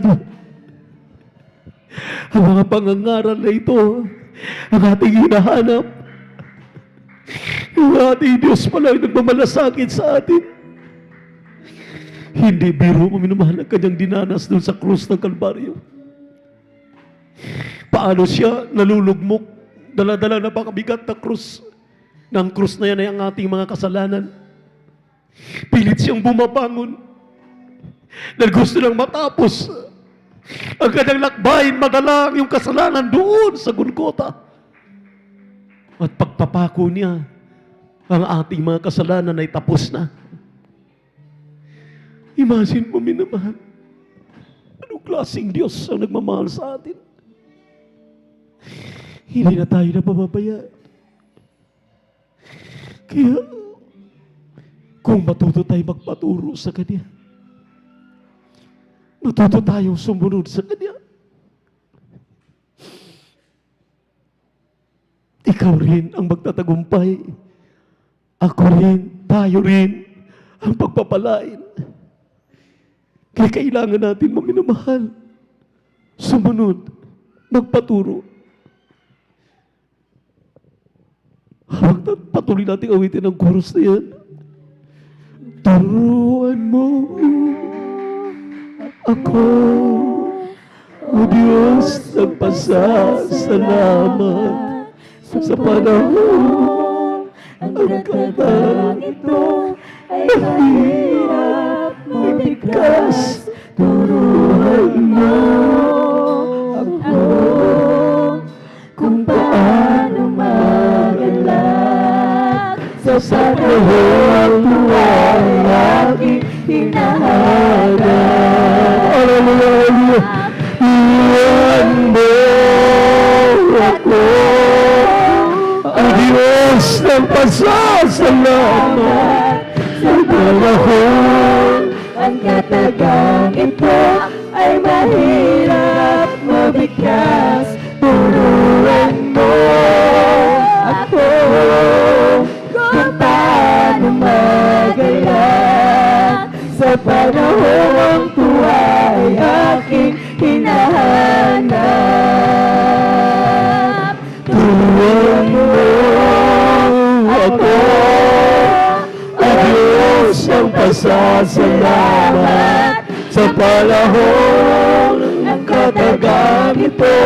Ang mga pangangaral na ito, ang ating hinahanap. Ang ating Diyos pala ay nagmamalasakit sa atin. Hindi biro mo minamahal ang kanyang dinanas doon sa krus ng Kalbaryo. Paano siya nalulugmok, dala-dala na pakabigat na krus. Ng krus na yan ay ang ating mga kasalanan. Pilit siyang bumabangon. Dahil gusto lang matapos ang kanyang lakbayin, madalang yung kasalanan doon sa Golgotha. At pagpapako niya, ang ating mga kasalanan ay tapos na. Imagine mo, minamahal, anong klaseng Diyos ang nagmamahal sa atin? Hindi na tayo napapabayaan. Kaya, kung matuto tayo magpaturo sa Kanya, matuto tayo sumunod sa Kanya, ikaw rin ang magtatagumpay. Ako rin, tayo rin ang pagpapalain. Kaya kailangan natin maminamahal, sumunod, magpaturo. Habang patuloy natin awitin ang chorus na yan, turuan mo ako, O Diyos ng pasasalamat sa panahon ang katagang ito ay mahirap mabigkas. Turuan mo ako kung paano magalak sa panahon tuwa'y aking hinahanap. Hallelujah! Turuan mo ako, ang Diyos ng pasasalamat sa panahon ang katagang ito ay mahirap mabigkas. Turuan mo ako kung paano magalak sa panahon tuwa ay aking hinahanap. Turuan mo ako, ang Diyos ng pasasalamat sa panahon ang katagang ito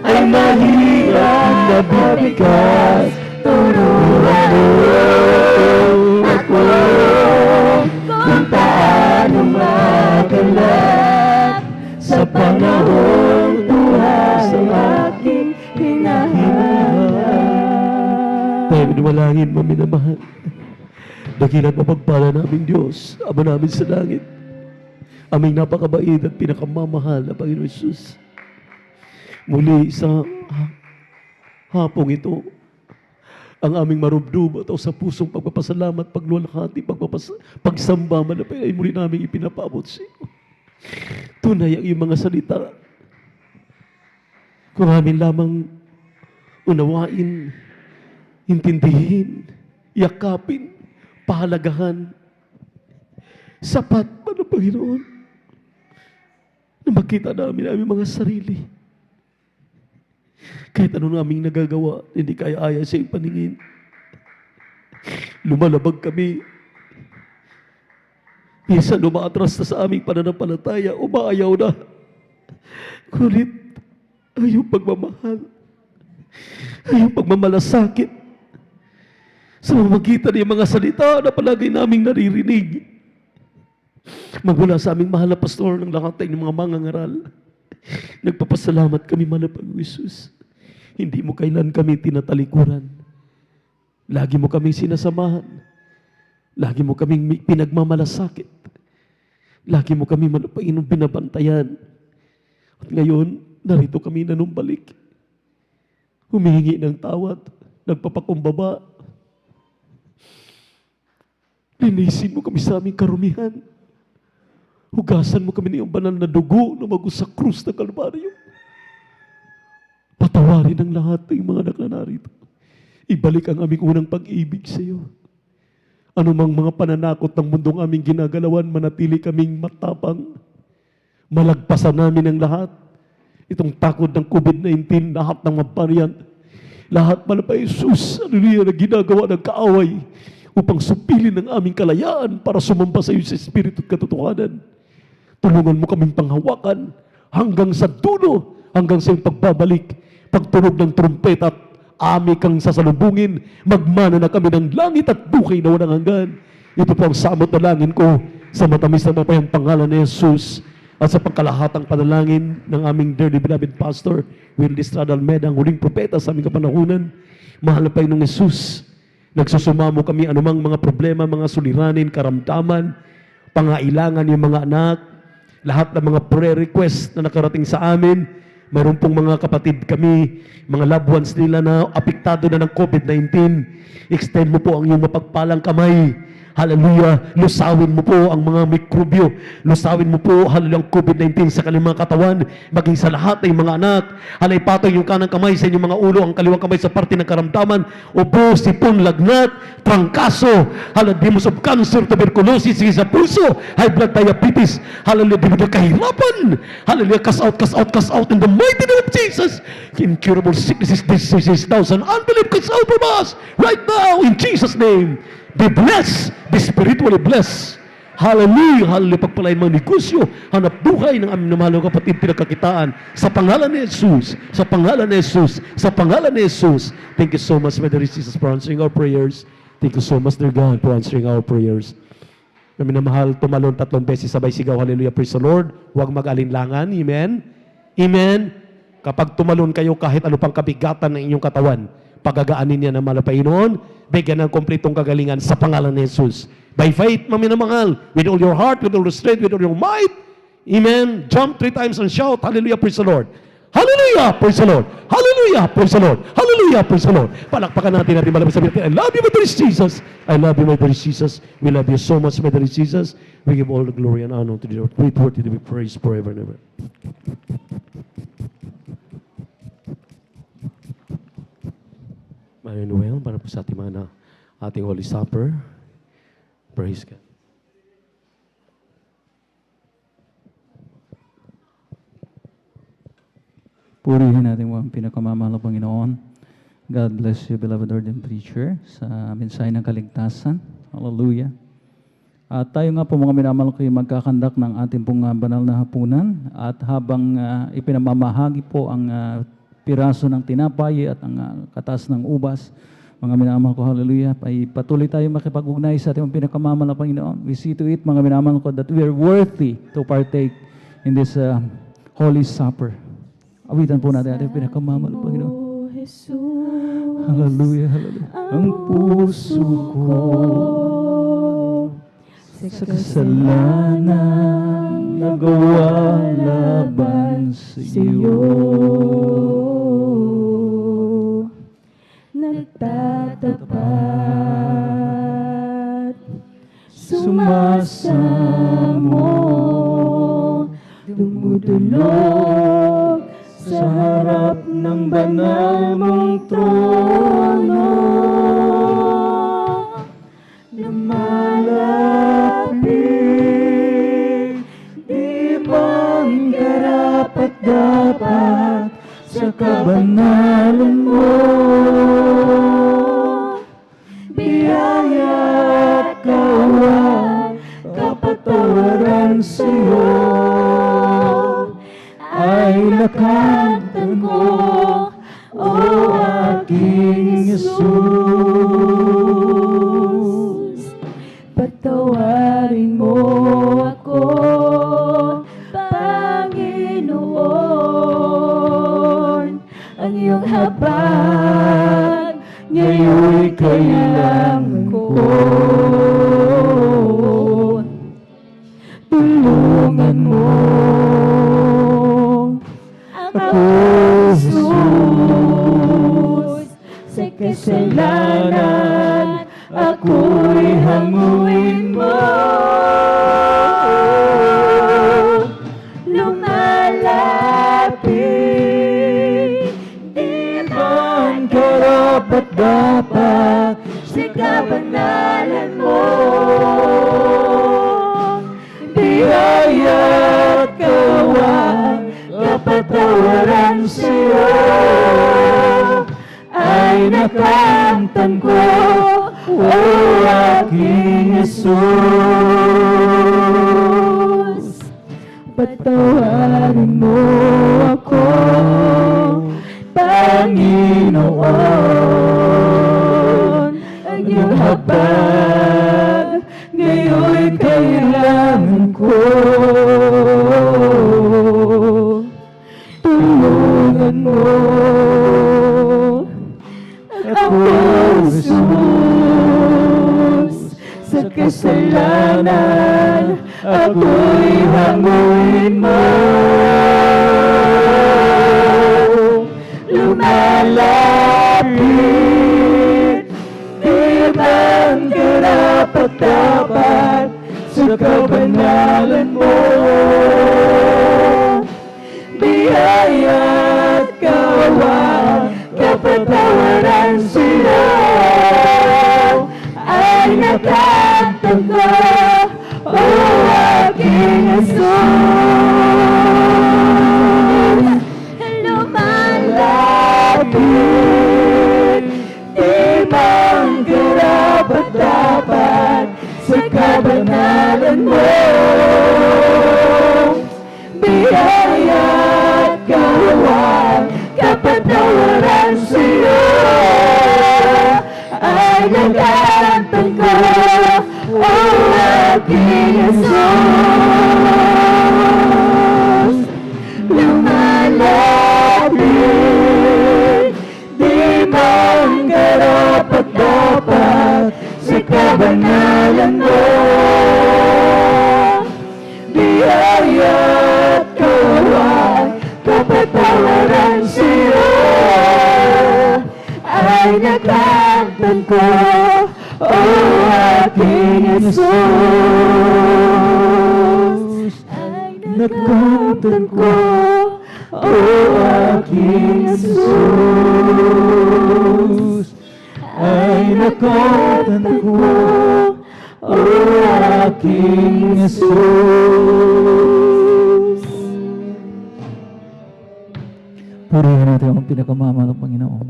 ay mahirap mabibigat, turuan mo ako kung paano magalap sa panahon buhay sa aking hinahanap. Tayo minumalangin mo, minamahal. Dakilat mapagpala naming Diyos, Ama namin sa langit, aming napakabait at pinakamamahal na Panginoon Jesus. Muli sa hapong ito, ang aming marubdub at sa pusong pagpapasalamat, paglulakati, pagsamba, manapay ay muli namin ipinapaabot sa iyo. Tunay ang iyong mga salita. Kung amin lamang unawain, intindihin, yakapin, pahalagahan, sapat pa ng Panginoon na makita namin ang aming mga sarili. Kahit ano na aming nagagawa, hindi kaya-aya sa iyong paningin. Lumalabag kami. Minsan umaatras na sa aming pananampalataya, umaayaw na. Ngunit ang iyong pagmamahal, ang iyong pagmamalasakit, sa mamagitan ng mga salita na palagi naming naririnig, magmula sa aming mahal na pastor ng lahat ng mga mangangaral, nagpapasalamat kami, mahal na Panginoon Jesus. Hindi mo kailan kami tinatalikuran. Lagi mo kaming sinasamahan. Lagi mo kaming pinagmamalasakit. Lagi mo kami, mahal na Panginoon, binabantayan. At ngayon, narito kami nanumbalik. Humihingi ng tawad, nagpapakumbaba. Linisin mo kami sa aming karumihan. Hugasan mo kami ng iyong banal na dugo na magus sa krus ng Kalbaryo. Patawarin ang lahat ng mga naklanarito. Ibalik ang aming unang pag-ibig sa iyo. Anumang mga pananakot ng mundong aming ginagalawan, manatili kaming matapang. Malagpasan namin ang lahat. Itong takot ng COVID-19, lahat ng mga variant, lahat man pa Jesus, ano niya na ginagawa ng kaaway, upang supilin ang aming kalayaan para sumamba sa iyo sa Espiritu at katotohanan. Tulungan mo kaming panghawakan hanggang sa dulo, hanggang sa iyong pagbabalik, pagtunog ng trumpeta at ami kang sasalubungin, magmana na kami ng langit at buhay na walang hanggan. Ito po ang samot na langin ko sa matamis na mapayang pangalan ni Jesus at sa pangkalahatang panalangin ng aming dearly beloved pastor, Will Estrada Almeida, ang huling propeta sa aming kapanahunan. Mahal na Panginoong Jesus, nagsusumamo kami anumang mga problema, mga suliranin, karamdaman, pangailangan yung mga anak, lahat ng mga prayer request na nakarating sa amin. Mayroon pong mga kapatid kami, mga loved ones nila na apektado na ng COVID-19. Extend mo po ang iyong mapagpalang kamay. Hallelujah. Lusawin mo po ang mga mikrobyo. Lusawin mo po, hallelujah, ang COVID-19 sa kanilang mga katawan, maging sa lahat ng mga anak. Halay patong yung kanang kamay sa inyong mga ulo, ang kaliwang kamay sa parte ng karamdaman, ubo, sipon, lagnat, trangkaso, hallelujah, demons of cancer, tuberculosis, sa puso, high blood, diabetes, hallelujah, demons of kahirapan, hallelujah, cast out in the mighty name of Jesus. Incurable sicknesses, diseases, doubts, and unbelief, cast out from us right now in Jesus' name. Be blessed, be spiritually blessed. Hallelujah, hallelujah. Pagpalain mga negosyo, hanap buhay ng aming namahal na kapatid, pinagkakitaan. Sa pangalan ni Jesus, sa pangalan ni Jesus, sa pangalan ni Jesus. Thank you so much, my dear Jesus, for answering our prayers. Thank you so much, dear God, for answering our prayers. Kami na mahal, tumalon 3 beses sabay sigaw, hallelujah, praise the Lord. Huwag mag-alinlangan, amen? Amen? Kapag tumalon kayo kahit ano pang kabigatan ng inyong katawan, pagagaanin niya ng malapay noon, bigyan ng kompletong kagalingan sa pangalan ni Jesus. By faith, maminamahal, with all your heart, with all your strength, with all your might. Amen. Jump 3 times and shout, hallelujah, praise the Lord. Hallelujah, praise the Lord. Hallelujah, praise the Lord. Hallelujah, praise the Lord. Palakpakan natin malapit sa natin. I love you, my dear Jesus. I love you, my dear Jesus. We love you so much, my dear Jesus. We give all the glory and honor to the Lord. Great word to be praised forever and ever. Manuel, para po sa ating Holy Supper. Praise God. Purihin natin ang pinakamamahal na Panginoon. God bless you, beloved ordained preacher, sa mensahe ng kaligtasan. Hallelujah. At tayo nga po mga minamahal kayo magkakandak ng ating pong banal na hapunan. At habang ipinamamahagi po ang piraso ng tinapay at ang katas ng ubas. Mga minamahal ko, hallelujah, ay patuloy tayo makipag-ugnay sa ating pinakamamahal na Panginoon. We see to it, mga minamahal ko, that we are worthy to partake in this Holy Supper. Awitan po natin ating pinakamamahal na Panginoon. Hallelujah, hallelujah. Ang puso ko sa kasalanan nagawa laban sa iyo. Nagtatapat, sumasamo, dumudulog sa harap ng banal mong trono. Lumalapit, di bang karapat-dapat sa kabanalan mo? Biyaya at kawan, kapatawaran sa'yo ay nakamtan ko, o aking Jesus. Patawarin mo ako, Panginoon, ang iyong habag ngayon'y kailangan ko. Tulungan mo ako, Jesus, sa kasalanan ako'y hanguin mo. Lumalapit, di man karapat-dapat sa kabanalan mo. Biyaya at kawan, kapatawaran sa'yo ay nakamtan ko, o aking Jesus. Patawarin mo ako, Panginoon, ang iyong habag ngayon'y kailangan ko. Tulungan mo ako, Jesus, sa kasalanan ako'y hanguin mo. Lumalapit, di man karapat-dapat sa kabanalan mo. Biyaya at kawan, kapatawaran sila ay nakamtan ko, o aking Jesus. Lumalapit, di man karapat-dapat sa kabanalan mo. Biyaya at kawan, kapatawaran sa'yo ay nakamtan ko, o aking Jesus. Lumalapit, di man karapat-dapat sa kabanalan mo. Biyaya at kawan, kapatawaran sa'yo ay nakamtan ko, o aking Jesus. Nakamtan ko, o aking Jesus. Ay nakamtan ko, o aking Jesus. Purihin natin ang pinakamamahal ng Panginoon.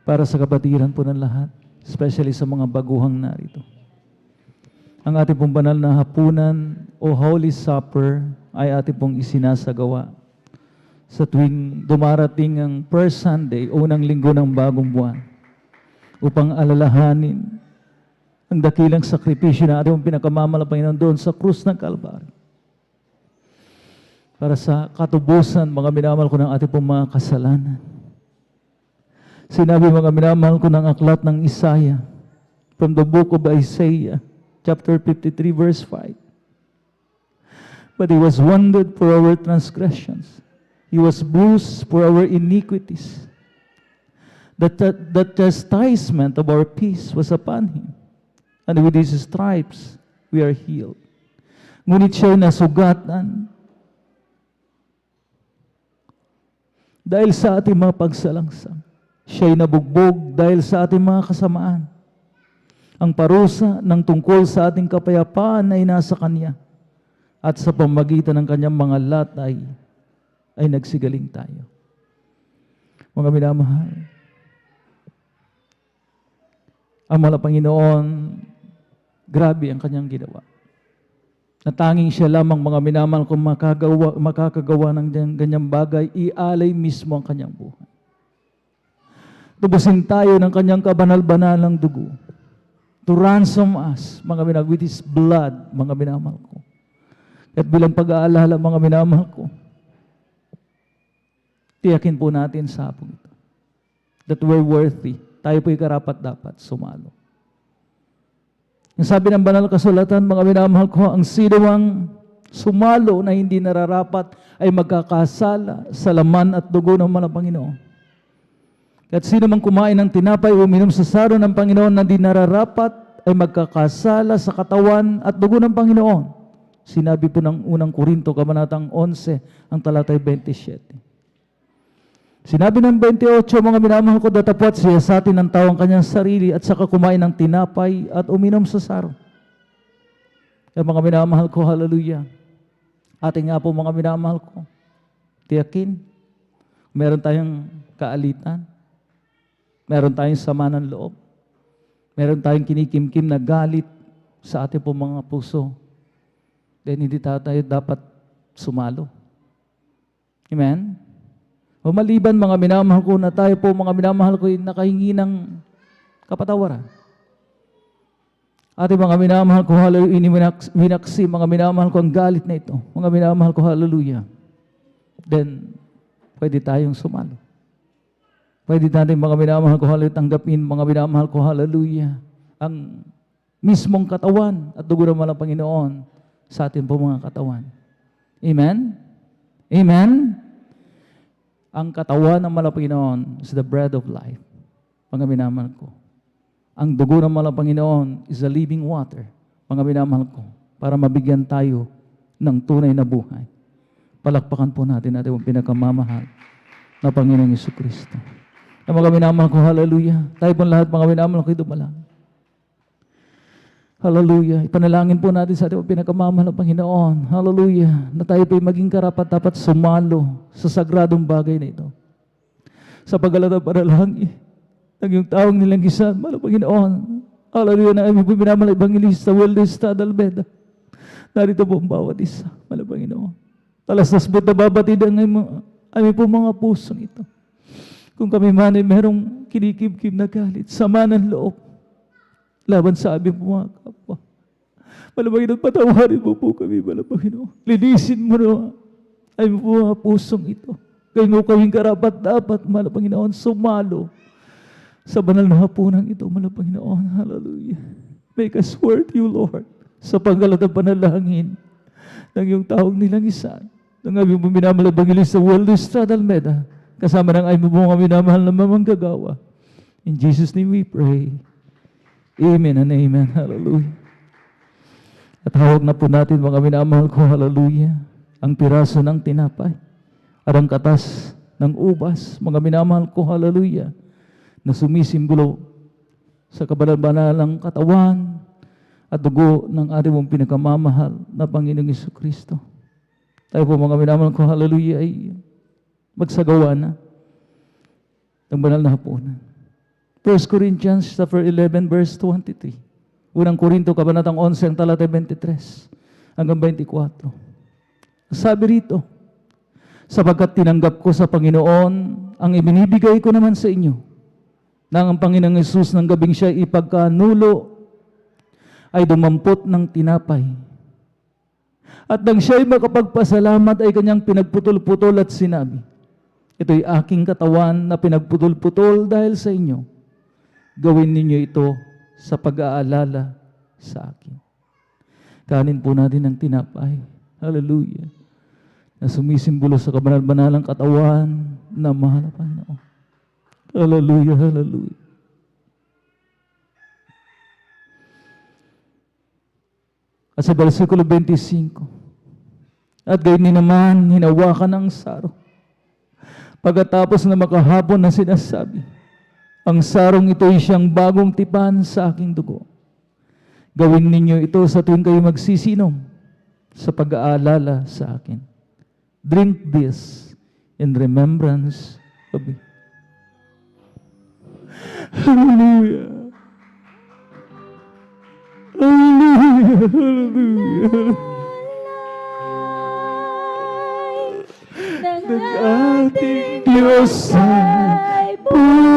Para sa kapatiran po ng lahat, especially sa mga baguhang narito. Ang ating pong banal na hapunan o Holy Supper ay ating pong isinasagawa sa tuwing dumarating ang first Sunday, unang linggo ng bagong buwan, upang alalahanin ang dakilang sakripisyo na ating pinagkamamalapaginan doon sa krus ng Kalbaryo. Para sa katubusan, mga minamahal ko, ng ating pong mga kasalanan. Sinabi, mga minamahal ko, ng aklat ng Isaiah, from the book of Isaiah, chapter 53, verse 5. But he was wounded for our transgressions. He was bruised for our iniquities. The chastisement of our peace was upon him. And with his stripes, we are healed. Ngunit siya'y nasugatan dahil sa ating mga pagsalangsang. Siya'y nabugbog dahil sa ating mga kasamaan. Ang parusa ng tungkol sa ating kapayapaan ay nasa Kanya. At sa pamagitan ng Kanyang mga latay ay nagsigaling tayo. Mga minamahal, ang mahal na Panginoon, grabe ang Kanyang ginawa. Na tanging Siya lamang, mga minamahal, kung makakagawa ng ganyang bagay, ialay mismo ang Kanyang buhay. Tubusin tayo ng Kanyang kabanal-banalang dugo to ransom us, mga minamahal, with His blood, mga minamahal ko. At bilang pag-aalala, mga minamahal ko, tiyakin po natin sa hapong ito that we're worthy. Tayo po'y karapat-dapat sumalo. Yung sabi ng banal kasulatan, mga minamahal ko, ang sino mang sumalo na hindi nararapat ay magkakasala sa laman at dugo ng mga Panginoon. At sino mang kumain ng tinapay o uminom sa saro ng Panginoon na hindi nararapat ay magkakasala sa katawan at dugo ng Panginoon. Sinabi po ng unang Korinto, kabanatang 11, ang talatay 27. Sinabi ng 28, mga minamahal ko, datapwat siya sa atin ng tao ang kanyang sarili at saka kumain ng tinapay at uminom sa saro. Kaya mga minamahal ko, hallelujah. Ating nga po, mga minamahal ko, tiyakin, meron tayong kaalitan, meron tayong sama ng loob, meron tayong kinikimkim na galit sa ating po mga puso, then hindi tayo dapat sumalo. Amen? O maliban, mga minamahal ko, na tayo po, mga minamahal ko, nakahingi ng kapatawaran. Ating mga minamahal ko, hallelujah, winaksi, mga minamahal ko, ang galit na ito. Mga minamahal ko, hallelujah. Then, pwede tayong sumalo. Pwede natin, mga minamahal ko, hallelujah, tanggapin, mga minamahal ko, hallelujah, ang mismong katawan at dugo ng Panginoon sa ating po mga katawan. Amen? Amen? Ang katawan ng Panginoon is the bread of life. Mga minamahal ko. Ang dugo ng Panginoon is the living water. Mga minamahal ko. Para mabigyan tayo ng tunay na buhay. Palakpakan po natin ating pinakamamahal na Panginoong Jesucristo. Na mga minamahal ko, hallelujah. Tayo po lahat, mga minamahal ko, dumalang. Hallelujah. Ipanalangin po natin sa ating pinakamamahal na Panginoon. Hallelujah. Na tayo po'y maging karapat-dapat sumalo sa sagradong bagay na ito. Sa pag-alala panalangin ng yung taong nilang gisan, mahal na Panginoon. Hallelujah. Na aming po'y minamahal na Evangelista, Weldesta, Dalbeda. Narito po ang bawat isa, mahal na Panginoon. Talastas po't nababatid ang aming po mga pusong ito. Kung kami man ay merong kinikib-kib na galit, sama ng loob, laban sa aming mga kapwa. Malapanginoon, patawarin mo po kami, Malapanginoon. Linisin mo na ay mga pusong ito. Kayo mo kaming karapat-dapat, Malapanginoon, sumalo sa banal na hapunan ito, Malapanginoon. Hallelujah. Make us worth you, Lord, sa panggalatang panalangin ng iyong taong nilang isa. Ng aming minamahal na Evangelista, Weldesta, Dalmeda, kasama ng aming mga minamahal na mamanggagawa. In Jesus' name we pray. Amen and amen. Hallelujah. At hawag na po natin, mga minamahal ko, hallelujah, ang piraso ng tinapay at ang katas ng ubas, mga minamahal ko, hallelujah, na sumisimbolo sa kabanal-banalang katawan at dugo ng ating mong pinakamamahal na Panginoong Jesucristo. Tayo po, mga minamahal ko, hallelujah, ay magsagawa na ng banal na hapunan. 1 Corinthians chapter 11 verse 23. Unang Korinto kabanatang 11 ang talata 23 hanggang 24. Sabi rito, sapagkat tinanggap ko sa Panginoon ang ibinibigay ko naman sa inyo, nang ang Panginoong Hesus ng gabing siya ipagkanulo ay dumampot ng tinapay. At nang siya'y makapagpasalamat ay kanyang pinagputol-putol at sinabi, ito'y aking katawan na pinagputol-putol dahil sa inyo. Gawin ninyo ito sa pag-aalala sa akin. Kanin po natin ang tinapay. Hallelujah. Na sumisimbolo sa kabanal-banalang katawan na mahal na Panginoon. Hallelujah, hallelujah. At sa versikulo 25, at gayon din naman, hinawakan ang saro. Pagkatapos na makahapon na sinasabi, ang sarong ito ay siyang bagong tipan sa aking dugo. Gawin ninyo ito sa tuwing kayo magsisinom sa pag-aalala sa akin. Drink this in remembrance of me. Hallelujah. Hallelujah. Hallelujah. Ng ating Diyos ay buhay.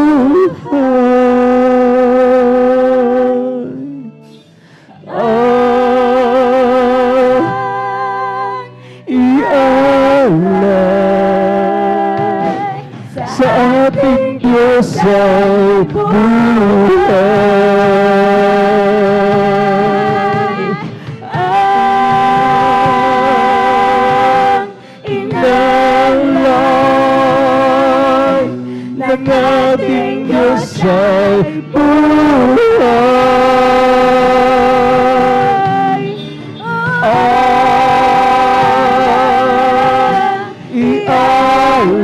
Ialay sa ating Diyos ay buhay. Inalay ng ating Diyos ay buhay. Ialay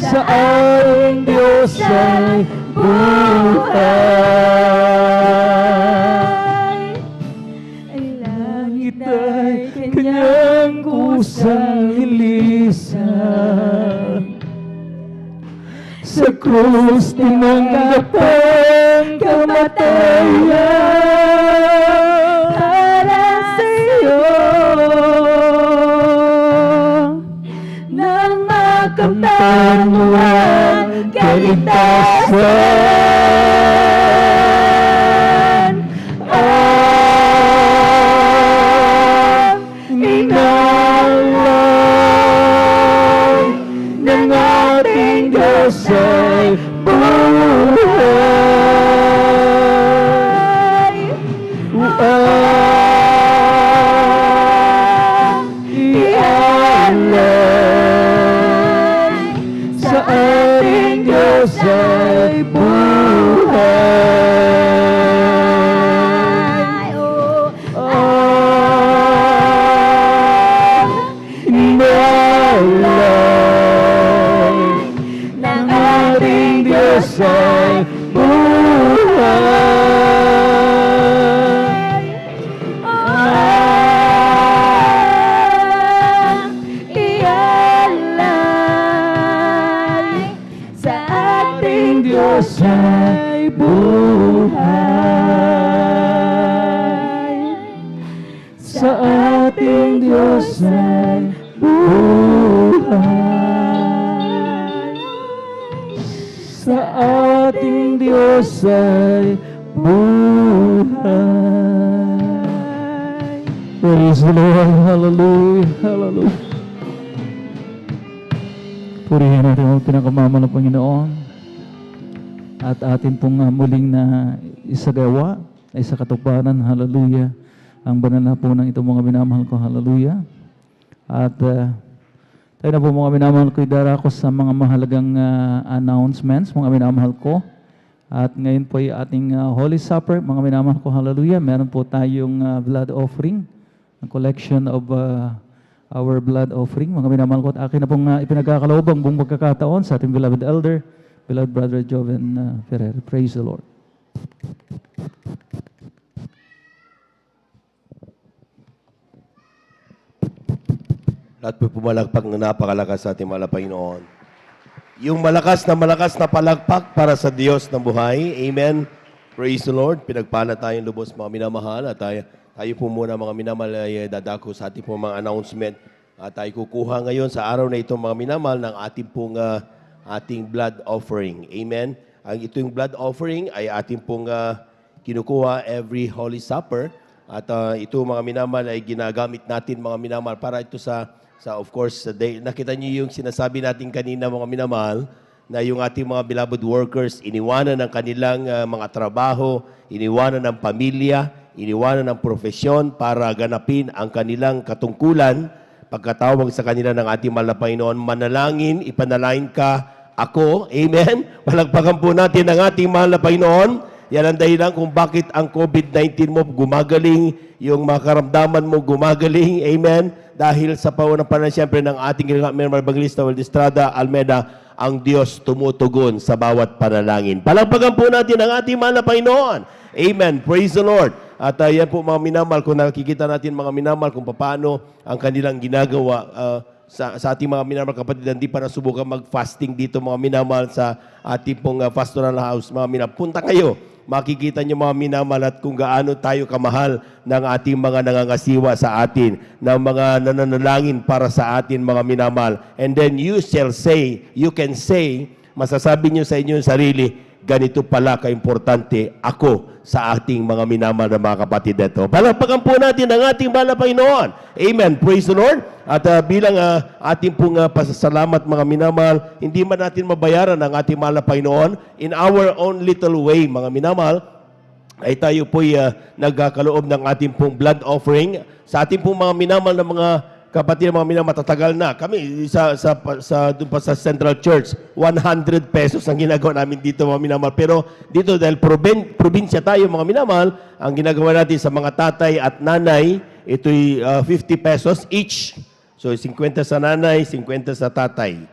sa ating Diyos ay buhay. Ang langit ay kanyang kusang ilisan. Sa krus tinanggap ang kamatayan para sa iyo. Nang makamtan mo ang kaligtasan, ang inalay ng ating Diyos ay buhay. Ialay sa ating Diyos ay buhay. Inalay ng ating Diyos ay buhay. Ialay sa ating Diyos ay buhay. Sa ating Diyos ay buhay. Sa ating Diyos ay buhay. Praise the Lord. Hallelujah. Hallelujah. Purihin natin ang pinakamama ng Panginoon at atin pong muling na isagawa ay sa katuparan. Hallelujah. Ang banal na po ng itong mga minamahal ko. Hallelujah. At tayo na po mga minamahal ko, idarako sa mga mahalagang announcements, mga minamahal ko. At ngayon po ay ating Holy Supper, mga minamahal ko. Hallelujah. Meron po tayong blood offering, ang collection of our blood offering. Mga minamahal ko, at akin na pong ipinagkakaloob ang buong pagkakataon sa ating beloved elder, beloved brother Joven Ferrer. Praise the Lord. Lahat po pumalagpak na napakalakas sa ating mahal na Panginoon. Yung malakas na palagpak para sa Diyos ng buhay. Amen. Praise the Lord. Pinagpala tayong lubos mga minamahal at tayo po muna mga minamahal ay dadako sa ating po mga announcement. At tayo kukuha ngayon sa araw na ito mga minamahal ng ating pong ating blood offering. Amen? Ang itong blood offering ay ating pong kinukuha every Holy Supper. At ito mga minamahal ay ginagamit natin mga minamahal para ito sa of course, nakita niyo yung sinasabi natin kanina mga minamahal, na yung ating mga beloved workers, iniwanan ng kanilang mga trabaho, iniwanan ng pamilya, iniwanan ng profesyon para ganapin ang kanilang katungkulan. Pagkatawag sa kanila ng ating mahal na Panginoon, manalangin, ipanalangin ka ako. Amen? Palagpagan po natin ang ating mahal na Panginoon. Yan ang dahilan kung bakit ang COVID-19 mo gumagaling, yung mga karamdaman mo gumagaling. Amen? Dahil sa paunapan siyempre ng ating Member Evangelista Waldestrada Almeida, ang Diyos tumutugon sa bawat panalangin. Palagpagan po natin ang ating mahal na Panginoon. Amen. Praise the Lord. At yan po mga minamahal, kung nakikita natin mga minamahal kung paano ang kanilang ginagawa sa ating mga minamahal kapatid, hindi pa nasubukan mag-fasting dito mga minamahal sa ating pong pastoral house. Mga minamahal, punta kayo. Makikita niyo mga minamahal at kung gaano tayo kamahal ng ating mga nangangasiwa sa atin, ng mga nananalangin para sa atin mga minamahal. And then you can say, masasabi niyo sa inyong sarili, ganito pala kaimportante ako sa ating mga minamahal na mga kapatid ito. Palagpagan po natin ang ating mahal na Panginoon. Amen. Praise the Lord. At bilang ating pong pasasalamat mga minamahal, hindi man natin mabayaran ang ating mahal na Panginoon. In our own little way mga minamahal, ay tayo po'y nagkakaloob ng ating pong blood offering sa ating pong mga minamahal na mga kapatid, mga minamahal, matatagal na. Kami doon pa sa Central Church, 100 pesos ang ginagawa namin dito mga minamahal. Pero dito dahil probinsya tayo mga minamahal, ang ginagawa natin sa mga tatay at nanay, ito'y 50 pesos each. So 50 sa nanay, 50 sa tatay.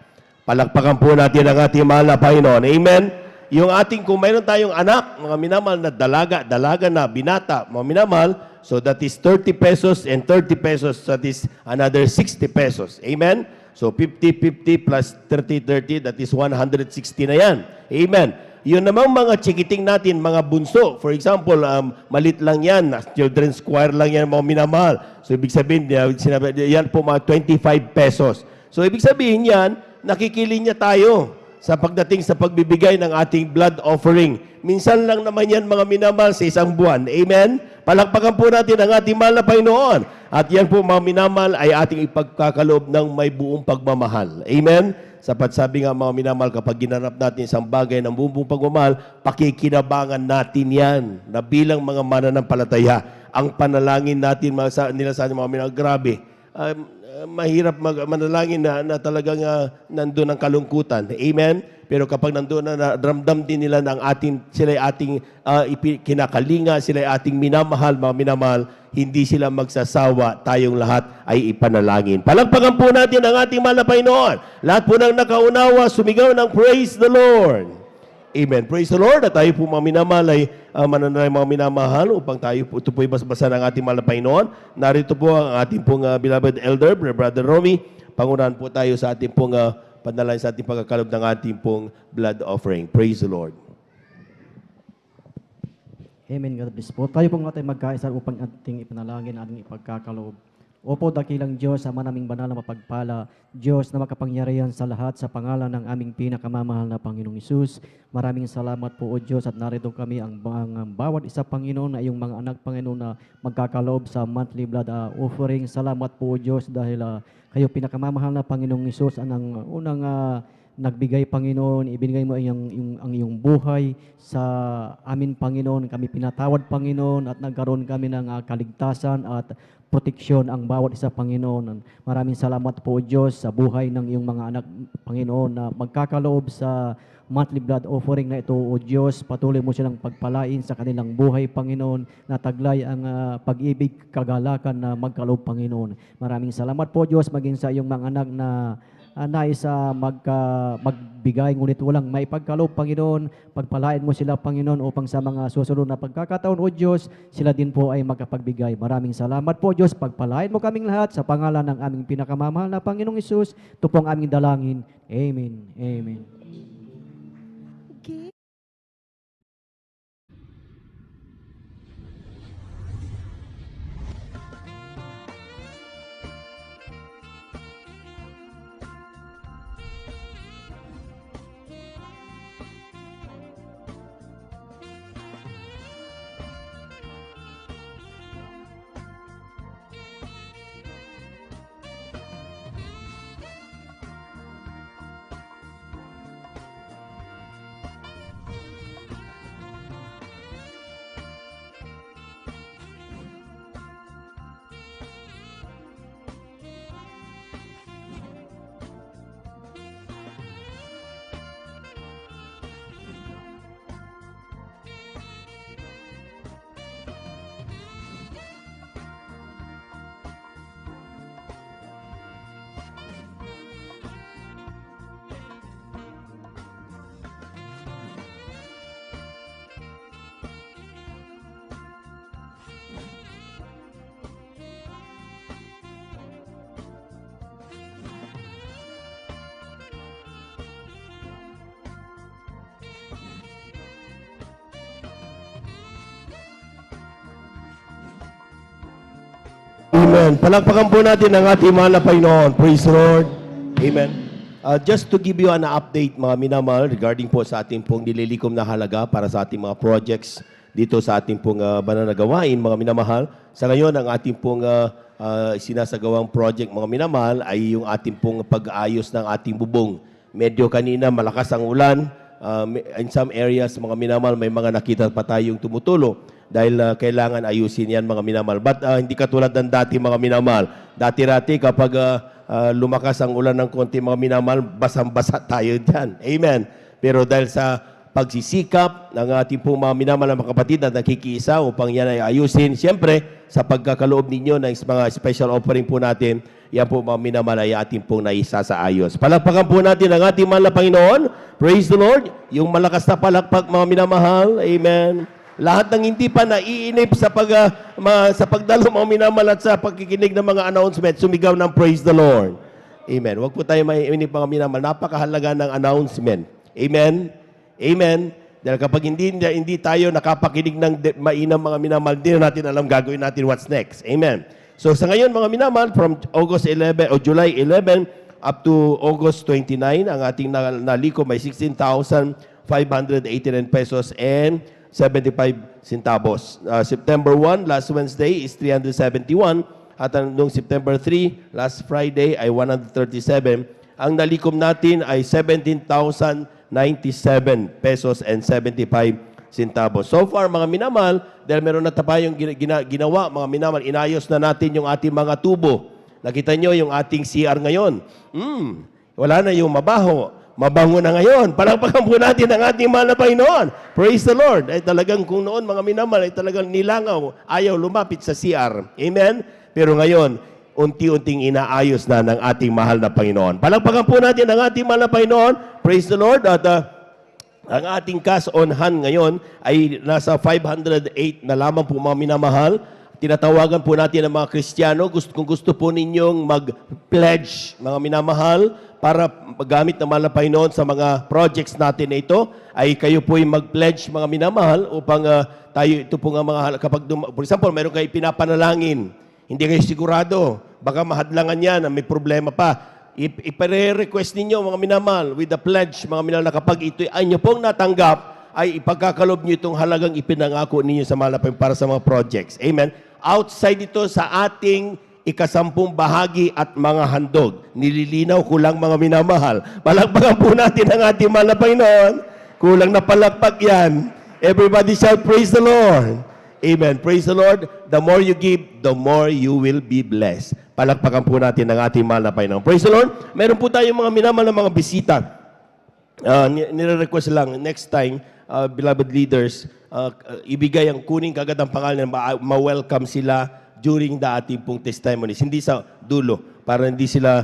Palakpakan po natin ang ating mahal na Panginoon. Amen? Yung ating, kung mayroon tayong anak, mga minamahal na dalaga na, binata, mga minamahal, so that is 30 pesos and 30 pesos, that is another 60 pesos. Amen? So 50 plus 30, that is 160 na yan. Amen? Yun namang mga chikiting natin, mga bunso, for example, malit lang yan, children's choir lang yan, mga minamahal. So ibig sabihin, yan po mga 25 pesos. So ibig sabihin yan, nakikili niya tayo sa pagdating sa pagbibigay ng ating blood offering. Minsan lang naman yan mga minamahal sa isang buwan. Amen? Palakpakan po natin ang ating mahal na Panginoon. At yan po mga minamahal ay ating ipagkakaloob ng may buong pagmamahal. Amen? Sapat sabi nga mga minamahal, kapag ginanap natin isang bagay ng buong pagmamahal, pakikinabangan natin yan na bilang mga mananampalataya. Ang panalangin natin nila sa mga minamahal, grabe. Mahirap manalangin na talagang nandun ang kalungkutan. Amen? Pero kapag nandun na ramdam din nila ng sila ay ating kinakalinga, sila ay ating minamahal, mga minamahal, hindi sila magsasawa, tayong lahat ay ipanalangin. Palagpagan po natin ang ating mahal na Panginoon. Lahat po ng nakaunawa, sumigaw ng praise the Lord. Amen. Praise the Lord. At tayo po mga minamahal ay mananalangin mga minamahal upang tayo po, ito po ibasa ng ating mahal na Panginoon. Narito po ang ating pong beloved elder, Brother Romy. Pangunahan po tayo sa ating pong panalangin sa ating pagkakalob ng ating pong blood offering. Praise the Lord. Amen. God bless po. Tayo pong natin magkaisa upang ating ipanalangin ang ating ipagkakaloob. Opo, dakilang Diyos, Ama naming banal na mapagpala, Diyos na makapangyarihan sa lahat, sa pangalan ng aming pinakamamahal na Panginoong Hesus. Maraming salamat po, O Diyos, at narito kami ang bawat isa, Panginoon, na iyong mga anak, Panginoon, na magkakaloob sa monthly blood offering. Salamat po, O Diyos, dahil kayo pinakamamahal na Panginoong Hesus, ang unang nagbigay, Panginoon, ibinigay mo ang iyong buhay sa amin, Panginoon. Kami pinatawad, Panginoon, at nagkaroon kami ng kaligtasan at proteksyon ang bawat isa, Panginoon. Maraming salamat po, Diyos, sa buhay ng iyong mga anak, Panginoon, na magkakaloob sa monthly blood offering na ito, O Diyos. Patuloy mo silang pagpalain sa kanilang buhay, Panginoon, na taglay ang pag-ibig, kagalakan na magkaloob, Panginoon. Maraming salamat po, Diyos, maging sa iyong mga anak na nais magbigay, ngunit walang maipagkaloob, Panginoon. Pagpalain mo sila, Panginoon, upang sa mga susunod na pagkakataon, O Diyos, sila din po ay makapagbigay. Maraming salamat po, Diyos. Pagpalain mo kaming lahat sa pangalan ng aming pinakamamahal na Panginoong Hesus. Ito po ang aming dalangin. Amen. Amen. Amen. Palakpakan po natin ang ating mahal na Panginoon. Praise the Lord. Amen. Just to give you an update, mga minamahal, regarding po sa ating pong nililikom na halaga para sa ating mga projects dito sa ating pong bananagawain, mga minamahal. Sa ngayon, ang ating pong sinasagawang project, mga minamahal, ay yung ating pong pag-ayos ng ating bubong. Medyo kanina malakas ang ulan. In some areas, mga minamahal, may mga nakita pa tayong tumutulo dahil kailangan ayusin yan, mga minamahal. But hindi katulad ng dati, mga minamahal. Dati-rati kapag lumakas ang ulan ng konti, mga minamahal, basang-basa tayo dyan. Amen. Pero dahil sa pagsisikap ng ating pong mga minamahal na mga kapatid na nakikiisa upang yan ay ayusin, siyempre, sa pagkakaloob ninyo ng mga special offering po natin, yan po mga minamahal ay ating pong naisa sa ayos. Palakpakan po natin ang ating mahal na Panginoon. Praise the Lord. Yung malakas na palakpak, mga minamahal. Amen. Lahat ng hindi pa naiinip sa pagdalo, mga minamahal, at sa pagkikinig ng mga announcement, sumigaw ng praise the Lord. Amen. Huwag po tayo maiinip, mga minamahal. Napakahalaga ng announcement. Amen. Amen. Dahil kapag hindi tayo nakapakinig ng mainam, mga minamahal, hindi na natin alam gagawin natin what's next. Amen. So sa ngayon, mga minamahal, from August 11 o July 11 up to August 29, ang ating nalikom ay 16,589 pesos and 75 centavos. September 1, last Wednesday, is 371. At noong September 3, last Friday, ay 137. Ang nalikom natin ay 17,097 pesos and 75 centavos. So far, mga minamahal, dahil meron na tayong ginawa, mga minamahal, inayos na natin yung ating mga tubo. Nakita nyo yung ating CR ngayon. Wala na yung mabaho. Mabango na ngayon. Palakpakan po natin ang ating mahal na Panginoon. Praise the Lord. Ay talagang kung noon, mga minamahal, ay talagang nilangaw, ayaw lumapit sa CR. Amen? Pero ngayon, unti-unting inaayos na ng ating mahal na Panginoon. Palakpakan po natin ang ating mahal na Panginoon. Praise the Lord. At ang ating cash on hand ngayon ay nasa 508 na lamang po, mga minamahal. Tinatawagan po natin ang mga Kristiyano kung gusto po ninyong mag-pledge, mga minamahal, para magamit ng mahal na Panginoon sa mga projects natin na ito, ay kayo po yung mag-pledge, mga minamahal, upang tayo, ito po nga mga, for example, meron kayo pinapanalangin, hindi kayo sigurado, baka mahadlangan yan, may problema pa, ipare-request ninyo, mga minamahal, with the pledge, mga minamahal, na kapag ito ay nyo pong natanggap, ay ipagkakalob nyo itong halagang ipinangako ninyo sa mahal na Panginoon para sa mga projects. Amen? Outside ito sa ating ikasampung bahagi at mga handog. Nililinaw ko lang, mga minamahal. Palakpakan po natin ang ating mahal na Panginoon. Kulang na palakpak yan. Everybody shout, praise the Lord. Amen. Praise the Lord. The more you give, the more you will be blessed. Palakpakan po natin ang ating mahal na Panginoon. Praise the Lord. Meron po tayong mga minamahal na mga bisita. Nire-request lang, next time, beloved leaders, ibigay ang kuning kagad ang pangalan, ma-welcome sila during the ating pong testimonies. Hindi sa dulo, para hindi sila,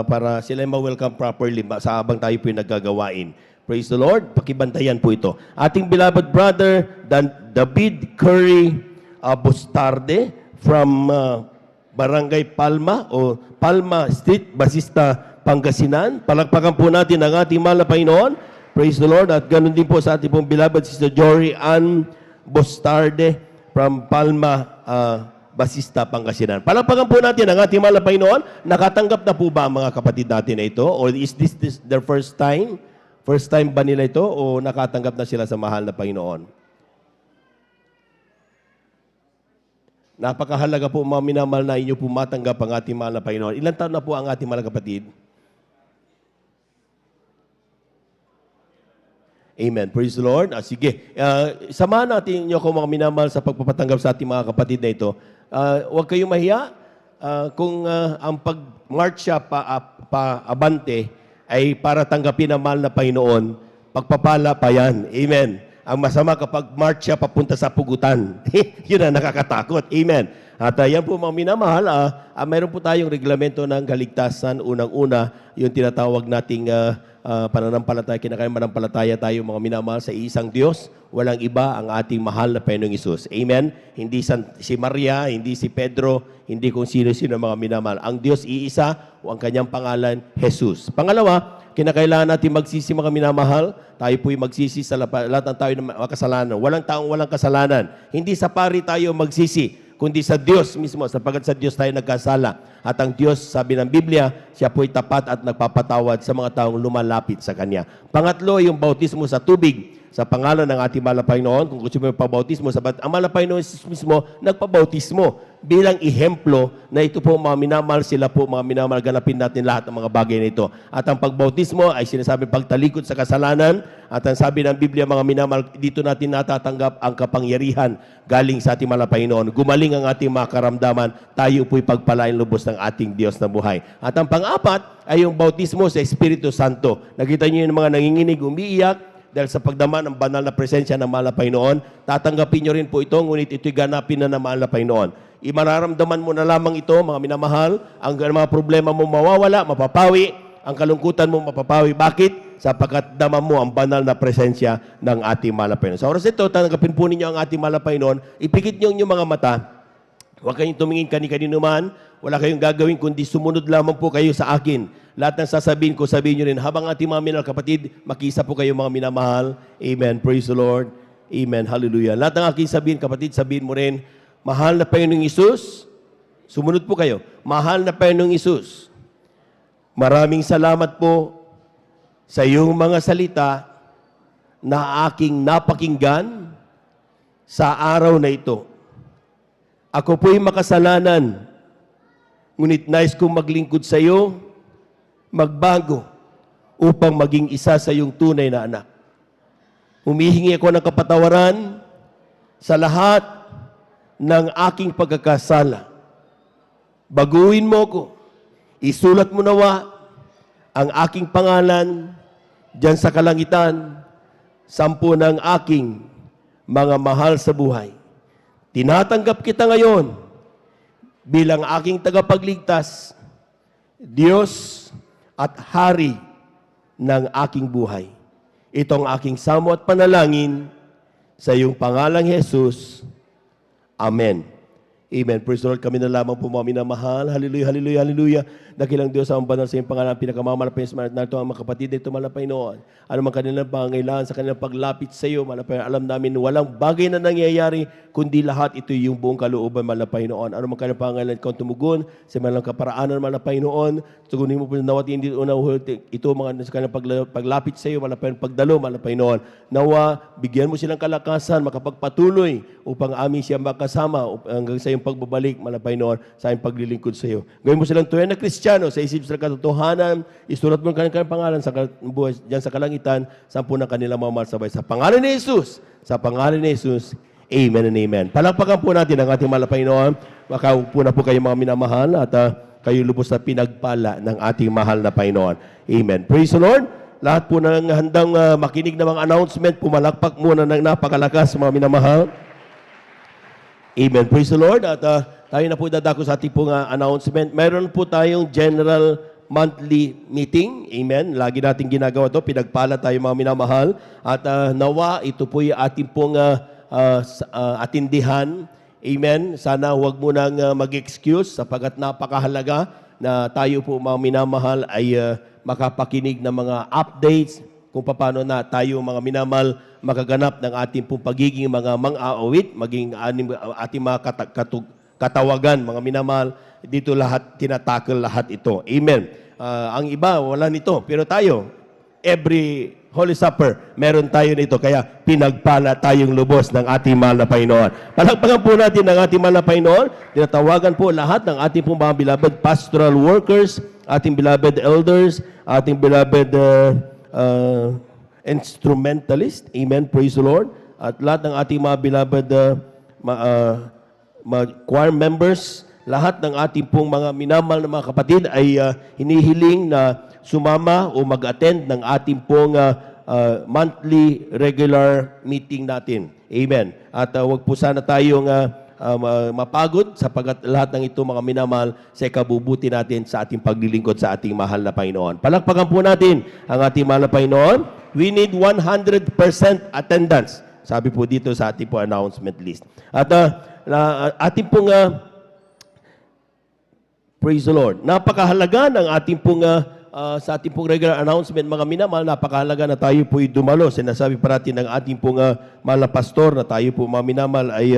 para sila ma-welcome properly sa habang tayo po yung naggagawain. Praise the Lord. Pakibantayan po ito. Ating beloved brother, David Curry Bustarde from Barangay Palma o Palma Street, Basista, Pangasinan. Palakpakan po natin ang ating mahal na Panginoon. Praise the Lord. At ganun din po sa ating pong beloved Sister Jory Ann Bustarde from Palma, Basista, Pangasinan. Palakpakan po natin ang ating mahal na Panginoon. Nakatanggap na po ba ang mga kapatid natin na ito? Or is this their first time? First time ba nila ito? O nakatanggap na sila sa mahal na Panginoon? Napakahalaga po, mga minamahal, na inyo po matanggap ang ating mahal na Panginoon. Ilan taon na po ang ating mahal na kapatid? Amen. Praise the Lord. Sige. Samahan natin inyo ko, mga minamahal, sa pagpapatanggap sa ating mga kapatid na ito. Huwag kayong mahiya. Kung ang pag-marcha abante ay para tanggapin ang mahal na Panginoon, pagpapala pa yan. Amen. Ang masama kapag marcha papunta sa pugutan. Yun ang nakakatakot. Amen. At yan po, mga minamahal, mayroon po tayong reglamento ng kaligtasan. Unang-una, yung tinatawag nating pananampalataya, kinakaimananampalataya tayo, mga minamahal, sa isang Diyos. Walang iba ang ating mahal na Panginoong Hesus. Amen? Hindi si Maria, hindi si Pedro, hindi kung sino-sino, mga minamahal. Ang Diyos iisa o ang kanyang pangalan, Jesus. Pangalawa, kinakailangan natin magsisi, mga minamahal. Tayo po'y magsisi sa lahat ng tayo na makasalanan. Walang taong walang kasalanan. Hindi sa pari tayo magsisi. kundi sa Diyos mismo, sapagkat sa Diyos tayo nagkasala. At ang Diyos, sabi ng Biblia, siya po'y tapat at nagpapatawad sa mga taong lumalapit sa Kanya. Pangatlo, yung bautismo sa tubig. Sa pangalan ng ating mahal na Panginoon, kung gusto mo yung pabautismo, sabat ang mahal na Panginoon mismo nagpabautismo bilang ihemplo na ito po mga minamahal, sila po mga minamahal, ganapin natin lahat ng mga bagay na ito. At ang pagbautismo ay sinasabi pagtalikod sa kasalanan, at ang sabi ng Biblia, mga minamahal, dito natin natatanggap ang kapangyarihan galing sa ating mahal na Panginoon. Gumaling ang ating mga karamdaman, tayo po'y pagpalain lubos ng ating Diyos na buhay. At ang pang-apat ay yung bautismo sa Espiritu Santo. Nakita niyo yung mga nanginginig, umiiyak, dahil sa pagdama ng banal na presensya ng mahal na Panginoon, tatanggapin nyo rin po ito, ngunit ito'y ganapin na ng mahal na Panginoon. Imararamdaman mo na lamang ito, mga minamahal, ang mga problema mo mawawala, mapapawi, ang kalungkutan mo mapapawi. Bakit? Sapagkat dama mo ang banal na presensya ng ating mahal na Panginoon. Sa oras ito, tanggapin po ninyo ang ating mahal na Panginoon, ipikit nyo ang inyong mga mata, huwag kayong tumingin kani-kanino man, wala kayong gagawin, kundi sumunod lamang po kayo sa akin. Lahat ng sasabihin ko, sabihin nyo rin, habang ating mga minamahal kapatid, makisa po kayo mga minamahal. Amen. Praise the Lord. Amen. Hallelujah. Lahat ng aking sabihin, kapatid, sabihin mo rin, mahal na Panginoong Isus, sumunod po kayo, mahal na Panginoong Isus, maraming salamat po sa iyong mga salita na aking napakinggan sa araw na ito. Ako po'y makasalanan, ngunit nais kong maglingkod sa iyo, magbago, upang maging isa sa iyong tunay na anak. Humihingi ako ng kapatawaran sa lahat ng aking pagkakasala. Baguhin mo ko, isulat mo nawa ang aking pangalan diyan sa kalangitan, 10 ng aking mga mahal sa buhay. Tinatanggap kita ngayon bilang aking tagapagligtas, Diyos at Hari ng aking buhay. Ito ang aking samo at panalangin sa iyong pangalang Jesus. Amen. Amen. Praise the Lord. Kami na lamang po mga minamahal. Hallelujah, hallelujah, hallelujah. Dakilang Diyos ang banal sa iyong pangalan, pinakamalapit sa narito ang mga kapatid na ito, mahal na Panginoon. Ano man kanilang pangangailangan sa kanilang paglapit sa iyo, mahal na Panginoon. Alam namin walang bagay na nangyayari, kundi lahat ito yung buong kalooban, mahal na Panginoon. Ano man kanilang pangangailangan, ikaw tumugon sa malang kaparaanan, mahal na Panginoon. Tugunin mo po nawatin dito ito mga sa kanilang paglapit sa iyo, mahal na Panginoon, pagdalo, mahal na Panginoon. Nawa, bigyan mo silang kalakasan, makapagpatuloy upang amin siya makasama hanggang sa iyong pagbabalik, mahal na Panginoon, sa iyong paglilingkod sa iyo. Gawin mo silang tuyan na Kristiyan, sa isip sa katotohanan, isulat mo ang kanilang pangalan sa buhay diyan sa kalangitan, 10 ng kanilang mga mahal sabay. Sa pangalan ni Jesus, sa pangalan ni Jesus, amen and amen. Palakpakan po natin ang ating mahal na Panginoon. Makaupo na po kayo mga minamahal at kayo lubos na pinagpala ng ating mahal na Panginoon. Amen. Praise the Lord. Lahat po ng handang makinig ng mga announcement, pumalakpak muna ng napakalakas mga minamahal. Amen. Praise the Lord. At tayo na po dadako sa ating pong announcement. Meron po tayong general monthly meeting. Amen. Lagi natin ginagawa ito. Pinagpala tayo mga minamahal. At nawa, ito po yung ating pong atindihan. Amen. Sana huwag mo nang mag-excuse sapagkat napakahalaga na tayo po mga minamahal ay makapakinig ng mga updates kung paano na tayo mga minamahal makaganap ng ating pong pagiging mga mang-aawit, maging ating mga katawagan, mga minamahal, dito lahat, tinatakil lahat ito. Amen. Ang iba, wala nito. Pero tayo, every Holy Supper, meron tayo nito. Kaya pinagpala tayong lubos ng ating mahal na Panginoon. Palakpakan po natin ang ating mahal na Panginoon. Tinatawagan po lahat ng ating pong mga beloved pastoral workers, ating beloved elders, ating beloved instrumentalist. Amen. Praise the Lord. At lahat ng ating mga beloved choir members, lahat ng ating pong mga minamahal na mga kapatid ay hinihiling na sumama o mag-attend ng ating pong monthly regular meeting natin. Amen. At huwag po sana tayong mapagod sapagkat lahat ng ito mga minamahal sa ikabubuti natin sa ating paglilingkod sa ating mahal na Panginoon. Palakpakan po natin ang ating mahal na Panginoon. We need 100% attendance. Sabi po dito sa ating po announcement list. At ating pong praise the Lord. Napakahalaga ng ating pong sa ating pong regular announcement, mga minamahal, napakahalaga na tayo po'y dumalo. Sinasabi parating ng ating pong mahal na pastor na tayo po mga minamahal ay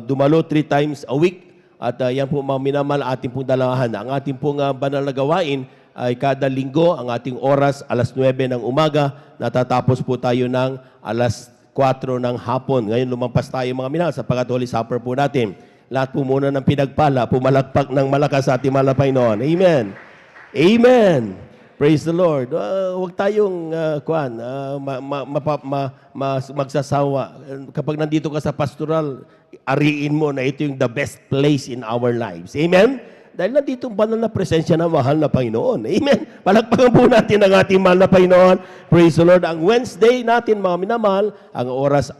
dumalo 3 times a week. At yan po mga minamahal, ating pong dalahan. Ang ating pong banal na gawain ay kada linggo, ang ating oras, alas 9 ng umaga, natatapos po tayo ng alas 4 ng hapon. Ngayon lumampas tayo mga minamahal sapagkat Holy Supper po natin. Lahat po muna ng pinagpala, pumalakpak ng malakas sa ating mahal na Panginoon. Amen. Amen. Praise the Lord. Huwag tayong magsasawa. Kapag nandito ka sa pastoral, ariin mo na ito yung the best place in our lives. Amen? Dahil nandito ang banal na presensya ng mahal na Panginoon. Amen? Palakpakan po natin ang ating mahal na Panginoon. Praise the Lord. Ang Wednesday natin, mga minamahal, ang oras,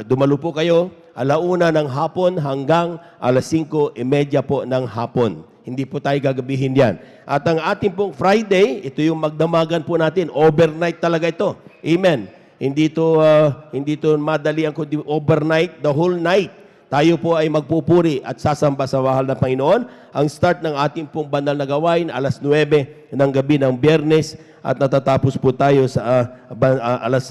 dumalo po kayo, 1:00 ng hapon hanggang 5:30 po ng hapon. Hindi po tayo gagabihin yan. At ang ating pong Friday, ito yung magdamagan po natin. Overnight talaga ito. Amen. Hindi ito madali ang kundi overnight, the whole night. Tayo po ay magpupuri at sasamba sa mahal na Panginoon. Ang start ng ating pong banal na gawain, alas 9 ng gabi ng Biyernes at natatapos po tayo sa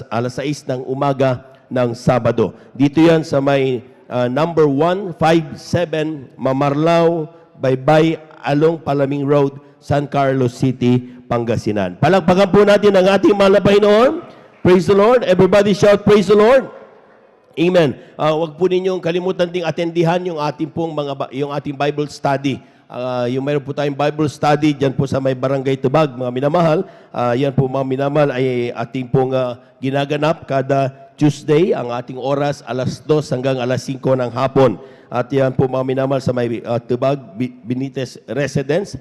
alas 6 ng umaga ng Sabado. Dito yan sa may number 157 Mamarlao, Baybay, along Palaming Road, San Carlos City, Pangasinan. Palakpakan po natin ang ating mahal na Panginoon. Praise the Lord. Everybody shout, praise the Lord. Amen. Huwag po ninyong kalimutan ding attendihan yung ating Bible study. Yung mayroon po tayong Bible study dyan po sa may Barangay Tubag, mga minamahal. Yan po mga minamahal ay ating pong ginaganap kada Tuesday, ang ating oras alas 2 hanggang alas 5 ng hapon. At yan po mga minamahal sa may Tubag, Benitez Residence,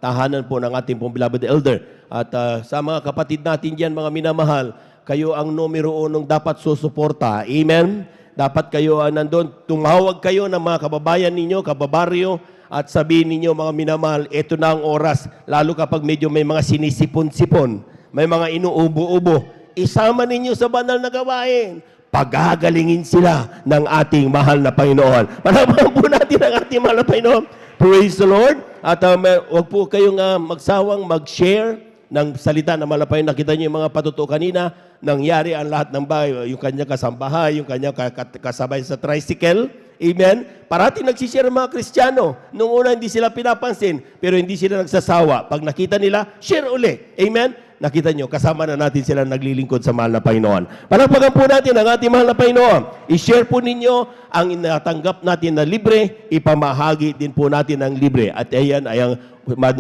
tahanan po ng ating pong beloved elder. At sa mga kapatid natin dyan, mga minamahal, kayo ang numero 1 dapat susuporta. Amen? Dapat kayo nandun. Tumawag kayo ng mga kababayan ninyo, kababaryo, at sabihin ninyo, mga minamahal, ito na ang oras. Lalo kapag medyo may mga sinisipon-sipon, may mga inuubo-ubo, isama ninyo sa banal na gawain. Pagagalingin sila ng ating mahal na Panginoon. Panabahan po natin ang ating mahal na Panginoon. Praise the Lord. At huwag po kayong magsawang mag-share ng salita ng mahal na Panginoon. Nakita niyo yung mga patuto kanina, nangyari ang lahat ng bahay, yung kanyang kasambahay, yung kanyang kasabay sa tricycle. Amen? Parating nagsishare ang mga Kristiyano. Noong una hindi sila pinapansin, pero hindi sila nagsasawa. Pag nakita nila, share uli. Amen? Nakita nyo, kasama na natin sila naglilingkod sa mahal na Panginoon. Palakpakan po natin ang ating mahal na Panginoon. I-share po ninyo ang inatanggap natin na libre, ipamahagi din po natin ang libre. At ayan ay ang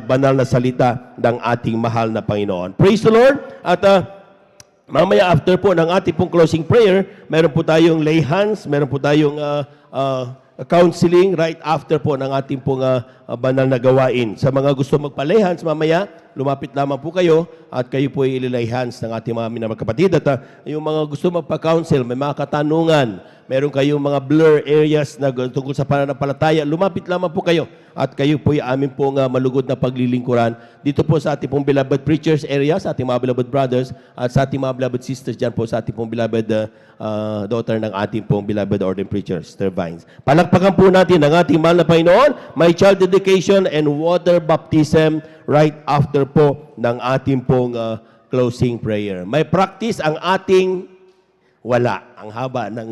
banal na salita ng ating mahal na Panginoon. Praise the Lord! At mamaya after po ng ating pong closing prayer, meron po tayong lay hands, meron po tayong counseling right after po ng ating pong banal na gawain. Sa mga gusto magpa-lay hands mamaya, lumapit lamang po kayo at kayo po ililay hands ng ating mga minamahal kapatid. At yung mga gusto magpa-counsel, may mga katanungan, meron kayong mga blur areas na tungkol sa pananampalataya, lumapit lamang po kayo at kayo po yung amin pong malugod na paglilingkuran dito po sa ating pong beloved preachers area, sa ating mga beloved brothers at sa ating mga beloved sisters dyan po sa ating pong beloved daughter ng ating pong beloved ordained preacher, Sister Vines. Palakpakan po natin ang ating mahal na Panginoon. May child dedication and water baptism right after po ng ating pong closing prayer. May practice ang ating wala. Ang haba ng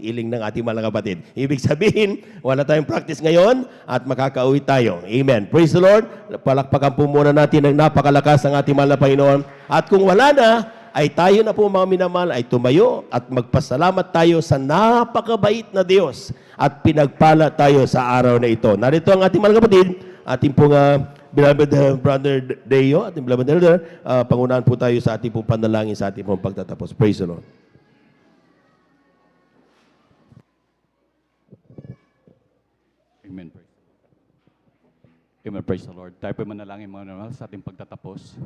iling ng ating mga kapatid. Ibig sabihin, wala tayong practice ngayon at makakauwi tayo. Amen. Praise the Lord. Palakpakan po muna natin ng napakalakas ng ating mahal na Panginoon. At kung wala na, ay tayo na po mga minamahal ay tumayo at magpasalamat tayo sa napakabait na Diyos at pinagpala tayo sa araw na ito. Narito ang ating mga kapatid, ating pong beloved brother Deo, ating beloved elder, pangunahan po tayo sa ating pong panalangin sa ating pong pagtatapos. Praise the Lord. Amen. Amen. Praise the Lord. Tayo po manalangin mga naman sa ating pagtatapos.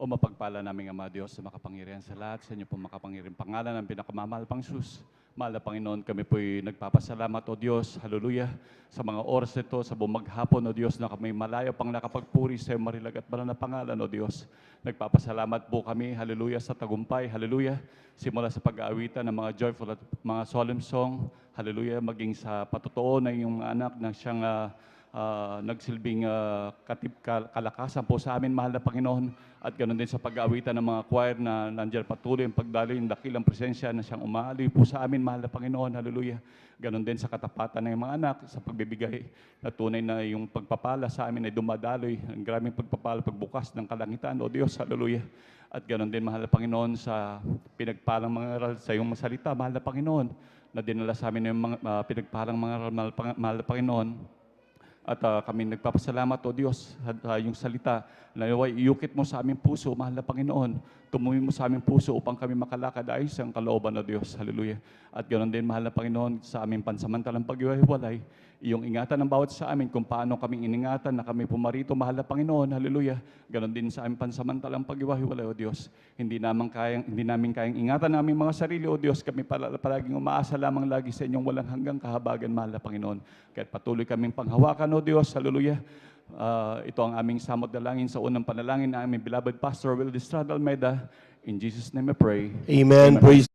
O mapagpala namin Ama Diyos sa makapangyarihan sa lahat, sa inyo po makapangyarihan pangalan ng pinakamamahal pang Jesus. Mahal na Panginoon, kami po'y nagpapasalamat, O Diyos, hallelujah, sa mga oras nito, sa buong maghapon, O Diyos, na kami malayo pang nakapagpuri sa iyo, marilag at banal na pangalan, O Diyos. Nagpapasalamat po kami, hallelujah, sa tagumpay, hallelujah, simula sa pag-aawitan ng mga joyful at mga solemn song, hallelujah, maging sa patutuo na iyong anak na siyang nagsilbing kalakasan po sa amin, mahal na Panginoon, at ganoon din sa pag-aawitan ng mga choir na nandiyan patuloy ang pagdaloy, yung dakilang presensya na siyang umaaloy po sa amin, mahal na Panginoon, hallelujah. Ganoon din sa katapatan ng mga anak, sa pagbibigay na tunay na yung pagpapala sa amin ay dumadaloy, ang maraming pagpapala, pagbukas ng kalangitan, o Diyos, hallelujah. At ganoon din, mahal na Panginoon, sa pinagpalang mga aral sa iyong salita, mahal na Panginoon, na dinala sa amin yung mga pinagpalang mga aral, mahal na Panginoon. At kami nagpapasalamat, O Diyos, yung salita na iukit mo sa aming puso, mahal na Panginoon. Tumuwi mo sa aming puso upang kami makalakad ay isang kalooban, O Diyos. Hallelujah. At ganoon din, mahal na Panginoon, sa aming pansamantalang pag-iwalay, iyong ingatan ng bawat sa amin kung paano kaming iningatan na kami pumarito, mahal na Panginoon. Hallelujah. Ganoon din sa aming pansamantalang pag-iwalay, O Diyos. Hindi namin kayang ingatan ng aming mga sarili, O Diyos. Kami palaging umaasa lamang lagi sa inyong walang hanggang kahabagan, mahal na Panginoon. Kahit patuloy kaming panghawakan, O Diyos. Hallelujah. Ito ang aming samot dalangin sa unang panalangin na aming beloved Pastor Will Estrada Almeida. In Jesus' name I pray. Amen. Praise